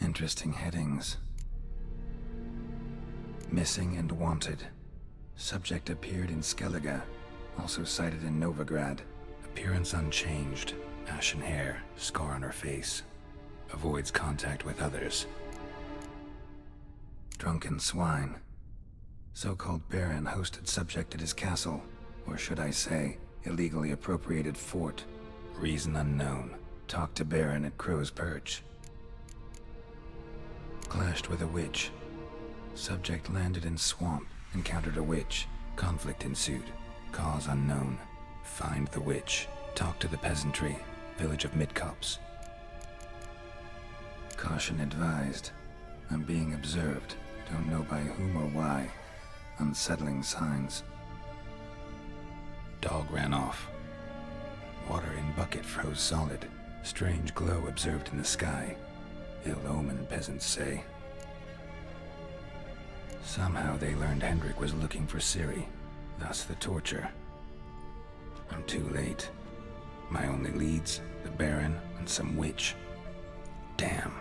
Interesting headings. Missing and wanted. Subject appeared in Skellige. Also cited in Novigrad. Appearance unchanged. Ashen hair, scar on her face. Avoids contact with others. Drunken swine. So-called Baron hosted subject at his castle. Or should I say, illegally appropriated fort. Reason unknown. Talked to Baron at Crow's Perch. Clashed with a witch. Subject landed in swamp. Encountered a witch. Conflict ensued. Cause unknown. Find the witch. Talk to the peasantry. Village of Midcopse. Caution advised. I'm being observed. Don't know by whom or why. Unsettling signs. Dog ran off. Water in bucket froze solid. Strange glow observed in the sky. Ill omen, peasants say. Somehow they learned Hendrik was looking for Ciri, thus the torture. I'm too late. My only leads, the Baron and some witch. Damn.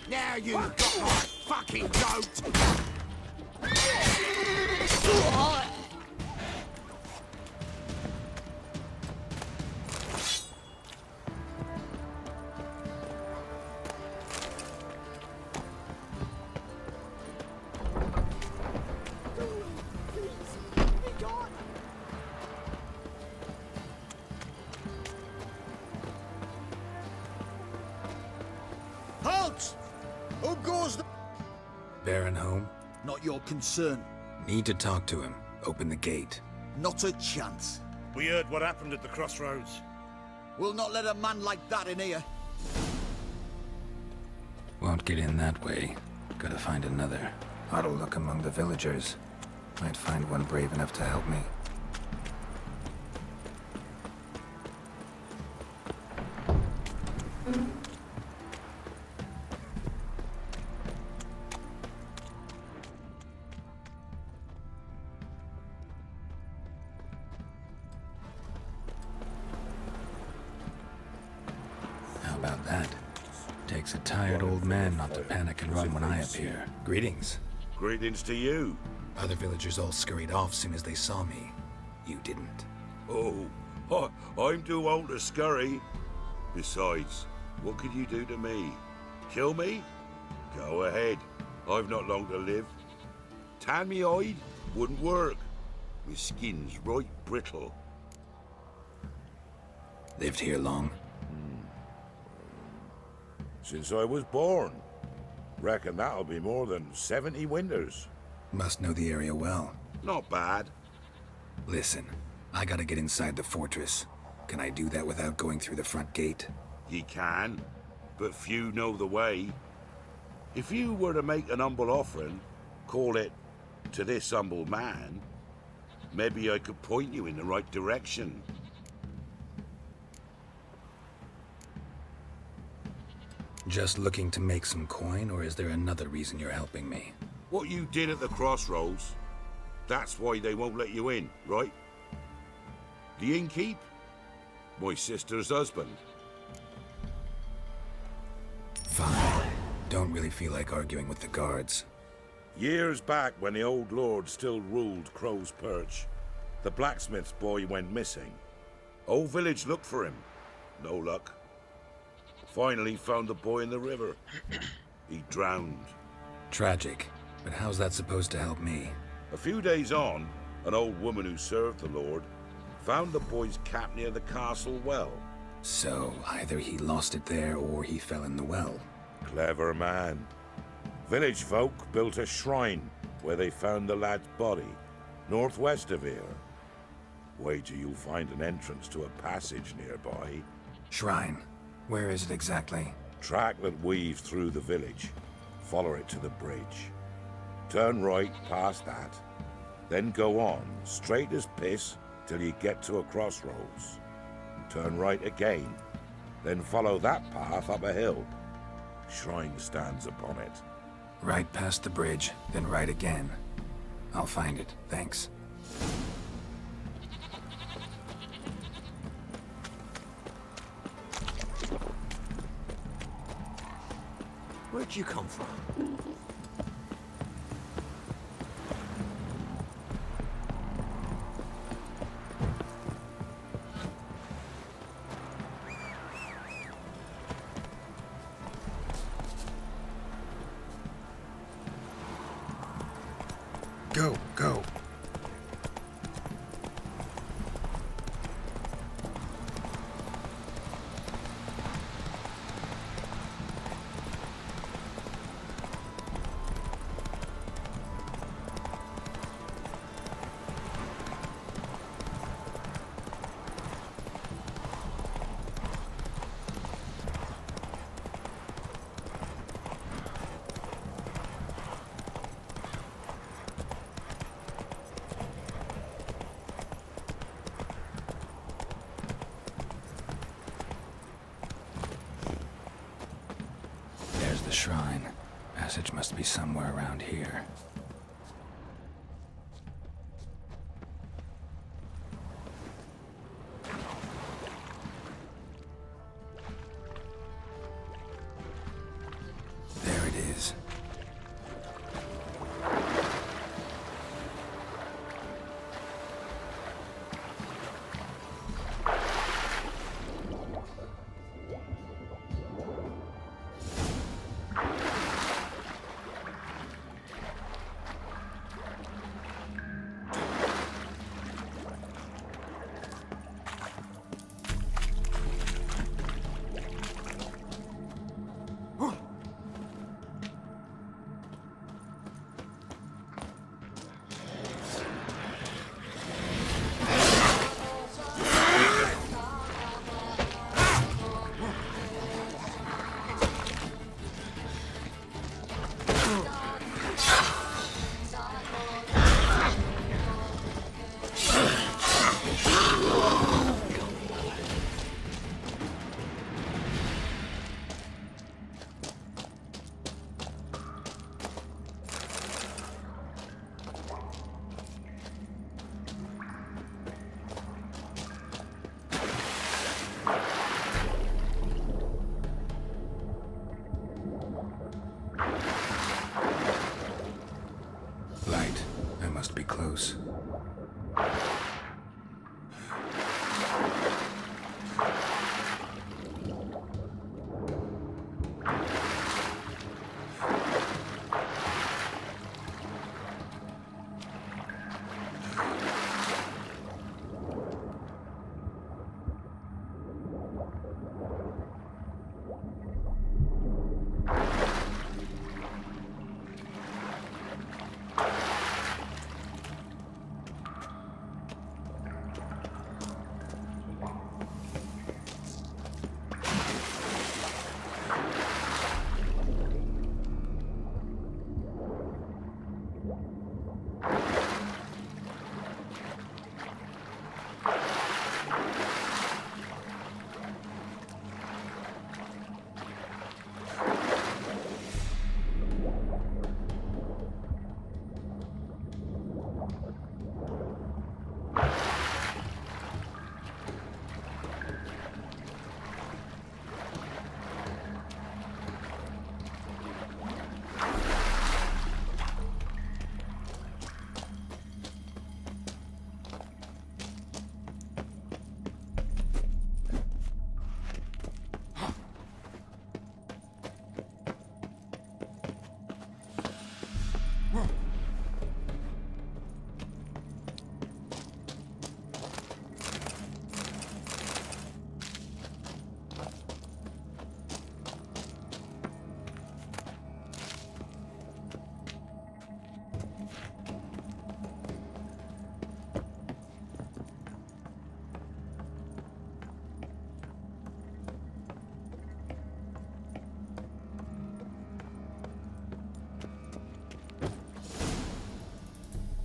Now you got my fucking goat! Halt! Who goes the... Baron home? Not your concern. Need to talk to him. Open the gate. Not a chance. We heard what happened at the crossroads. We'll not let a man like that in here. Won't get in that way. Gotta find another. Ought to look among the villagers. Might find one brave enough to help me. How about that? Takes a tired old man not to panic and run when I appear. Greetings. Greetings to you. Other villagers all scurried off soon as they saw me. You didn't. Oh, I'm too old to scurry. Besides, what could you do to me? Kill me? Go ahead. I've not long to live. Tan me hide? Wouldn't work. My skin's right brittle. Lived here long? Since I was born. Reckon that'll be more than 70 winters. Must know the area well. Not bad. Listen, I gotta get inside the fortress. Can I do that without going through the front gate? Ye can, but few know the way. If you were to make an humble offering, call it, to this humble man, maybe I could point you in the right direction. Just looking to make some coin, or is there another reason you're helping me? What you did at the crossroads, that's why they won't let you in, right? The innkeep? My sister's husband. Fine. Don't really feel like arguing with the guards. Years back, when the old lord still ruled Crow's Perch, the blacksmith's boy went missing. Whole village looked for him. No luck. Finally found the boy in the river. He drowned. Tragic. But how's that supposed to help me? A few days on, an old woman who served the lord found the boy's cap near the castle well. So, either he lost it there or he fell in the well. Clever man. Village folk built a shrine where they found the lad's body, northwest of here. Wait till you find an entrance to a passage nearby. Shrine? Where is it exactly? Track that weaves through the village. Follow it to the bridge. Turn right past that. Then go on, straight as piss, till you get to a crossroads. Turn right again. Then follow that path up a hill. Shrine stands upon it. Right past the bridge, then right again. I'll find it, thanks. Where'd you come from? Go, go. The shrine. Passage must be somewhere around here. There it is. Light. I must be close.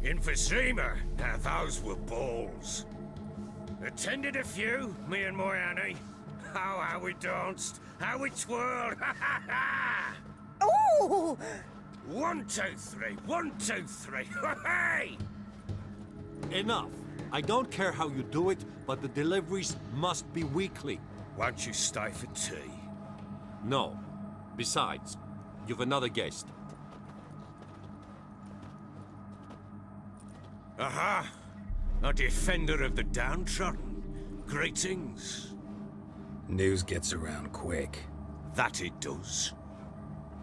In Vizima, now those were balls. Attended a few, me and my Annie. Oh, how we danced, how we twirled, ha ha ha! Oh! 1, 2, 3, 1, 2, 3, hey! Enough. I don't care how you do it, but the deliveries must be weekly. Won't you stay for tea? No. Besides, you've another guest. Aha! A defender of the downtrodden. Greetings. News gets around quick. That it does.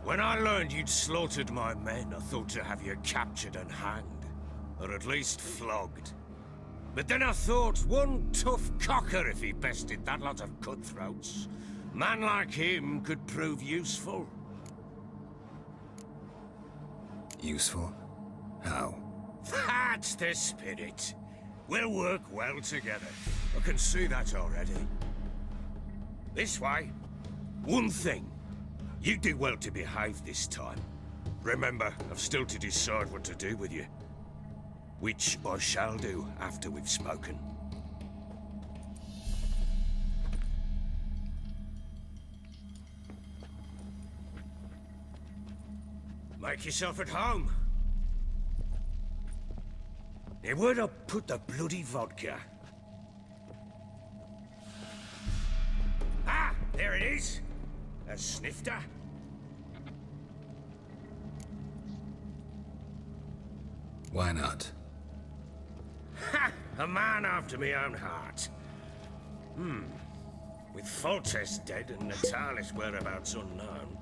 When I learned you'd slaughtered my men, I thought to have you captured and hanged. Or at least flogged. But then I thought, one tough cocker if he bested that lot of cutthroats. Man like him could prove useful. Useful? How? That's the spirit. We'll work well together. I can see that already. This way. One thing. You do well to behave this time. Remember, I've still to decide what to do with you. Which I shall do after we've spoken. Make yourself at home. Now, where'd I put the bloody vodka? Ah, there it is. A snifter. Why not? Ha! A man after my own heart. With Foltest dead and Natalis' whereabouts unknown.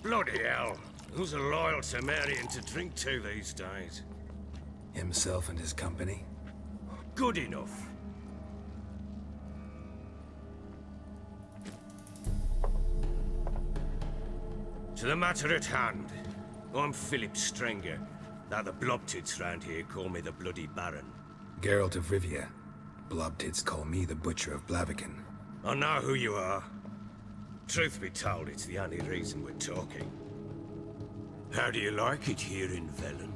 Bloody hell. Who's a loyal Temerian to drink to these days? Himself and his company? Good enough. To the matter at hand. I'm Philip Strenger. Now the Blobtits round here call me the Bloody Baron. Geralt of Rivia. Blobtits call me the Butcher of Blaviken. I know who you are. Truth be told, it's the only reason we're talking. How do you like it here in Velen?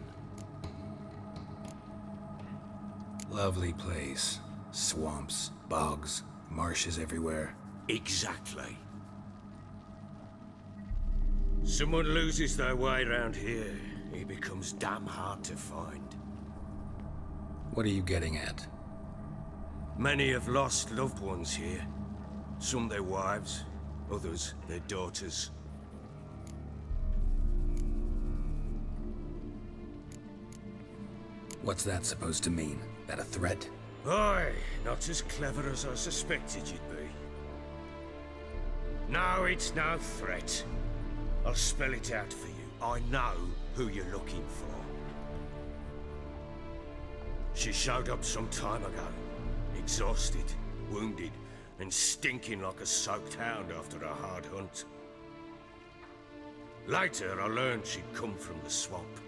Lovely place. Swamps, bogs, marshes everywhere. Exactly. Someone loses their way around here, he becomes damn hard to find. What are you getting at? Many have lost loved ones here. Some their wives, others their daughters. What's that supposed to mean? That a threat? Aye, not as clever as I suspected you'd be. No, it's no threat. I'll spell it out for you. I know who you're looking for. She showed up some time ago. Exhausted, wounded, and stinking like a soaked hound after a hard hunt. Later, I learned she'd come from the swamp.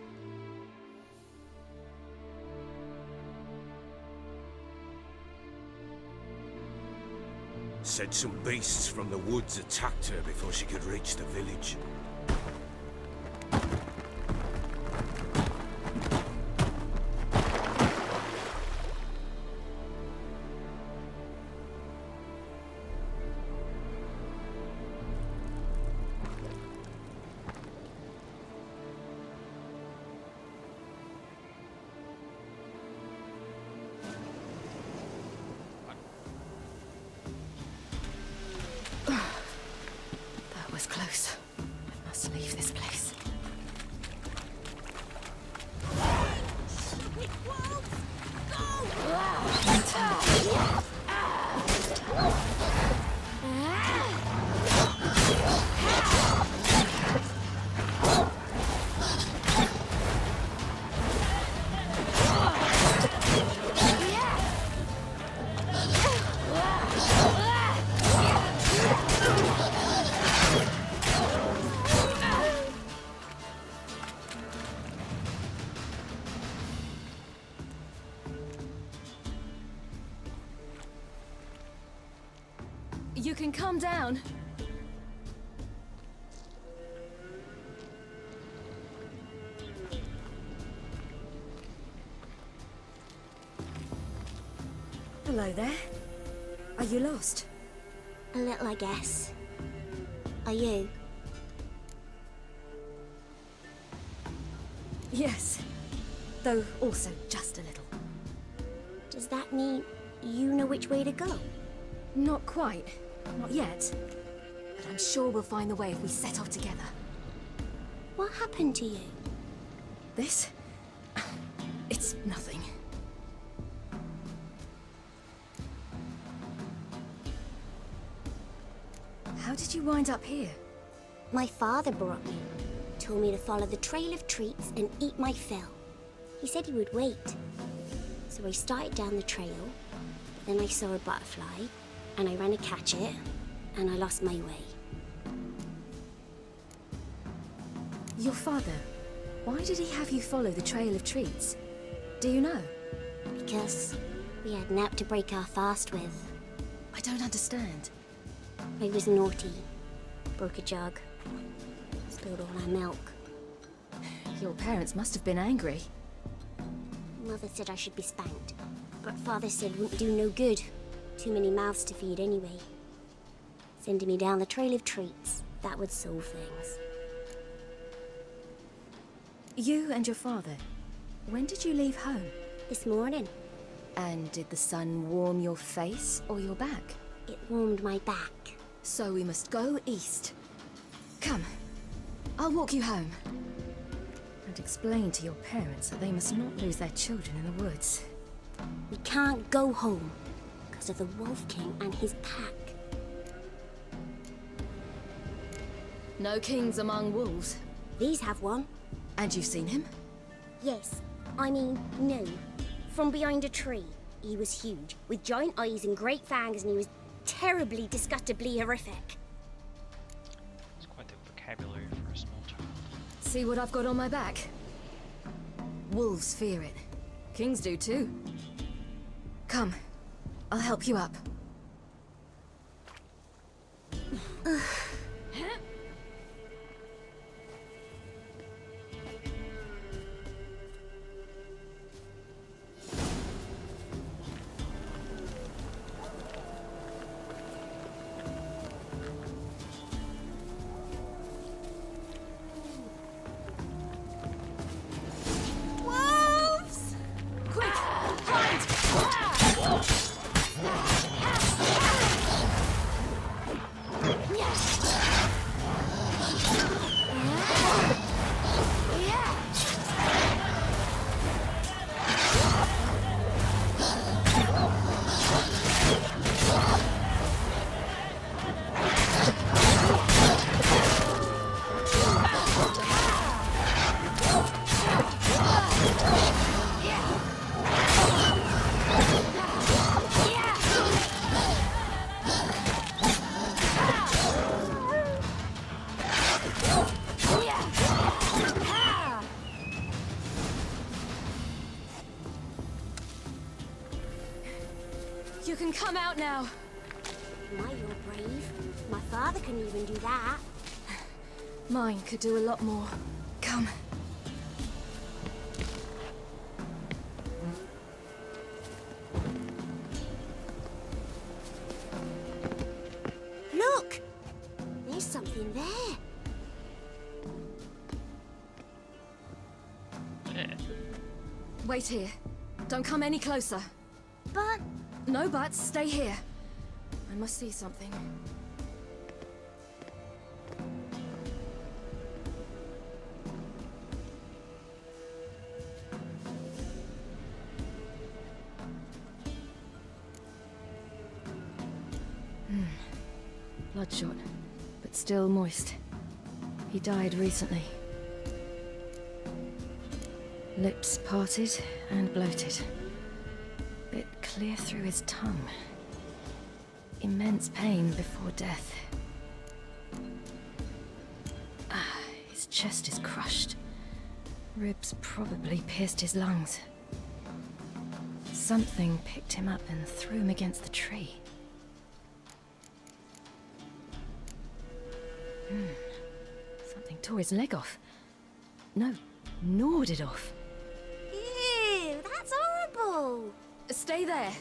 Said some beasts from the woods attacked her before she could reach the village. That was close. I must leave this place. You can calm down. Hello there. Are you lost? A little, I guess. Are you? Yes. Though also just a little. Does that mean you know which way to go? Not quite. Not yet. But I'm sure we'll find the way if we set off together. What happened to you? This? It's nothing. How did you wind up here? My father brought me. Told me to follow the trail of treats and eat my fill. He said he would wait. So I started down the trail, then I saw a butterfly, and I ran to catch it, and I lost my way. Your father, why did he have you follow the trail of treats? Do you know? Because we had nap to break our fast with. I don't understand. I was naughty. Broke a jug. Spilled all our milk. Your parents must have been angry. Mother said I should be spanked, but Father said it wouldn't do no good. Too many mouths to feed anyway. Sending me down the trail of treats, that would solve things. You and your father, when did you leave home? This morning. And did the sun warm your face or your back? It warmed my back. So we must go east. Come, I'll walk you home. And explain to your parents that they must not lose their children in the woods. We can't go home because of the Wolf King and his pack. No kings among wolves. These have one. And you've seen him? Yes. I mean, no. From behind a tree. He was huge, with giant eyes and great fangs, and he was terribly, disgustingly horrific. It's quite the vocabulary for a small child. See what I've got on my back? Wolves fear it. Kings do too. Come, I'll help you up. Wolves! Quick, hide! You can come out now. My, you're brave. My father couldn't even do that. Mine could do a lot more. Come. Look! There's something there. Wait here. Don't come any closer. But... No buts. Stay here. I must see something. Bloodshot, but still moist. He died recently. Lips parted and bloated. Bit clear through his tongue. Immense pain before death. His chest is crushed. Ribs probably pierced his lungs. Something picked him up and threw him against the tree. Something tore his leg off. No, gnawed it off. Ew, that's horrible. Stay there.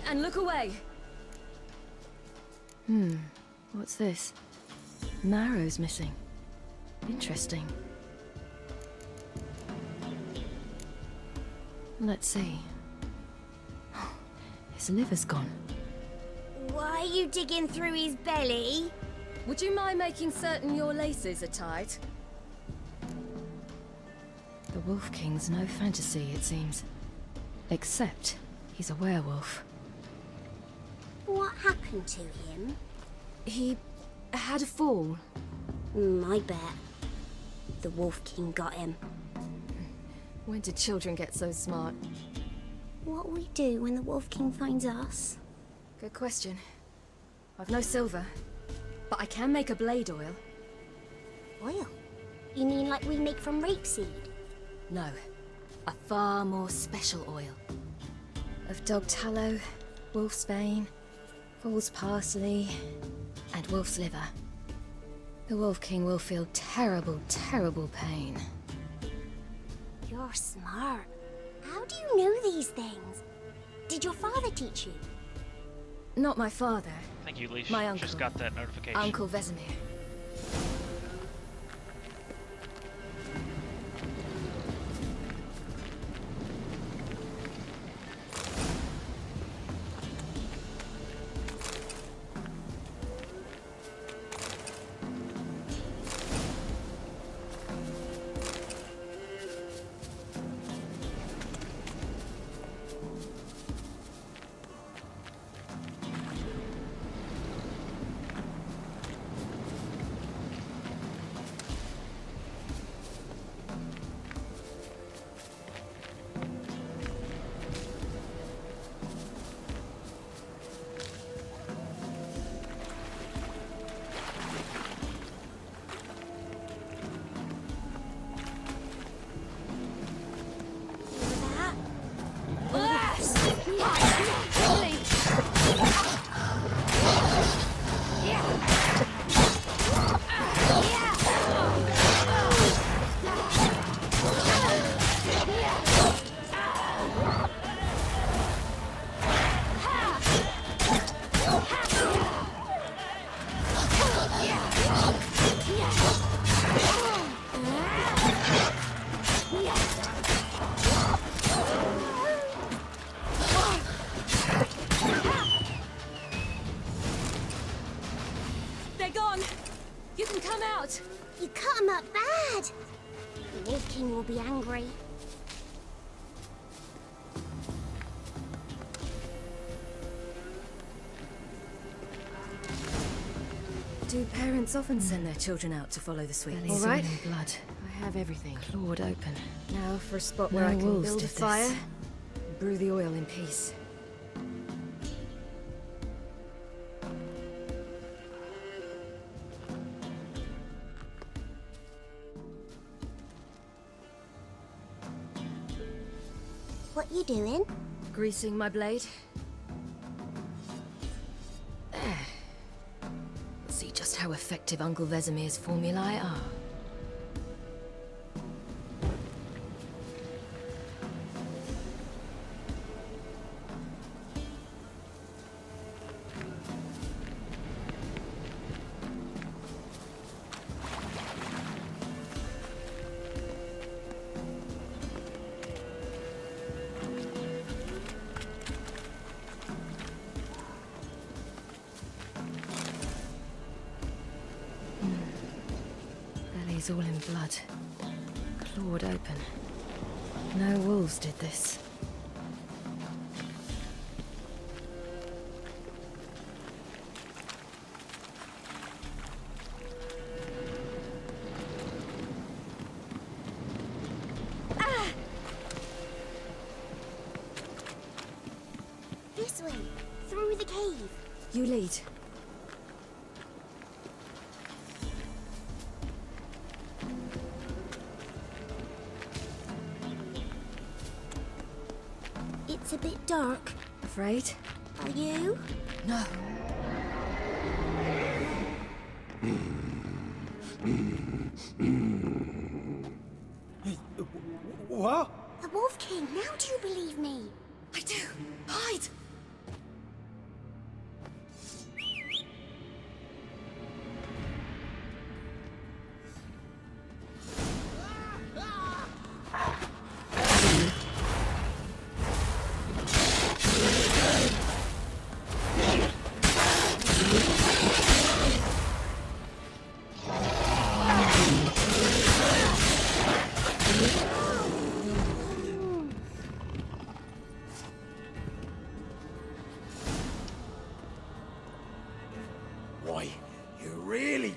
And look away. What's this? Marrow's missing. Interesting. Let's see. His liver's gone. Why are you digging through his belly? Would you mind making certain your laces are tied? The Wolf King's no fantasy, it seems. Except he's a werewolf. What happened to him? He had a fall. I bet. The Wolf King got him. When did children get so smart? What'll we do when the Wolf King finds us? Good question. I've no silver, but I can make a blade oil. Oil? You mean like we make from rapeseed? No, a far more special oil. Of dog tallow, wolf's bane, fool's parsley, and wolf's liver. The Wolf King will feel terrible, terrible pain. You're smart. How do you know these things? Did your father teach you? Not my father. Thank you, Leash. My uncle. Just got that notification. Uncle Vesemir. They're gone! You can come out! You cut him up bad! The Wolf King will be angry. Do parents often send their children out to follow the sweetness? Belly's All right. all in blood. I have everything. Clawed open. Now for a spot No where I can wolves build a did this. fire, brew the oil in peace. What you doing? Greasing my blade. There. Let's see just how effective Uncle Vesemir's formulae are. Belly's all in blood. Clawed open. No wolves did this. This way, through the cave. You lead. It's a bit dark. Afraid? Are you? No. What? The Wolf King, now do you believe me? I do. Hide!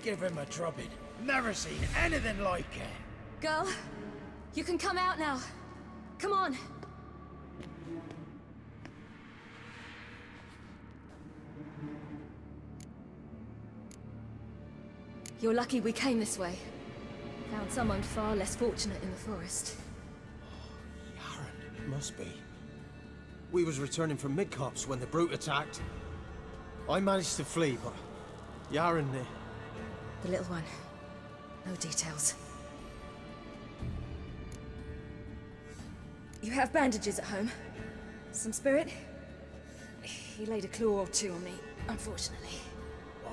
give him a drubbing. Never seen anything like it. Girl, you can come out now. Come on. You're lucky we came this way. Found someone far less fortunate in the forest. It must be. We was returning from Midcops when the brute attacked. I managed to flee, but Yaren, The little one. No details. You have bandages at home? Some spirit? He laid a claw or two on me, unfortunately.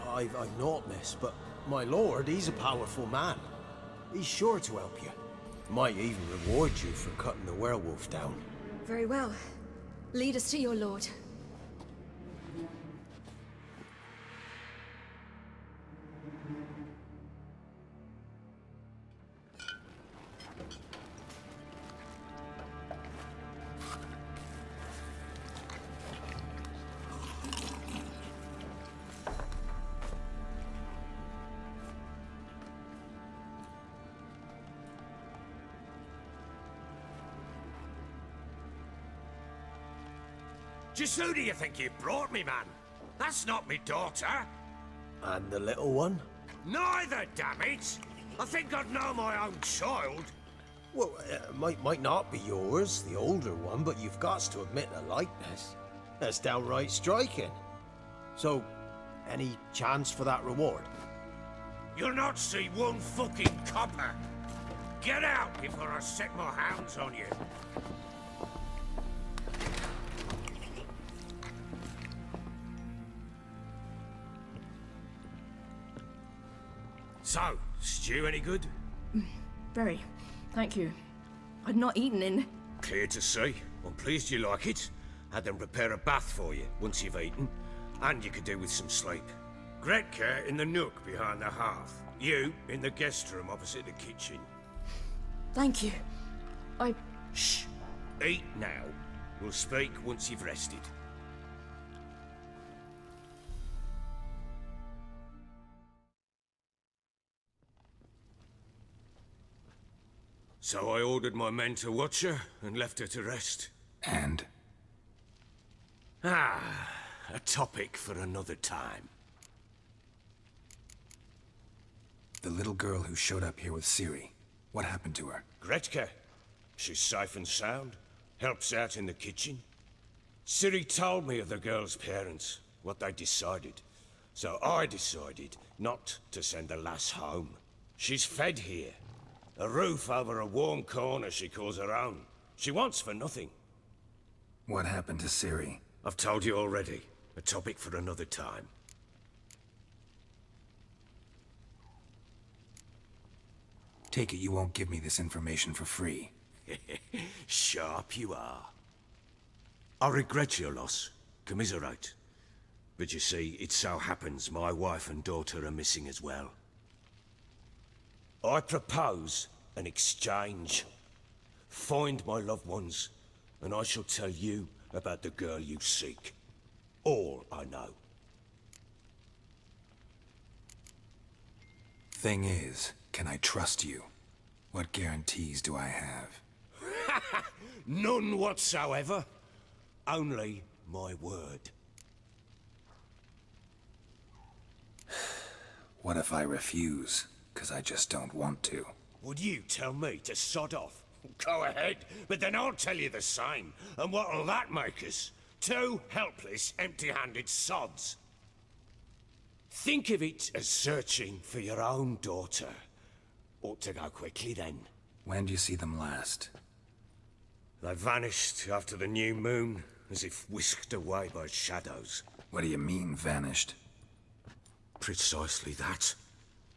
I've naught, miss, but my lord, he's a powerful man. He's sure to help you. Might even reward you for cutting the werewolf down. Very well. Lead us to your lord. Just who do you think you brought me, man? That's not me daughter. And the little one? Neither, damn it! I think I'd know my own child. Well, might not be yours, the older one, but you've got to admit the likeness. That's downright striking. So, any chance for that reward? You'll not see one fucking copper. Get out before I set my hounds on you. So, stew any good? Very. Thank you. I'd not eaten in... Clear to see. I'm pleased you like it. Had them prepare a bath for you once you've eaten. And you could do with some sleep. Gretka in the nook behind the hearth. You in the guest room opposite the kitchen. Thank you. Shh. Eat now. We'll speak once you've rested. So I ordered my men to watch her and left her to rest. And? A topic for another time. The little girl who showed up here with Ciri. What happened to her? Gretka. She's safe and sound. Helps out in the kitchen. Ciri told me of the girl's parents, what they decided. So I decided not to send the lass home. She's fed here. A roof over a warm corner she calls her own. She wants for nothing. What happened to Ciri? I've told you already. A topic for another time. Take it you won't give me this information for free. Sharp you are. I regret your loss. Commiserate. But you see, it so happens my wife and daughter are missing as well. I propose an exchange. Find my loved ones, and I shall tell you about the girl you seek. All I know. Thing is, can I trust you? What guarantees do I have? None whatsoever. Only my word. What if I refuse? 'Cause I just don't want to. Would you tell me to sod off? Go ahead, but then I'll tell you the same. And what'll that make us? Two helpless, empty-handed sods. Think of it as searching for your own daughter. Ought to go quickly then. When do you see them last? They vanished after the new moon, as if whisked away by shadows. What do you mean, vanished? Precisely that.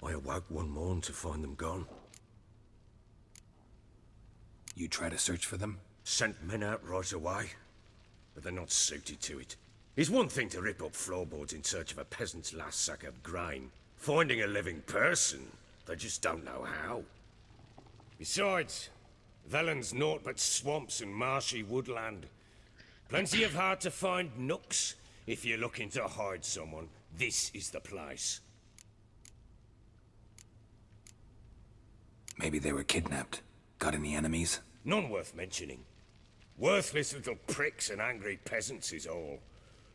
I awoke one morn to find them gone. You try to search for them? Sent men out right away, but they're not suited to it. It's one thing to rip up floorboards in search of a peasant's last sack of grain. Finding a living person, they just don't know how. Besides, Velen's naught but swamps and marshy woodland. Plenty of hard-to-find nooks. If you're looking to hide someone, this is the place. Maybe they were kidnapped. Got any enemies? None worth mentioning. Worthless little pricks and angry peasants is all.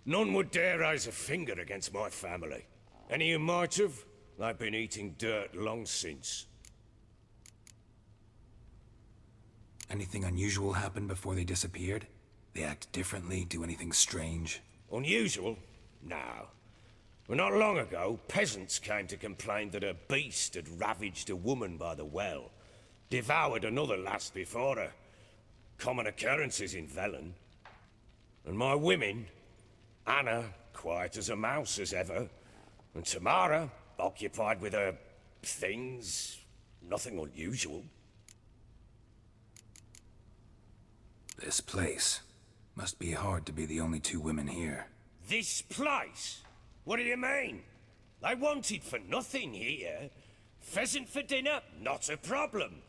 None would dare raise a finger against my family. Any who might have, they've been eating dirt long since. Anything unusual happen before they disappeared? They act differently, do anything strange? Unusual? No. Well, not long ago, peasants came to complain that a beast had ravaged a woman by the well. Devoured another lass before her. Common occurrences in Velen. And my women, Anna, quiet as a mouse as ever, and Tamara, occupied with her things, nothing unusual. This place. Must be hard to be the only two women here. This place? What do you mean? They wanted for nothing here. Pheasant for dinner? Not a problem.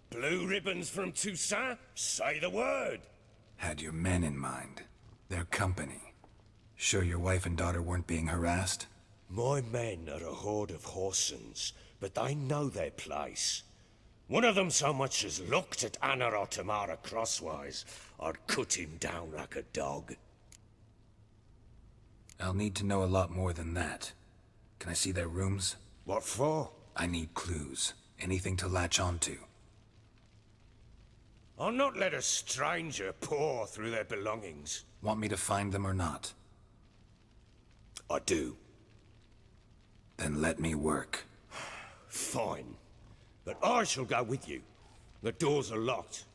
Blue ribbons from Toussaint? Say the word. Had your men in mind. Their company. Sure your wife and daughter weren't being harassed? My men are a horde of whoresons, but they know their place. One of them so much as looked at Anna or Tamara crosswise, I'd cut him down like a dog. I'll need to know a lot more than that. Can I see their rooms? What for? I need clues. Anything to latch onto. I'll not let a stranger pore through their belongings. Want me to find them or not? I do. Then let me work. Fine. But I shall go with you. The doors are locked.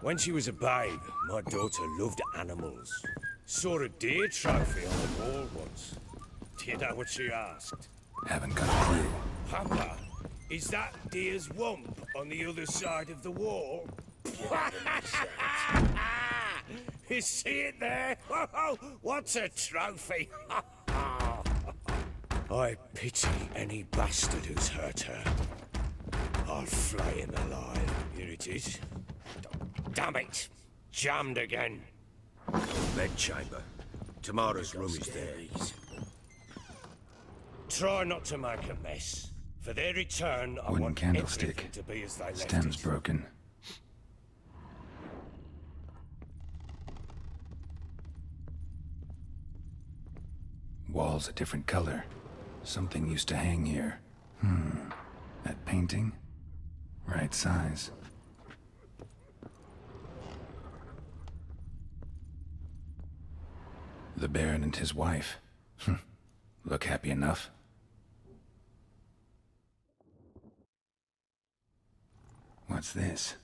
When she was a babe, my daughter loved animals. Saw a deer trophy on the wall once. Do you know what she asked? Haven't got a clue. Papa, is that deer's wump on the other side of the wall? You see it there? Whoa, what's a trophy? I pity any bastard who's hurt her. I'll flay him alive. Here it is. Damn it! Jammed again. Bedchamber. Tamara's room is there. Try not to make a mess. For their return, I Wooden want candlestick. everything to be as they left Stem's it. broken. Walls a different color. Something used to hang here. That painting? Right size. The Baron and his wife. Look happy enough. What's this?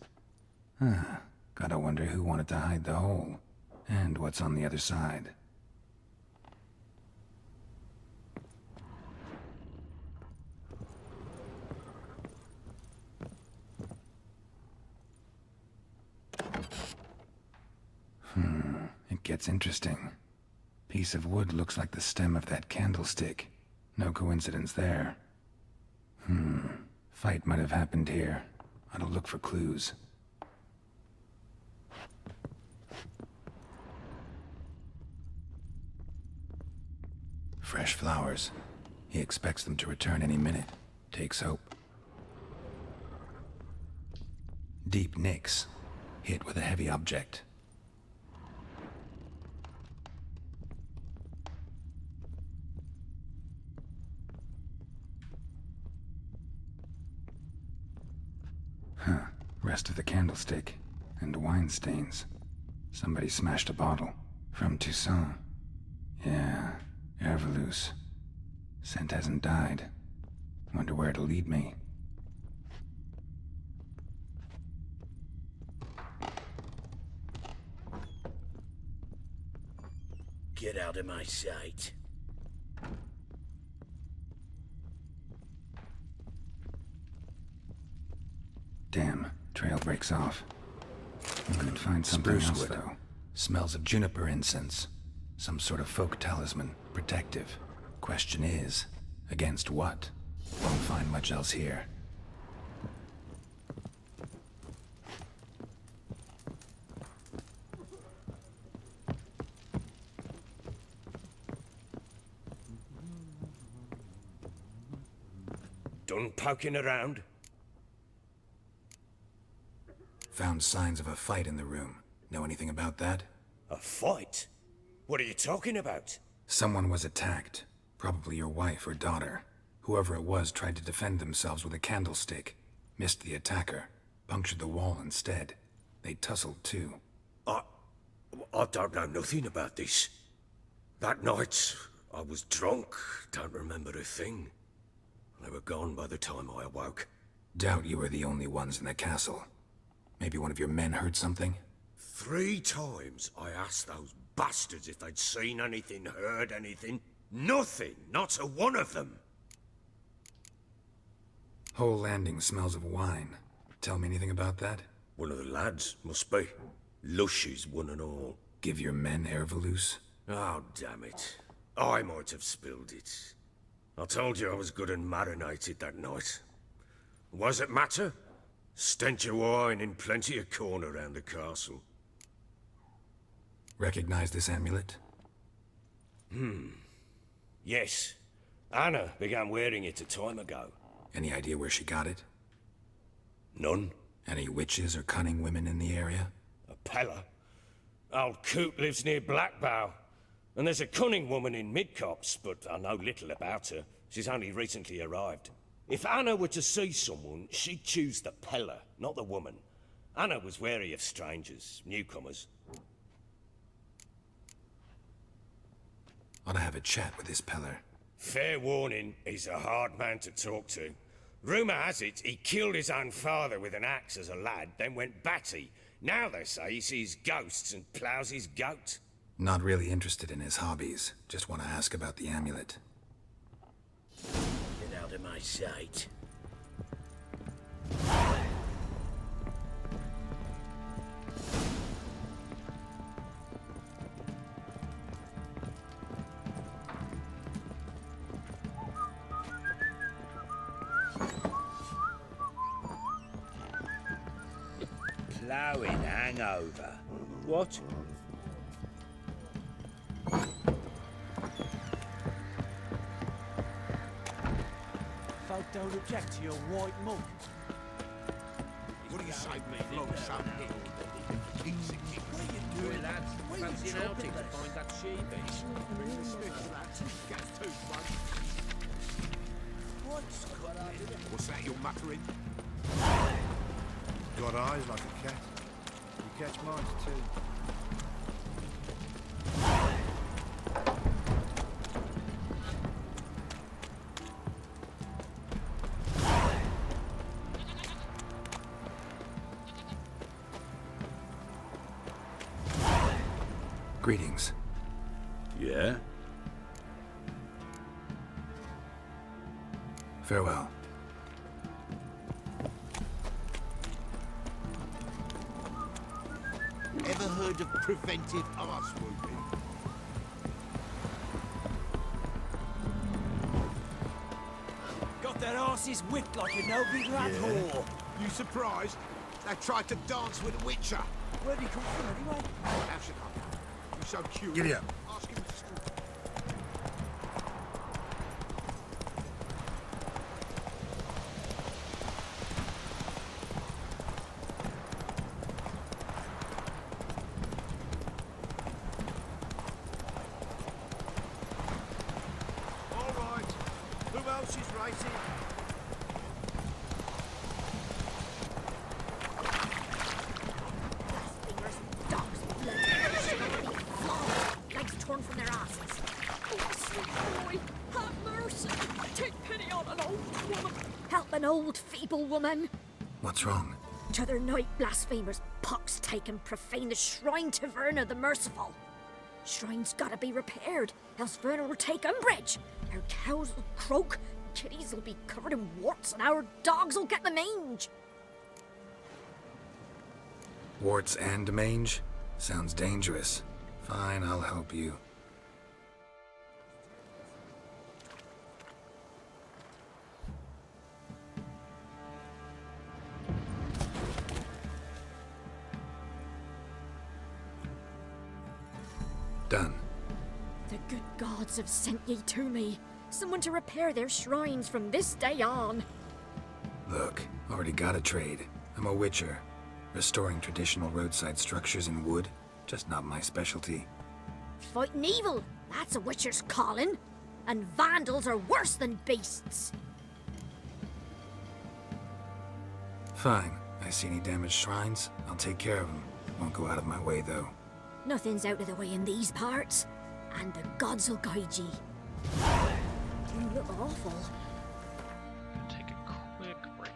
Gotta wonder who wanted to hide the hole. And what's on the other side. It gets interesting. Piece of wood looks like the stem of that candlestick. No coincidence there. Fight might have happened here. I'll look for clues. Fresh flowers. He expects them to return any minute. Takes hope. Deep nicks. Hit with a heavy object. Rest of the candlestick. And wine stains. Somebody smashed a bottle. From Toussaint. Yeah, Herveloos. Scent hasn't died. Wonder where it'll lead me. Get out of my sight. Damn, trail breaks off. I could find something Spruce else, wood. though. Smells of juniper incense. Some sort of folk talisman. Protective. Question is, against what? Won't find much else here. Anyone poking around? Found signs of a fight in the room. Know anything about that? A fight? What are you talking about? Someone was attacked. Probably your wife or daughter. Whoever it was tried to defend themselves with a candlestick. Missed the attacker. Punctured the wall instead. They tussled too. I don't know nothing about this. That night, I was drunk. Don't remember a thing. They were gone by the time I awoke. Doubt you were the only ones in the castle. Maybe one of your men heard something? 3 times I asked those bastards if they'd seen anything, heard anything. Nothing, not a one of them. Whole landing smells of wine. Tell me anything about that? One of the lads, must be. Lushes, one and all. Give your men Airvalus? Oh, damn it. I might have spilled it. I told you I was good and marinated that night. Was it matter? Stench of wine in plenty of corn around the castle. Recognize this amulet? Yes. Anna began wearing it a time ago. Any idea where she got it? None. Any witches or cunning women in the area? A Pella. Old Coot lives near Blackbow. And there's a cunning woman in Midcopse, but I know little about her. She's only recently arrived. If Anna were to see someone, she'd choose the Pella, not the woman. Anna was wary of strangers, newcomers. Ought to have a chat with this Peller. Fair warning, he's a hard man to talk to. Rumour has it he killed his own father with an axe as a lad, then went batty. Now they say he sees ghosts and ploughs his goat. Not really interested in his hobbies. Just want to ask about the amulet. Get out of my sight. Ploughing hangover. What? Folk don't object to your white mug. What do you say, me? Blow some hick. What are you doing, lads, Where are you fancy an jumping, outing to lads? find that sheepish. Bring the Smiths, lads. Gas toothbrush. What's that you're muttering? Got eyes like a cat. You catch mice too. Greetings. Yeah? Farewell. Ever heard of preventive arse whooping? Got their asses whipped like a no-big lad whore. You surprised? They tried to dance with a witcher. Where'd he come from anyway? How should I know? You're so curious. Giddy up. Ask him to stop. All right. Who else is racing? Fingers, dogs, blood, legs torn from their asses. Oh, sweet boy, have mercy. Take pity on an old woman. Help an old, feeble woman. What's wrong? T'other night, blasphemers, pox taken, profane the shrine to Verna the Merciful. Shrine's gotta be repaired, else Verna will take umbrage. Our cows will croak, kitties will be covered in warts, and our dogs will get the mange. Warts and mange? Sounds dangerous. Fine, I'll help you. Done. The good gods have sent ye to me. Someone to repair their shrines from this day on. Look, already got a trade. I'm a witcher. Restoring traditional roadside structures in wood, just not my specialty. Fighting evil, that's a witcher's calling. And vandals are worse than beasts. Fine. I see any damaged shrines, I'll take care of them. Won't go out of my way, though. Nothing's out of the way in these parts. And the gods will guide ye. You look awful. Take a quick break.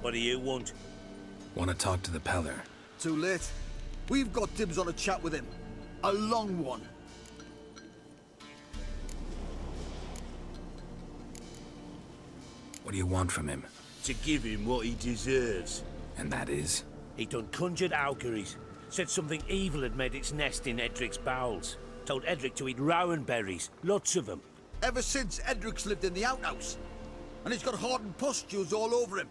What do you want? Want to talk to the Peller. Too late. We've got dibs on a chat with him. A long one. What do you want from him? To give him what he deserves. And that is? He done conjured auguries. Said something evil had made its nest in Edric's bowels. Told Edric to eat rowan berries. Lots of them. Ever since Edric's lived in the outhouse. And he's got hardened pustules all over him.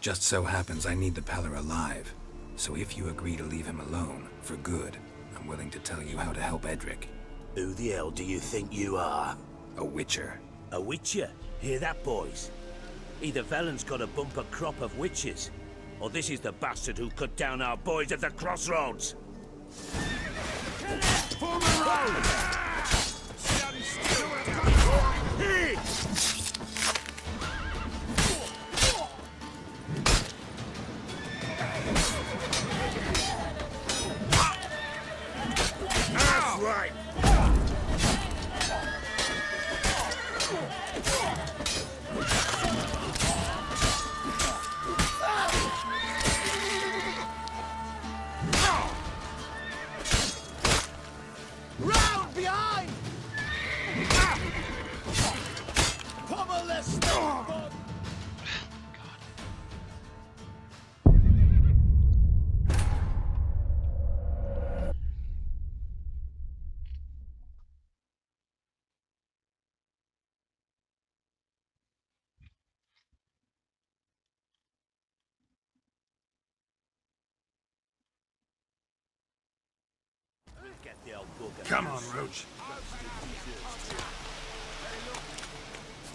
Just so happens I need the Peller alive. So if you agree to leave him alone, for good, I'm willing to tell you how to help Edric. Who the hell do you think you are? A witcher. A witcher? Hear that, boys? Either Velen's got a bumper crop of witches, or this is the bastard who cut down our boys at the crossroads. Form around! That's right! Round behind! Pummel this stone! Get the old bugger. Come on, Roach.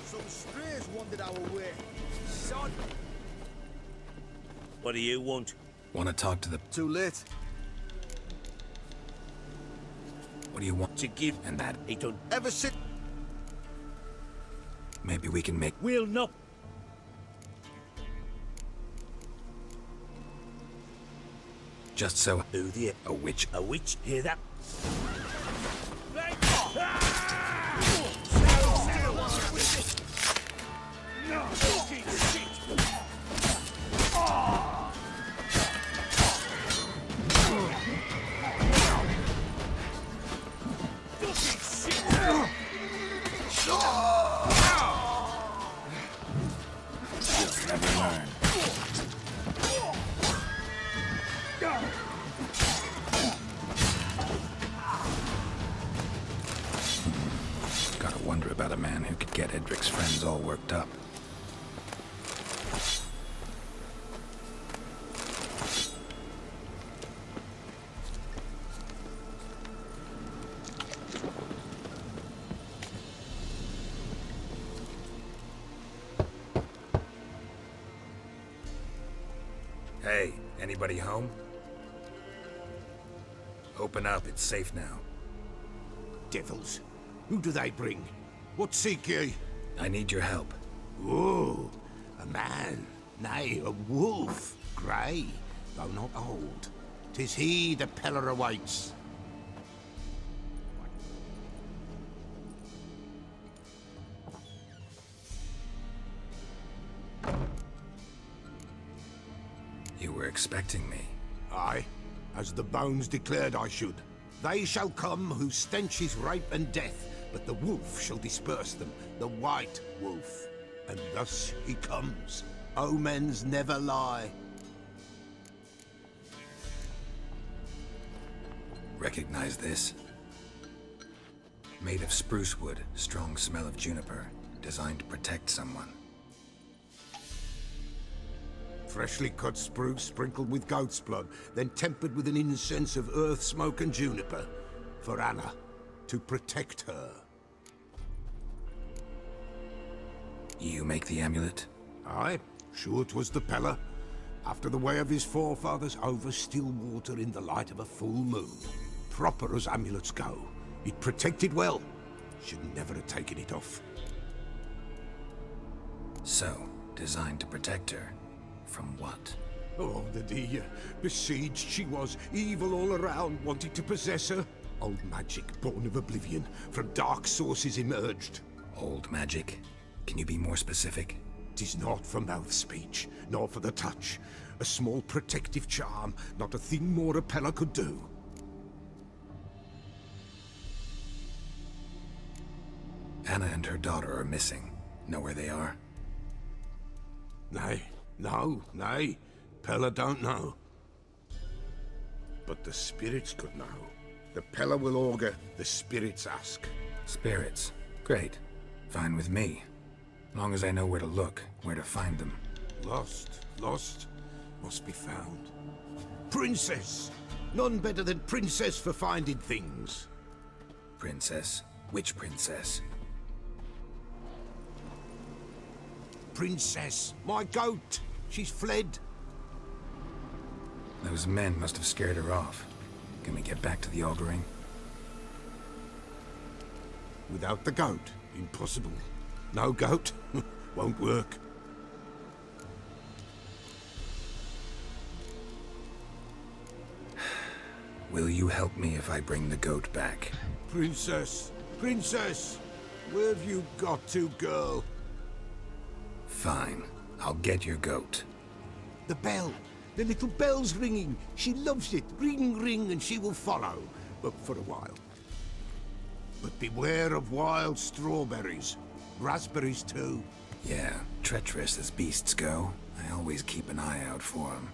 Some strays wandered our way. Son! What do you want? Want to talk to the... Too late. What do you want? To give... And that... He done... Ever since... Maybe we can make... We'll not... Just so... Who the... A witch. A witch? Hear that? Never learn. Gotta wonder about a man who could get Edric's friends all worked up. Hey, anybody home? Open up, it's safe now. Devils. Who do they bring? What seek ye? I need your help. Oh, a man. Nay, a wolf. Grey, though not old. 'Tis he the Peller awaits. You were expecting me. Aye, as the bones declared I should. They shall come whose stench is rape and death, but the wolf shall disperse them, the white wolf. And thus he comes. Omens never lie. Recognize this? Made of spruce wood, strong smell of juniper, designed to protect someone. Freshly cut spruce sprinkled with goat's blood, then tempered with an incense of earth, smoke and juniper. For Anna, to protect her. You make the amulet? Aye, sure 'twas the Peller. After the way of his forefathers, over still water in the light of a full moon. Proper as amulets go. It protected well. Should never have taken it off. So, designed to protect her. From what? Oh, the dear. Besieged she was, evil all around, wanting to possess her. Old magic, born of oblivion, from dark sources emerged. Old magic? Can you be more specific? 'Tis not for mouth speech, nor for the touch. A small protective charm, not a thing more Apella could do. Anna and her daughter are missing. Know where they are? Nay, nay. Pella don't know. But the spirits could know. The Pella will augur, the spirits ask. Spirits? Great. Fine with me. Long as I know where to look, where to find them. Lost, must be found. Princess! None better than Princess for finding things. Princess? Which princess? Princess, my goat! She's fled. Those men must have scared her off. Can we get back to the auguring? Without the goat, impossible. No goat, won't work. Will you help me if I bring the goat back? Princess! Where have you got to, girl? Fine. I'll get your goat. The bell! The little bell's ringing. She loves it. Ring, ring, and she will follow. But for a while. But beware of wild strawberries. Raspberries, too. Yeah, treacherous as beasts go. I always keep an eye out for them.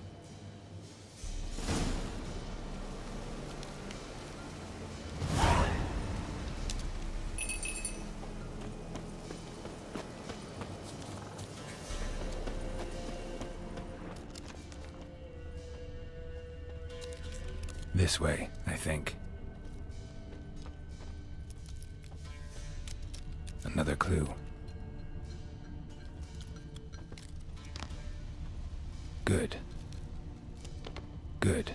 This way, I think. Another clue. Good. Good.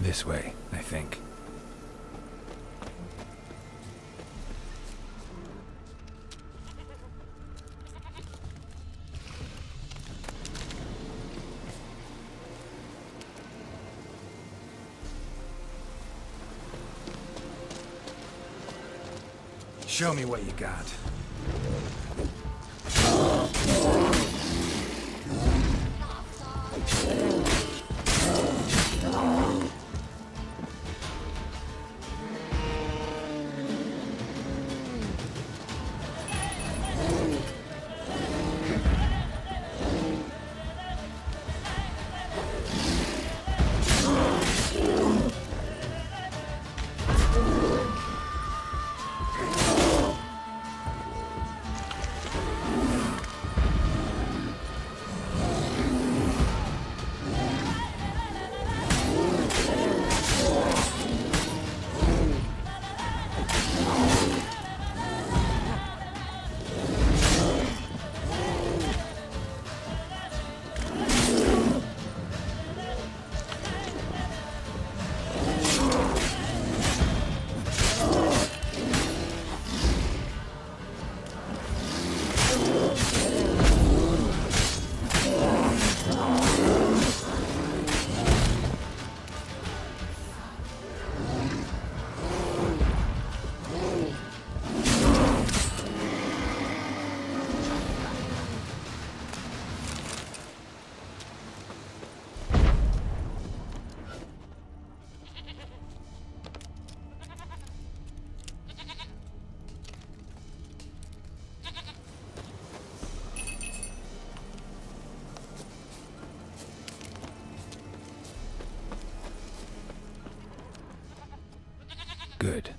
This way, I think. Show me what you got. Good.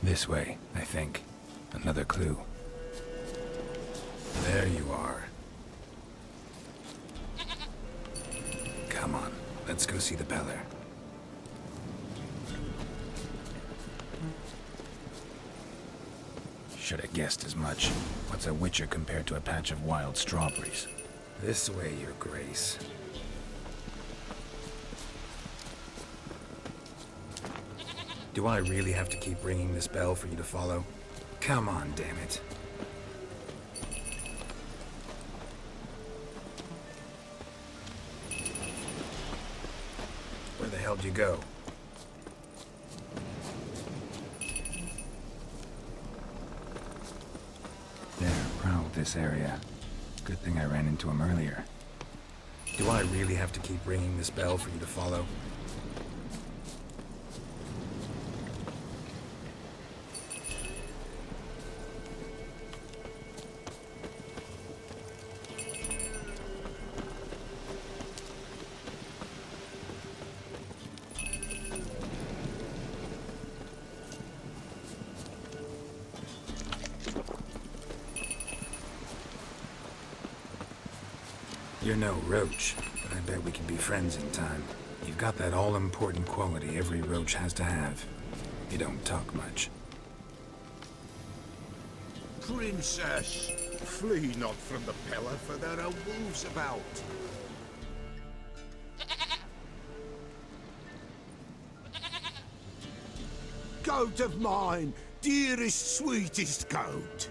This way, I think. Another clue. There you are. Come on, let's go see the Beller. Should have guessed as much. What's a witcher compared to a patch of wild strawberries? This way, Your Grace. Do I really have to keep ringing this bell for you to follow? Come on, damn it. Where the hell do you go? There, prowled this area. Good thing I ran into him earlier. Do I really have to keep ringing this bell for you to follow? You're no roach, but I bet we can be friends in time. You've got that all-important quality every roach has to have. You don't talk much. Princess, flee not from the Beller, for there are wolves about. Goat of mine, dearest, sweetest goat.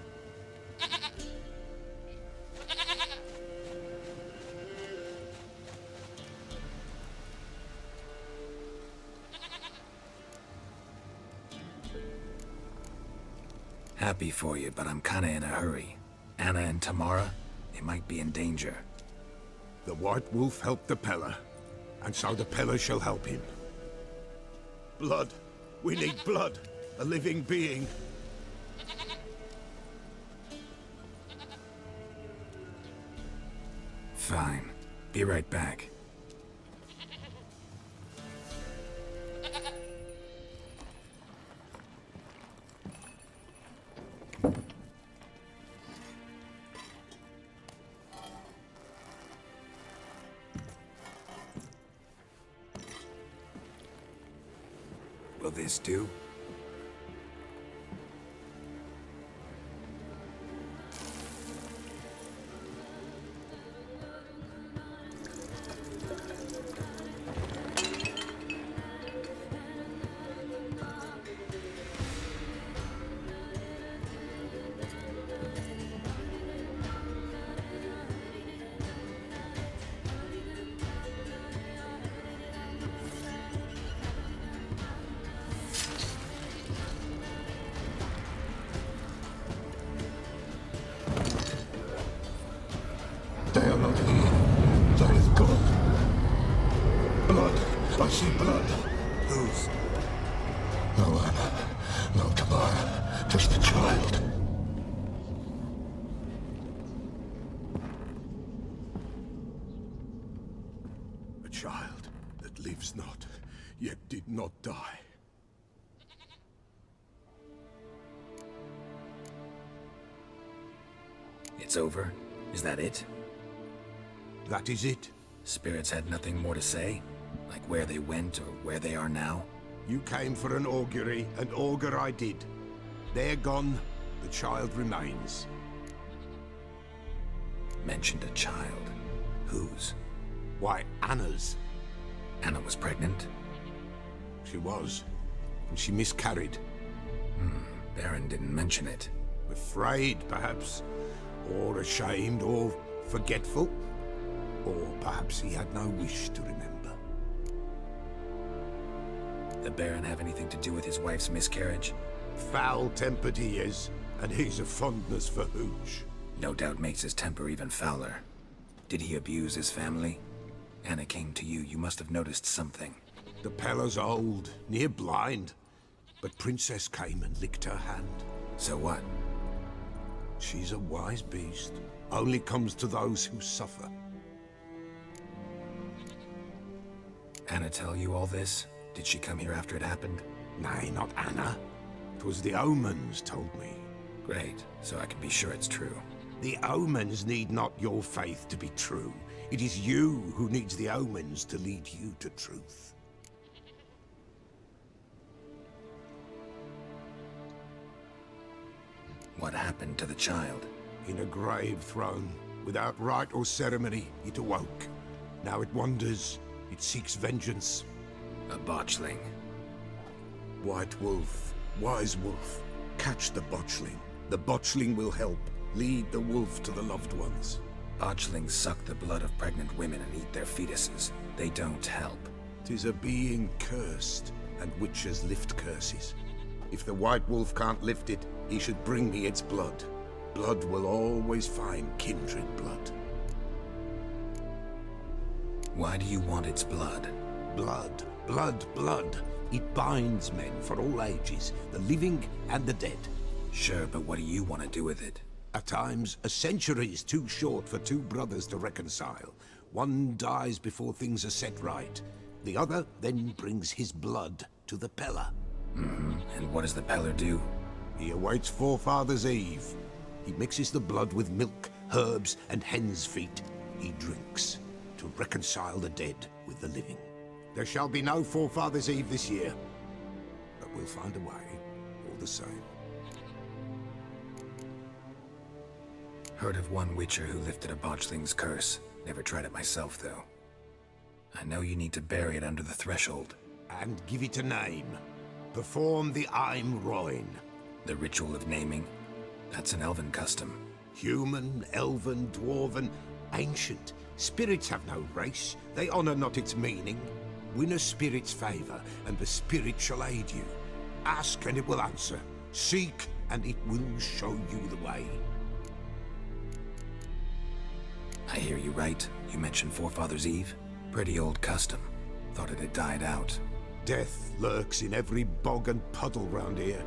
Happy for you, but I'm kinda in a hurry. Anna and Tamara, they might be in danger. The White Wolf helped the Beller, and so the Beller shall help him. Blood. We need blood. A living being. Fine. Be right back. Will this do? They are not here. That is God. Blood. I see blood. Whose? No Anna. No Tamara. Just the child. A child that lives not, yet did not die. It's over? Is that it? That is it. Spirits had nothing more to say? Like where they went or where they are now? You came for an augury, and augur I did. They're gone, the child remains. Mentioned a child. Whose? Why, Anna's. Anna was pregnant? She was, and she miscarried. Baron didn't mention it. Afraid, perhaps, or ashamed, or forgetful. Or perhaps he had no wish to remember. The Baron have anything to do with his wife's miscarriage? Foul-tempered he is, and he's a fondness for hooch. No doubt makes his temper even fouler. Did he abuse his family? Anna came to you. You must have noticed something. The Pella's old, near blind. But Princess came and licked her hand. So what? She's a wise beast. Only comes to those who suffer. Anna tell you all this? Did she come here after it happened? Nay, not Anna. 'Twas the omens told me. Great, so I can be sure it's true. The omens need not your faith to be true. It is you who needs the omens to lead you to truth. What happened to the child? In a grave thrown, without rite or ceremony, it awoke. Now it wanders, it seeks vengeance. A botchling. White Wolf, wise wolf, catch the botchling. The botchling will help. Lead the wolf to the loved ones. Botchlings suck the blood of pregnant women and eat their fetuses. They don't help. 'Tis a being cursed, and witches lift curses. If the White Wolf can't lift it, he should bring me its blood. Blood will always find kindred blood. Why do you want its blood? Blood, blood, blood. It binds men for all ages, the living and the dead. Sure, but what do you want to do with it? At times, a century is too short for two brothers to reconcile. One dies before things are set right. The other then brings his blood to the Pella. And what does the Peller do? He awaits Forefathers' Eve. He mixes the blood with milk, herbs, and hen's feet. He drinks to reconcile the dead with the living. There shall be no Forefathers' Eve this year, but we'll find a way, all the same. Heard of one witcher who lifted a botchling's curse. Never tried it myself, though. I know you need to bury it under the threshold. And give it a name. Perform the Aim Roin. The ritual of naming? That's an elven custom. Human, elven, dwarven, ancient. Spirits have no race. They honor not its meaning. Win a spirit's favor, and the spirit shall aid you. Ask, and it will answer. Seek, and it will show you the way. I hear you right. You mentioned Forefathers' Eve? Pretty old custom. Thought it had died out. Death lurks in every bog and puddle round here.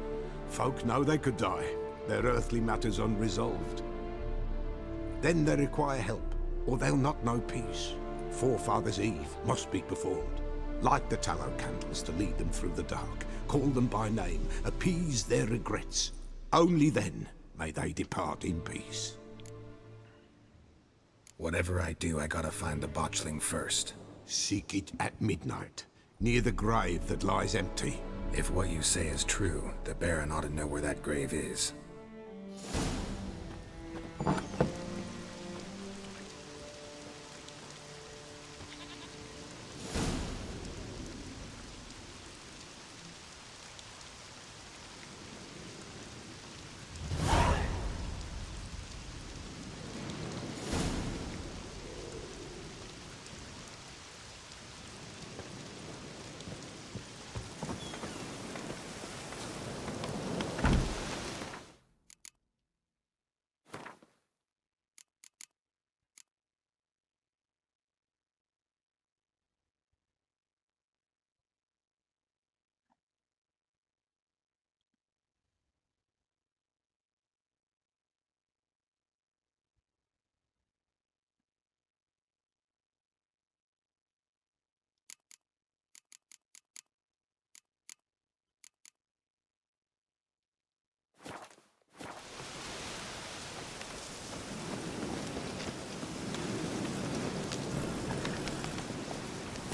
Folk know they could die, their earthly matters unresolved. Then they require help, or they'll not know peace. Forefathers' Eve must be performed. Light the tallow candles to lead them through the dark. Call them by name, appease their regrets. Only then may they depart in peace. Whatever I do, I gotta find the botchling first. Seek it at midnight, near the grave that lies empty. If what you say is true, the Baron ought to know where that grave is.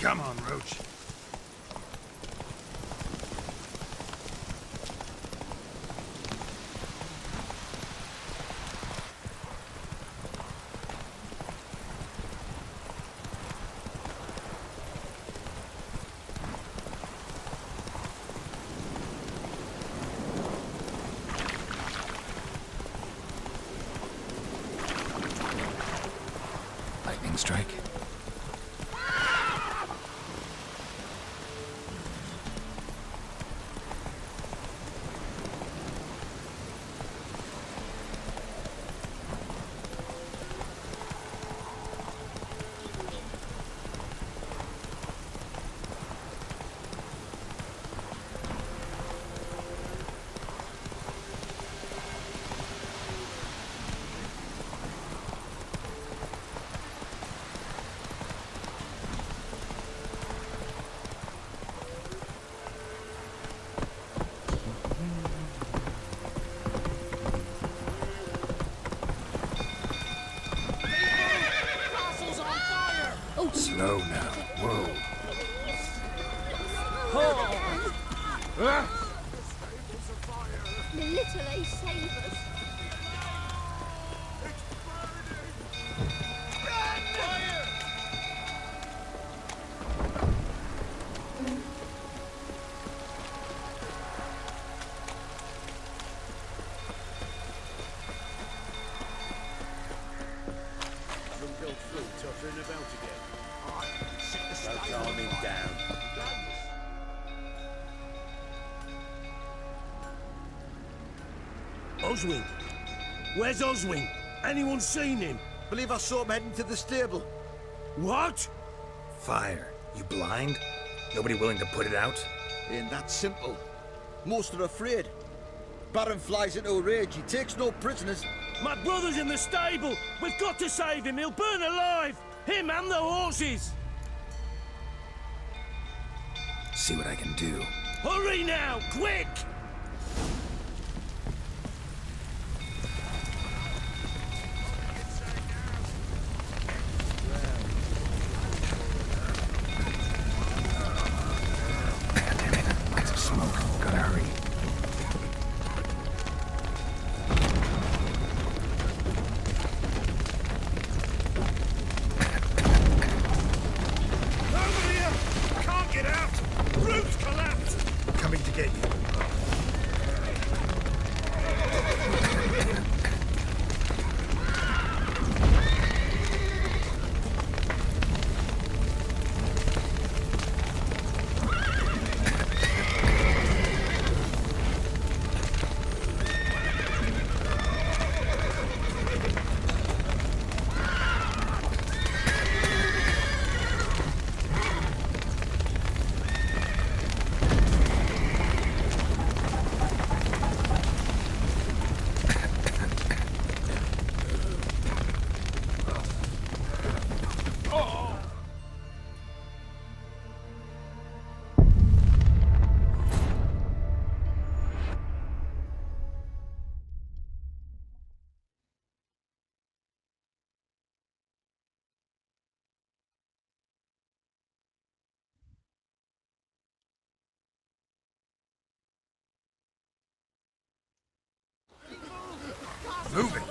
Come on, Roach. Lightning strike? Slow now. Whoa. The little ace savers. Oswin? Where's Oswin? Anyone seen him? Believe I saw him heading to the stable. What? Fire. You blind? Nobody willing to put it out? Ain't that simple. Most are afraid. Baron flies into a rage. He takes no prisoners. My brother's in the stable. We've got to save him. He'll burn alive. Him and the horses. See what I can do. Hurry now, quick! Lots of smoke. Gotta hurry. Over here! Can't get out! Roof's collapsed! Coming to get you. Move it!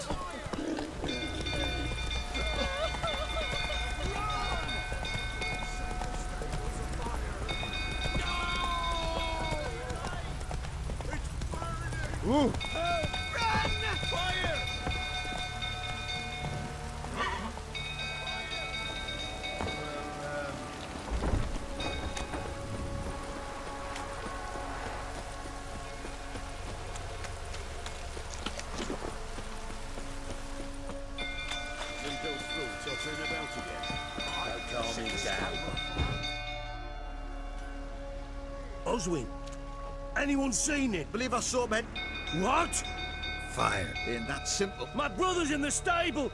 Ooh! Oswin, anyone seen it? Believe I saw him head... What? Fire. Ain't that simple. My brother's in the stable!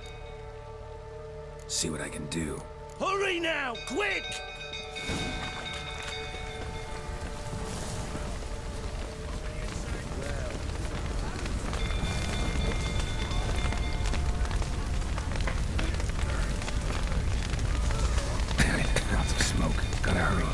See what I can do. Hurry now, quick! Lots of smoke. Gotta hurry.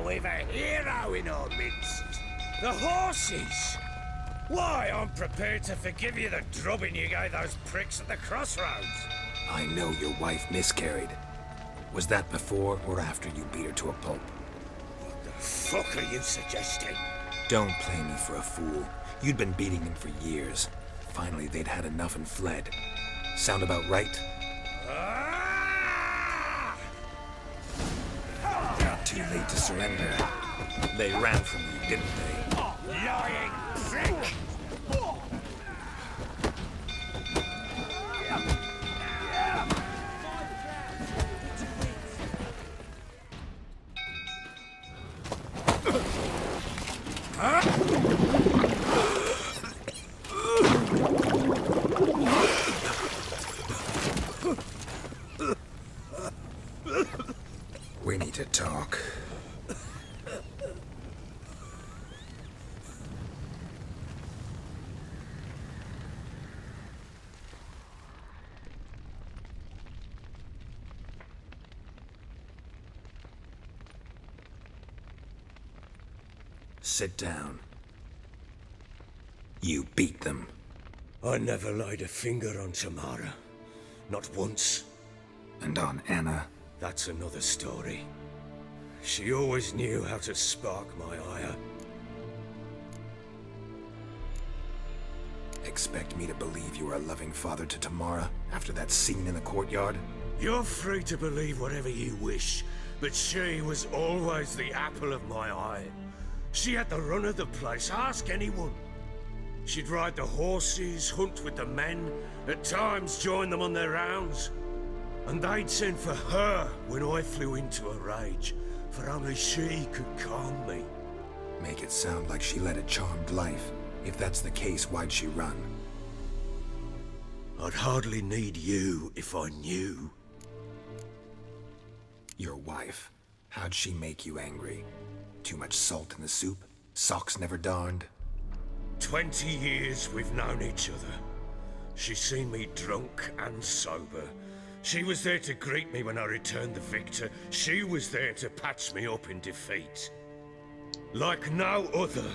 We've a hero in our midst. The horses! Why, I'm prepared to forgive you the drubbing you gave those pricks at the crossroads. I know your wife miscarried. Was that before or after you beat her to a pulp? What the fuck are you suggesting? Don't play me for a fool. You'd been beating them for years. Finally, they'd had enough and fled. Sound about right? Too late to surrender. They ran from you, didn't they? Lying prick! We need to talk. Sit down. You beat them. I never laid a finger on Tamara. Not once. And on Anna? That's another story. She always knew how to spark my ire. Expect me to believe you were a loving father to Tamara after that scene in the courtyard? You're free to believe whatever you wish, but she was always the apple of my eye. She had the run of the place, ask anyone. She'd ride the horses, hunt with the men, at times join them on their rounds. And they'd send for her when I flew into a rage, for only she could calm me. Make it sound like she led a charmed life. If that's the case, why'd she run? I'd hardly need you if I knew. Your wife. How'd she make you angry? Too much salt in the soup? Socks never darned? 20 years we've known each other. She's seen me drunk and sober. She was there to greet me when I returned the victor. She was there to patch me up in defeat. Like no other,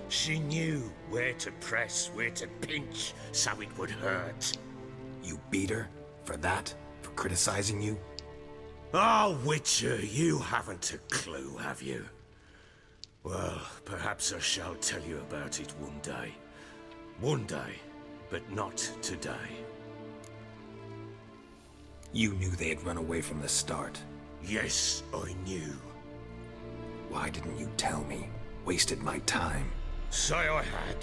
she knew where to press, where to pinch, so it would hurt. You beat her? For that? For criticizing you? Oh, Witcher, you haven't a clue, have you? Well, perhaps I shall tell you about it one day. One day, but not today. You knew they had run away from the start. Yes, I knew. Why didn't you tell me? Wasted my time. Say I had.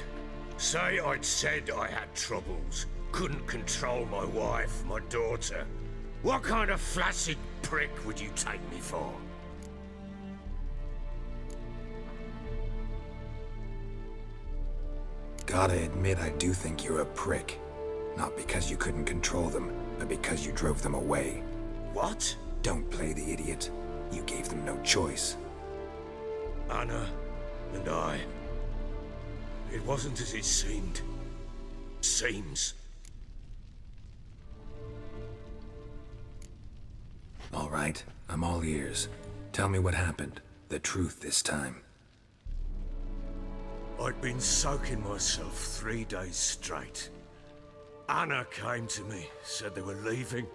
Say I'd said I had troubles. Couldn't control my wife, my daughter. What kind of flaccid prick would you take me for? Gotta admit, I do think you're a prick. Not because you couldn't control them, but because you drove them away. What? Don't play the idiot. You gave them no choice. Anna and I. It wasn't as it seemed. Seems. All right, I'm all ears. Tell me what happened. The truth this time. I'd been soaking myself 3 days straight. Anna came to me, said they were leaving.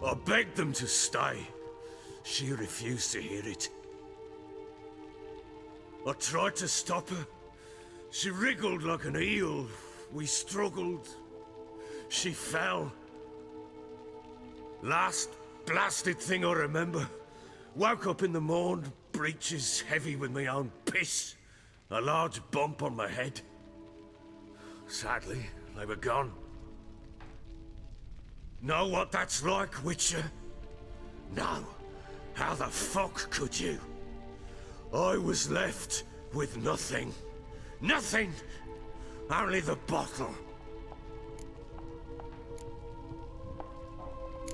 I begged them to stay. She refused to hear it. I tried to stop her. She wriggled like an eel. We struggled. She fell. Last blasted thing I remember. Woke up in the morn, breeches heavy with my own piss. A large bump on my head. Sadly, they were gone. Know what that's like, Witcher? No. How the fuck could you? I was left with nothing. Nothing! Only the bottle.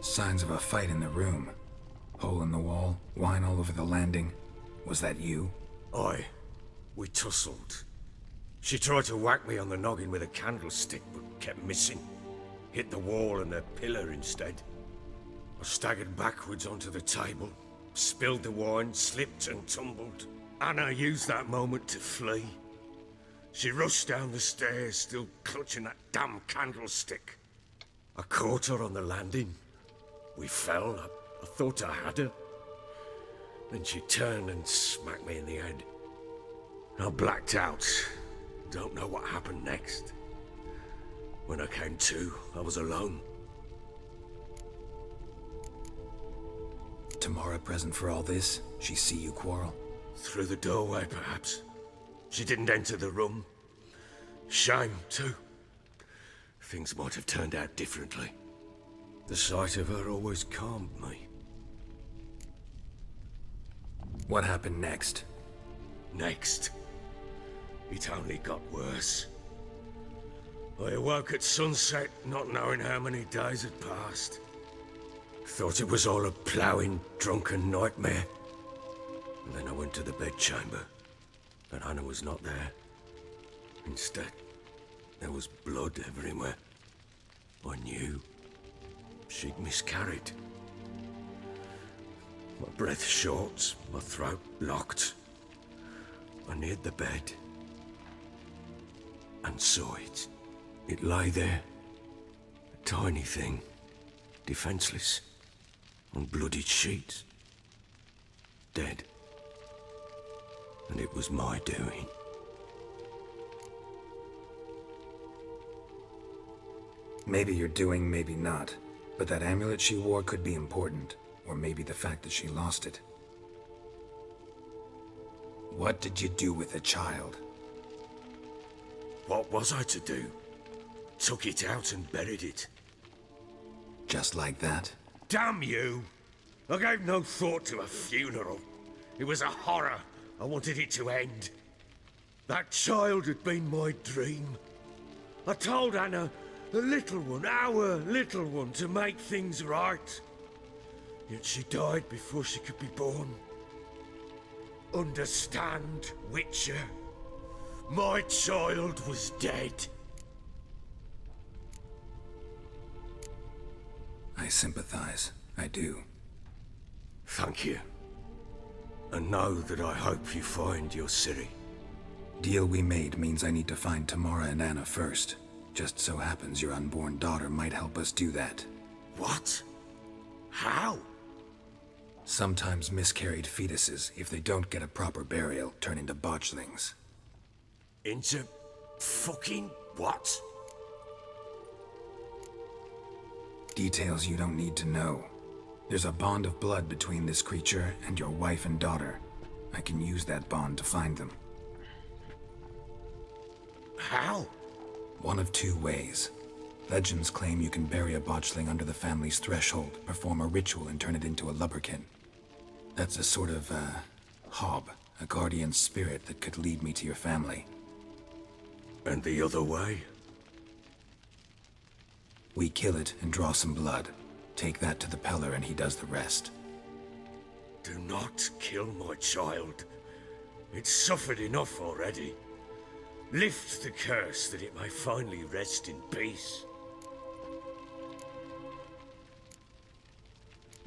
Signs of a fight in the room. Hole in the wall, wine all over the landing. Was that you? Aye. We tussled. She tried to whack me on the noggin with a candlestick, but kept missing. Hit the wall and a pillar instead. I staggered backwards onto the table, spilled the wine, slipped and tumbled. Anna used that moment to flee. She rushed down the stairs, still clutching that damn candlestick. I caught her on the landing. We fell. I thought I had her. Then she turned and smacked me in the head. I blacked out. Don't know what happened next. When I came to, I was alone. Tamara present for all this? She see you quarrel? Through the doorway, perhaps. She didn't enter the room. Shame, too. Things might have turned out differently. The sight of her always calmed me. What happened next? Next? It only got worse. I awoke at sunset, not knowing how many days had passed. Thought it was all a ploughing, drunken nightmare. And then I went to the bedchamber, but Anna was not there. Instead, there was blood everywhere. I knew she'd miscarried. My breath short, my throat locked. I neared the bed and saw it. It lay there, a tiny thing, defenseless, on bloodied sheets, dead. And it was my doing. Maybe you're doing, maybe not. But that amulet she wore could be important. Or maybe the fact that she lost it. What did you do with the child? What was I to do? Took it out and buried it. Just like that? Damn you! I gave no thought to a funeral. It was a horror. I wanted it to end. That child had been my dream. I told Anna, the little one, our little one, to make things right. Yet she died before she could be born. Understand, Witcher? My child was dead. I sympathize. I do. Thank you. And know that I hope you find your Ciri. Deal we made means I need to find Tamara and Anna first. Just so happens your unborn daughter might help us do that. What? How? Sometimes miscarried fetuses, if they don't get a proper burial, turn into botchlings. Into fucking what? Details you don't need to know. There's a bond of blood between this creature and your wife and daughter. I can use that bond to find them. How? One of two ways. Legends claim you can bury a botchling under the family's threshold, perform a ritual, and turn it into a lubberkin. That's a sort of, hob, a guardian spirit that could lead me to your family. And the other way? We kill it and draw some blood. Take that to the Peller and he does the rest. Do not kill my child. It's suffered enough already. Lift the curse that it may finally rest in peace.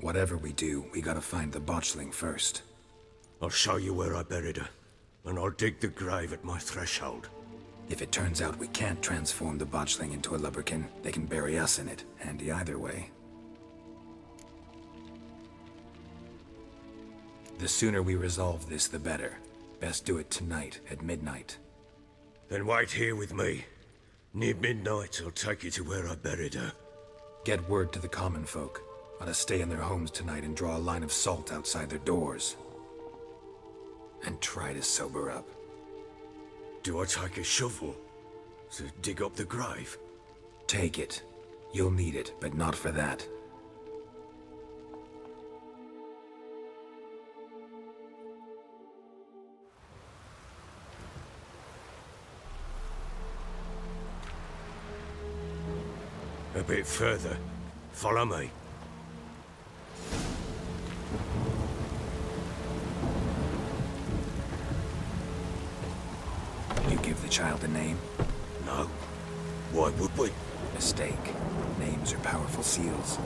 Whatever we do, we gotta find the botchling first. I'll show you where I buried her, and I'll dig the grave at my threshold. If it turns out we can't transform the botchling into a lubberkin, they can bury us in it. Handy either way. The sooner we resolve this, the better. Best do it tonight, at midnight. Then wait here with me. Near midnight, I'll take you to where I buried her. Get word to the common folk. Ought to stay in their homes tonight and draw a line of salt outside their doors. And try to sober up. Do I take a shovel to dig up the grave? Take it. You'll need it, but not for that. A bit further. Follow me. You give the child a name? No. Why would we? Mistake. Names are powerful seals.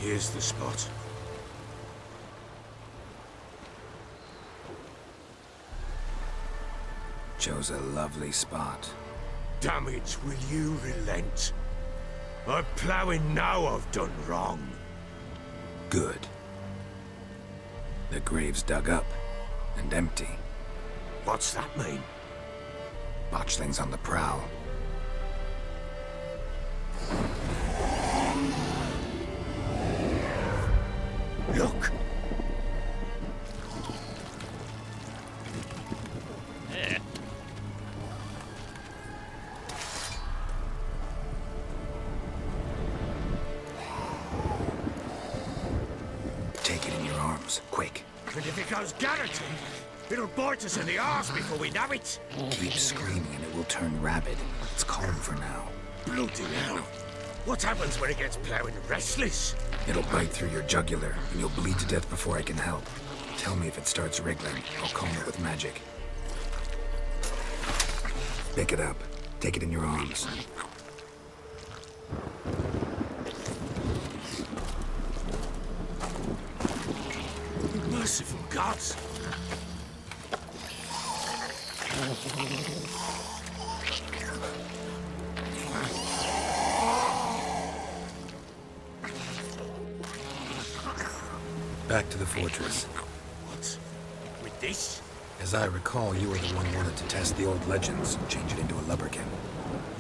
Here's the spot. Chose a lovely spot. Damn it, will you relent? I'm ploughing now I've done wrong. Good. The grave's dug up and empty. What's that mean? Botchling's on the prowl. Look! Yeah. Take it in your arms, quick. And if it goes garroting, it'll bite us in the arse before we know it. Keep screaming and it will turn rabid. It's calm for now. Bloody hell. What happens when it gets ploughing restless? It'll bite through your jugular, and you'll bleed to death before I can help. Tell me if it starts wriggling. I'll calm it with magic. Pick it up. Take it in your arms. Merciful gods! Back to the fortress. What? With this? As I recall, you were the one who wanted to test the old legends, change it into a lubberkin.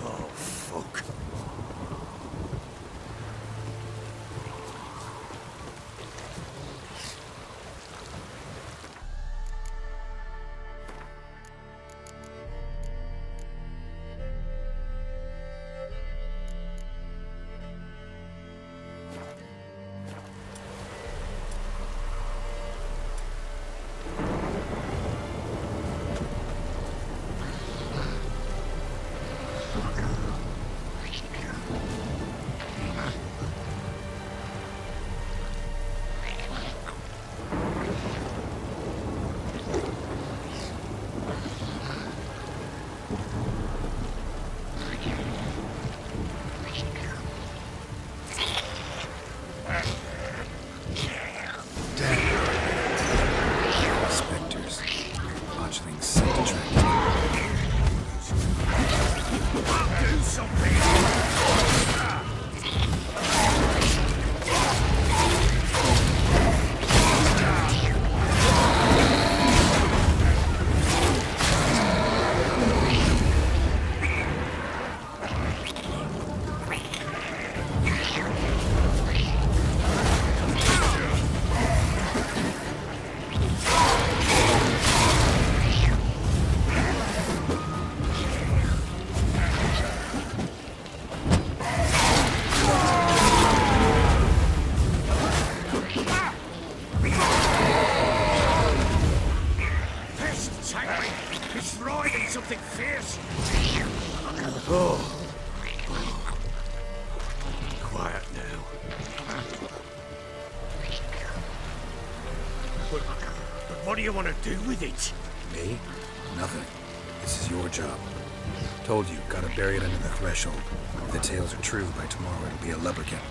Oh, fuck. Spectres. Botchling's scent attracted. Do something! It's riding something fierce. Oh. Quiet now. But what do you want to do with it? Me? Nothing. This is your job. Told you, gotta bury it under the threshold. If the tales are true, by tomorrow it'll be a lubberkin.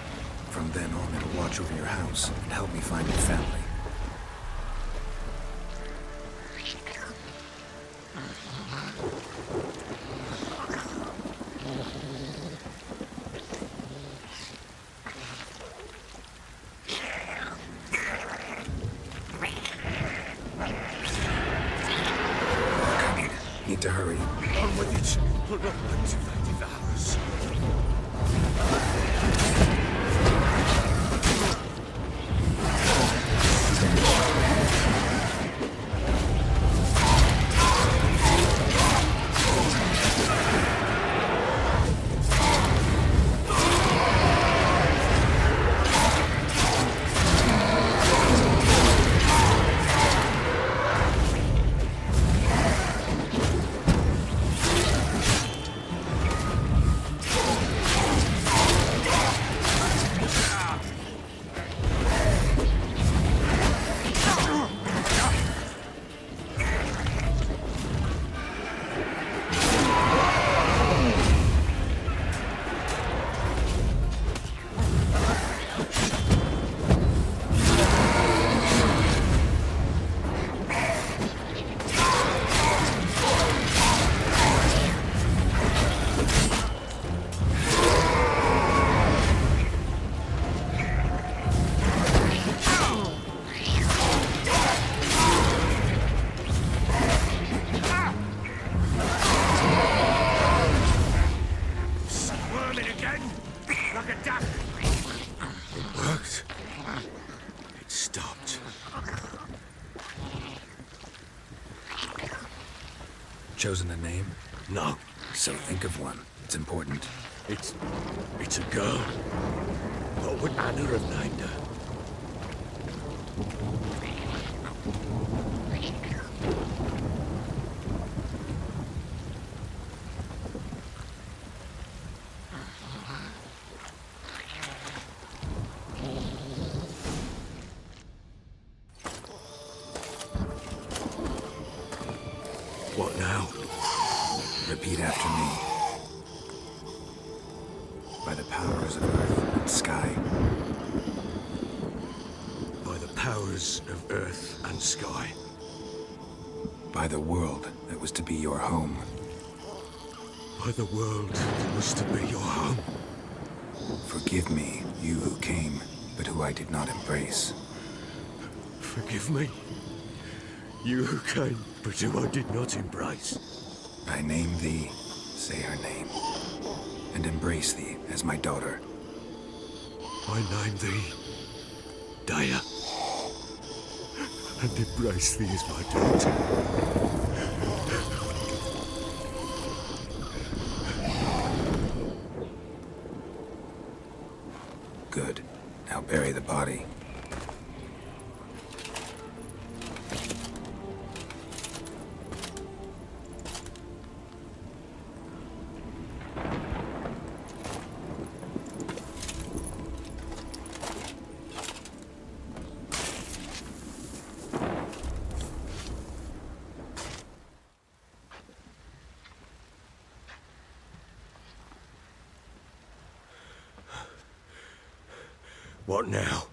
From then on, it'll watch over your house and help me find your family. Need to hurry. On with it. We'll not activate the hours. chosen a name? No. So think of one. It's important. It's a girl. What would Anna have named her? What now? Repeat after me. By the powers of earth and sky. By the powers of earth and sky. By the world that was to be your home. By the world that was to be your home. Forgive me, you who came, but who I did not embrace. Forgive me, you who came, but who I did not embrace. I name thee, say her name, and embrace thee as my daughter. I name thee, Daya, and embrace thee as my daughter. Good. Now bury the body. What now?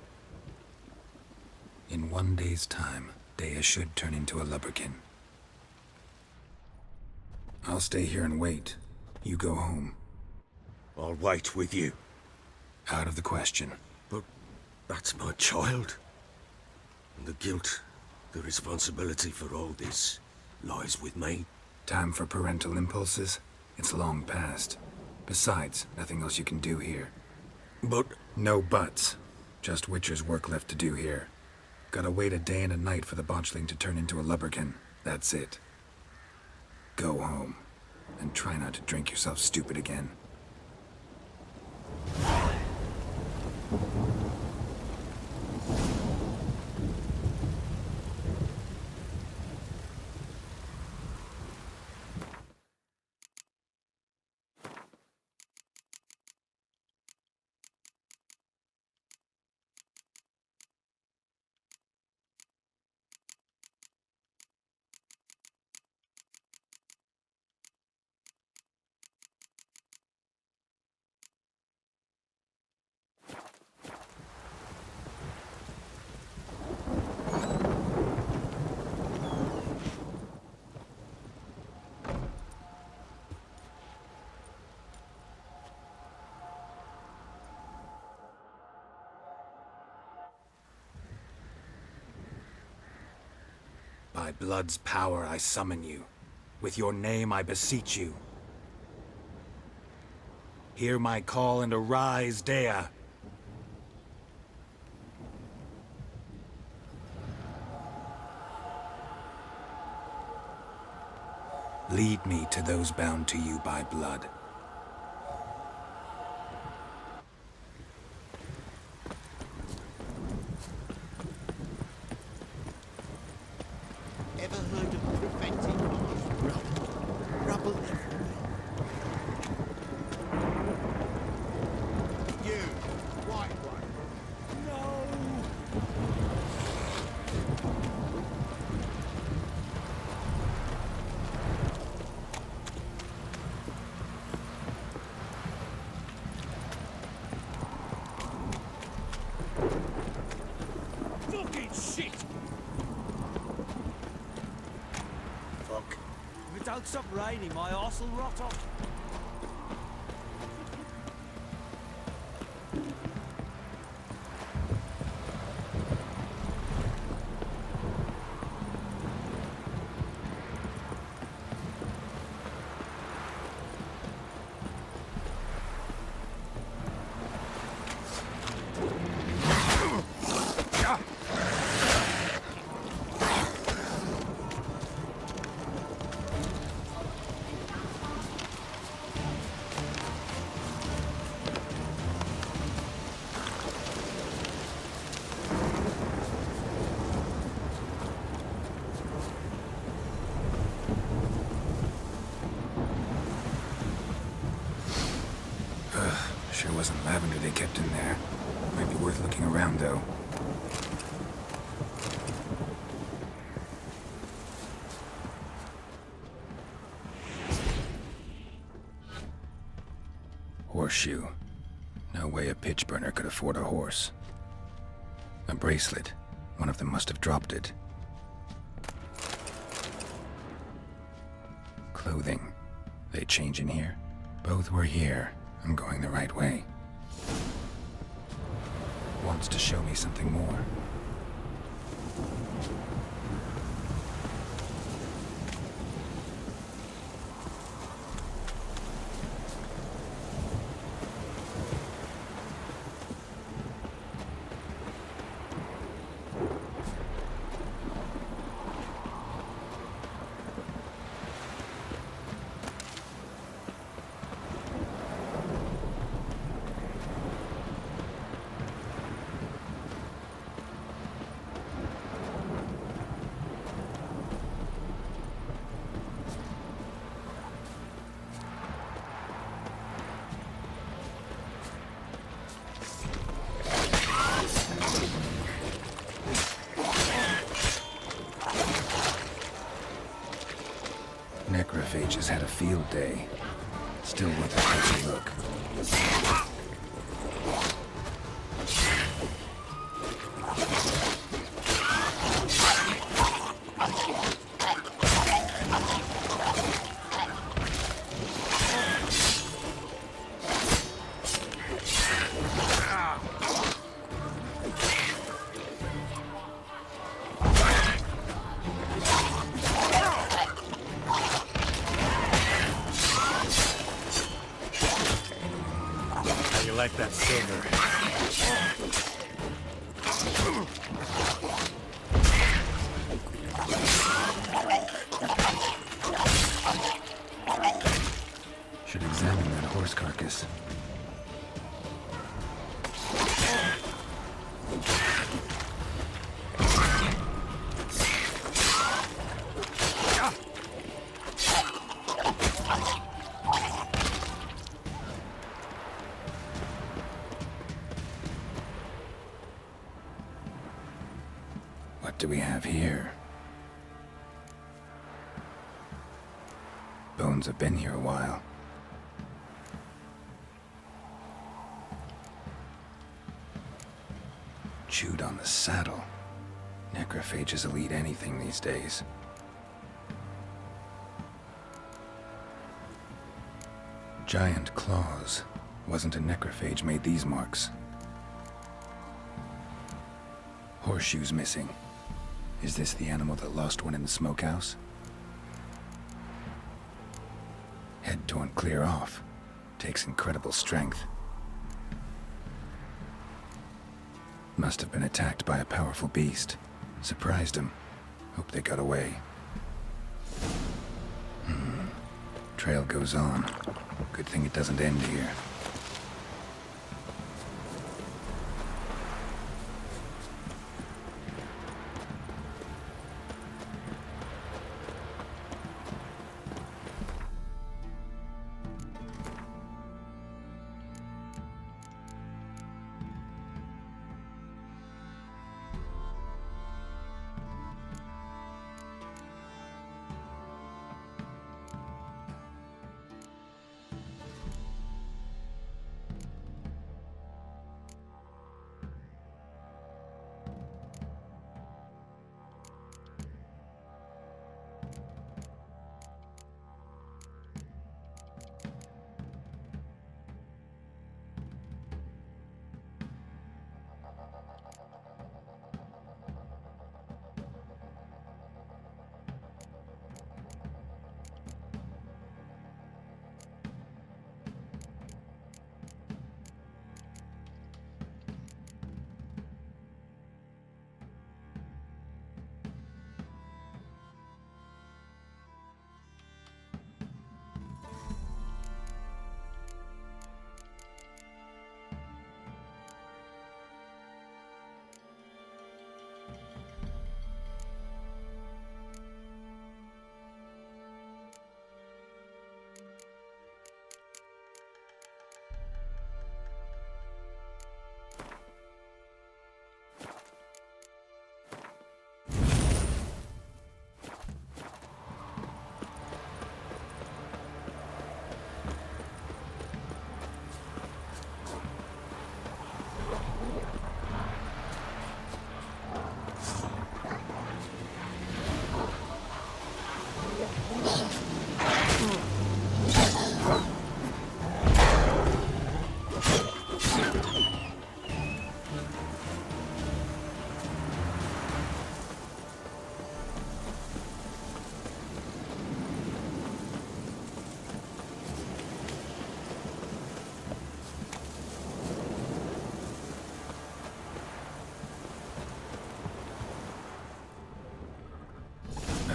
In 1 day's time, Daya should turn into a lubberkin. I'll stay here and wait. You go home. I'll wait with you. Out of the question. But that's my child. And the guilt, the responsibility for all this, lies with me. Time for parental impulses? It's long past. Besides, nothing else you can do here. But... No buts. Just Witcher's work left to do here. Gotta wait a day and a night for the botchling to turn into a lubberkin. That's it. Go home. And try not to drink yourself stupid again. By blood's power I summon you. With your name I beseech you. Hear my call and arise, Daya. Lead me to those bound to you by blood. Ever heard of preventing Mars? Rubble everywhere. You, white one. Fucking shit! Fuck. If it don't stop raining, my arse will rot off. wasn't lavender they kept in there. Might be worth looking around, though. Horseshoe. No way a pitch burner could afford a horse. A bracelet. One of them must have dropped it. Clothing. They change in here? Both were here. I'm going the right way. Wants to show me something more. Necrophages had a field day. Still worth a closer look. Like that silver. Should examine that horse carcass. What do we have here? Bones have been here a while. Chewed on the saddle. Necrophages will eat anything these days. Giant claws. Wasn't a necrophage made these marks. Horseshoes missing. Is this the animal that lost one in the smokehouse? Head torn clear off. Takes incredible strength. Must have been attacked by a powerful beast. Surprised him. Hope they got away. Trail goes on. Good thing it doesn't end here.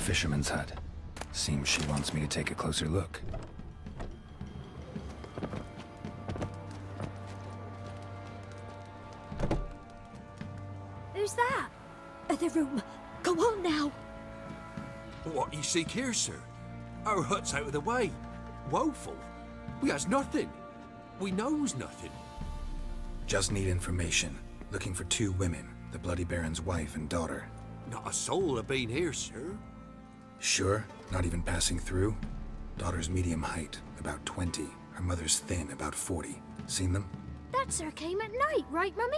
fisherman's hut. Seems she wants me to take a closer look. Who's that? Other room. Go on now. What you seek here, sir? Our hut's out of the way. Woeful. We has nothing. We knows nothing. Just need information. Looking for 2 women, the Bloody Baron's wife and daughter. Not a soul have been here, sir. Sure? Not even passing through? Daughter's medium height, about 20. Her mother's thin, about 40. Seen them? That sir came at night, right, Mummy?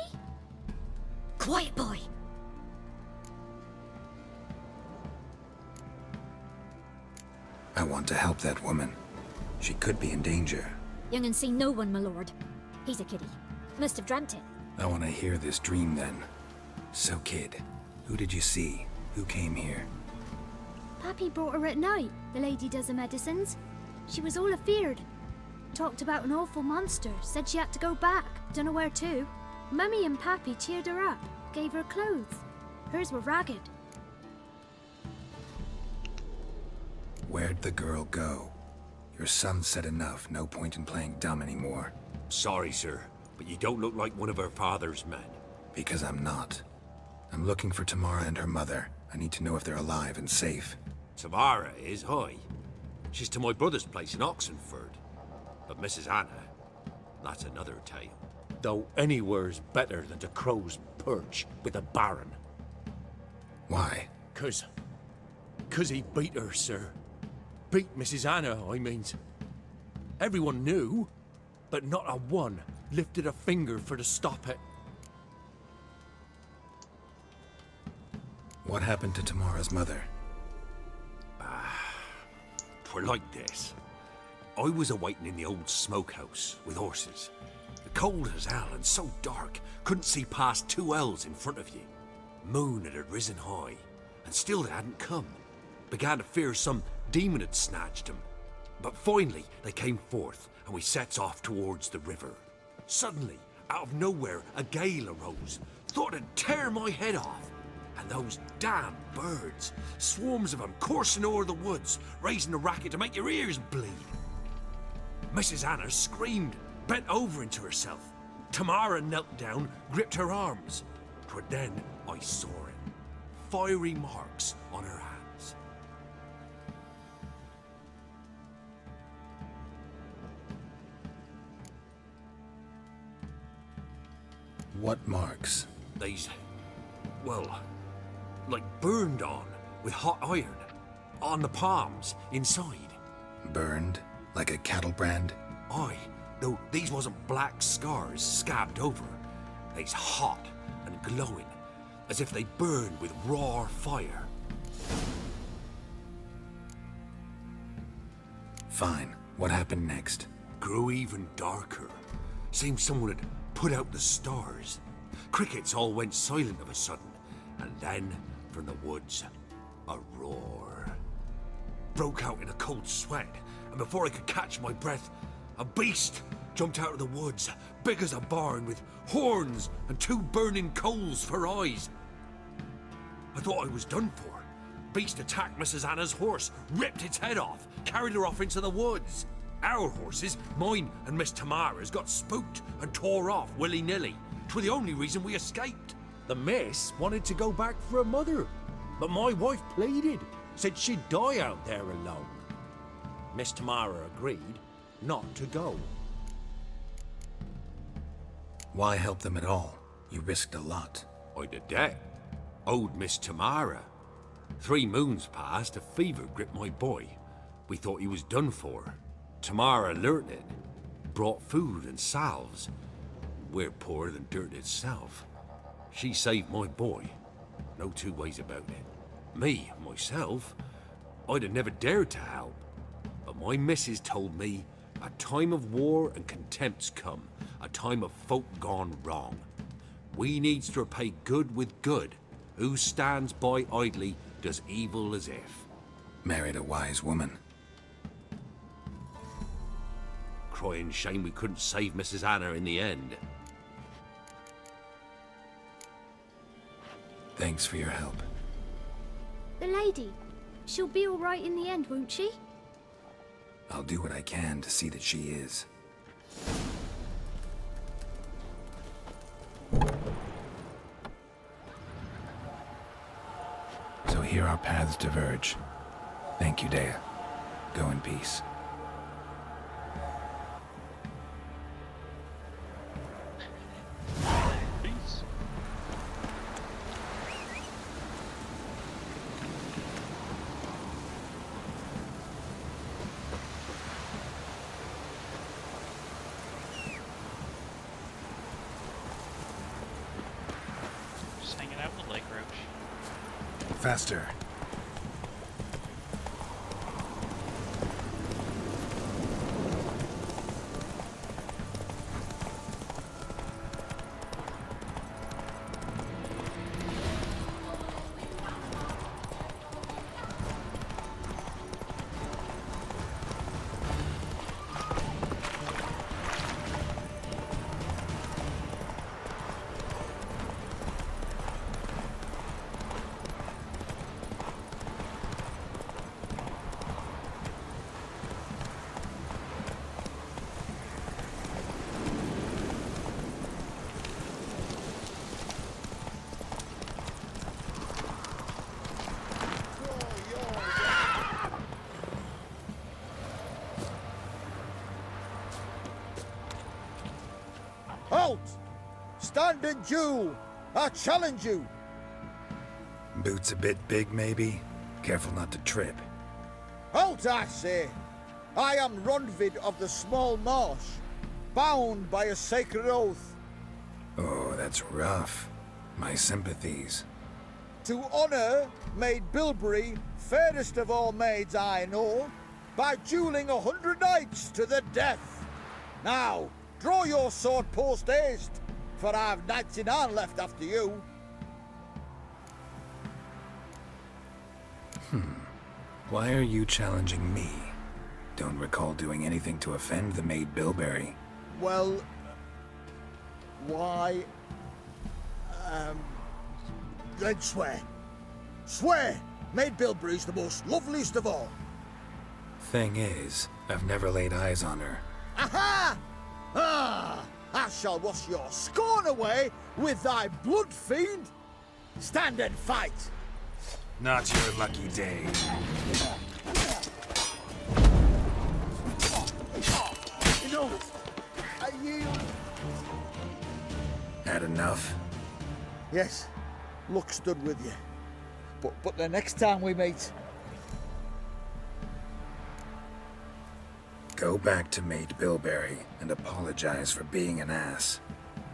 Quiet, boy. I want to help that woman. She could be in danger. Young and seen no one, my lord. He's a kiddie. Must have dreamt it. I want to hear this dream then. So, kid, who did you see? Who came here? Pappy brought her at night, the lady does the medicines. She was all afeared. Talked about an awful monster, said she had to go back, dunno where to. Mummy and Pappy cheered her up, gave her clothes. Hers were ragged. Where'd the girl go? Your son said enough, no point in playing dumb anymore. Sorry, sir, but you don't look like one of her father's men. Because I'm not. I'm looking for Tamara and her mother. I need to know if they're alive and safe. Tamara is, aye. She's to my brother's place in Oxenford. But Mrs. Anna, that's another tale. Though anywhere's better than to crow's perch with a baron. Why? 'Cause he beat her, sir. Beat Mrs. Anna, I means. Everyone knew, but not a one lifted a finger for to stop it. What happened to Tamara's mother? 'Twere like this. I was awaiting in the old smokehouse with horses. Cold as hell and so dark, couldn't see past 2 ells in front of you. Moon had risen high, and still they hadn't come. Began to fear some demon had snatched them. But finally they came forth, and we sets off towards the river. Suddenly, out of nowhere, a gale arose. Thought it'd tear my head off. And those damn birds, swarms of them coursing o'er the woods, raising a racket to make your ears bleed. Mrs. Anna screamed, bent over into herself. Tamara knelt down, gripped her arms. 'Twere then I saw it. Fiery marks on her hands. What marks? These, well, like burned on with hot iron. On the palms, inside. Burned? Like a cattle brand? Aye, though these wasn't black scars scabbed over. They's hot and glowing, as if they burned with raw fire. Fine. What happened next? Grew even darker. Seemed someone had put out the stars. Crickets all went silent of a sudden, and then, from the woods, a roar. Broke out in a cold sweat, and before I could catch my breath, a beast jumped out of the woods, big as a barn, with horns and 2 burning coals for eyes. I thought I was done for. Beast attacked Mrs. Anna's horse, ripped its head off, carried her off into the woods. Our horses, mine and Miss Tamara's, got spooked and tore off willy-nilly. 'Twere the only reason we escaped. The miss wanted to go back for her mother, but my wife pleaded, said she'd die out there alone. Miss Tamara agreed not to go. Why help them at all? You risked a lot. I'd a debt. Owed Miss Tamara. 3 moons passed, a fever gripped my boy. We thought he was done for. Tamara learnt it. Brought food and salves. We're poorer than dirt itself. She saved my boy. No 2 ways about it. Me, myself, I'd have never dared to help. But my missus told me a time of war and contempt's come. A time of folk gone wrong. We needs to repay good with good. Who stands by idly does evil as if. Married a wise woman. Crying shame we couldn't save Mrs. Anna in the end. Thanks for your help. The lady. She'll be all right in the end, won't she? I'll do what I can to see that she is. So here our paths diverge. Thank you, Dea. Go in peace. Peace. Just hanging out with Lake Roach. Faster. Halt! Stand and duel! I challenge you! Boots a bit big, maybe? Careful not to trip. Halt, I say! I am Ronvid of the Small Marsh, bound by a sacred oath. Oh, that's rough. My sympathies. To honour Maid Bilberry, fairest of all maids I know, by duelling 100 knights to the death. Now, draw your sword post haste, for I've knights in hand left after you. Why are you challenging me? Don't recall doing anything to offend the Maid Bilberry. Well, why? Then swear. Swear! Maid Bilberry's the most loveliest of all. Thing is, I've never laid eyes on her. Aha! Ah! I shall wash your scorn away with thy blood, fiend! Stand and fight! Not your lucky day. You know, I yield. Had enough? Yes, luck stood with you. But the next time we meet... Go back to Maid Bilberry and apologize for being an ass.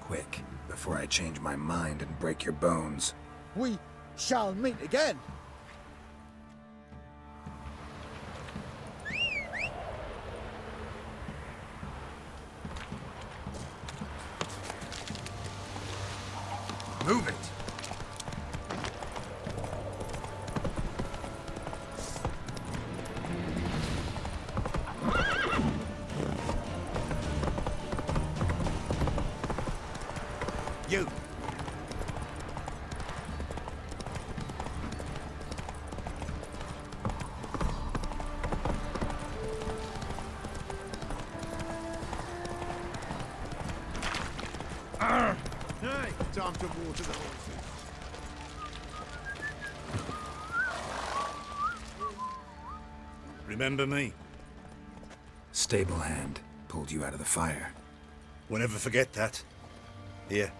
Quick, before I change my mind and break your bones. We shall meet again. Move it! You! Hey, time to water the horses. Remember me? Stable hand pulled you out of the fire. We'll never forget that. Here,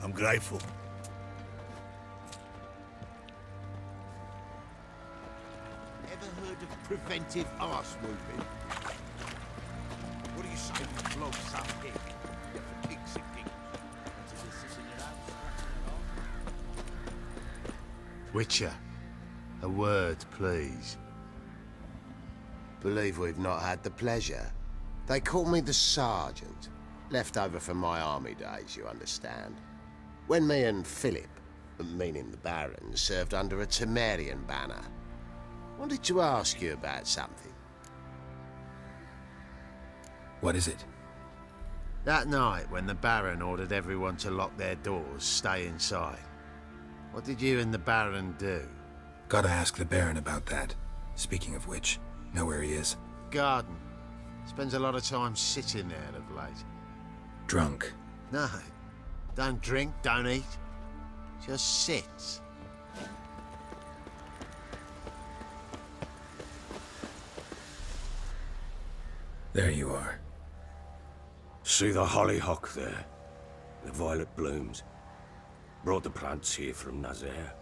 I'm grateful. Ever heard of preventive arse moving? What do you say we flog some hick? For kicks and giggles. Witcher, a word, please. Believe we've not had the pleasure. They call me the Sergeant. Left over from my army days, you understand. When me and Philip, meaning the Baron, served under a Temerian banner. Wanted to ask you about something. What is it? That night when the Baron ordered everyone to lock their doors, stay inside. What did you and the Baron do? Gotta ask the Baron about that. Speaking of which, know where he is? Garden. Spends a lot of time sitting there of late. Drunk. No. Don't drink, don't eat. Just sits. There you are. See the hollyhock there? The violet blooms. Brought the plants here from Nazaire.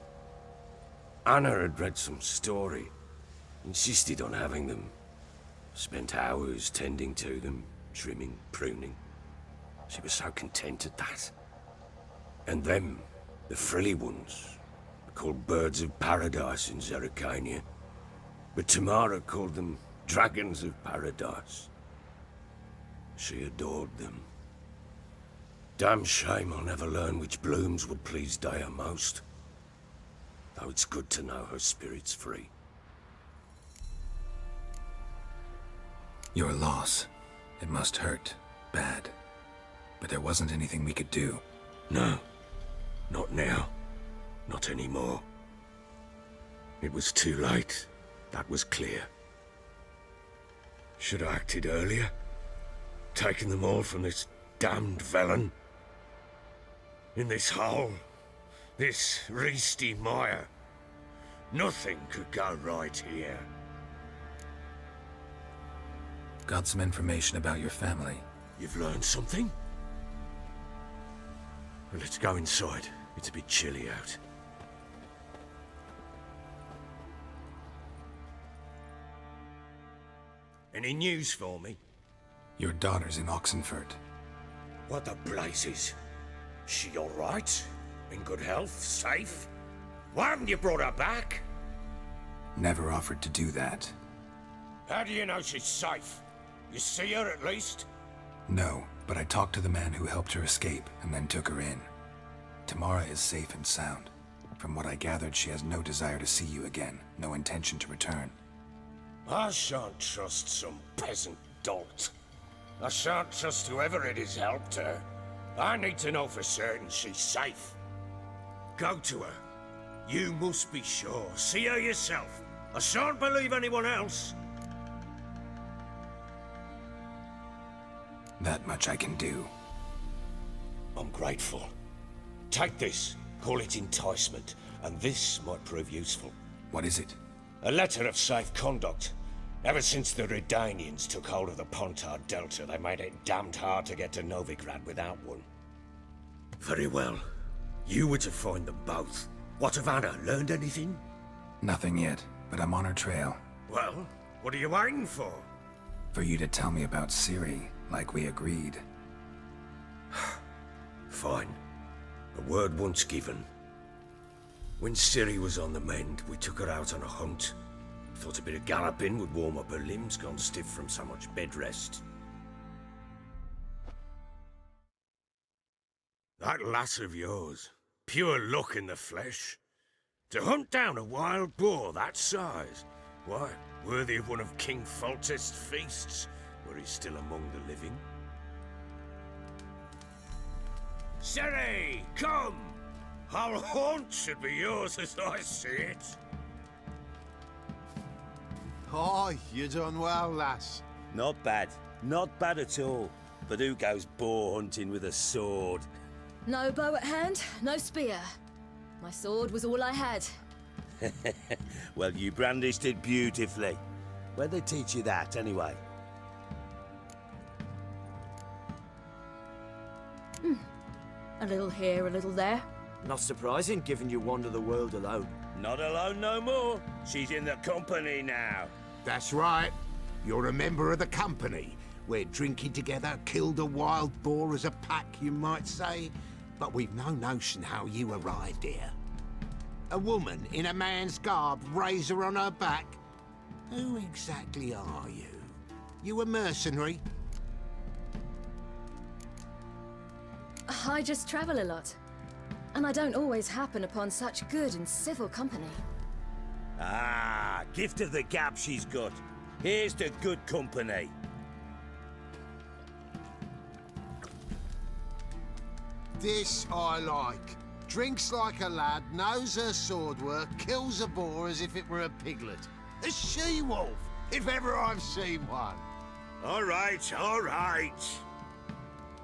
Anna had read some story. Insisted on having them. Spent hours tending to them, trimming, pruning. She was so content at that. And them, the frilly ones, are called birds of paradise in Zerrikania. But Tamara called them dragons of paradise. She adored them. Damn shame I'll never learn which blooms would please Dea most. Though it's good to know her spirit's free. Your loss. It must hurt. Bad. But there wasn't anything we could do. No. Not now. Not anymore. It was too late. That was clear. Should have acted earlier. Taken them all from this damned Velen. In this hole. This Reesty mire. Nothing could go right here. Got some information about your family. You've learned something? Well, let's go inside. It's a bit chilly out. Any news for me? Your daughter's in Oxenfurt. What the blazes? She all right? In good health? Safe? Why haven't you brought her back? Never offered to do that. How do you know she's safe? You see her at least? No, but I talked to the man who helped her escape and then took her in. Tamara is safe and sound. From what I gathered, she has no desire to see you again, no intention to return. I shan't trust some peasant dolt. I shan't trust whoever it is helped her. I need to know for certain she's safe. Go to her. You must be sure. See her yourself. I shan't believe anyone else. That much I can do. I'm grateful. Take this. Call it enticement. And this might prove useful. What is it? A letter of safe conduct. Ever since the Redanians took hold of the Pontar Delta, they made it damned hard to get to Novigrad without one. Very well. You were to find them both. What of Anna? Learned anything? Nothing yet, but I'm on her trail. Well, what are you waiting for? For you to tell me about Ciri, like we agreed. Fine. A word once given. When Ciri was on the mend, we took her out on a hunt. Thought a bit of galloping would warm up her limbs, gone stiff from so much bed rest. That lass of yours, pure luck in the flesh. To hunt down a wild boar that size, why, worthy of one of King Foltest's feasts, were he still among the living. Ciri, come! Our haunt should be yours as I see it. Aye, you done well, lass. Not bad. Not bad at all. But who goes boar hunting with a sword? No bow at hand, no spear. My sword was all I had. Well, you brandished it beautifully. Where'd they teach you that, anyway? A little here, a little there. Not surprising, given you wander the world alone. Not alone no more. She's in the company now. That's right. You're a member of the company. We're drinking together, killed a wild boar as a pack, you might say. But we've no notion how you arrived here. A woman in a man's garb, razor on her back. Who exactly are you? You a mercenary? I just travel a lot. And I don't always happen upon such good and civil company. Ah, gift of the gab she's got. Here's to good company. This I like. Drinks like a lad, knows her sword work, kills a boar as if it were a piglet. A she-wolf, if ever I've seen one. All right, all right.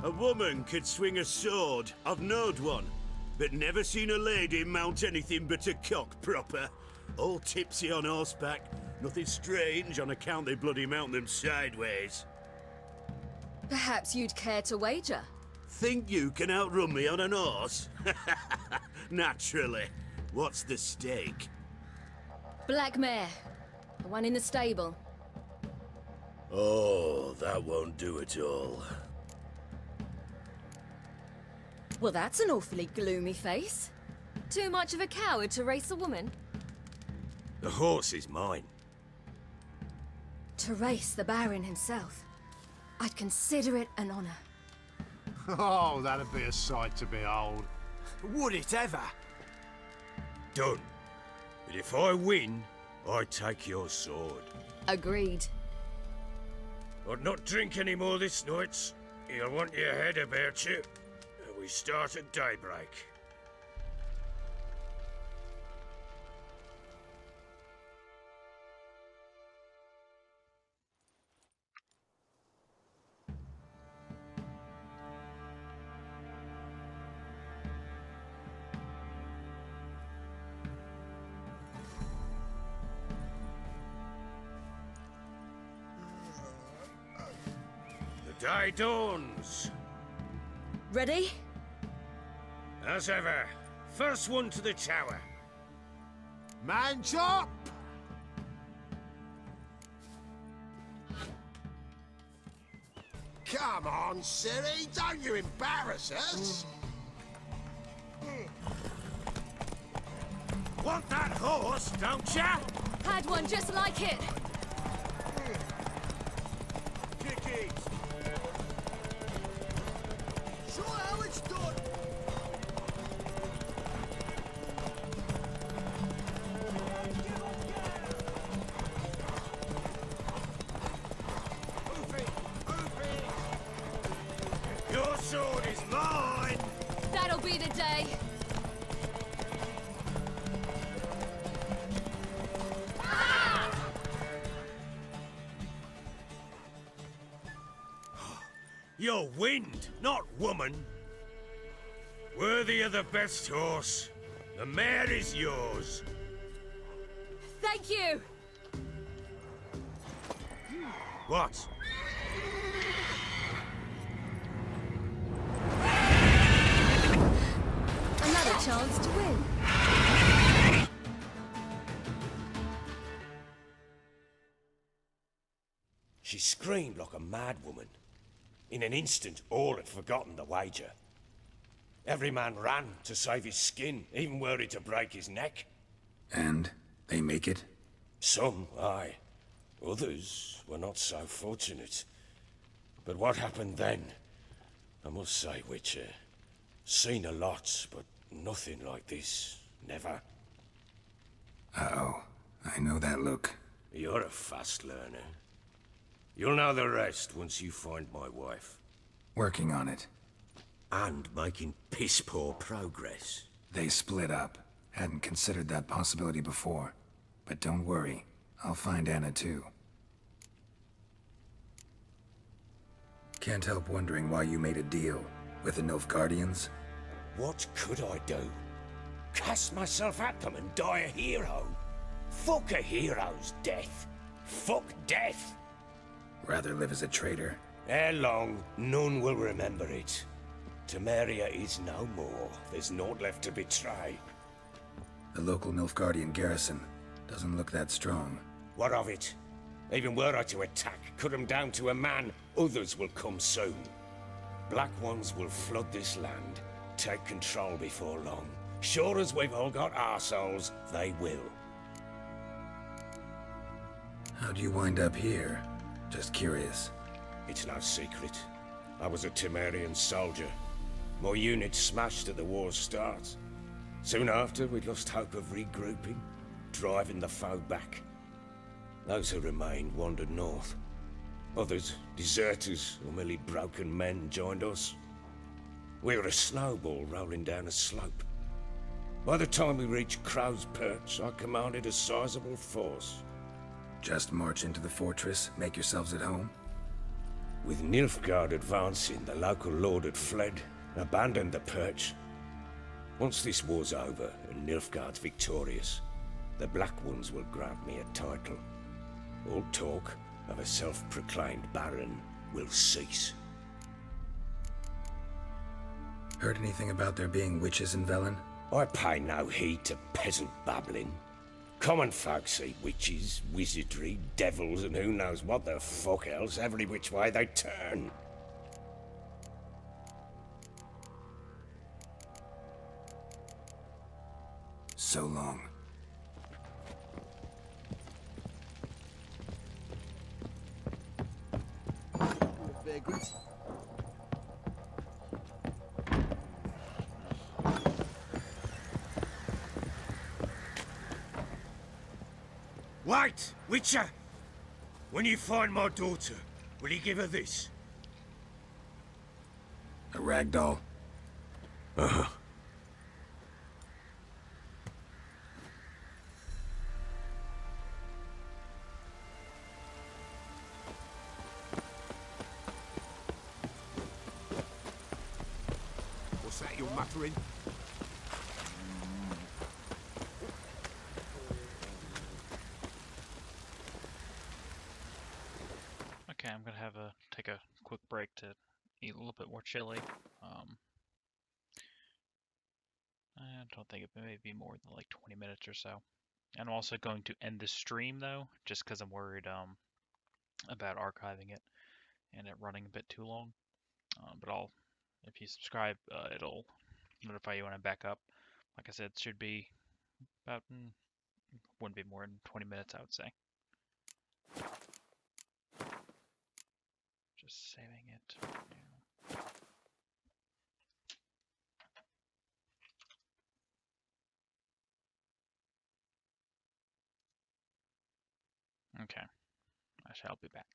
A woman could swing a sword. I've knowed one, but never seen a lady mount anything but a cock proper. All tipsy on horseback. Nothing strange on account they bloody mount them sideways. Perhaps you'd care to wager? Think you can outrun me on an horse? Naturally. What's the stake? Black mare. The one in the stable. Oh, that won't do at all. Well, that's an awfully gloomy face. Too much of a coward to race a woman? The horse is mine. To race the Baron himself. I'd consider it an honor. Oh, that'd be a sight to behold. Would it ever? Done. But if I win, I take your sword. Agreed. I'd not drink any more this night. You'll want your head about you. We start at daybreak. The day dawns. Ready? As ever, first one to the tower. Man chop! Come on, Siri, don't you embarrass us! Want that horse, don't ya? Had one just like it. Kick it. Show how it's done! Your sword is mine! That'll be the day. You're wind, not woman. Worthy of the best horse. The mare is yours. Thank you. What? Another chance to win. She screamed like a mad woman. In an instant, all had forgotten the wager. Every man ran to save his skin, even worried to break his neck. And they make it? Some, aye. Others were not so fortunate. But what happened then? I must say, Witcher, seen a lot, but nothing like this. Never. Uh-oh. I know that look. You're a fast learner. You'll know the rest once you find my wife. Working on it. And making piss-poor progress. They split up. Hadn't considered that possibility before. But don't worry. I'll find Anna too. Can't help wondering why you made a deal with the Nilfgaardians. What could I do? Cast myself at them and die a hero? Fuck a hero's death. Fuck death. Rather live as a traitor. Ere long, none will remember it. Temeria is no more. There's naught left to betray. The local Nilfgaardian garrison doesn't look that strong. What of it? Even were I to attack, cut them down to a man, others will come soon. Black Ones will flood this land, take control before long. Sure as we've all got arseholes, they will. How'd you wind up here? Just curious. It's no secret. I was a Temerian soldier. My unit smashed at the war's start. Soon after, we'd lost hope of regrouping, driving the foe back. Those who remained wandered north. Others, deserters or merely broken men, joined us. We were a snowball rolling down a slope. By the time we reached Crow's Perch, I commanded a sizable force. Just march into the fortress, make yourselves at home? With Nilfgaard advancing, the local lord had fled, abandoned the Perch. Once this war's over and Nilfgaard's victorious, the Black Ones will grant me a title. All talk of a self-proclaimed baron will cease. Heard anything about there being witches in Velen? I pay no heed to peasant babbling. Common folk see witches, wizardry, devils, and who knows what the fuck else every which way they turn. So long. Vagrants. Wait, Witcher! When you find my daughter, will you give her this? A rag doll? Uh-huh. What's that you're muttering? Okay, I'm gonna have a take a quick break to eat a little bit more chili. I don't think it may be more than like 20 minutes or so. And I'm also going to end the stream though, just because I'm worried about archiving it and it running a bit too long. But if you subscribe, it'll notify you when I'm back up. Like I said, it should be about, wouldn't be more than 20 minutes, I would say. Just saving it. Yeah. Okay, I shall be back.